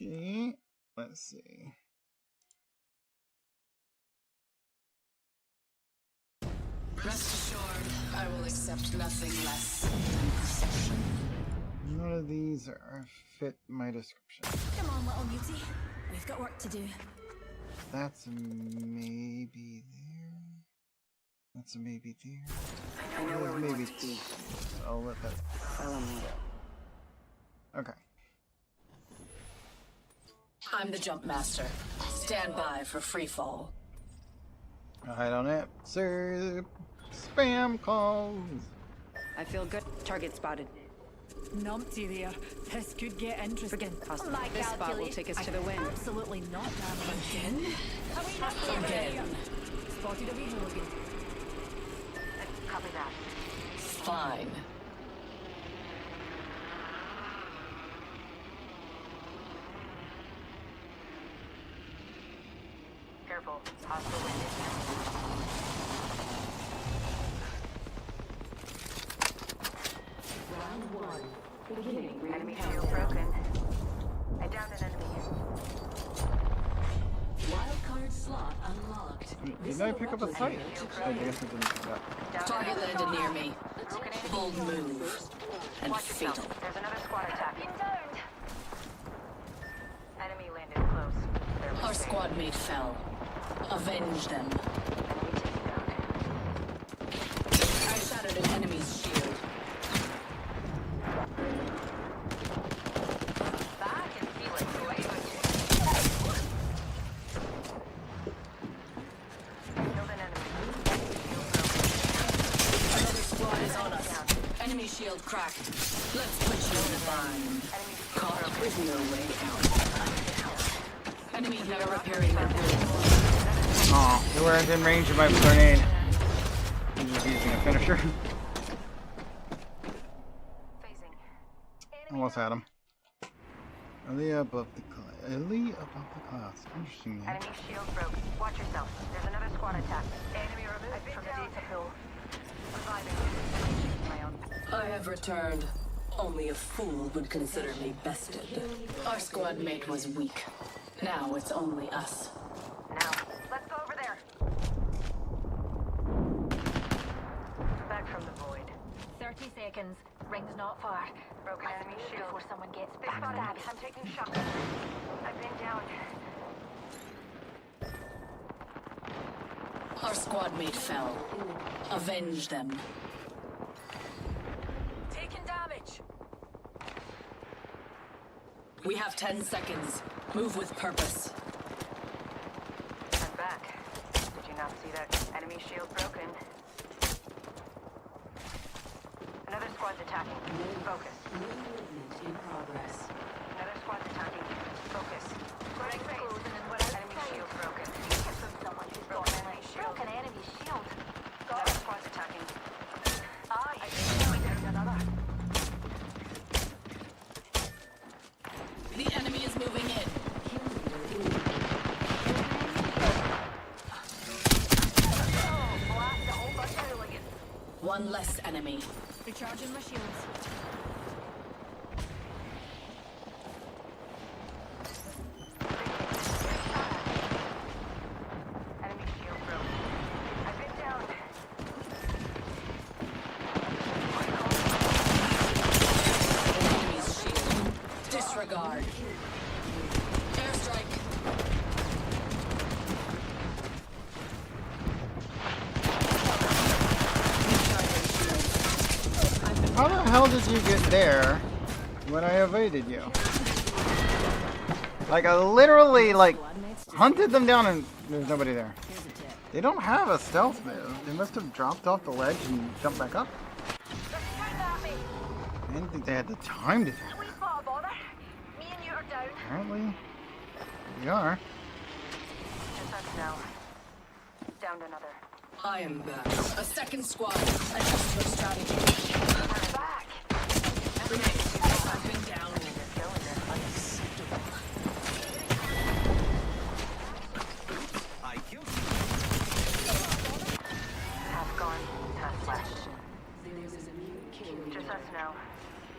Okay, let's see. Rest assured, I will accept nothing less than perfection. None of these are fit my description. Come on, little mutie. We've got work to do. That's a maybe there. That's a maybe there. I know where we Maybe want to be. I'll let that. Follow me. Okay. I'm the jump master. Stand by for free fall. I don't answer spam calls. I feel good. Target spotted. Numpty there. This could get interesting. Forget us. On my This spot will calculation, take us to the wind. Absolutely not, damn. Again. Spotted a wee hooligan. Copy that. Fine. Careful. Hostile wind is Round one. Beginning. Enemy shield broken. I downed an enemy. Wildcard slot unlocked. Didn't I pick up a sight? I guess I didn't pick it up. Target landed near me. Bold move. And fatal. There's another squad attacking. Enemy landed close. Our squad mate fell. Avenge them. I shattered an enemy's shield. Back and feel it. Killed an enemy. Another squad is on us. Enemy shield cracked. Let's put you in a bind. Caught with no way out. Enemy here repairing their building. Aw, they weren't in range of my grenade. I'm just using a finisher. Phasing. Almost had him. Ellie above the clouds. Interesting name. Enemy shield broke. Watch yourself. There's another squad attack. Enemy removed from the data pool. Reviving. My own. I have returned. Only a fool would consider me bested. Our squad mate was weak. Now it's only us. Now, let's go over there. Back from the void. 30 seconds. Ring's not far. Broken enemy shield. Before someone gets back. I'm taking shots. I've been down. Our squad mate fell. Avenge them. Taking damage. We have 10 seconds. Move with purpose. I'm back. Did you not see that? Enemy shield broken. Another squad's attacking. Focus. Movement in progress. Another squad's attacking. Focus. Enemy shield broken. Someone who's broken enemy shield. Broken enemy shield. Another squad's attacking. I think there's another. The enemy is moving in. Blast the whole bunch of hooligans. One less enemy. Recharging my shields. Enemy shield broke. I've been down. Enemy's shield. Disregard. Airstrike. How the hell did you get there when I evaded you? Like, I literally, like, hunted them down and there's nobody there. They don't have a stealth move. They must have dropped off the ledge and jumped back up. I didn't think they had the time to do that. We spot a bother. Me and you are down. Apparently, we are. Just us now. Downed another. I am back. A second squad. Adjust your strategy. We're back. I've been down. Half gone, half left. Just us now.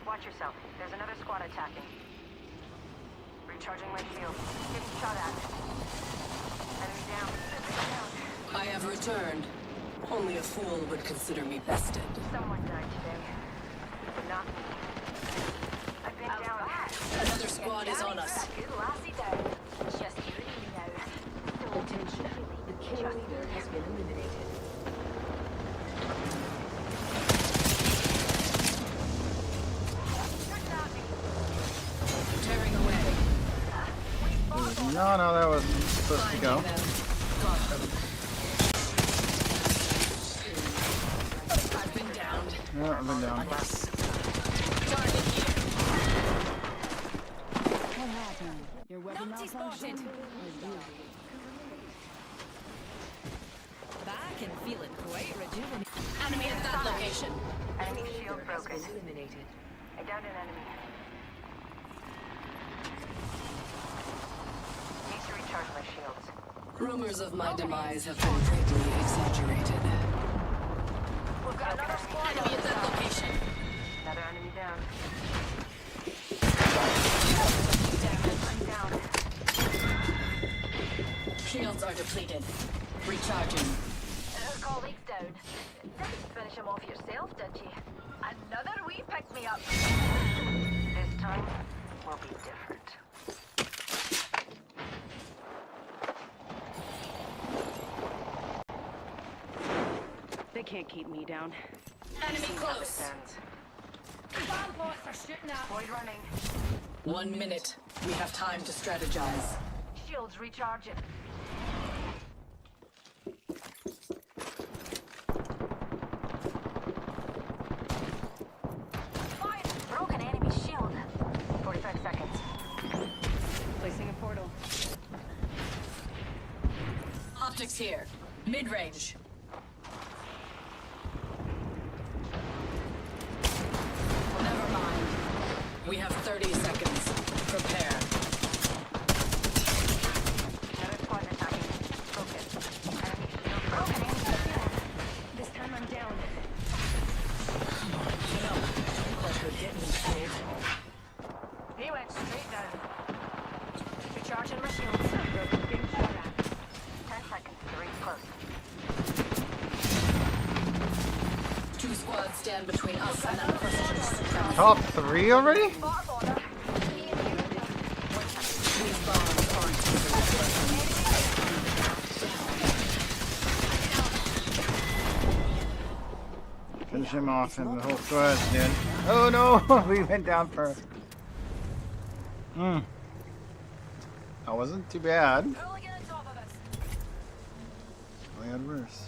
Watch yourself. There's another squad attacking. Recharging my shield. Getting shot at. Enemy down. Enemy down. I have returned. Only a fool would consider me bested. Someone died today. But not me. I've been down. Another squad is on us. Good lassie down. Just you and me now. Attention. The kill leader has been eliminated. Tearing away. No, no, that was supposed to go. Got them. I've been downed. Yeah, I've been down. Target here. What happened? Your weapon Numpty spotted. malfunctioned? Back and feeling quite rejuvenated. Enemy at that location. Enemy shield broken. I downed an enemy. Need to recharge my shields. Rumors of my demise have been greatly exaggerated. We've got another squad. Enemy at that location. Another enemy down. I'm down. Shields are depleted. Recharging. Colleagues down. Didn't finish him off yourself, did you? Another wee pick-me-up. This time will be different. They can't keep me down. Enemy close. Stands. Bomb bots are shooting up. Void running. 1 minute. We have time to strategize. Shields recharging. Fire! Broken enemy shield. 45 seconds. Placing a portal. Optics here. Mid-range. Never mind. We have 30 seconds. Prepare. Another squad attacking. Focus. Enemy shield broken. Enemy shield. This time I'm down. He went straight down. Recharging my shields. Being shot at. 10 seconds. The ring's close. 2 squads stand between us and unquestioned supremacy. Top 3 already? These bombs aren't Finish him off and the whole squad's dead. Oh no! We went down first. That wasn't too bad. We had worse.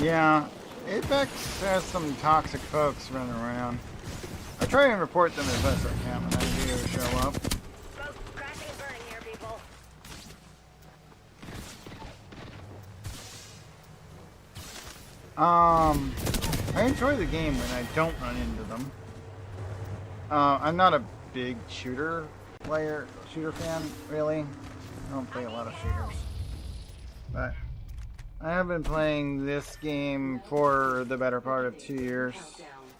Yeah. Apex has some toxic folks running around. I try and report them as best I can when I do show up. Smoke, crashing and burning here, people. I enjoy the game when I don't run into them. I'm not a big shooter fan, really. I don't play a lot of shooters. But I have been playing this game for the better part of 2 years,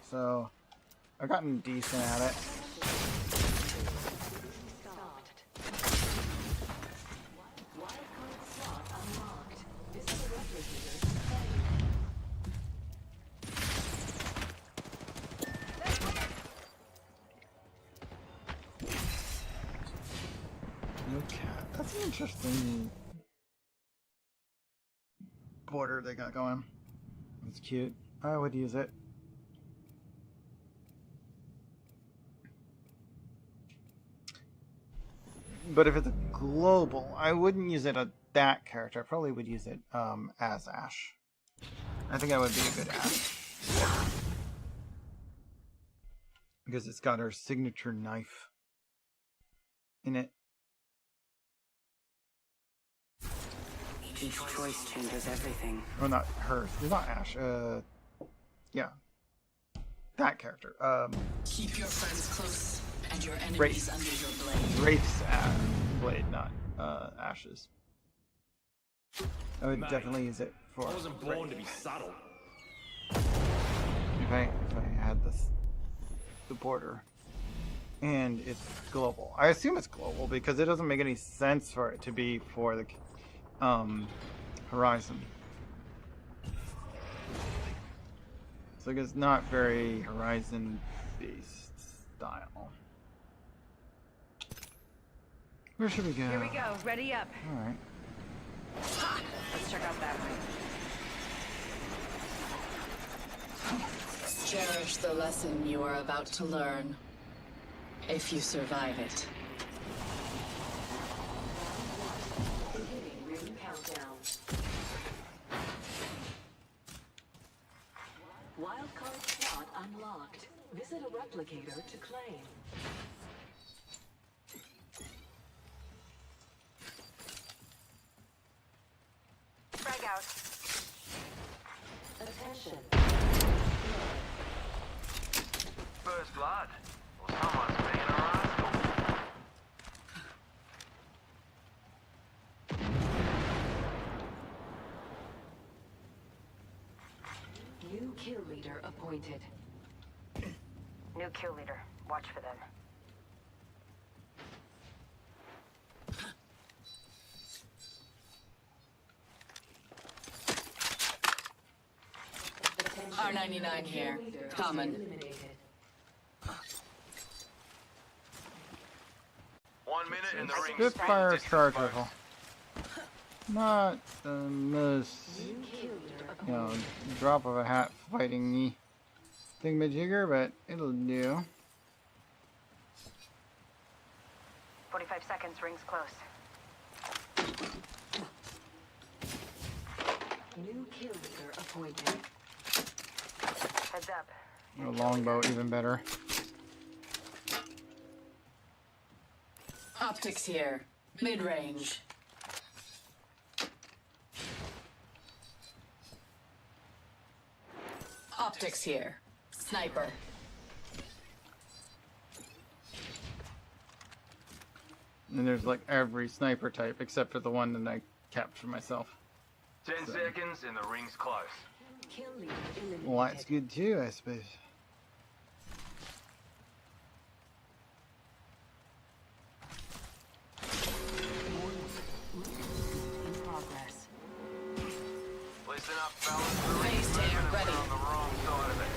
so I've gotten decent at it. No cat. That's an interesting border they got going. It's cute. I would use it. But if it's a global, I wouldn't use it as that character. I probably would use it as Ash. I think I would be a good Ash. Because it's got her signature knife in it. Each choice changes everything. Oh, not hers. Not Ash. Yeah. That character. Keep your friends close and your enemies Wraith. under your blade. Wraith's blade, not Ash's. I would definitely use it for. I wasn't born to be subtle. If I had the border, and it's global. I assume it's global because it doesn't make any sense for it to be for the Horizon. So it's not very Horizon-based style. Where should we go? Here we go. Ready up. All right. Let's check out that way. Cherish the lesson you are about to learn, if you survive it. Wildcard slot unlocked. Visit a replicator to claim. Frag out. Attention. First blood. Well, someone's being a rascal. New kill leader appointed. New kill leader. Watch for them. R99 here. Common. 1 minute and the ring's Spitfire distance charge close. rifle. Not the most, drop of a hat fighting thingamajigger, but it'll do. 45 seconds. Rings close. New kill leader appointed. Heads up. A longbow, even better. Optics here. Mid-range. Optics here. Sniper. And there's like every sniper type except for the one that I kept for myself. 10 seconds and the ring's close. Kill leader eliminated. Well, that's good too, I suppose. In progress. Listen up, fellas. The ring's Phase moving tear and ready. we're on the wrong side of it.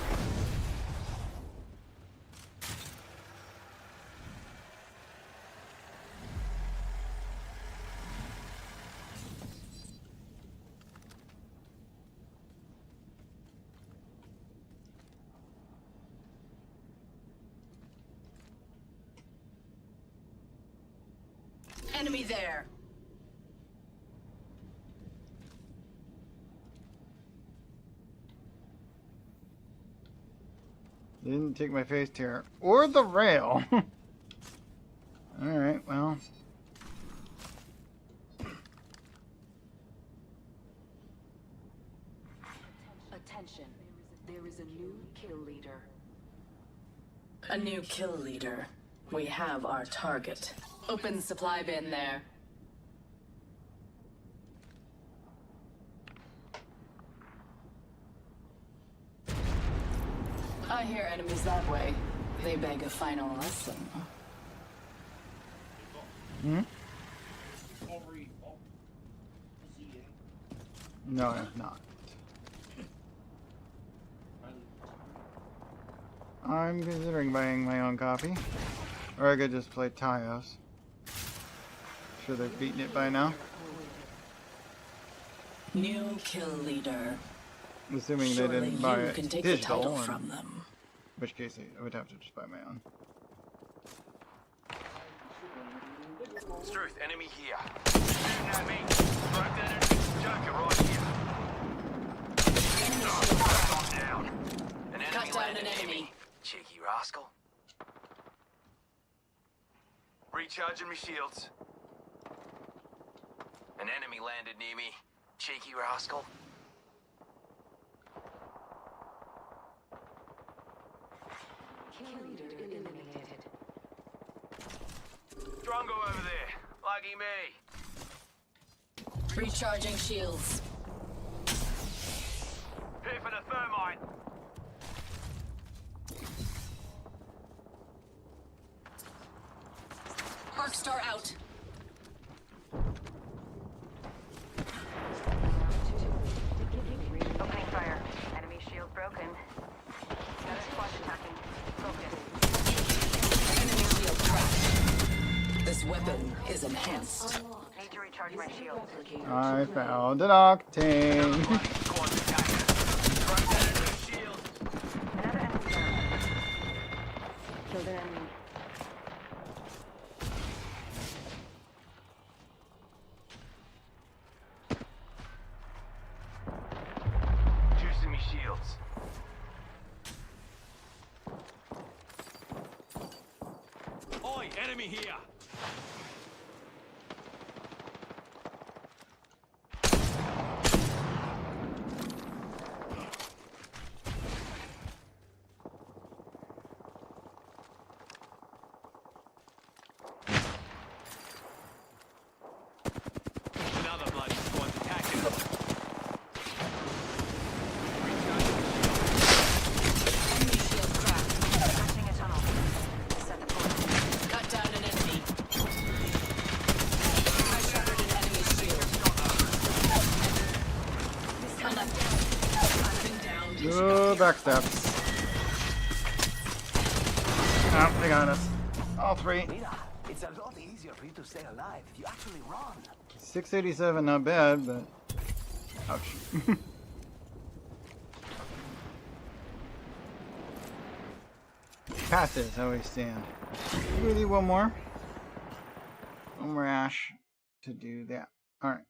Enemy there. Didn't take my face tear or the rail. Alright, well. Attention. There is a new kill leader. A new kill leader. We have our target. Open supply bin there. I hear enemies that way. They beg a final lesson. Hmm? Over. No, I'm not. I'm considering buying my own coffee. Or I could just play Taos. Sure they've beaten it by now. New kill leader. Assuming they Surely didn't buy you it can take the digital, title in from them. which case I would have to just buy my own. Struth, enemy here. Shooting at me. Broke that enemy. Joker right here. I'm down. An enemy Cut down landed an near enemy. me. Cheeky rascal. Recharging my shields. An enemy landed near me. Cheeky rascal. Kill leader eliminated. Drongo over there. Lucky me. Recharging shields. Here for the thermite. Arcstar out. Opening fire. Enemy shield broken. Another squad attacking. Focus. Enemy shield cracked. This weapon is enhanced. Need to recharge my shield. I found an octane. Squad attacking. Broke that enemy shield. Another enemy there. Killed an enemy. Juicing me shields. Oi, enemy here! Another bloody squad's attacking us. Enemy shield cracked. Touching a tunnel. Set the point. Cut down an enemy. I shattered an enemy's shield. I'm down. Good backstab. Oh, they got us. All three. Mira, it's a lot easier for you to stay alive if you actually run. 687, not bad, but ouch. Passes how we stand. Really, one more ash to do that. All right.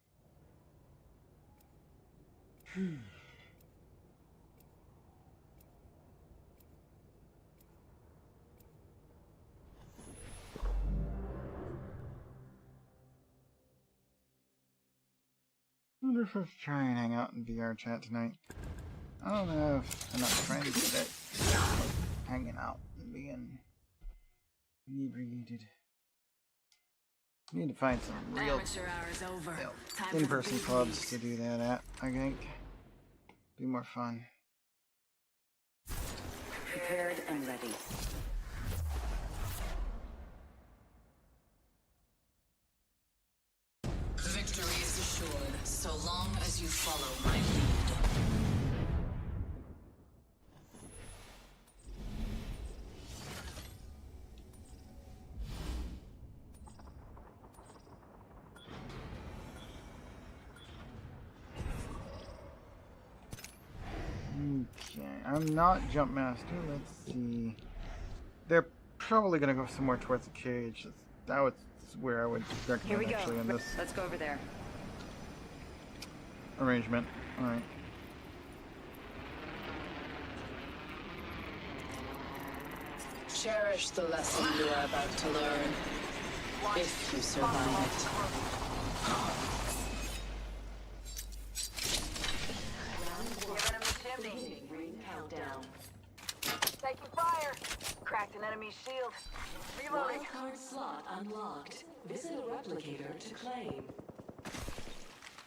I wonder if I should try and hang out in VR chat tonight. I don't have enough friends that hanging out and being inebriated. Need to find some real Amateur hours over. Time for in-person the clubs beast. to do that at, I think. Be more fun. Prepared and ready. Victory is assured, so long as you follow my lead. Okay, I'm not jump master. Let's see. They're probably gonna go somewhere towards the cage. That was where I would Here we recommend go. actually in this Let's go over there. arrangement. All right. Cherish the lesson you are about to learn, if you survive Giving him a chimney. Ring countdown. Taking fire. Cracked an enemy shield. Reloading. Wildcard slot unlocked. Visit a replicator to claim.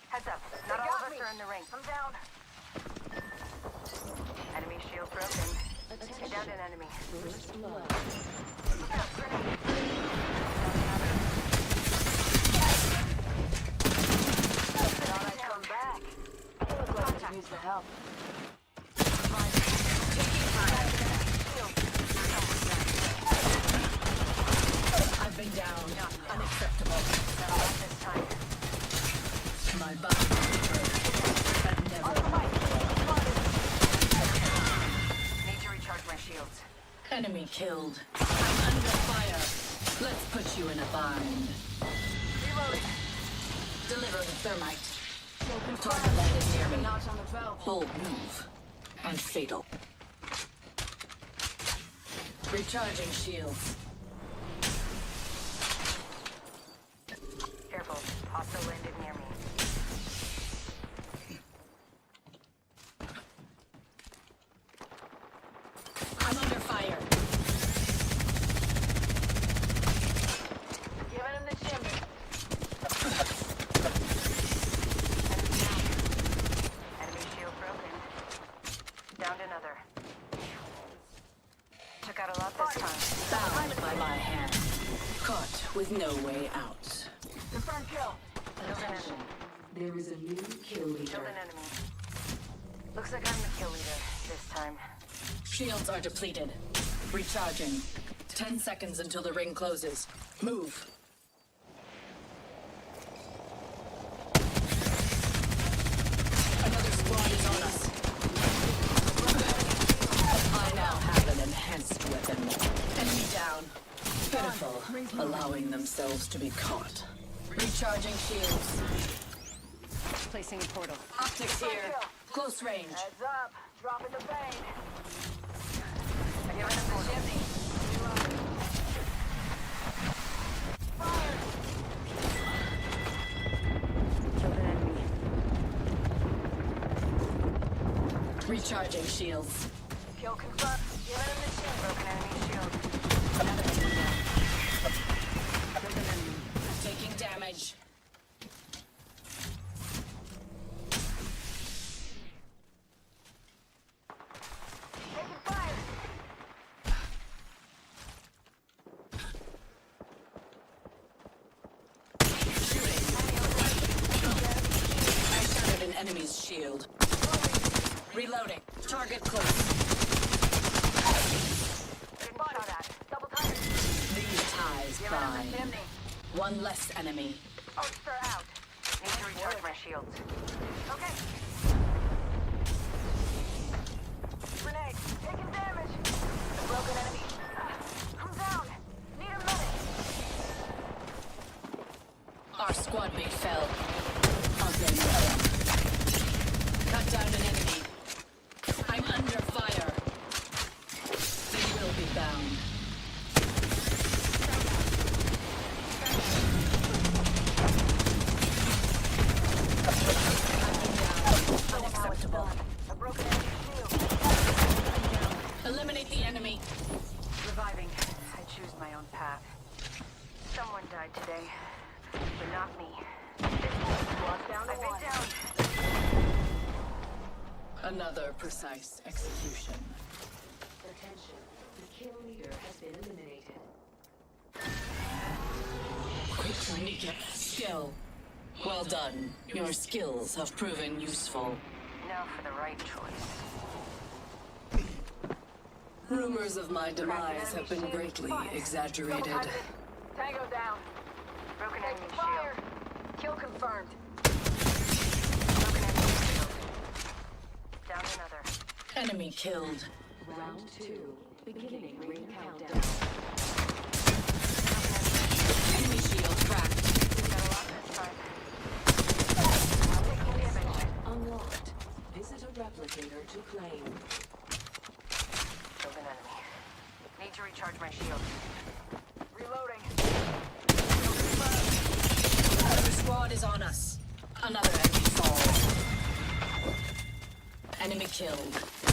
Heads up. Not all of us are in the ring. I'm down. Enemy shield broken. I downed an enemy. First blood. Look out, grenade. Thought I'd come back. Look like I could use the help. I've been down. Unacceptable. Not this time. My body but never. Need to recharge my shields. Enemy killed. I'm under fire. Let's put you in a bind. Reloading. Delivering thermite. Target landed near me. Notch on the belt. Bold move. And fatal. Recharging shields. Careful. Hostile landed near me. I'm under fire. Giving him the chimney. Enemy shield broken. Downed another. Took out a lot this time. Bound by my hand. Caught with no way out. Confirm kill. Killed an enemy. There is a new kill leader. Killed an enemy. Looks like I'm the kill leader this time. Shields are depleted. Recharging. 10 seconds until the ring closes. Move. Another squad is on us. I now have an enhanced weapon. Enemy down. Pitiful, allowing themselves to be caught. Recharging shields. Placing a portal. Optics here. Close range. Heads up. Dropping the bang. I give him the chimney. Recharging shields. Kill confirmed. Giving him the shield. Broken enemy shield. Another enemy down. Killed an enemy. Taking damage. Taking fire. I shattered an enemy's shield. Reloading. Target close. Getting shot at. Double time. These ties Giving him bind. the chimney. One less enemy. Ulster out. Need to recharge my shields. Okay. Grenade. Taking damage. A broken enemy. I'm down. Need a medic. Our squad mate fell. I'll blame them. Cut down an enemy. I'm under fire. They will be bound. Unacceptable. A broken enemy shield. Eliminate the enemy. Reviving. I choose my own path. Someone died today, but not me. Down I've been down. Another precise execution. Attention. The kill leader has been eliminated. Quick skill. Well done. Your skills have proven useful. Now for the right choice. Rumors of my demise have been greatly exaggerated. Tango down. Broken enemy shield. Kill confirmed. Broken enemy shield. Down another. Enemy killed. Round 2. Beginning ring countdown. Enemy shield cracked. Got a lot this time. Taking damage. Unlocked. Visit a replicator to claim. Killed an enemy. Need to recharge my shield. Reloading. Another squad is on us. Another enemy falls. Enemy killed. I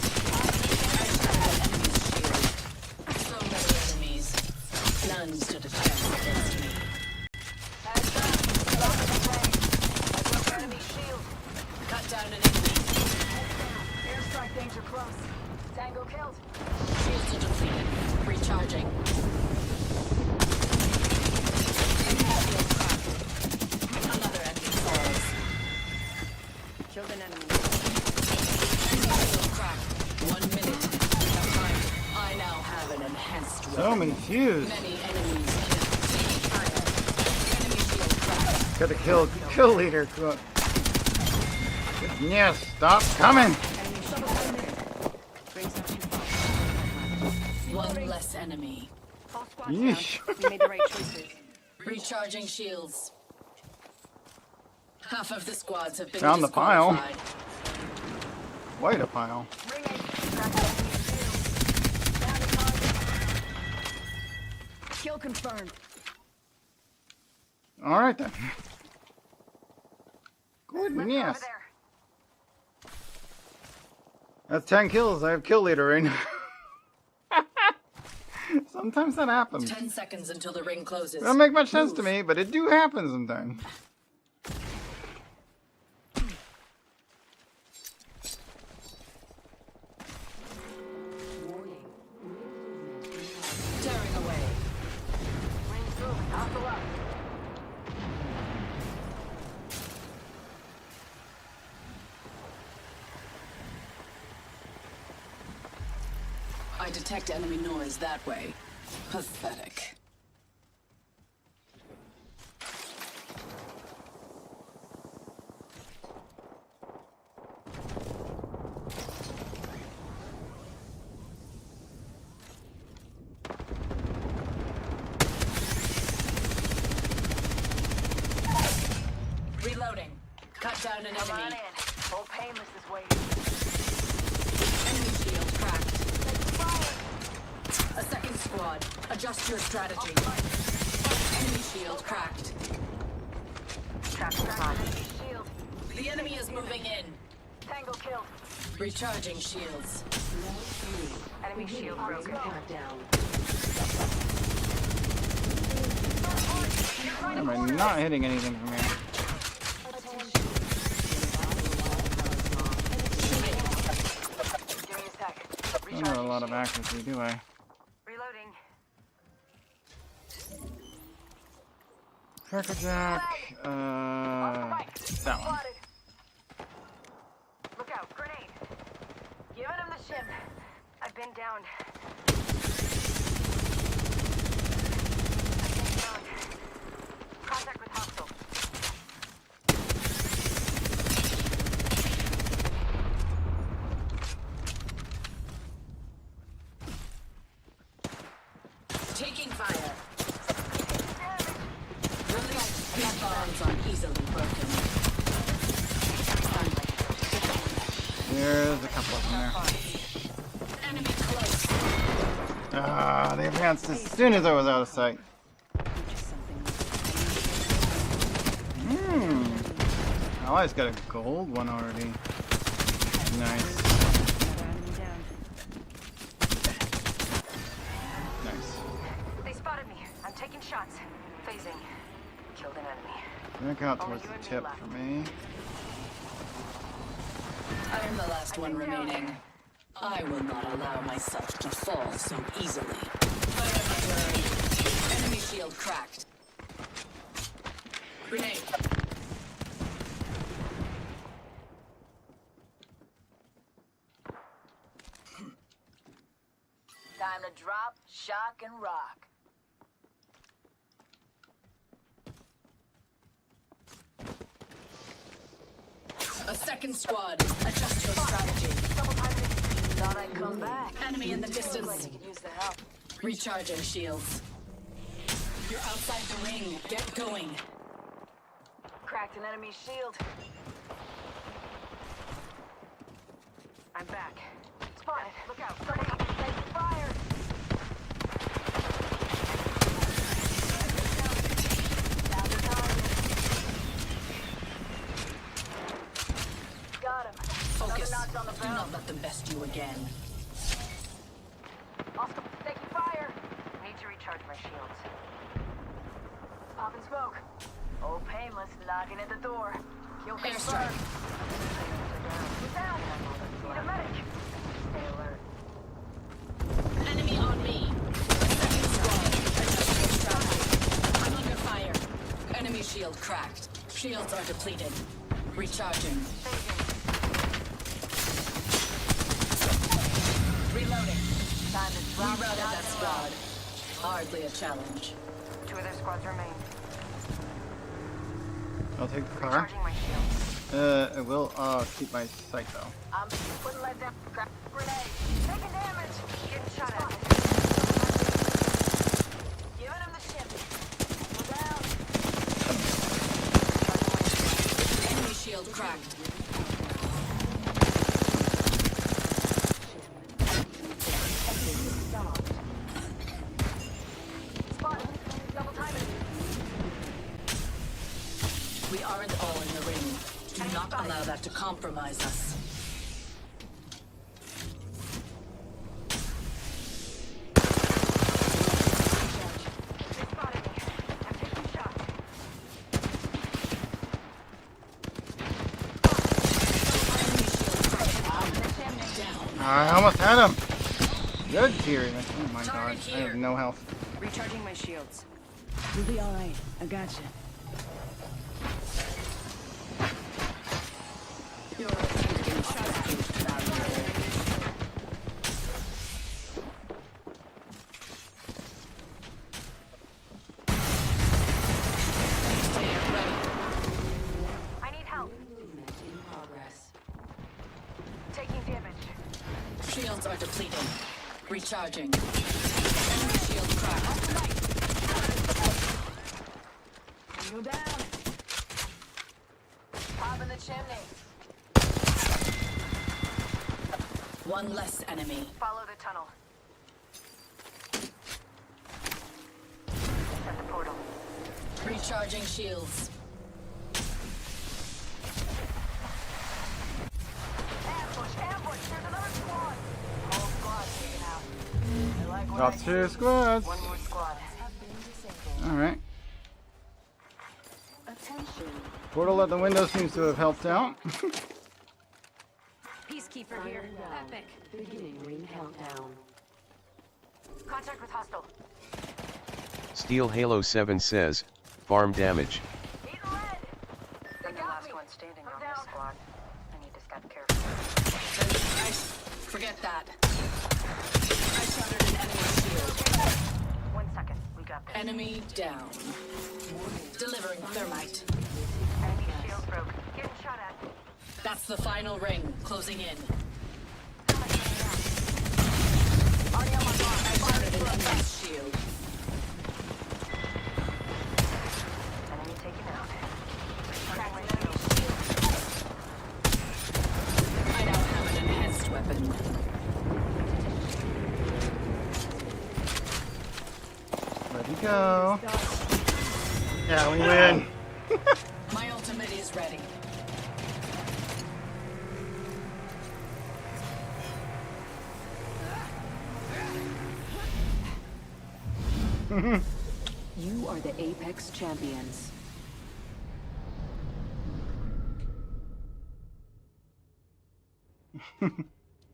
shattered an enemy's shield. So many enemies. None stood a chance against me. Heads up. Lock the plane. I broke enemy shield. Cut down an enemy. Airstrike danger close. Tango killed. Shields are depleted. Recharging. Enemy shield cracked. Another enemy falls. Killed an enemy. Enemy shield cracked. 1 minute. We have time. I now have an enhanced So weapon. many fuse. Many enemies killed. Taking fire. Enemy shield cracked. Got to kill leader. Yes, stop coming. Rings not too far. One less enemy. All squads down. Yeesh. We made the right choices. Recharging shields. Half of the squads have been Found the pile. disqualified. Quite a pile. Ring A. Cracked enemy shield. Down to target. Kill confirmed. All right then. Let's go Goodness. over there. That's 10 kills. I have kill leader right now. Sometimes that happens. 10 seconds until the ring closes. It doesn't make much sense to me, but it do happen sometimes. Warning. Tearing away. Rings moving. Hustle up. I detect enemy noise that way. Pathetic. Reloading. Cut down an Come on enemy. in. Old Painless is waiting. Enemy shield cracked. A second squad. Adjust your strategy. Enemy shield cracked. Trapped the enemy shield. The enemy is moving in. Tango killed. Recharging shields. Enemy shield broken. Why am I not hitting anything from here? Give me a sec. Don't have a lot of accuracy, do I? Reloading. Crackerjack. That one. Spotted. Look out, grenade. Giving him the shim. I've been downed. Contact with hostile. Taking fire. Release. These bombs are easily broken. There's a couple of them there. Enemy close. Ah, they advanced as soon as I was out of sight. Oh, I just got a gold one already. Nice. Nice. They spotted me. I'm taking shots. Phasing. Killed an enemy. Back out towards the tip for me. I am the last one remaining. I will not allow myself to fall so easily. Enemy shield cracked. Grenade. Time to drop, shock, and rock. A second squad. Adjust your strategy. Thought I'd come back. Enemy in the distance. Could use the help. Recharging shields. You're outside the ring. Get going. Cracked an enemy shield. I'm back. Spotted. Look out. Grenade. Take fire. Found the target. Got him. Focus. Another knocked on the Do barrel. not let them best you again. Off the taking fire. Need to recharge my shields. Popping smoke. Oh, painless knocking at the door. Kill Airstrike. confirmed. Get down. Need a medic. Stay alert. Enemy on me. Second squad. Adjust your strategy. I'm under fire. Enemy shield cracked. Shields are depleted. Recharging. Reloading. Time to drop. Rerouted that squad. Hardly a challenge. 2 of their squads remain. I'll take the car. Charging my shields. I will keep my sight though. I'm putting lead down. Grab grenade. Taking damage. Getting shot at. Giving him the ship. We're down. Enemy shield cracked. Spotted. Double timing. We aren't all in the ring. Do not allow that to compromise us. They spotted me. I'm taking shots. I almost had him. Good Kiri. Oh my god. I have no health. Recharging my shields. You'll be alright. I gotcha. Your attempting strategy value. Stay ready. I need help. In progress. Taking damage. Shields are depleted. Recharging. Enemy shield cracked. You down. Pop in the chimney. One less enemy. Follow the tunnel. At the portal. Recharging shields. Ambush, ambush. Got 2 squads. One more squad. Alright. Attention. Portal at the window seems to have helped out. Peacekeeper here. Epic. Beginning ring countdown. Contact with hostile. Steel Halo 7 says, farm damage. He's led. I'm the last one standing on this squad. I need to step careful. Forget that. I shattered an enemy shield. 1 second. We got this. Enemy down. Delivering thermite. Enemy shield broke. Getting shot at. That's the final ring. Closing in. I shattered an enemy's shield. Enemy taken out. I now have an enhanced weapon. Ready go. Yeah, we win. My ultimate is ready. You are the Apex champions.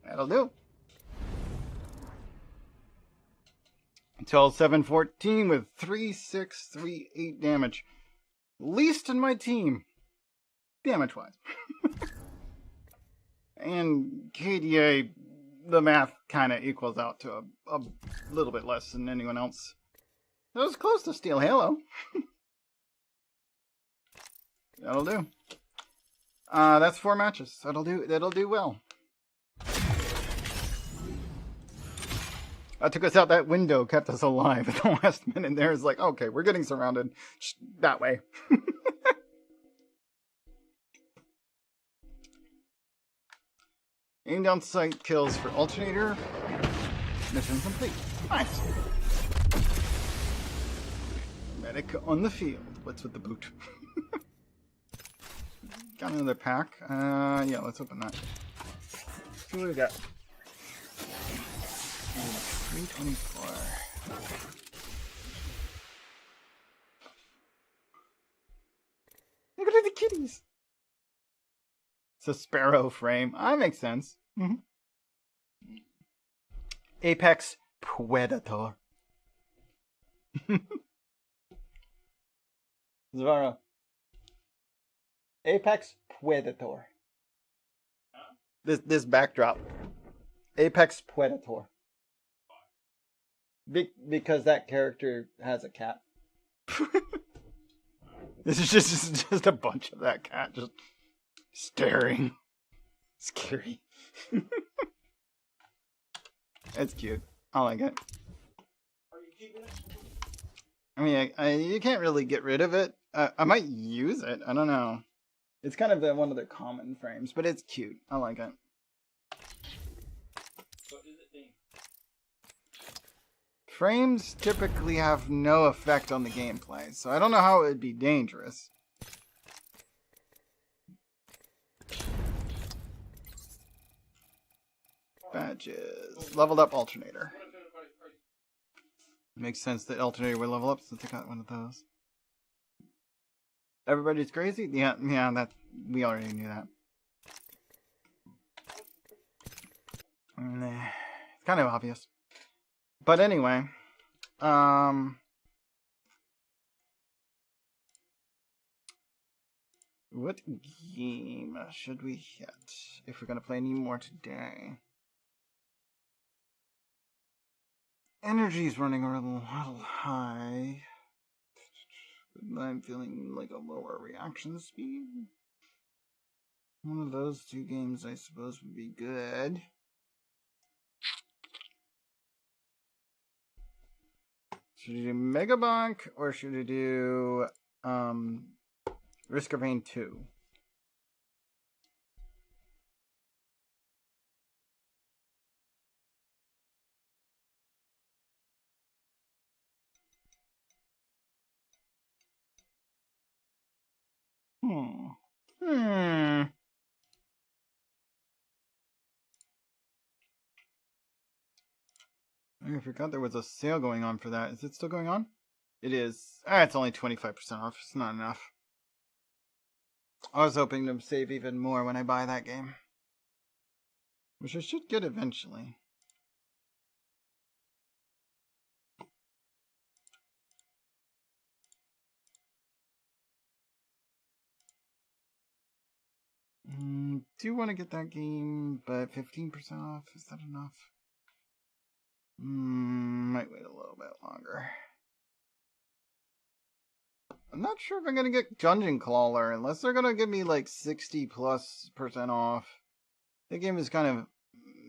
That'll do. Until 714 with 3638 damage. Least in my team. Damage wise. And KDA, the math kind of equals out to a little bit less than anyone else. That was close to Steel Halo. That'll do. That's 4 matches. That'll do well. That took us out that window, kept us alive at the last minute there. It's like, okay, we're getting surrounded. That way. Aim down sight kills for alternator. Mission complete. Nice. Medic on the field. What's with the boot? Got another pack. Yeah, let's open that. See what we got. 324. Look at the kitties. It's a sparrow frame. That makes sense. Mm-hmm. Apex Predator. Zvara. Apex Predator. This backdrop. Apex Predator. Because that character has a cat. This is just a bunch of that cat just staring. Scary. It's cute. I like it. I mean, you can't really get rid of it. I might use it. I don't know. It's kind of one of the common frames, but it's cute. I like it. Frames typically have no effect on the gameplay, so I don't know how it would be dangerous. Badges. Leveled up alternator. Makes sense that alternator would level up since I got one of those. Everybody's crazy? Yeah, that we already knew that. It's kind of obvious. But anyway, what game should we hit if we're gonna play any more today? Energy's running a little high. I'm feeling like a lower reaction speed. One of those 2 games, I suppose, would be good. Should I do Mega Bonk or should I do Risk of Rain 2? I forgot there was a sale going on for that. Is it still going on? It is. Ah, it's only 25% off. It's not enough. I was hoping to save even more when I buy that game. Which I should get eventually. Do want to get that game, but 15% off, is that enough? Might wait a little bit longer. I'm not sure if I'm going to get Dungeon Crawler, unless they're going to give me like 60+% off. The game is kind of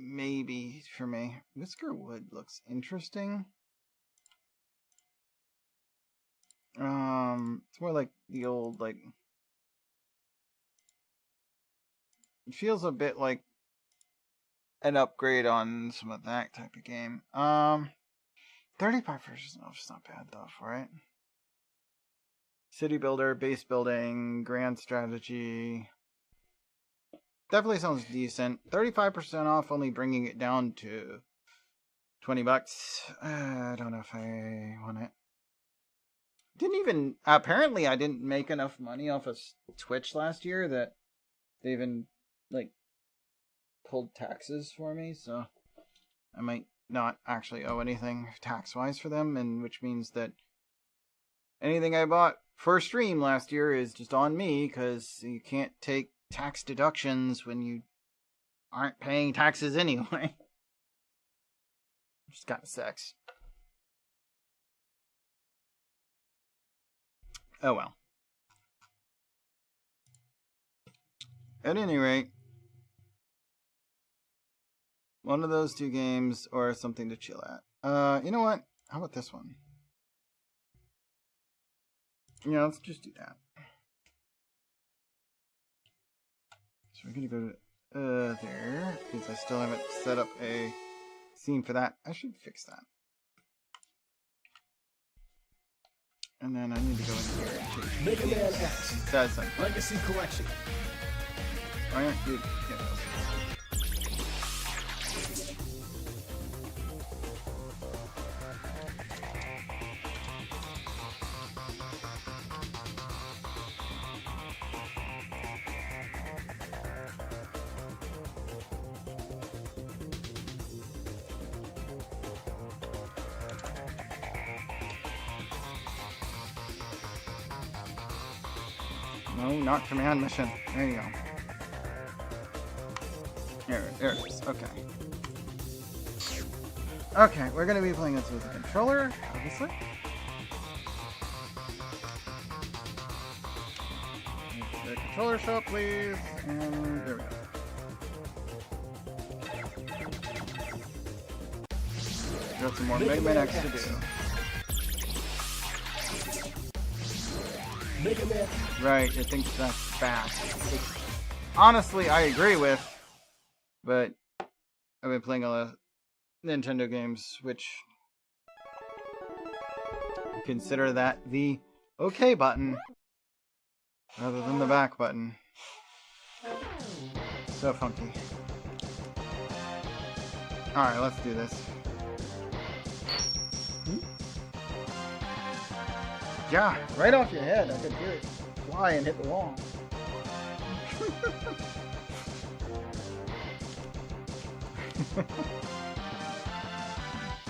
maybe for me. Whisker Wood looks interesting. It's more like the old, like... It feels a bit like an upgrade on some of that type of game. 35% off is not bad though for it. City builder, base building, grand strategy. Definitely sounds decent. 35% off, only bringing it down to $20. I don't know if I want it. Didn't even, apparently I didn't make enough money off of Twitch last year that they even, like, pulled taxes for me, so I might not actually owe anything tax-wise for them, and which means that anything I bought for stream last year is just on me, because you can't take tax deductions when you aren't paying taxes anyway. Just kind of sucks. Oh well. At any rate, one of those two games or something to chill at. You know what? How about this one? Yeah, let's just do that. So we're gonna go to there, because I still haven't set up a scene for that. I should fix that. And then I need to go in here and change Mega Man X. that's like Legacy Collection. oh yeah, dude, yeah, no, not command mission. There you go. There it is. Okay. Okay, we're gonna be playing this with a controller, obviously. The controller shop, please. And there we go. Got some more Mega Man X to do. Mega Man. Right, it thinks that's fast. Which, honestly, I agree with, but I've been playing a lot of Nintendo games, which consider that the OK button rather than the back button. So funky. Alright, let's do this. Yeah, right off your head. I could hear it fly and hit the wall.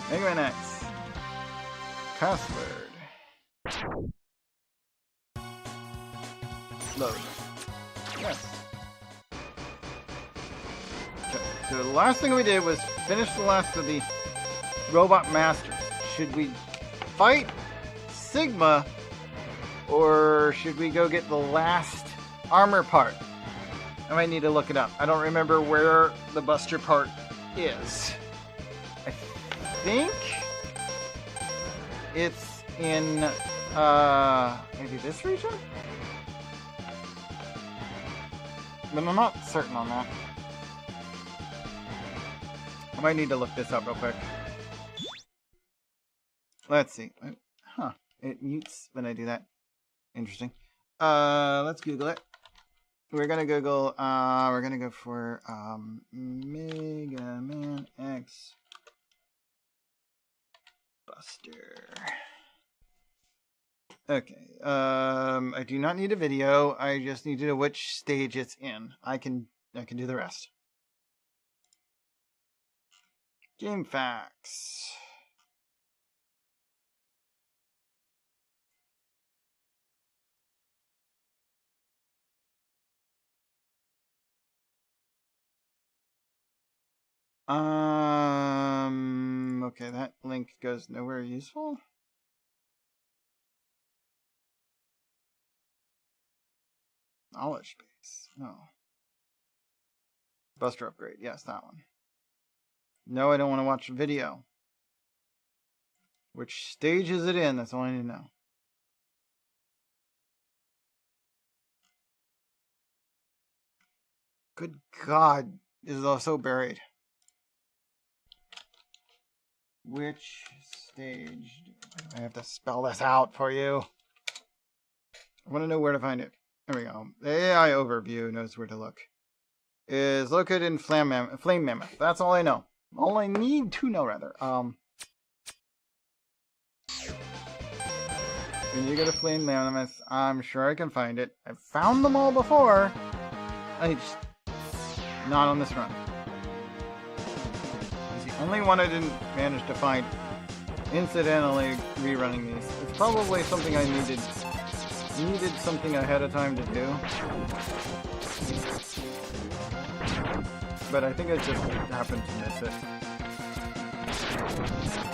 Mega Man X. Password. Load. Yes. Okay, so the last thing we did was finish the last of the Robot Masters. Should we fight Sigma, or should we go get the last armor part? I might need to look it up. I don't remember where the Buster part is. I think it's in maybe this region? But I'm not certain on that. I might need to look this up real quick. Let's see. Huh. It mutes when I do that. Interesting. Let's Google it. We're gonna Google, we're gonna go for, Mega Man X Buster. Okay. I do not need a video. I just need to know which stage it's in. I can do the rest. Game facts. Okay, that link goes nowhere useful. Knowledge base. No. Buster upgrade. Yes, that one. No, I don't want to watch a video. Which stage is it in? That's all I need to know. Good God. This is all so buried. Which stage? I have to spell this out for you. I want to know where to find it. There we go. The AI overview knows where to look. Is located in Flame Mammoth. That's all I know. All I need to know, rather. When you go to Flame Mammoth, I'm sure I can find it. I've found them all before. I just... not on this run. It's the only one I didn't manage to find incidentally rerunning these. It's probably something I needed something ahead of time to do. But I think I just happened to miss it.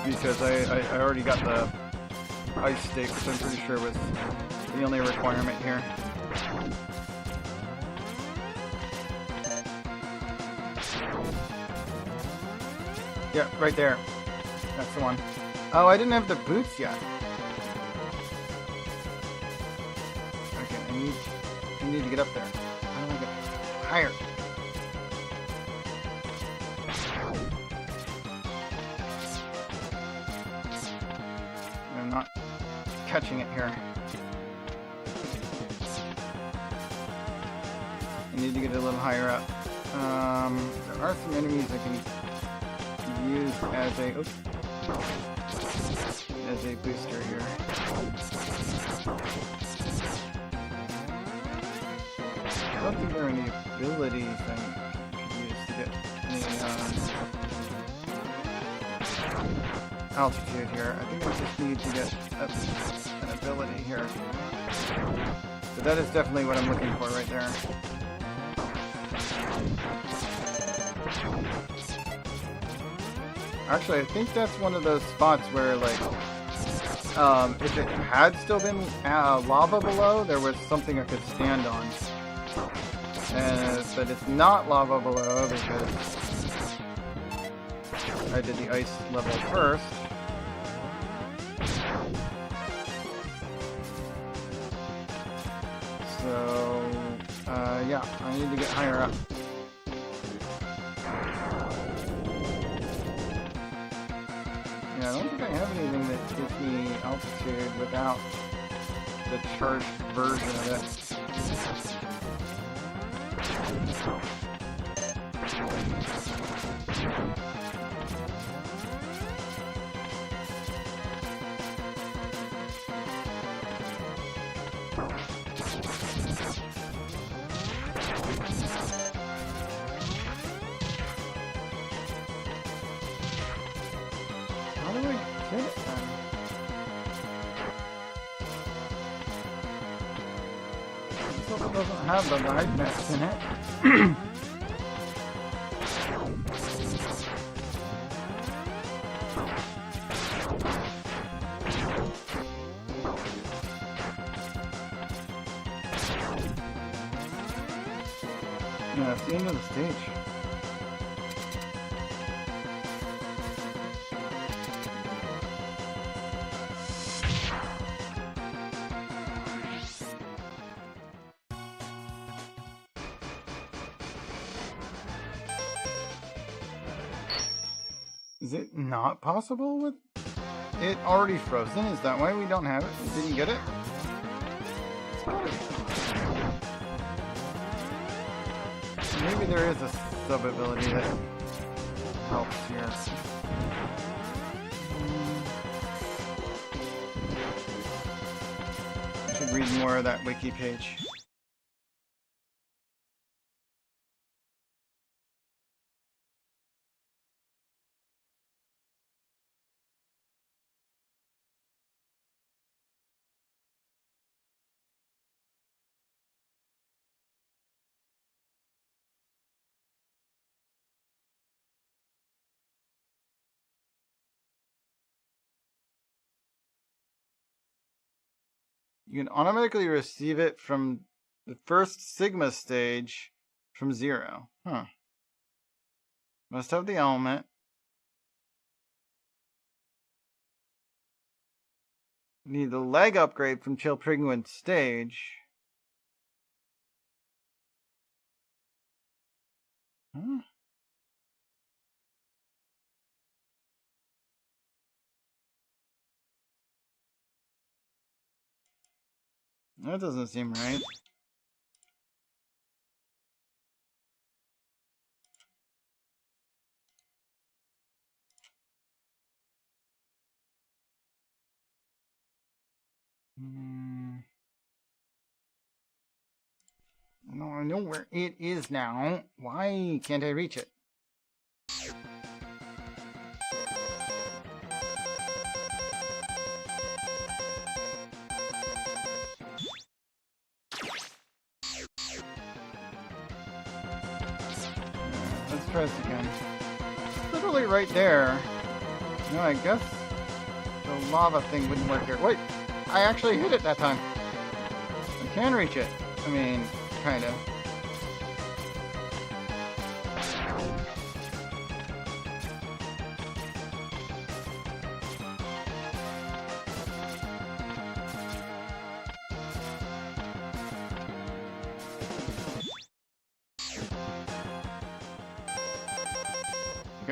Because I already got the ice stake, which I'm pretty sure was the only requirement here. Yeah, right there. That's the one. Oh, I didn't have the boots yet. Okay, I need to get up there. How do I get higher? I'm not catching it here. I need to get a little higher up. There are some enemies I can use as a booster here. I don't think there are any abilities I can use to get any altitude here. I think I just need to get an ability here. So that is definitely what I'm looking for right there. Actually, I think that's one of those spots where, like, if it had still been lava below, there was something I could stand on. But it's not lava below because I did the ice level first. So, yeah, I need to get higher up. Yeah, I don't think I have anything that gives me altitude without the charged version of it. How do I get it then? This level doesn't have the ride mess in it. Yeah, it's the end of the stage. Is it not possible with it already frozen? Is that why we don't have it? We didn't get it? It's gotta be possible. Maybe there is a sub-ability that helps here. read more of that wiki page. You can automatically receive it from the first Sigma stage from 0. Huh. Must have the element. Need the leg upgrade from Chill Penguin stage. Huh? That doesn't seem right. No, I know where it is now. Why can't I reach it? Let's try this again. Literally right there. No, I guess the lava thing wouldn't work here. Wait, I actually hit it that time. I can reach it. I mean, kind of.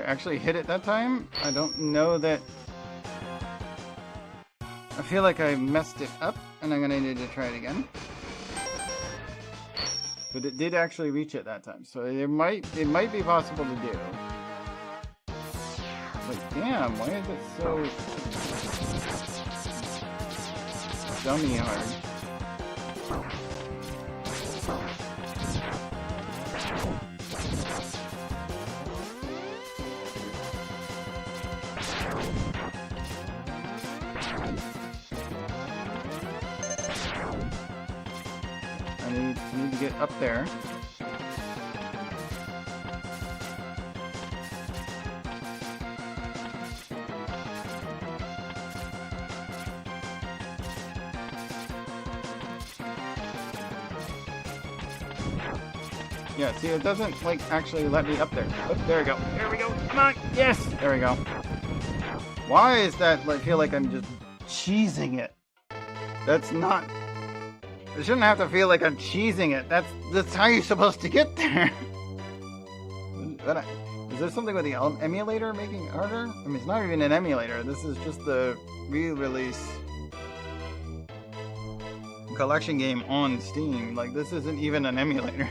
Actually hit it that time. I don't know that. I feel like I messed it up and I'm gonna need to try it again. But it did actually reach it that time, so it might be possible to do. But damn, why is it so dummy hard? I need to get up there. Yeah, see, it doesn't, like, actually let me up there. Oh, there we go. There we go. Come on. Yes! There we go. Why is that, I feel like I'm just cheesing it? That's not... I shouldn't have to feel like I'm cheesing it. That's how you're supposed to get there. Is there something with the emulator making it harder? I mean, it's not even an emulator. This is just the re-release collection game on Steam. Like, this isn't even an emulator.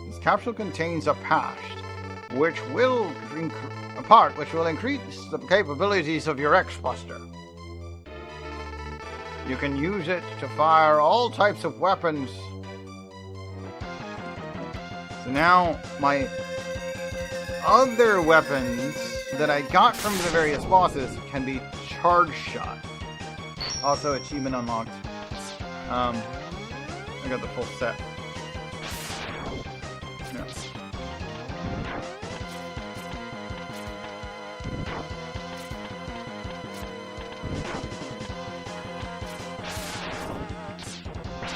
This capsule contains a part which will increase the capabilities of your X-Buster. You can use it to fire all types of weapons. So now, my other weapons that I got from the various bosses can be charge shot. Also, achievement unlocked. I got the full set. Yeah.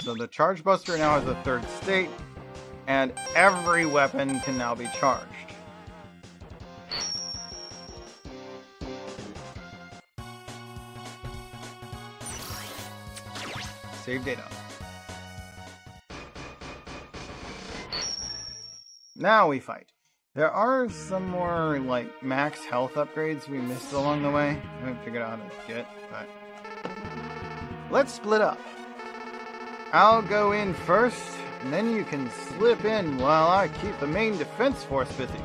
So the Charge Buster now has a third state, and every weapon can now be charged. Save data. Now we fight. There are some more, like, max health upgrades we missed along the way. I haven't figured out how to get, but... Let's split up. I'll go in first, and then you can slip in while I keep the main defense force busy.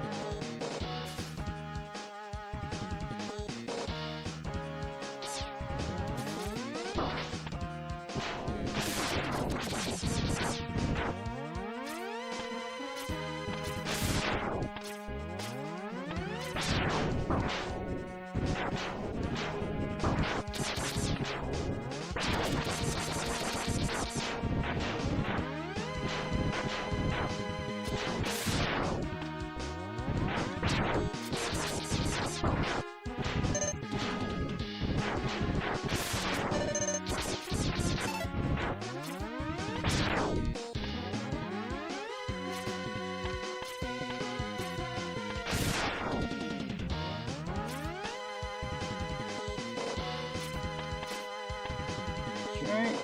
Right.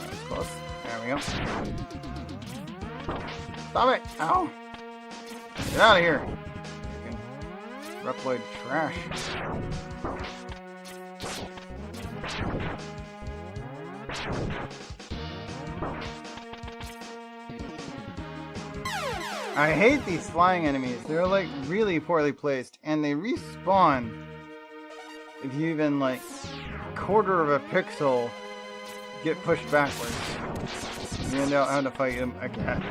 That's close. There we go. Stop it! Ow! Get out of here! Freaking Reploid trash. I hate these flying enemies. They're like really poorly placed, and they respawn if you even like quarter of a pixel get pushed backwards. You end up having to fight them again.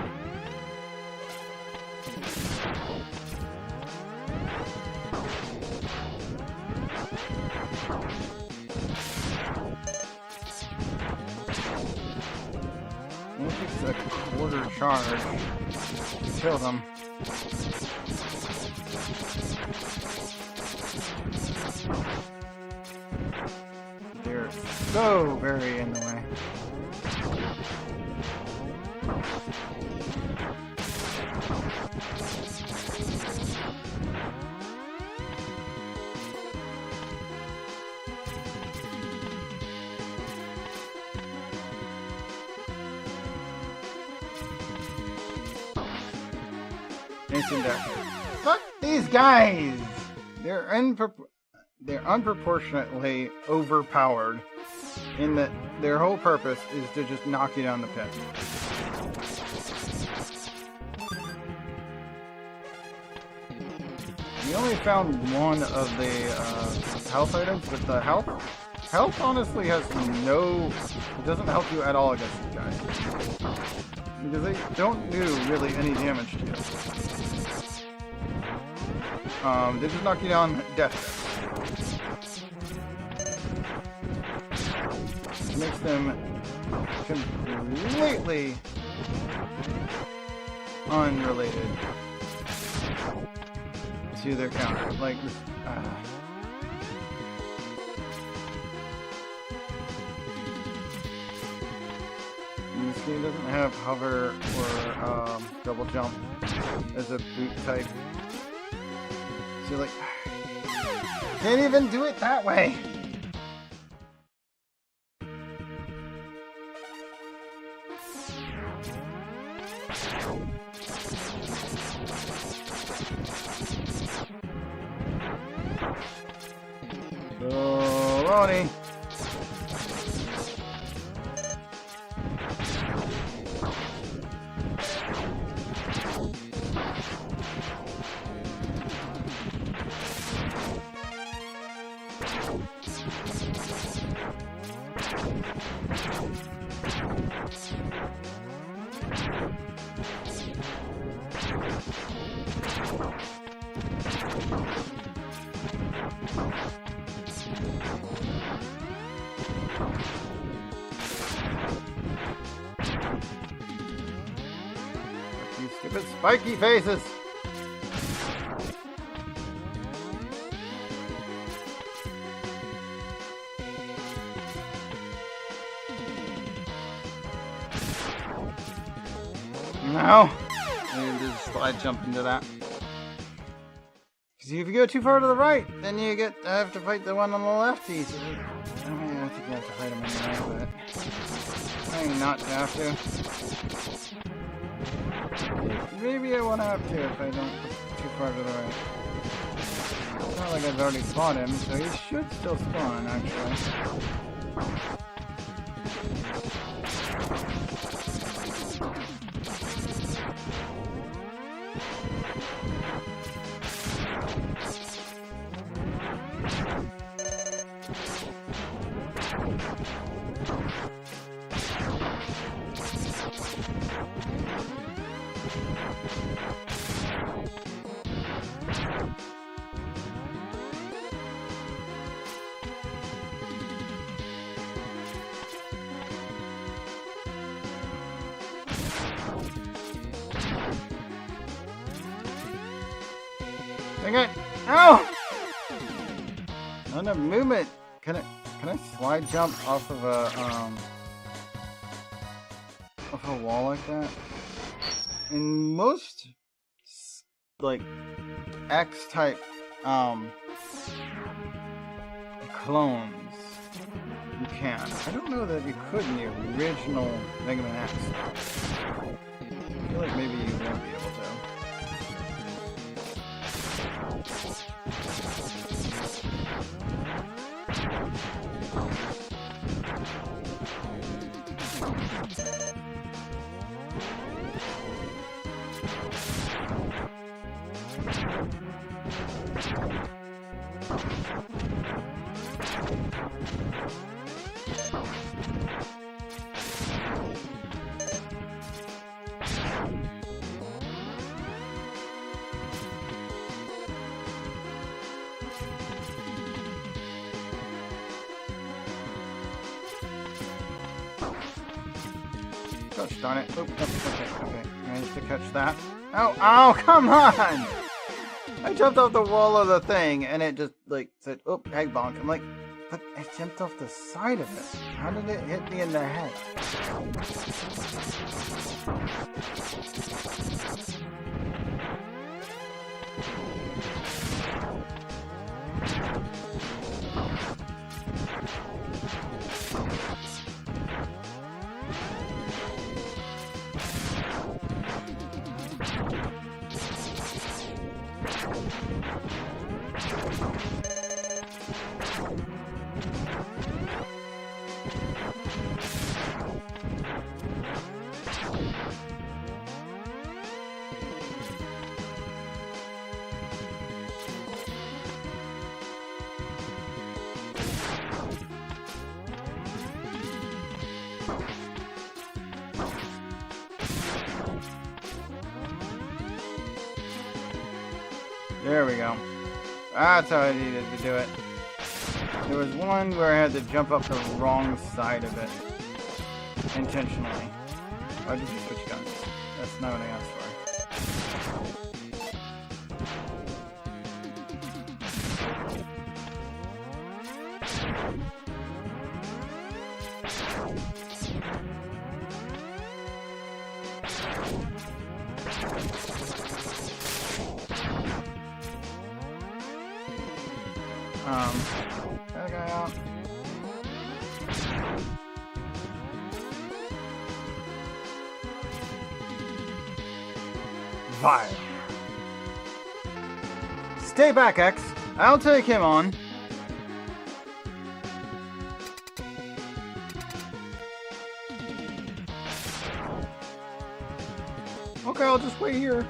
It takes a quarter charge to kill them. They're so very in the way. Instant death. Fuck these guys! They're unproportionately overpowered in that their whole purpose is to just knock you down the pit. We only found one of the health items, but the health honestly has no... It doesn't help you at all against these guys. Because they don't do really any damage to you. They just knock you down death. It makes them completely unrelated to their counter. Like, this game doesn't have hover or double jump as a boot type. So like, can't even do it that way. Baloney. You stupid spiky faces! No! You just slide jump into that. Because if you go too far to the right, then you have to fight the one on the left. I mean, I think you have to fight him anyway, but I mean, not to have to. Maybe I won't have to if I don't go too far to the right. It's not like I've already spawned him, so he should still spawn, actually. Dang it! Ow! Not enough movement. Can I slide jump off of a wall like that? In most like X type clones. You can. I don't know that you could in the original Mega Man X. I feel like maybe you won't be able to. Gosh darn it. Oh, okay. I need to catch that. Oh, come on! I jumped off the wall of the thing, and it just, like, said, oh, egg bonk. I'm like, but I jumped off the side of it. How did it hit me in the head? There we go. That's how I needed to do it. There was one where I had to jump up the wrong side of it. Intentionally. Why did you switch guns? That's not what I asked for. That guy out. Vile. Stay back, X. I'll take him on. Okay, I'll just wait here.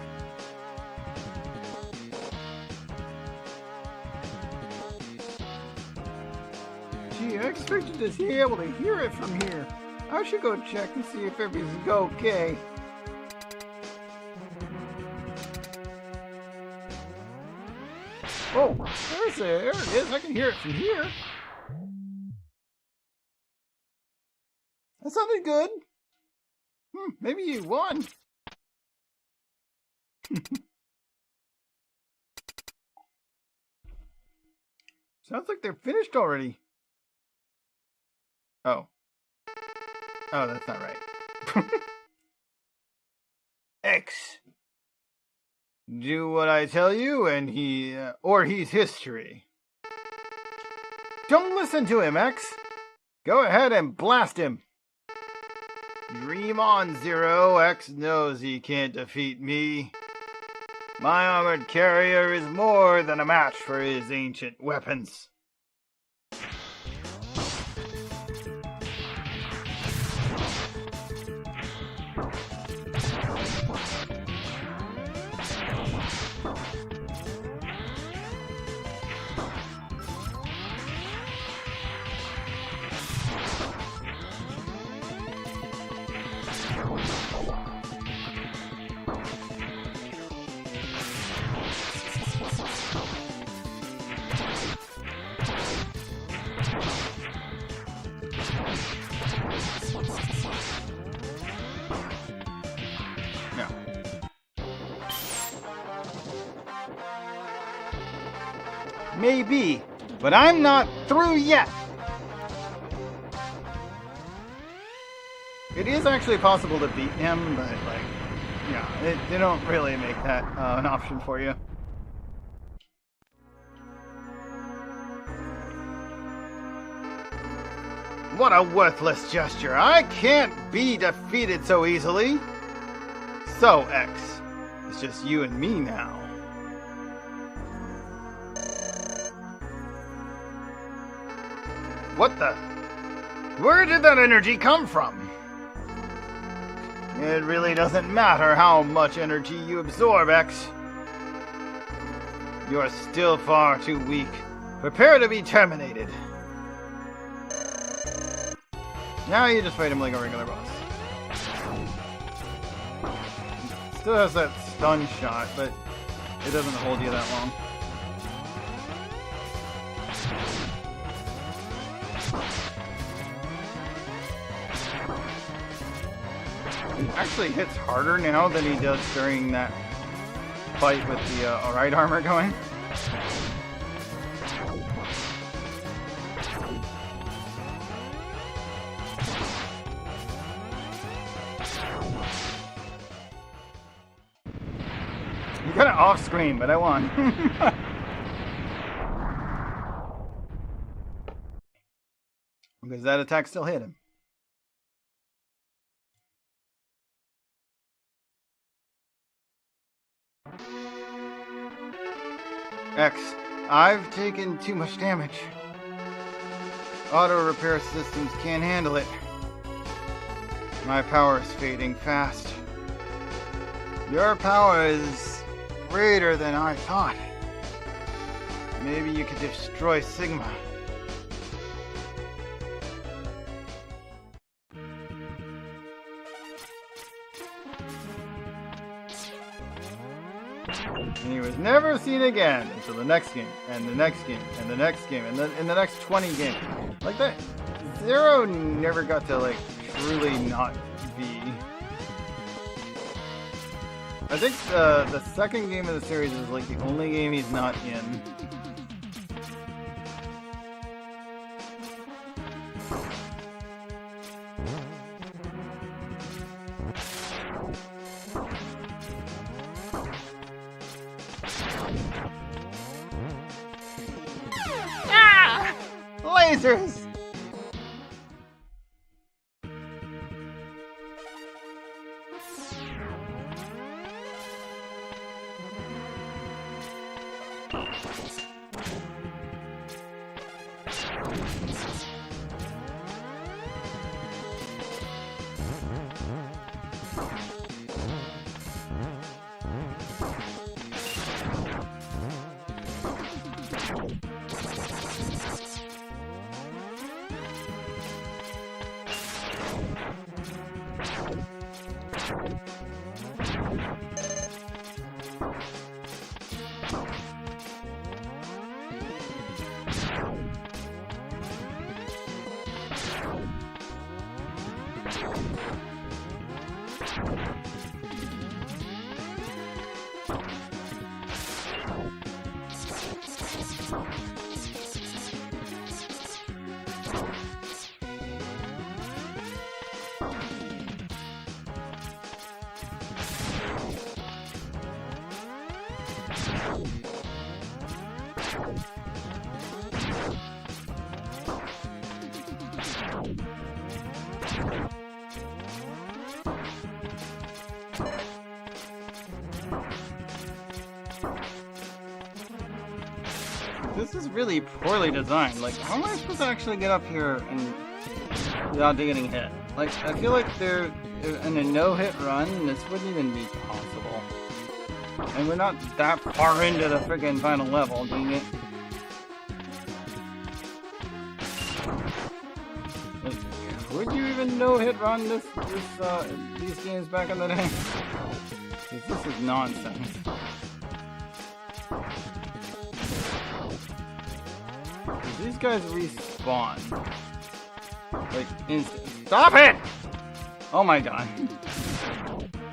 Gee, I expected to be able to hear it from here. I should go check and see if everything's okay. Oh, there it is. I can hear it from here. That sounded good. Maybe you won. Sounds like they're finished already. Oh. Oh, that's not right. X. Do what I tell you, and he's history. Don't listen to him, X. Go ahead and blast him. Dream on, Zero. X knows he can't defeat me. My armored carrier is more than a match for his ancient weapons. Maybe, but I'm not through yet. It is actually possible to beat him, but like, yeah, they don't really make that an option for you. what a worthless gesture. I can't be defeated so easily. So, X, it's just you and me now. What the? Where did that energy come from? It really doesn't matter how much energy you absorb, X. You are still far too weak. Prepare to be terminated. Now you just fight him like a regular boss. Still has that stun shot, but it doesn't hold you that long. He actually hits harder now than he does during that fight with the right armor going. You got it off screen, but I won. Because that attack still hit him. X, I've taken too much damage. Auto repair systems can't handle it. My power is fading fast. Your power is greater than I thought. Maybe you could destroy Sigma. And he was never seen again until the next game, and the next game, and the next game, and then in the next 20 games. Like that, Zero never got to like truly not be. I think the second game of the series is like the only game he's not in. Lasers! This is really poorly designed. Like, how am I supposed to actually get up here and without getting hit? Like, I feel like they're in a no-hit run, this wouldn't even be possible. And we're not that far into the freaking final level, dang it. Like, would you even no-hit run these games back in the day? 'Cause this is nonsense. These guys respawn. Like, instant. Stop it! Oh my god.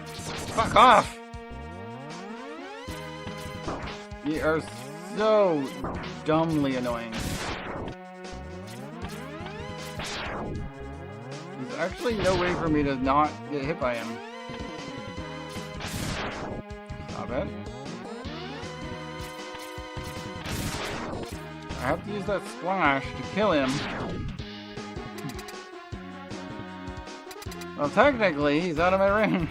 Fuck off! You are so dumbly annoying. There's actually no way for me to not get hit by him. Stop it. I have to use that splash to kill him. Well, technically, he's out of my range.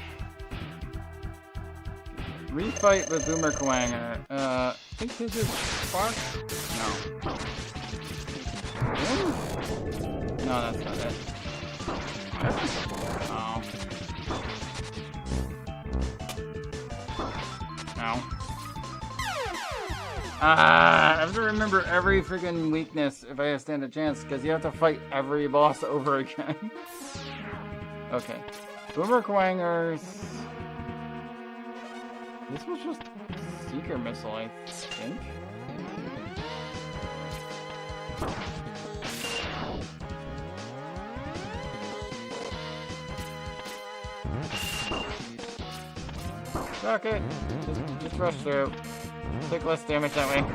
Refight with Boomer Kwanger. I think this is Spark? No. No, that's not it. Oh. No. I have to remember every freaking weakness if I stand a chance, because you have to fight every boss over again. Okay. Boomer Kwangers. This was just Seeker Missile, I think. Suck it. Just rush through. Take less damage that way.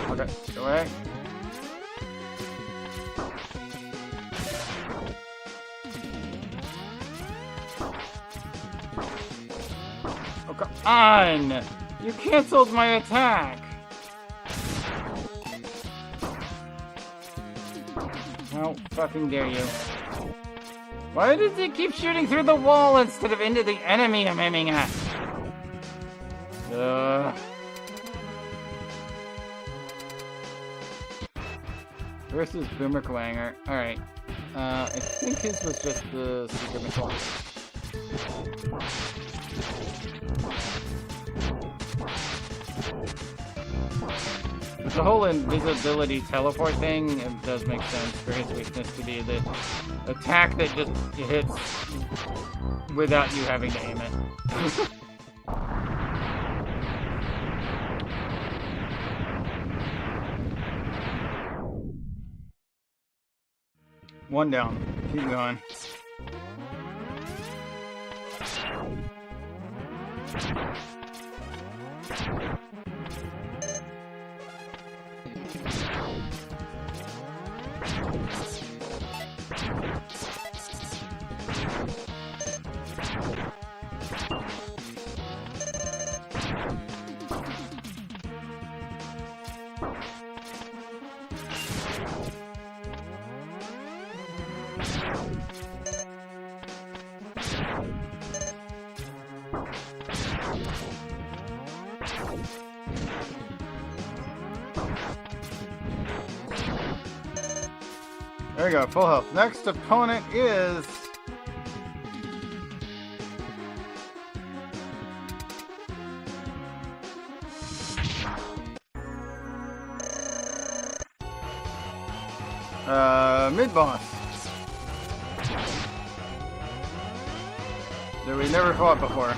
Okay, go away. Oh, come on! You canceled my attack! How fucking dare you? Why does it keep shooting through the wall instead of into the enemy I'm aiming at? Versus Boomer Kwanger. Alright. I think his was just the Secret Missile. The whole invisibility teleport thing, it does make sense for his weakness to be the attack that just hits without you having to aim it. One down. Keep going. There we go, full health. Next opponent is... mid-boss. That we never fought before.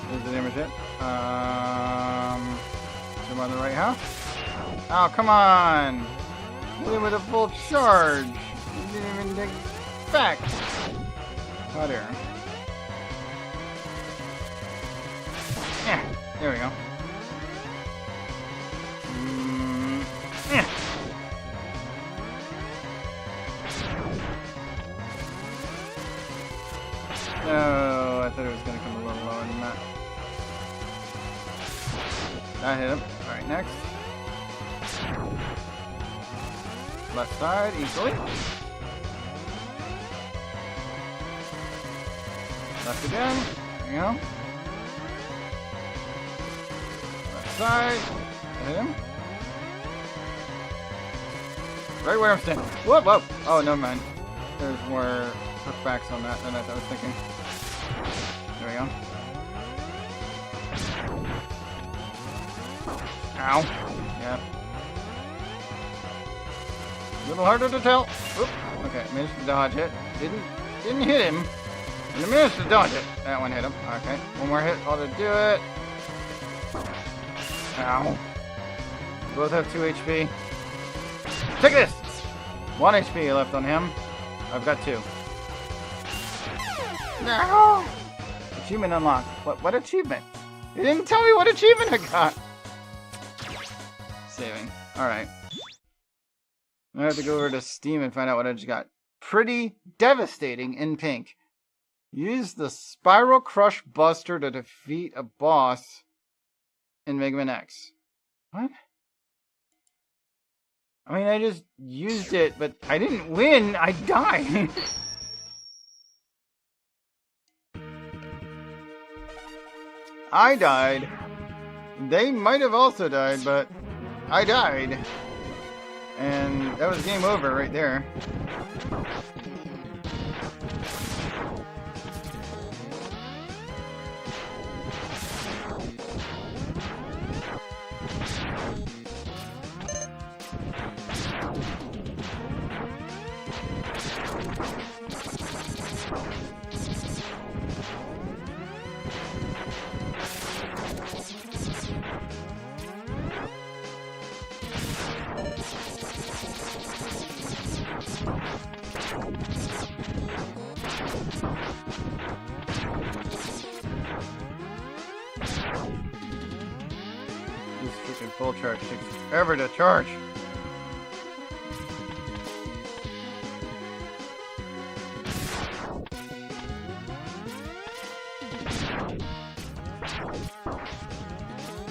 There's the damage hit. Am I on the right half? Oh, come on! Hit him with a full charge! He didn't even take back! Oh dear. Yeah, there we go. Yeah. No, I thought it was going to come a little lower than that. That hit him. Alright, next. Left side, easily. Left again. There you go. Left side. Hit him. Right where I'm standing. Whoa, whoa. Oh, never mind. There's more hookbacks on that than I was thinking. There we go. Ow. Yep. A little harder to tell. Oop. Okay, managed to dodge it. Didn't hit him. And I managed to dodge it. That one hit him. Okay, one more hit ought to do it. Ow. Both have 2 HP. Take this! 1 HP left on him. I've got 2. No! Achievement unlocked. What achievement? You didn't tell me what achievement I got! Saving. Alright. I have to go over to Steam and find out what I just got. Pretty devastating in pink. Use the Spiral Crush Buster to defeat a boss in Mega Man X. What? I mean, I just used it, but I didn't win. I died. I died. They might have also died, but I died. And that was game over right there. This freaking full charge takes forever to charge.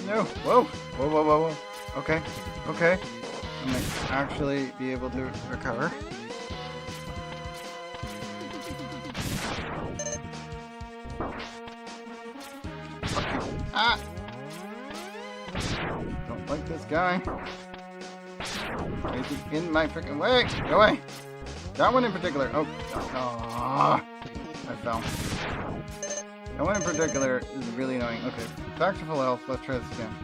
No. Whoa. Whoa, whoa, whoa, whoa. Okay. Okay. I might actually be able to recover. Ah! Don't like this guy. He's in my freaking way. Go away. That one in particular. Oh. I fell. That one in particular is really annoying. Okay. Back to full health. Let's try this again.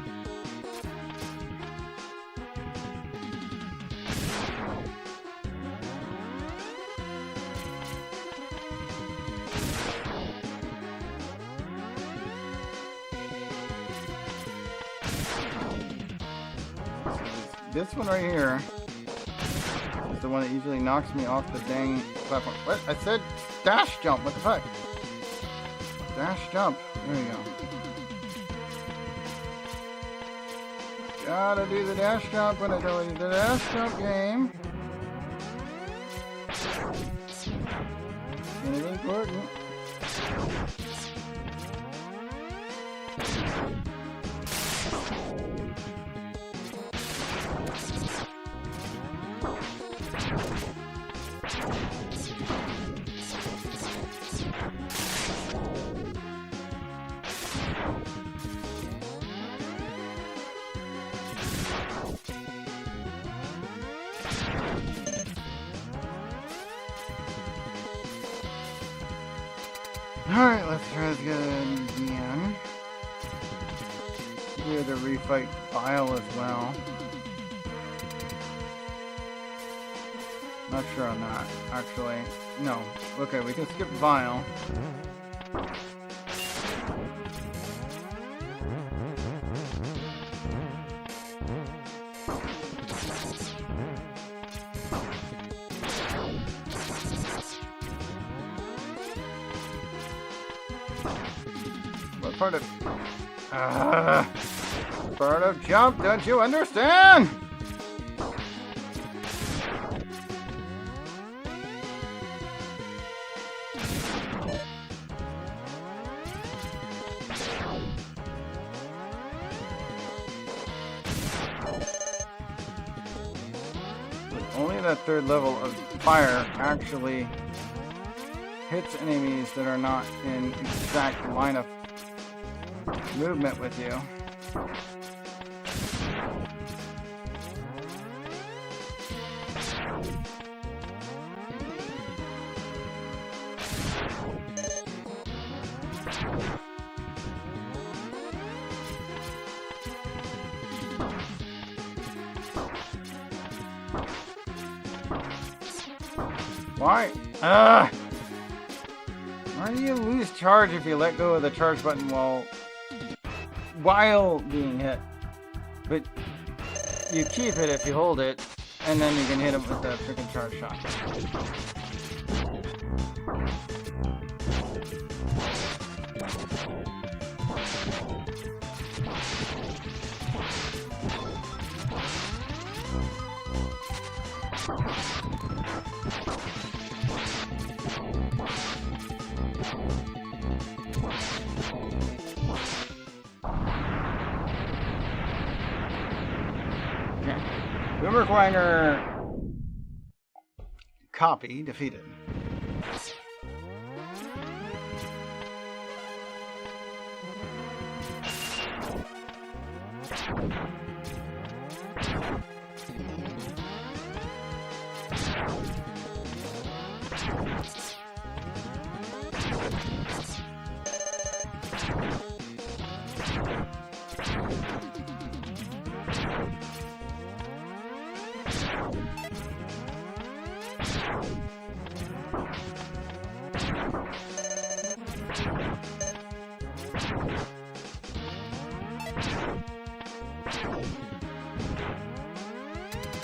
This one right here is the one that usually knocks me off the dang platform. What? I said dash jump. What the fuck? Dash jump. There we go. Gotta do the dash jump when I tell you the dash jump game. And it is important. Alright, let's try this again. We have to refight Bile as well. Not sure on that, actually. No. Okay, we can skip Bile. What part of... part of jump, don't you understand? Only that third level of fire actually hits enemies that are not in exact line of movement with you. Why? Why do you lose charge if you let go of the charge button while being hit? But you keep it if you hold it, and then you can hit him with the freaking charge shot. Boomerquanger copy defeated.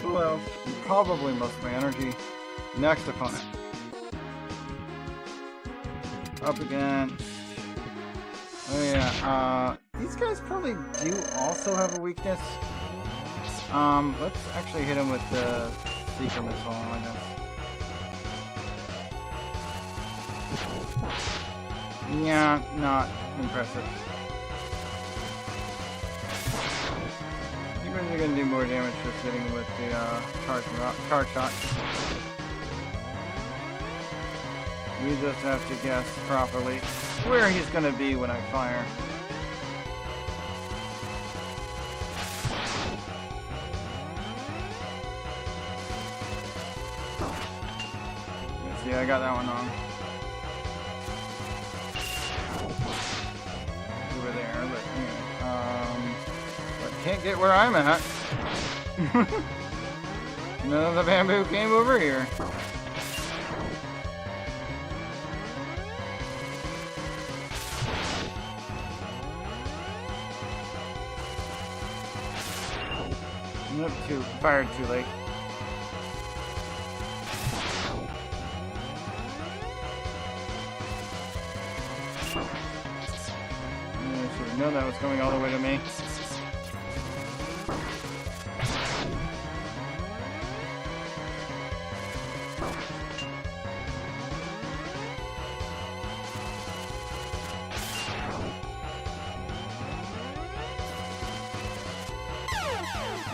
Well, probably most of my energy. Next opponent. Up again. Oh yeah, these guys probably do also have a weakness. Let's actually hit him with the Seeker Missile, I guess. Yeah, not impressive. You're gonna do more damage just hitting with the charge shot. We just have to guess properly where he's gonna be when I fire. See, I got that one wrong. Over there, but anyway, but can't get where I'm at. None of the bamboo came over here. Nope, fired too late. I should have known that was coming all the way to me.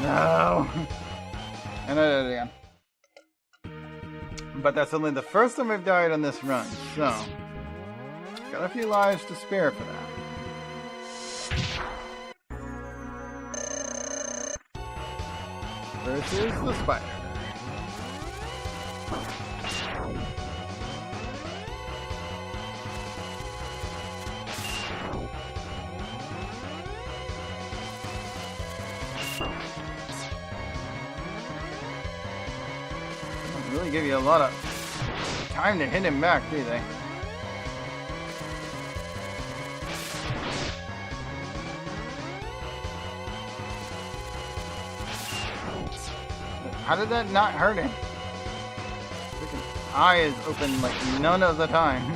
No! And I did it again. But that's only the first time I've died on this run, so got a few lives to spare for that. Versus the spider. Really give you a lot of time to hit him back, do they? How did that not hurt him? Freaking eye is open like none of the time.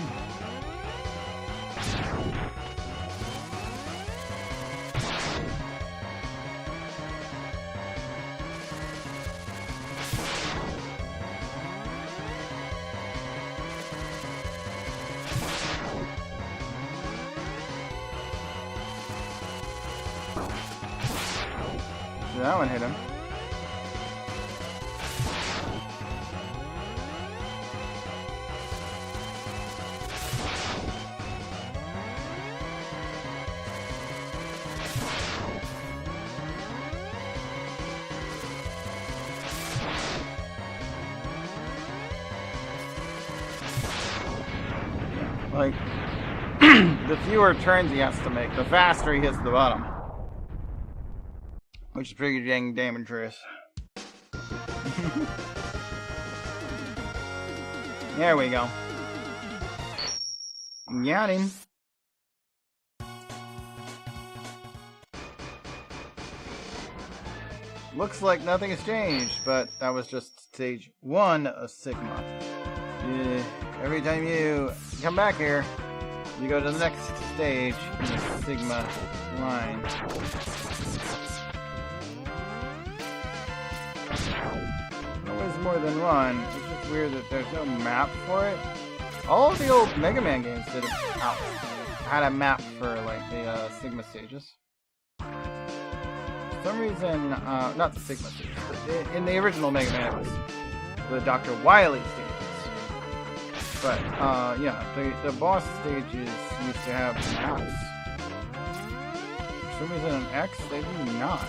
That one hit him. Like, the fewer turns he has to make, the faster he hits the bottom. Which is pretty dang dangerous. There we go. Got him. Looks like nothing has changed, but that was just stage 1 of Sigma. Every time you come back here, you go to the next stage in the Sigma line. Always more than one. It's just weird that there's no map for it. All of the old Mega Man games had a map for like the Sigma stages. For some reason, not the Sigma stages, but in the original Mega Man it was the Dr. Wily stages. But yeah, the boss stages used to have maps. For some reason on X they do not.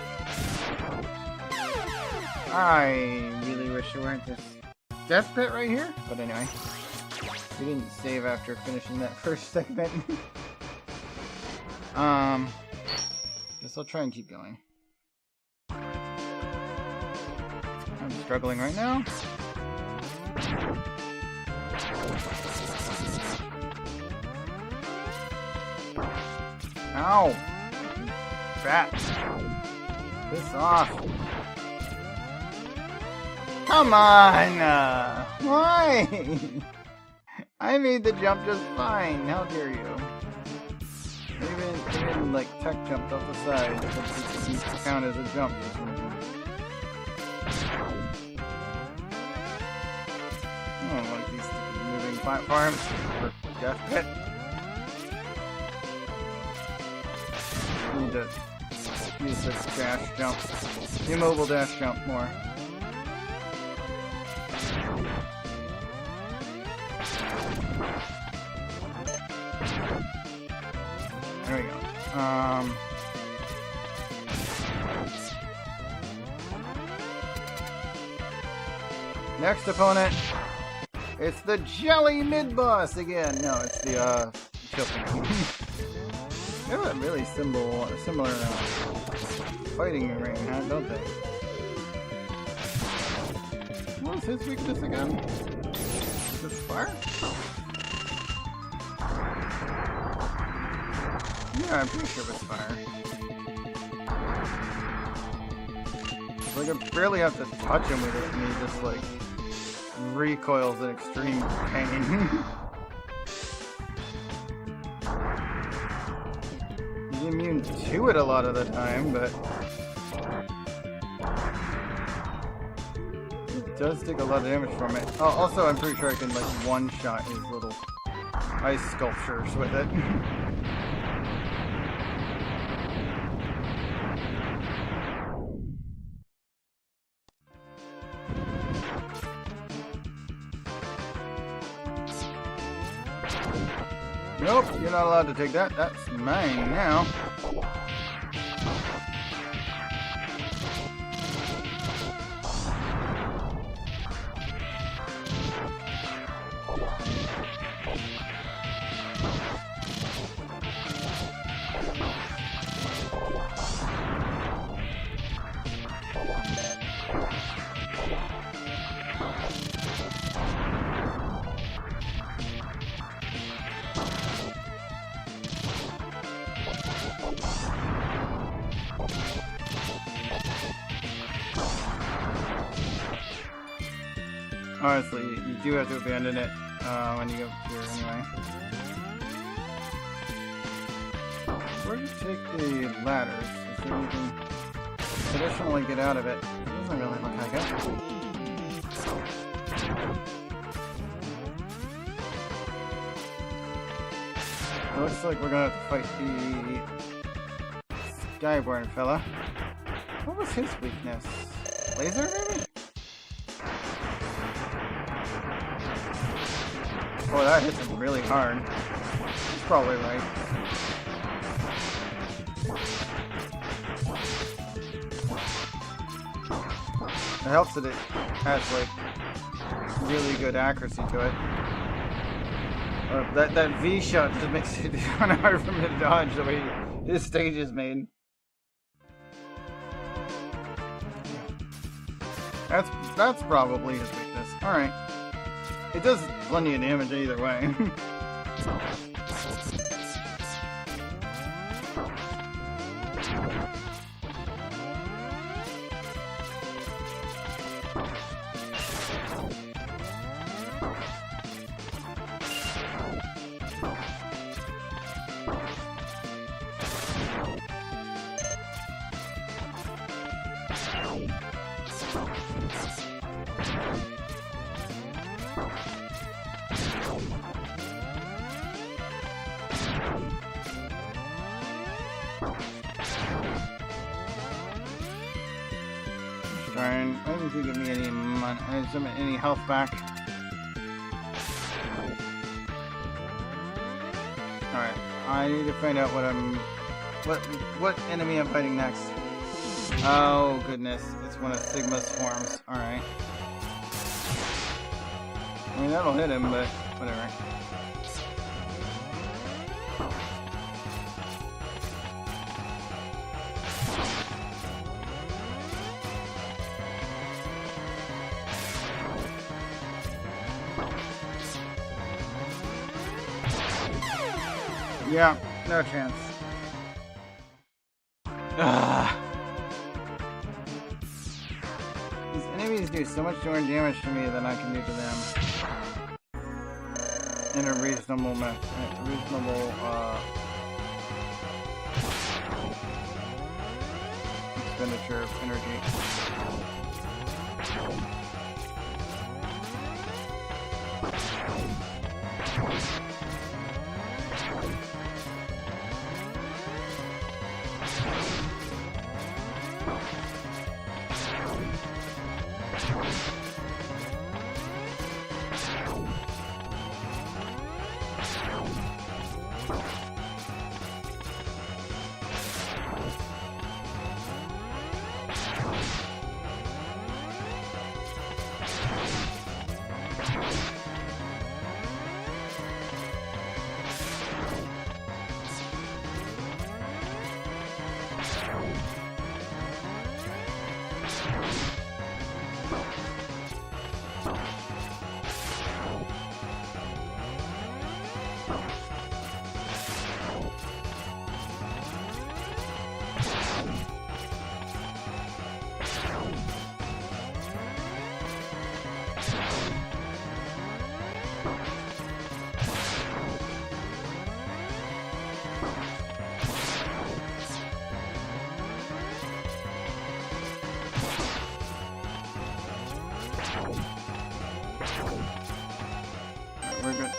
I really wish there weren't this death pit right here, but anyway. We didn't save after finishing that first segment. Guess I'll try and keep going. I'm struggling right now. Ow! Fat! Piss off! Come on! Why? I made the jump just fine. How dare you? Even like tech jumped off the side. It doesn't count as a jump. I don't like these moving platforms or death pit. Need to use this dash jump, immobile dash jump more. There we go. Next opponent, it's the Jelly mid-boss again. No, it's the Chillin. They have a really similar fighting ring, huh? Don't they? What was his weakness again? Is this fire? Yeah, I'm pretty sure it was fire. Like, I barely have to touch him with it, and he just, like, recoils in extreme pain. He's immune to it a lot of the time, but it does take a lot of damage from it. Oh, also, I'm pretty sure I can, like, one-shot his little ice sculptures with it. Nope, you're not allowed to take that. That's mine now. Honestly, you do have to abandon it when you go here anyway. Where do you take the ladders? Is there anything additionally get out of it? It doesn't really look like it. It looks like we're gonna have to fight the Skyborn fella. What was his weakness? Laser, maybe? Oh, that hits him really hard. He's probably right. It helps that it has, like, really good accuracy to it. That V shot just makes it kind of hard for me to dodge the way his stage is made. That's probably his weakness. Alright. It does plenty of damage either way. Darn, why didn't you give me any money, any health back? Alright, I need to find out what enemy I'm fighting next. Oh goodness, it's one of Sigma's forms. Alright. I mean, that'll hit him, but whatever. Yeah, no chance. Ugh. These enemies do so much more damage to me than I can do to them. In a reasonable expenditure of energy.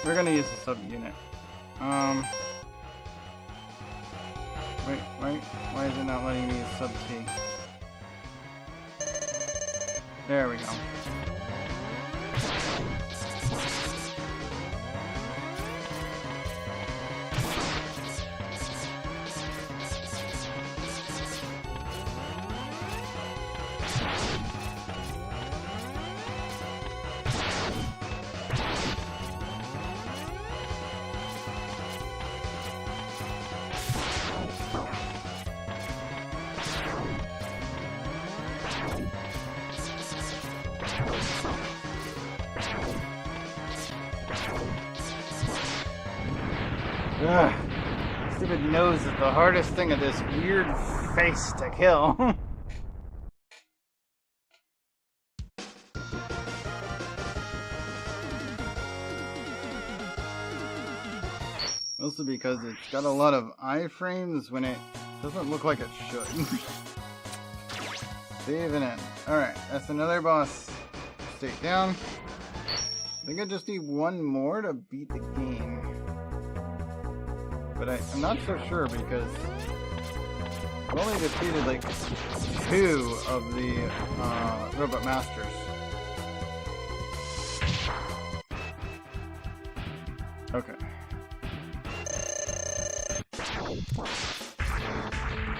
We're gonna use the sub-unit. Wait, why is it not letting me use sub-T? There we go. Ugh. Stupid nose is the hardest thing of this weird face to kill. Mostly because it's got a lot of iframes when it doesn't look like it should. Save and end. Alright, that's another boss. State down. I think I just need one more to beat the game. But I'm not so sure because I've only defeated like 2 of the Robot Masters. Okay.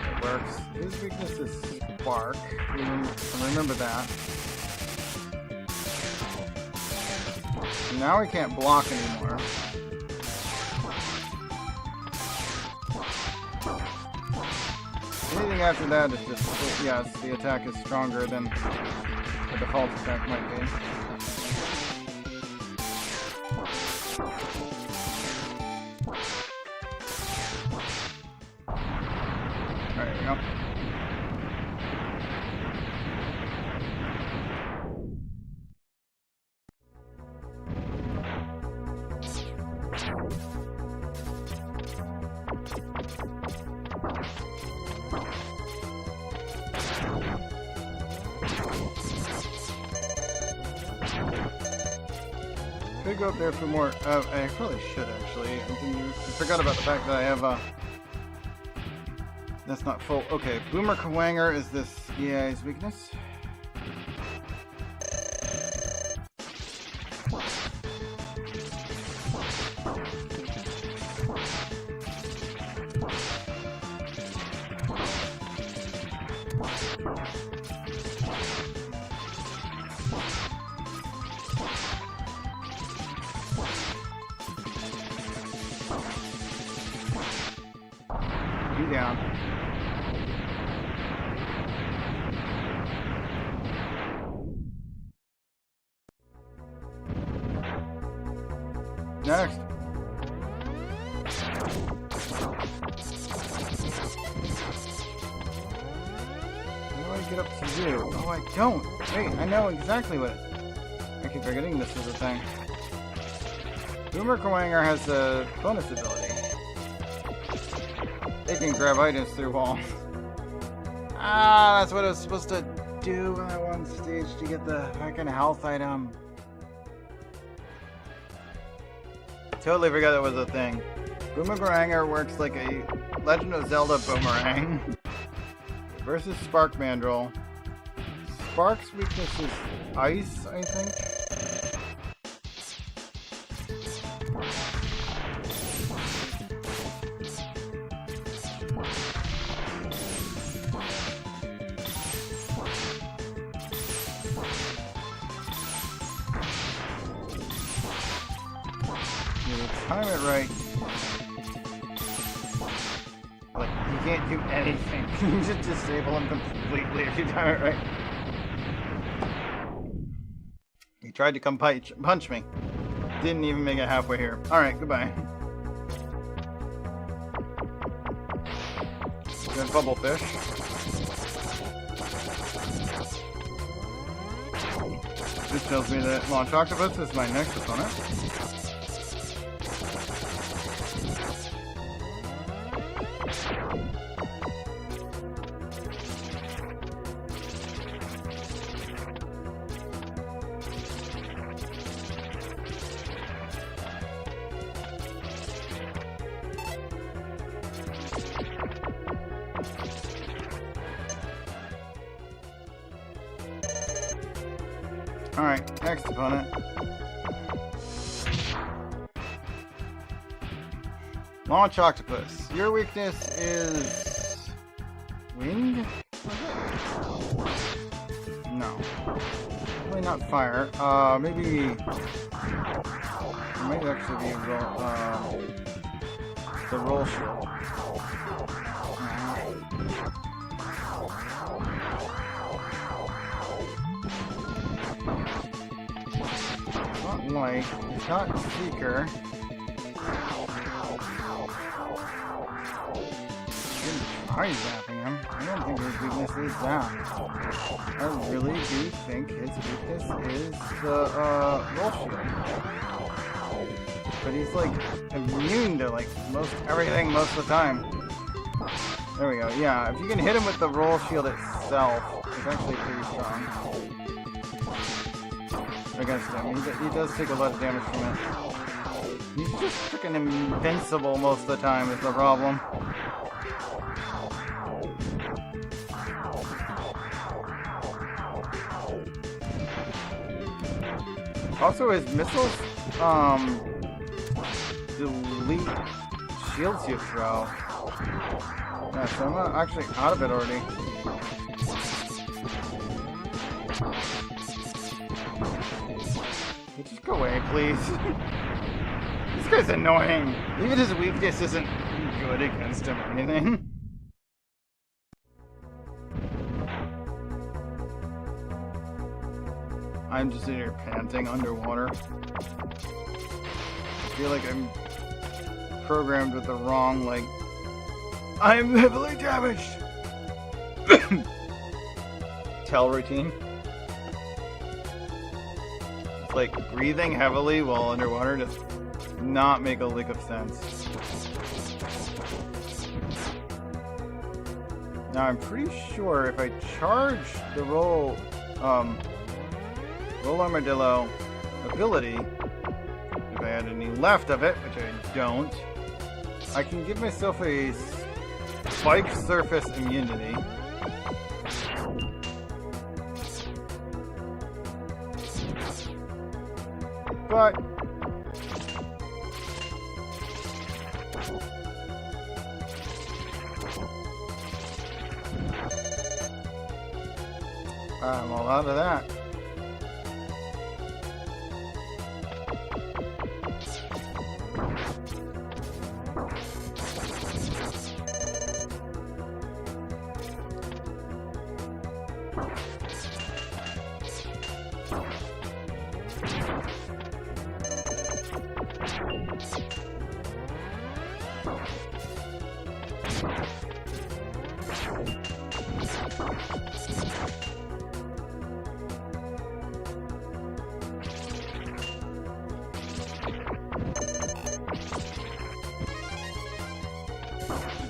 It works. His weakness is Spark. Remember that. Now we can't block anymore. Anything after that is just, yes, the attack is stronger than the default attack might be. There we go. Could go up there for more. I probably should actually. I forgot about the fact that I have that's not full. Okay, Boomer Kawanger is this EA's weakness. You down. Next. What do I get up to do? Oh, I don't. Wait, I know exactly what. I keep forgetting this is a thing. Boomer Kawanger has a bonus ability. They can grab items through walls. Ah, that's what I was supposed to do on that one stage to get the fucking health item. Totally forgot that was a thing. Boomerang works like a Legend of Zelda boomerang. Versus Spark Mandrill. Spark's weakness is ice, I think. Time it right. Like, you can't do anything. You just disable him completely if you time it right. He tried to come punch me. Didn't even make it halfway here. Alright, goodbye. Good bubble fish. This tells me that Launch Octopus is my next opponent. Alright, next opponent. Launch Octopus. Your weakness is... wind? No. Probably not fire. Maybe... it might actually be the roll shield. Like, it's not Seeker. Try zapping him. I don't think his weakness is that. I really do think his weakness is the roll shield. But he's like immune to like most everything most of the time. There we go. Yeah, if you can hit him with the roll shield itself, it's actually pretty strong. Against him. He does take a lot of damage from it. He's just freaking invincible most of the time is the problem. Also his missiles delete shields you throw. Yeah, so I'm actually out of it already. Just go away, please. This guy's annoying. Even his weakness isn't good against him or anything. I'm just in here panting underwater. feel like I'm programmed with the wrong, like, I'm heavily damaged. Tell routine. It's like breathing heavily while underwater does not make a lick of sense. Now I'm pretty sure if I charge the roll armadillo ability, if I had any left of it, which I don't, I can give myself a spike surface immunity. But I'm all out of that.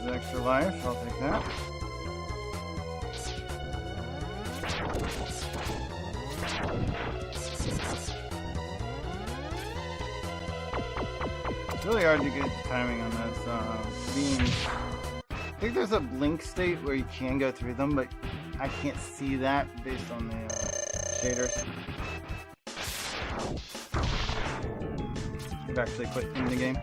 Extra life, I'll take that. It's really hard to get the timing on this beam. I think there's a blink state where you can go through them, but I can't see that based on the shaders. I've actually quit in the game.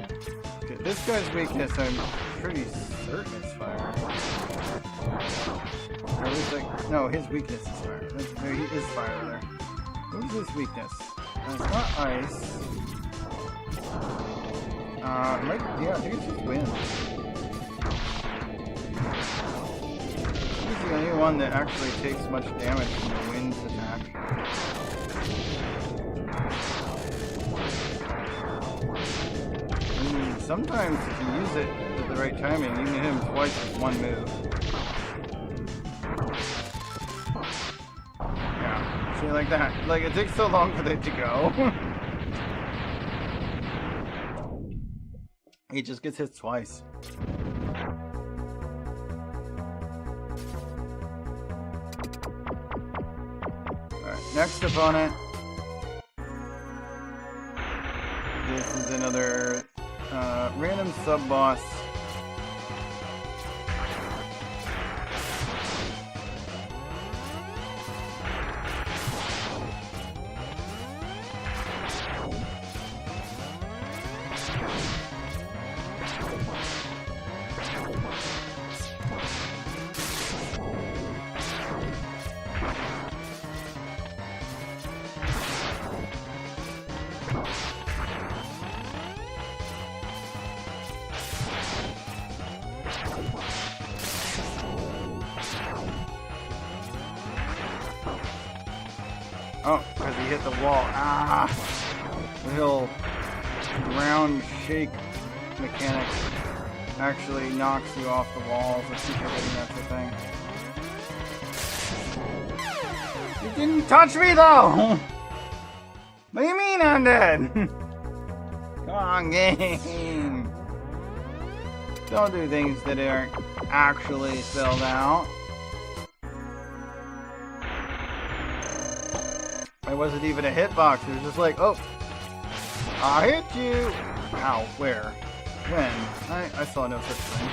Okay, this guy's weakness, I'm pretty certain it's fire. Or at least like, no, his weakness is fire. There he is fire there. What is his weakness? It's not ice. Yeah, I think it's just wind. He's the only one that actually takes much damage from the wind's attack. Sometimes if you use it at the right timing, you can hit him twice with one move. Yeah, see, like that. Like, it takes so long for it to go. He just gets hit twice. Alright, next opponent. This is another random sub-boss. Oh, because he hit the wall. Ah! The little ground shake mechanic actually knocks you off the walls. Let's keep forgetting that's the thing. You didn't touch me though! What do you mean I'm dead? Come on, game! Don't do things that aren't actually spelled out. It wasn't even a hitbox, it was just like, oh, I hit you! Ow, where? When? I saw no such thing.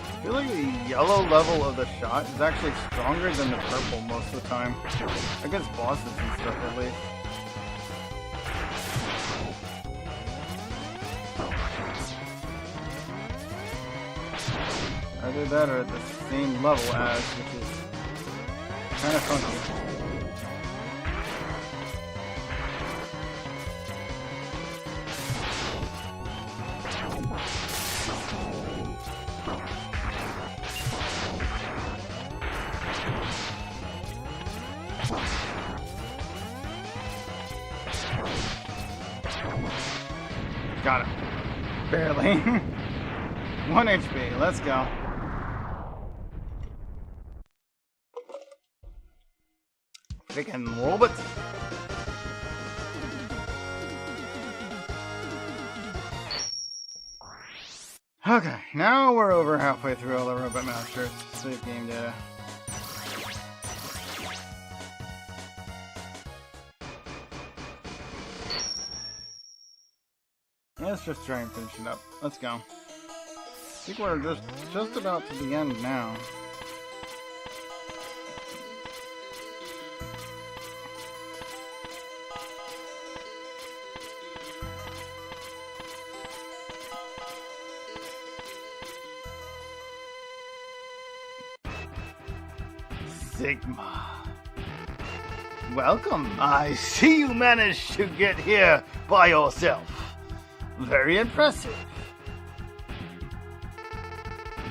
I feel like the yellow level of the shot is actually stronger than the purple most of the time. Against bosses and stuff, at least. Either that or at the same level as, which is Kind of funky. Got him. Barely. 1 HP. Let's go. Freaking robot. Okay, now we're over halfway through all the Robot Masters. Save game data. Let's just try and finish it up. Let's go. I think we're just about to the end now. Sigma. Welcome. I see you managed to get here by yourself. Very impressive.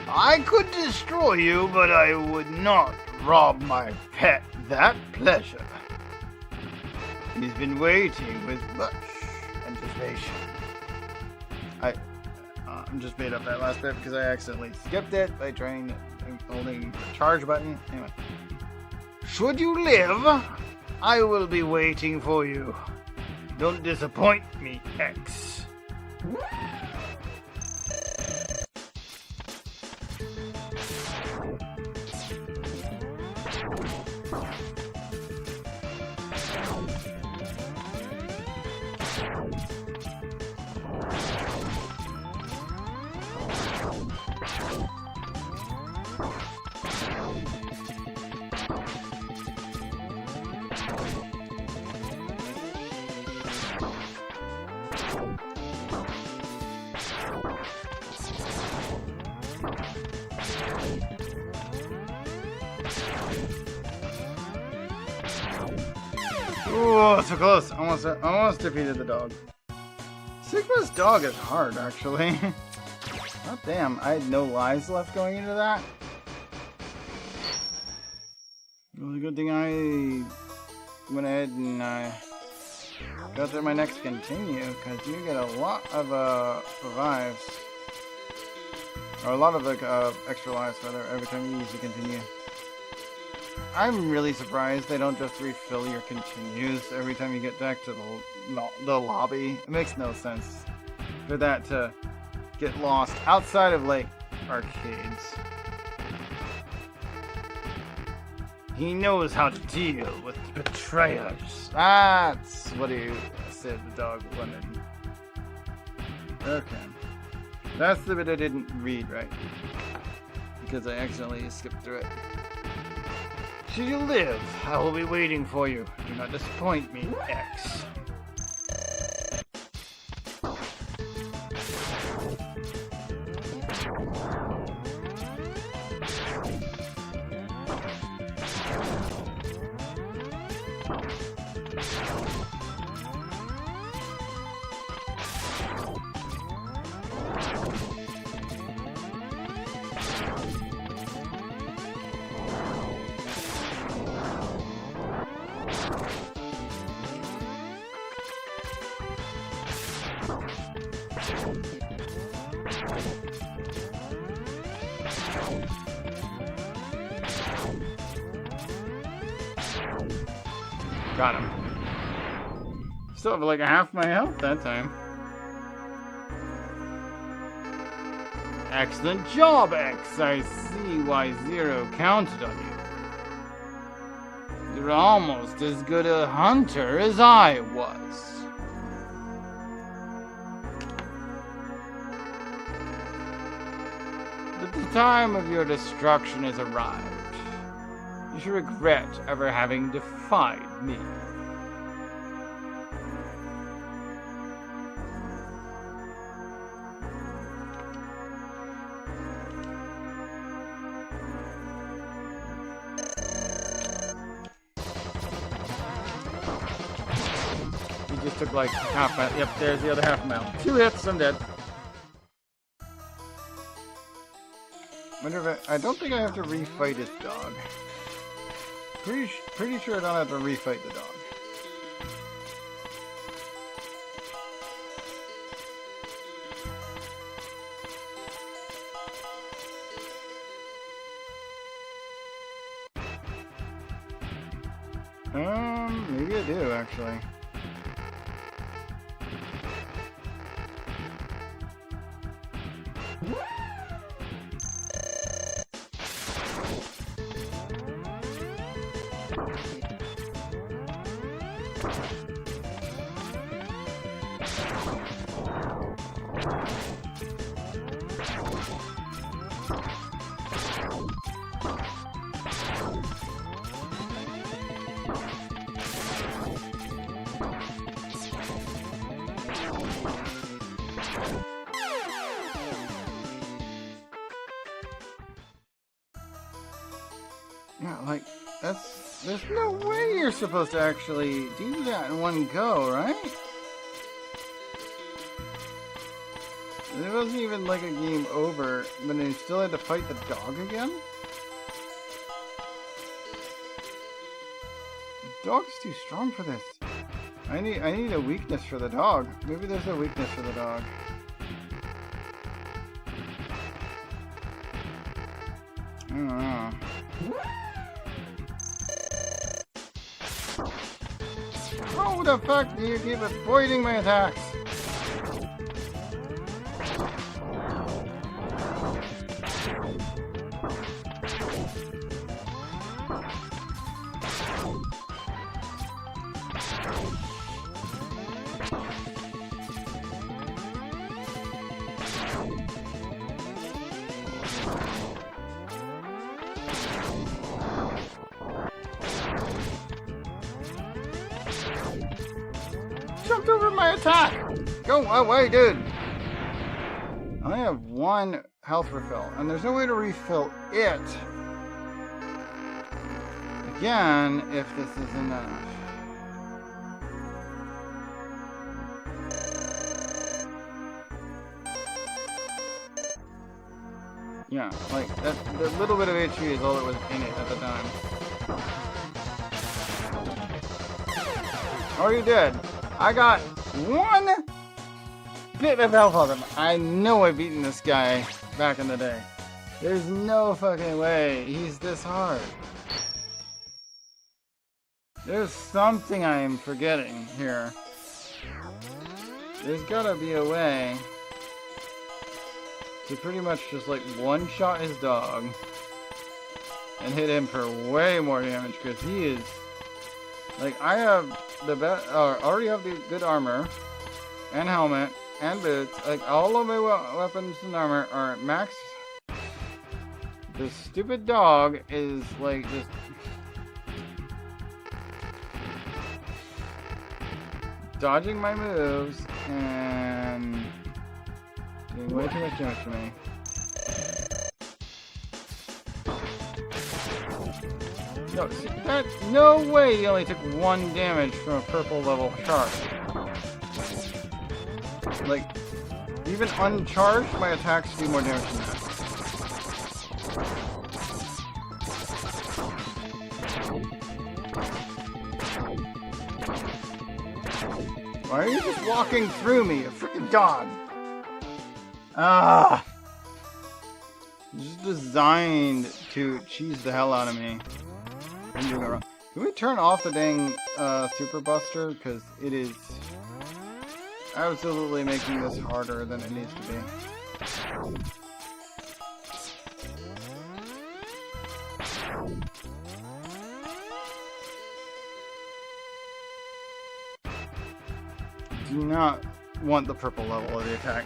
I could destroy you, but I would not rob my pet that pleasure. He's been waiting with much anticipation. I just made up that last bit because I accidentally skipped it by trying holding the charge button. Anyway. Should you live, I will be waiting for you. Don't disappoint me, X. Oh, so close. Almost defeated the dog. Sigma's dog is hard, actually. Oh, damn. I had no lives left going into that. It was a good thing I went ahead and got through my next continue, because you get a lot of revives. Or a lot of extra lives, rather, every time you use the continue. I'm really surprised they don't just refill your continues every time you get back to the lobby. It makes no sense for that to get lost outside of, like, arcades. He knows how to deal with betrayers. That's what he said the dog wanted. Okay. That's the bit I didn't read right, because I accidentally skipped through it. Should you live, I will be waiting for you. Do not disappoint me, X. Got him. Still have like half my health that time. Excellent job, X. I see why Zero counted on you. You're almost as good a hunter as I was. But the time of your destruction has arrived. You should regret ever having defied me. just took like half my. Yep, there's the other half mile. 2 hits, I'm dead. Wonder if I don't think I have to refight his dog. Pretty sure I don't have to refight the dog. Maybe I do actually. Yeah, like, there's no way you're supposed to actually do that in one go, right? It wasn't even like a game over, but you still had to fight the dog again? The dog's too strong for this. I need a weakness for the dog. Maybe there's a weakness for the dog. I don't know. How the fuck do you keep avoiding my attacks? Jumped over my attack! Go away, dude! I only have 1 health refill, and there's no way to refill it. Again, if this is enough. Yeah, like, the little bit of HP is all that was in it at the time. Oh, you did! I got 1 bit of health on him. I know I've beaten this guy back in the day. There's no fucking way he's this hard. There's something I am forgetting here. There's gotta be a way to pretty much just like one-shot his dog and hit him for way more damage, because he is like, I have the best, already have the good armor and helmet and boots. Like, all of my weapons and armor are at max. This stupid dog is like just dodging my moves and doing way too much damage to me. No, see, no way he only took 1 damage from a purple level charge. Like, even uncharged, my attacks do more damage than that. Why are you just walking through me, a freaking dog? Ah! Just designed to cheese the hell out of me. I'm doing it wrong. Can we turn off the dang Super Buster? Because it is absolutely making this harder than it needs to be. Do not want the purple level of the attack.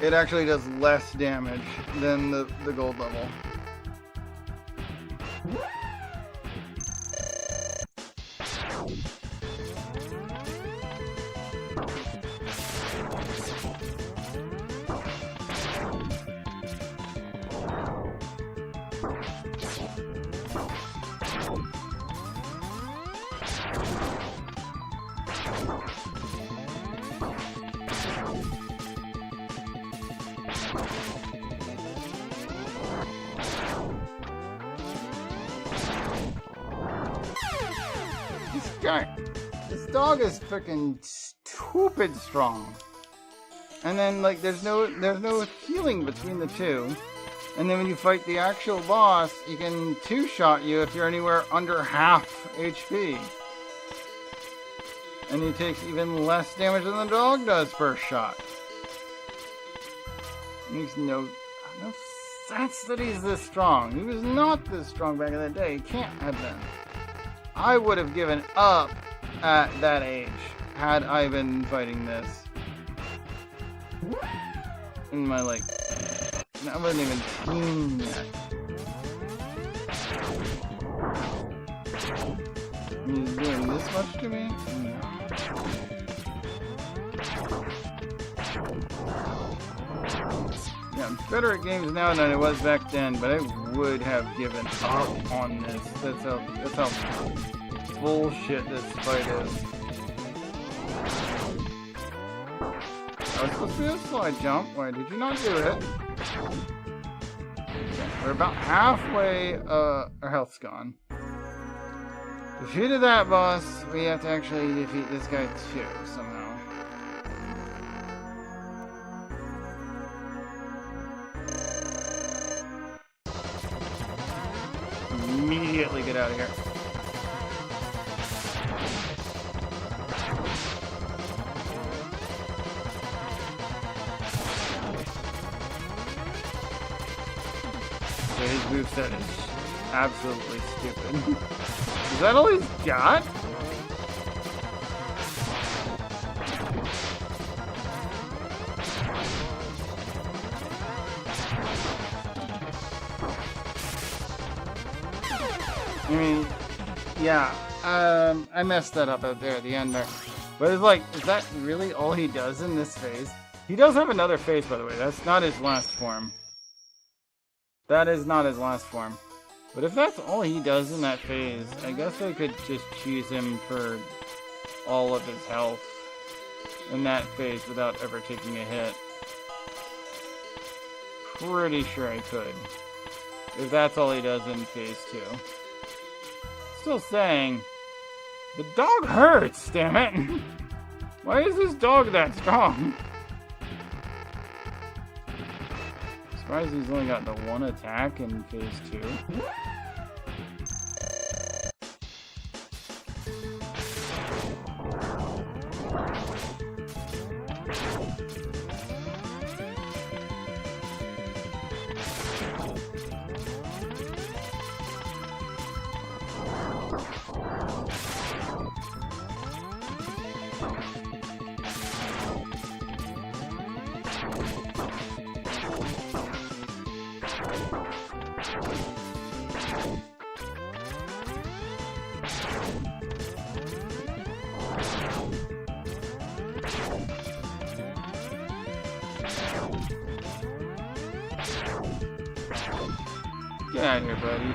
It actually does less damage than the gold level. this dog is freaking stupid strong. And then like there's no healing between the two. And then when you fight the actual boss, he can two-shot you if you're anywhere under half HP. And he takes even less damage than the dog does first shot. Makes no sense that he's this strong. He was not this strong back in the day. He can't have been. I would have given up at that age had I been fighting this. In my like, I wasn't even teen yet. He's doing this much to me? No. Yeah, I'm better at games now than I was back then, but I would have given up on this. That's how bullshit this fight is. I was supposed to do a slide jump. Why did you not do it? Okay, we're about halfway, our health's gone. Defeated that boss, we have to actually defeat this guy too, somehow. Immediately get out of here. So his moveset is absolutely stupid. Is that all he's got? I mean, yeah, I messed that up out there at the end there. But it's like, is that really all he does in this phase? He does have another phase, by the way. That's not his last form. That is not his last form. But if that's all he does in that phase, I guess I could just choose him for all of his health in that phase without ever taking a hit. Pretty sure I could. If that's all he does in phase 2. Still saying, the dog hurts, damn it! Why is this dog that strong? Surprised he's only got the one attack in phase 2. Get out of here, buddy.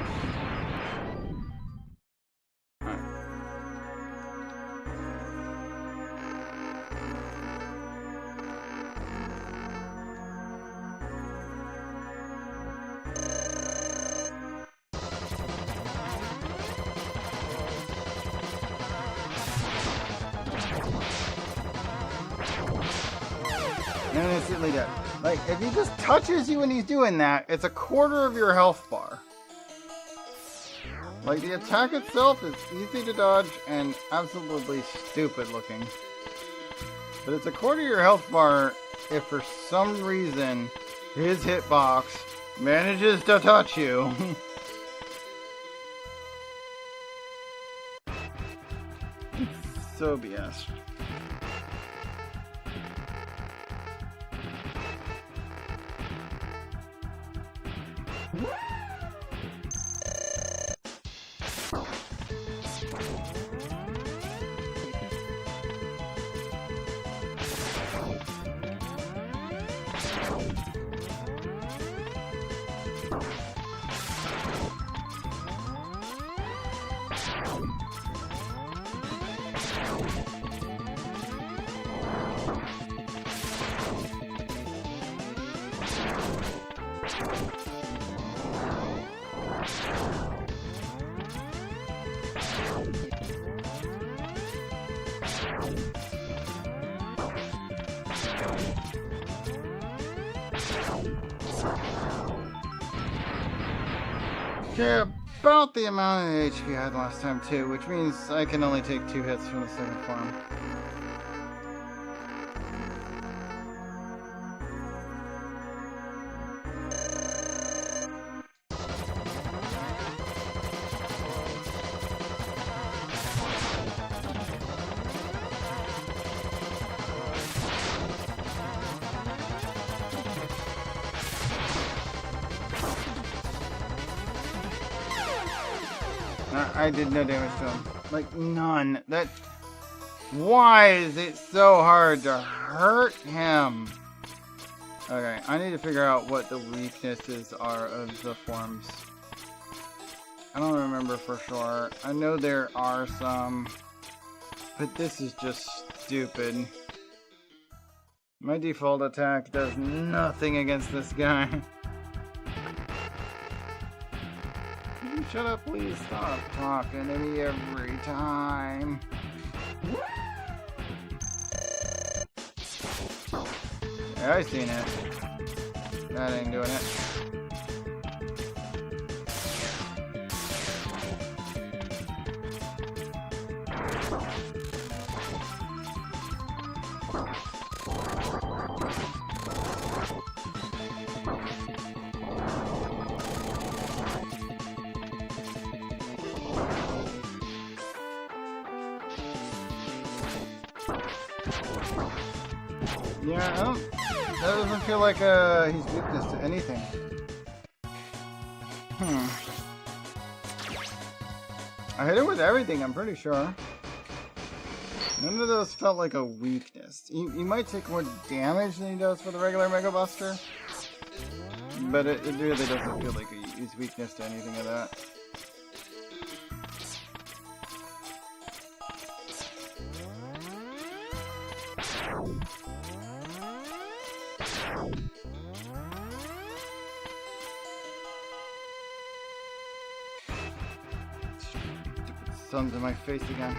And instantly dead. Like, if he just touches you when he's doing that, it's a quarter of your health bar. Like, the attack itself is easy to dodge and absolutely stupid looking. But it's a quarter of your health bar if for some reason his hitbox manages to touch you. It's so BS. Okay, about the amount of HP I had last time too, which means I can only take 2 hits from the second form. I did no damage to him. Like, none. That... Why is it so hard to hurt him? Okay, I need to figure out what the weaknesses are of the forms. I don't remember for sure. I know there are some. But this is just stupid. My default attack does nothing against this guy. Shut up, please. Stop talking to me every time. Yeah, I seen it. That ain't doing it. Yeah, I don't... That doesn't feel like he's weakness to anything. I hit him with everything, I'm pretty sure. None of those felt like a weakness. He might take more damage than he does for the regular Mega Buster. But it really doesn't feel like he's weakness to anything of that. Sun's in my face again.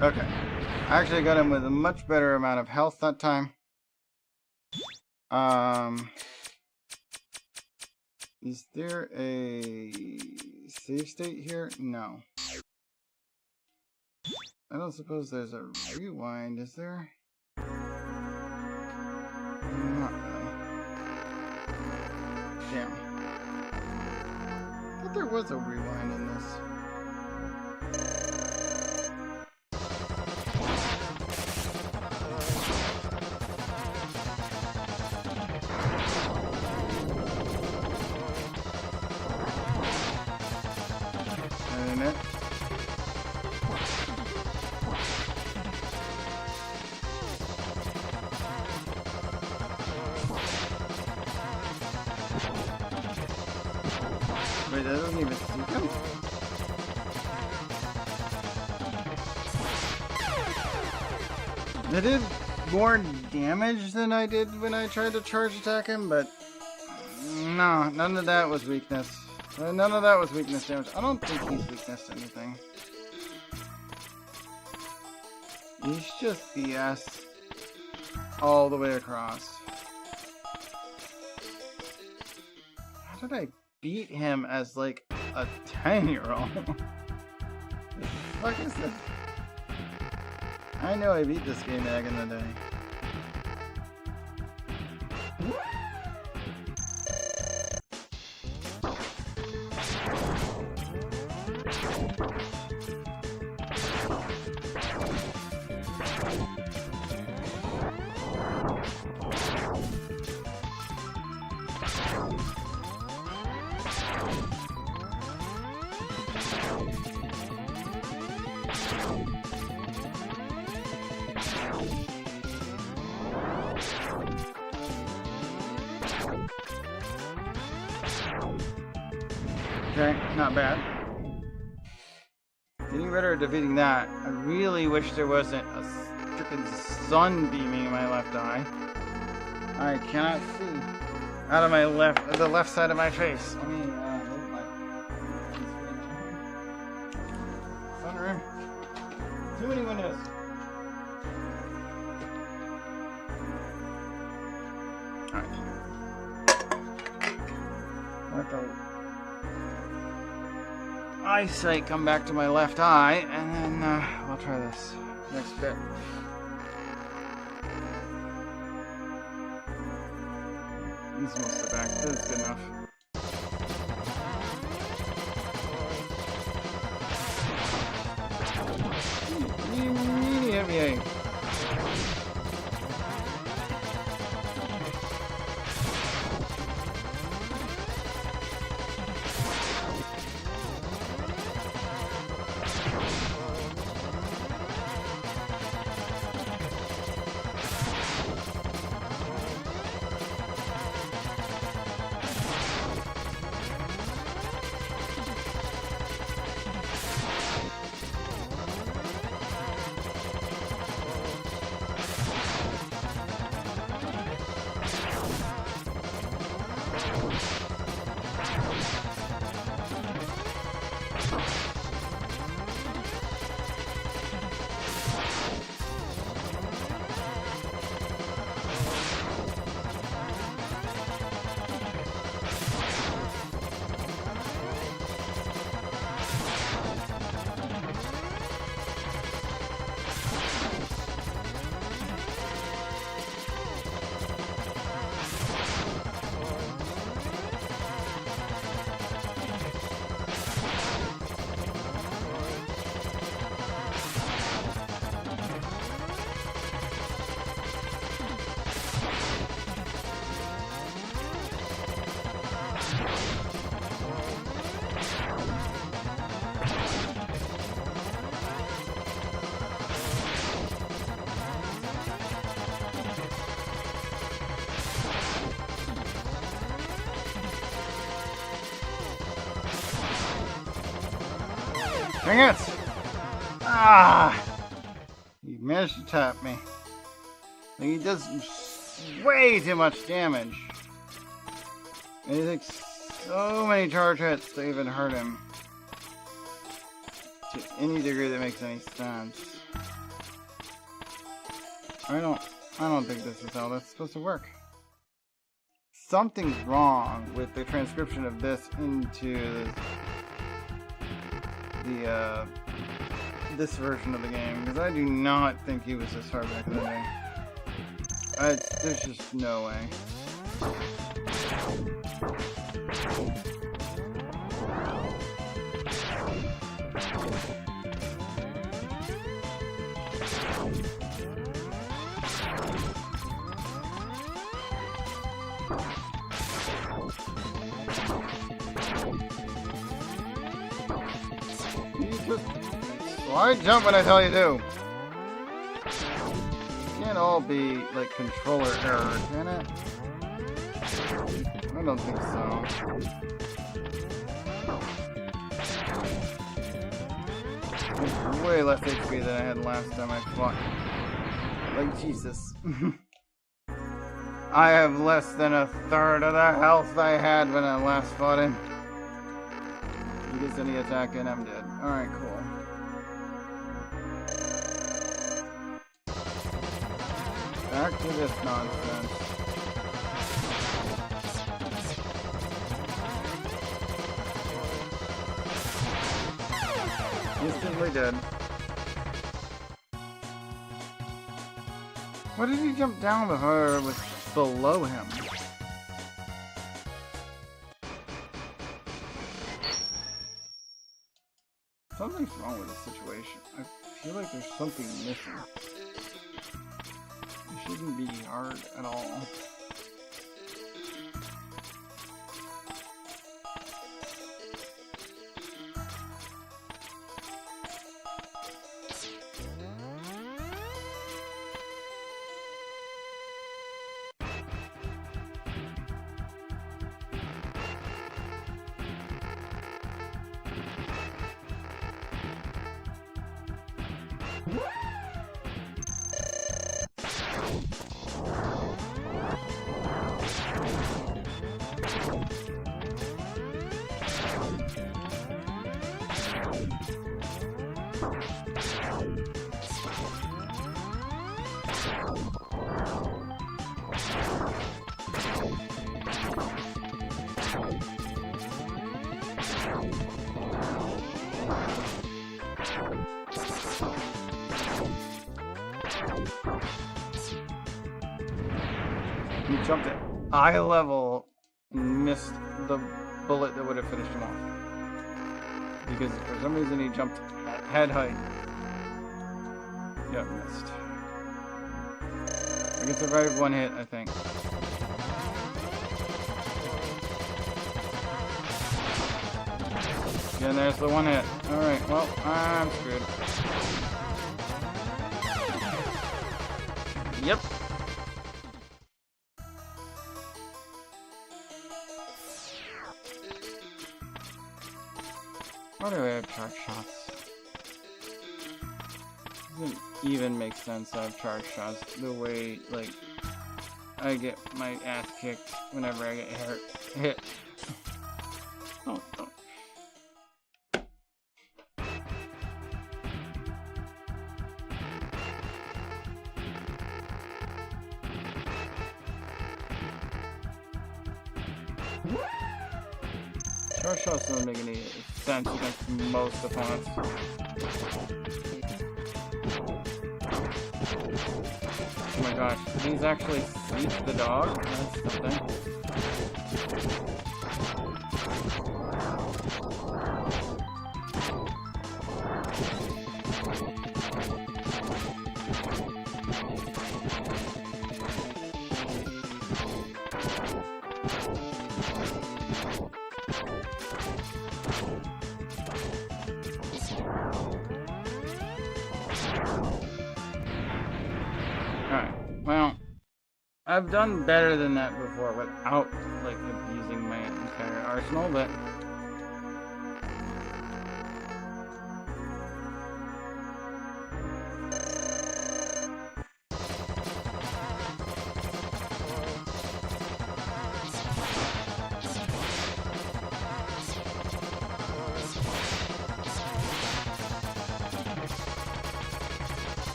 Okay. I actually got him with a much better amount of health that time. Is there a save state here? No. I don't suppose there's a rewind, is there? Not really. Damn. I thought there was a rewind in this. Wait, that doesn't even see him? I did more damage than I did when I tried to charge attack him, but no, none of that was weakness. None of that was weakness damage. I don't think he's weakness to anything. He's just BS all the way across. How did I beat him as like a 10-year-old? What the fuck is this? I know I beat this game back in the day. Okay, not bad. Getting better at defeating that. I really wish there wasn't a freaking sun beaming in my left eye. I cannot see out of the left side of my face. Let me move my sunroom. Too many windows. Alright. Let the eyesight come back to my left eye, and then I'll try this next bit. This is mostly back. This is good enough. Yay. Dang it! Ah! He managed to tap me. He does way too much damage. And he takes so many charge hits to even hurt him. To any degree that makes any sense. I don't think this is how that's supposed to work. Something's wrong with the transcription of this into this version of the game, because I do not think he was this hard back in the day. There's just no way. Slide jump when I tell you to. Can't all be like controller error, can it? I don't think so. There's way less HP than I had last time I fought. Like Jesus. I have less than a third of the health I had when I last fought him. He gets any attack and I'm dead. Alright, cool. Back to this nonsense. Instantly dead. What did he jump down before it was below him? Something's wrong with this situation. I feel like there's something missing. It shouldn't be hard at all. He jumped at eye level and missed the bullet that would have finished him off. Because for some reason he jumped at head height. Yep, missed. I can survive one hit, I think. Yeah, and there's the one hit. Alright, well, I'm screwed. Yep. Why do I have charge shots? Doesn't even make sense to have charge shots the way, like, I get my ass kicked whenever I get hit. Oh, oh. Charge shots don't make any sense against most opponents. Oh my gosh, these actually sleep the dog? That's something. Alright, well, I've done better than that before without, like, abusing my entire arsenal, but...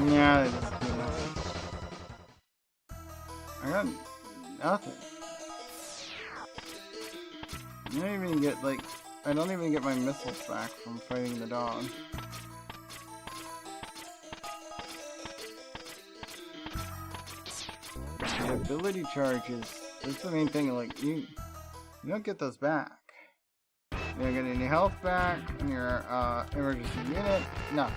yeah, they just do this. I got nothing. I don't even get, like, I don't even get my missiles back from fighting the dog. The ability charges, that's the main thing, like, you don't get those back. You don't get any health back on your emergency unit, nothing.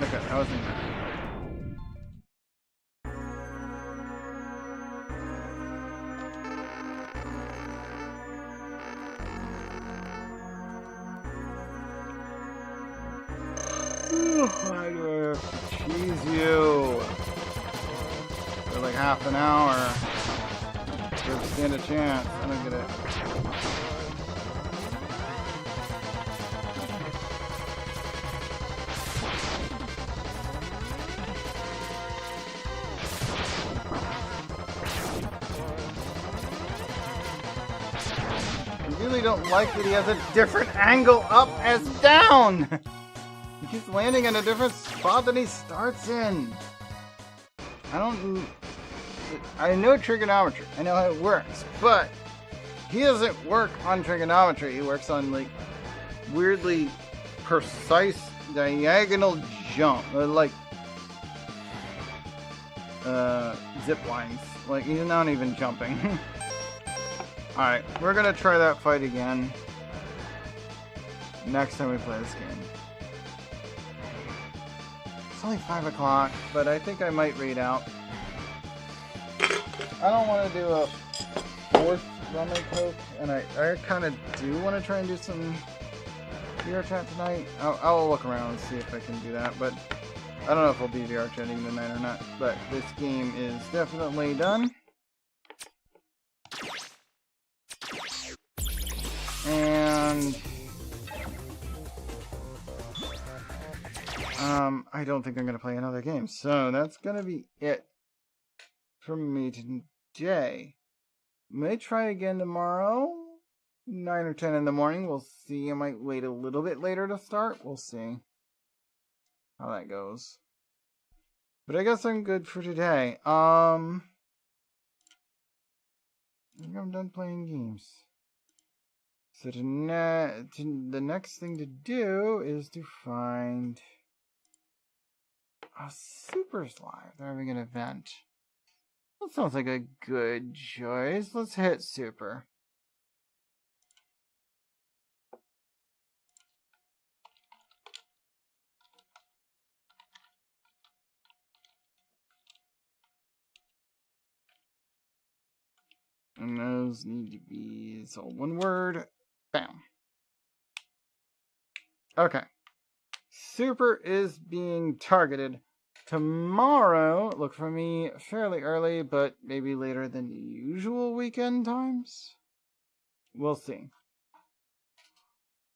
Okay, that wasn't bad. Why do I have to cheese you? For like half an hour. To stand a chance. I don't get it. I really don't like that he has a different angle up as down! He keeps landing in a different spot than he starts in. I know trigonometry. I know how it works, but he doesn't work on trigonometry. He works on, like, weirdly precise diagonal jump, like zip lines. Like he's not even jumping. Alright, we're gonna try that fight again next time we play this game. It's only 5 o'clock, but I think I might raid out. I don't want to do a 4th rum and coke, and I kind of do want to try and do some VR chat tonight. I'll look around and see if I can do that, but I don't know if I'll be VR chatting tonight or not. But this game is definitely done. And I don't think I'm going to play another game. So that's going to be it for me today. May try again tomorrow, 9 or 10 in the morning. We'll see. I might wait a little bit later to start. We'll see how that goes. But I guess I'm good for today. I think I'm done playing games. So the next thing to do is to find a Super's Live. They're having an event. That sounds like a good choice. Let's hit Super. And those need to be all one word. Bam. Okay. Super is being targeted. Tomorrow, look for me fairly early, but maybe later than usual weekend times. We'll see.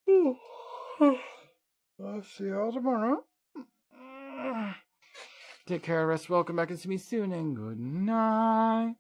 I'll see y'all tomorrow. Take care, rest well, come back and see me soon, and good night.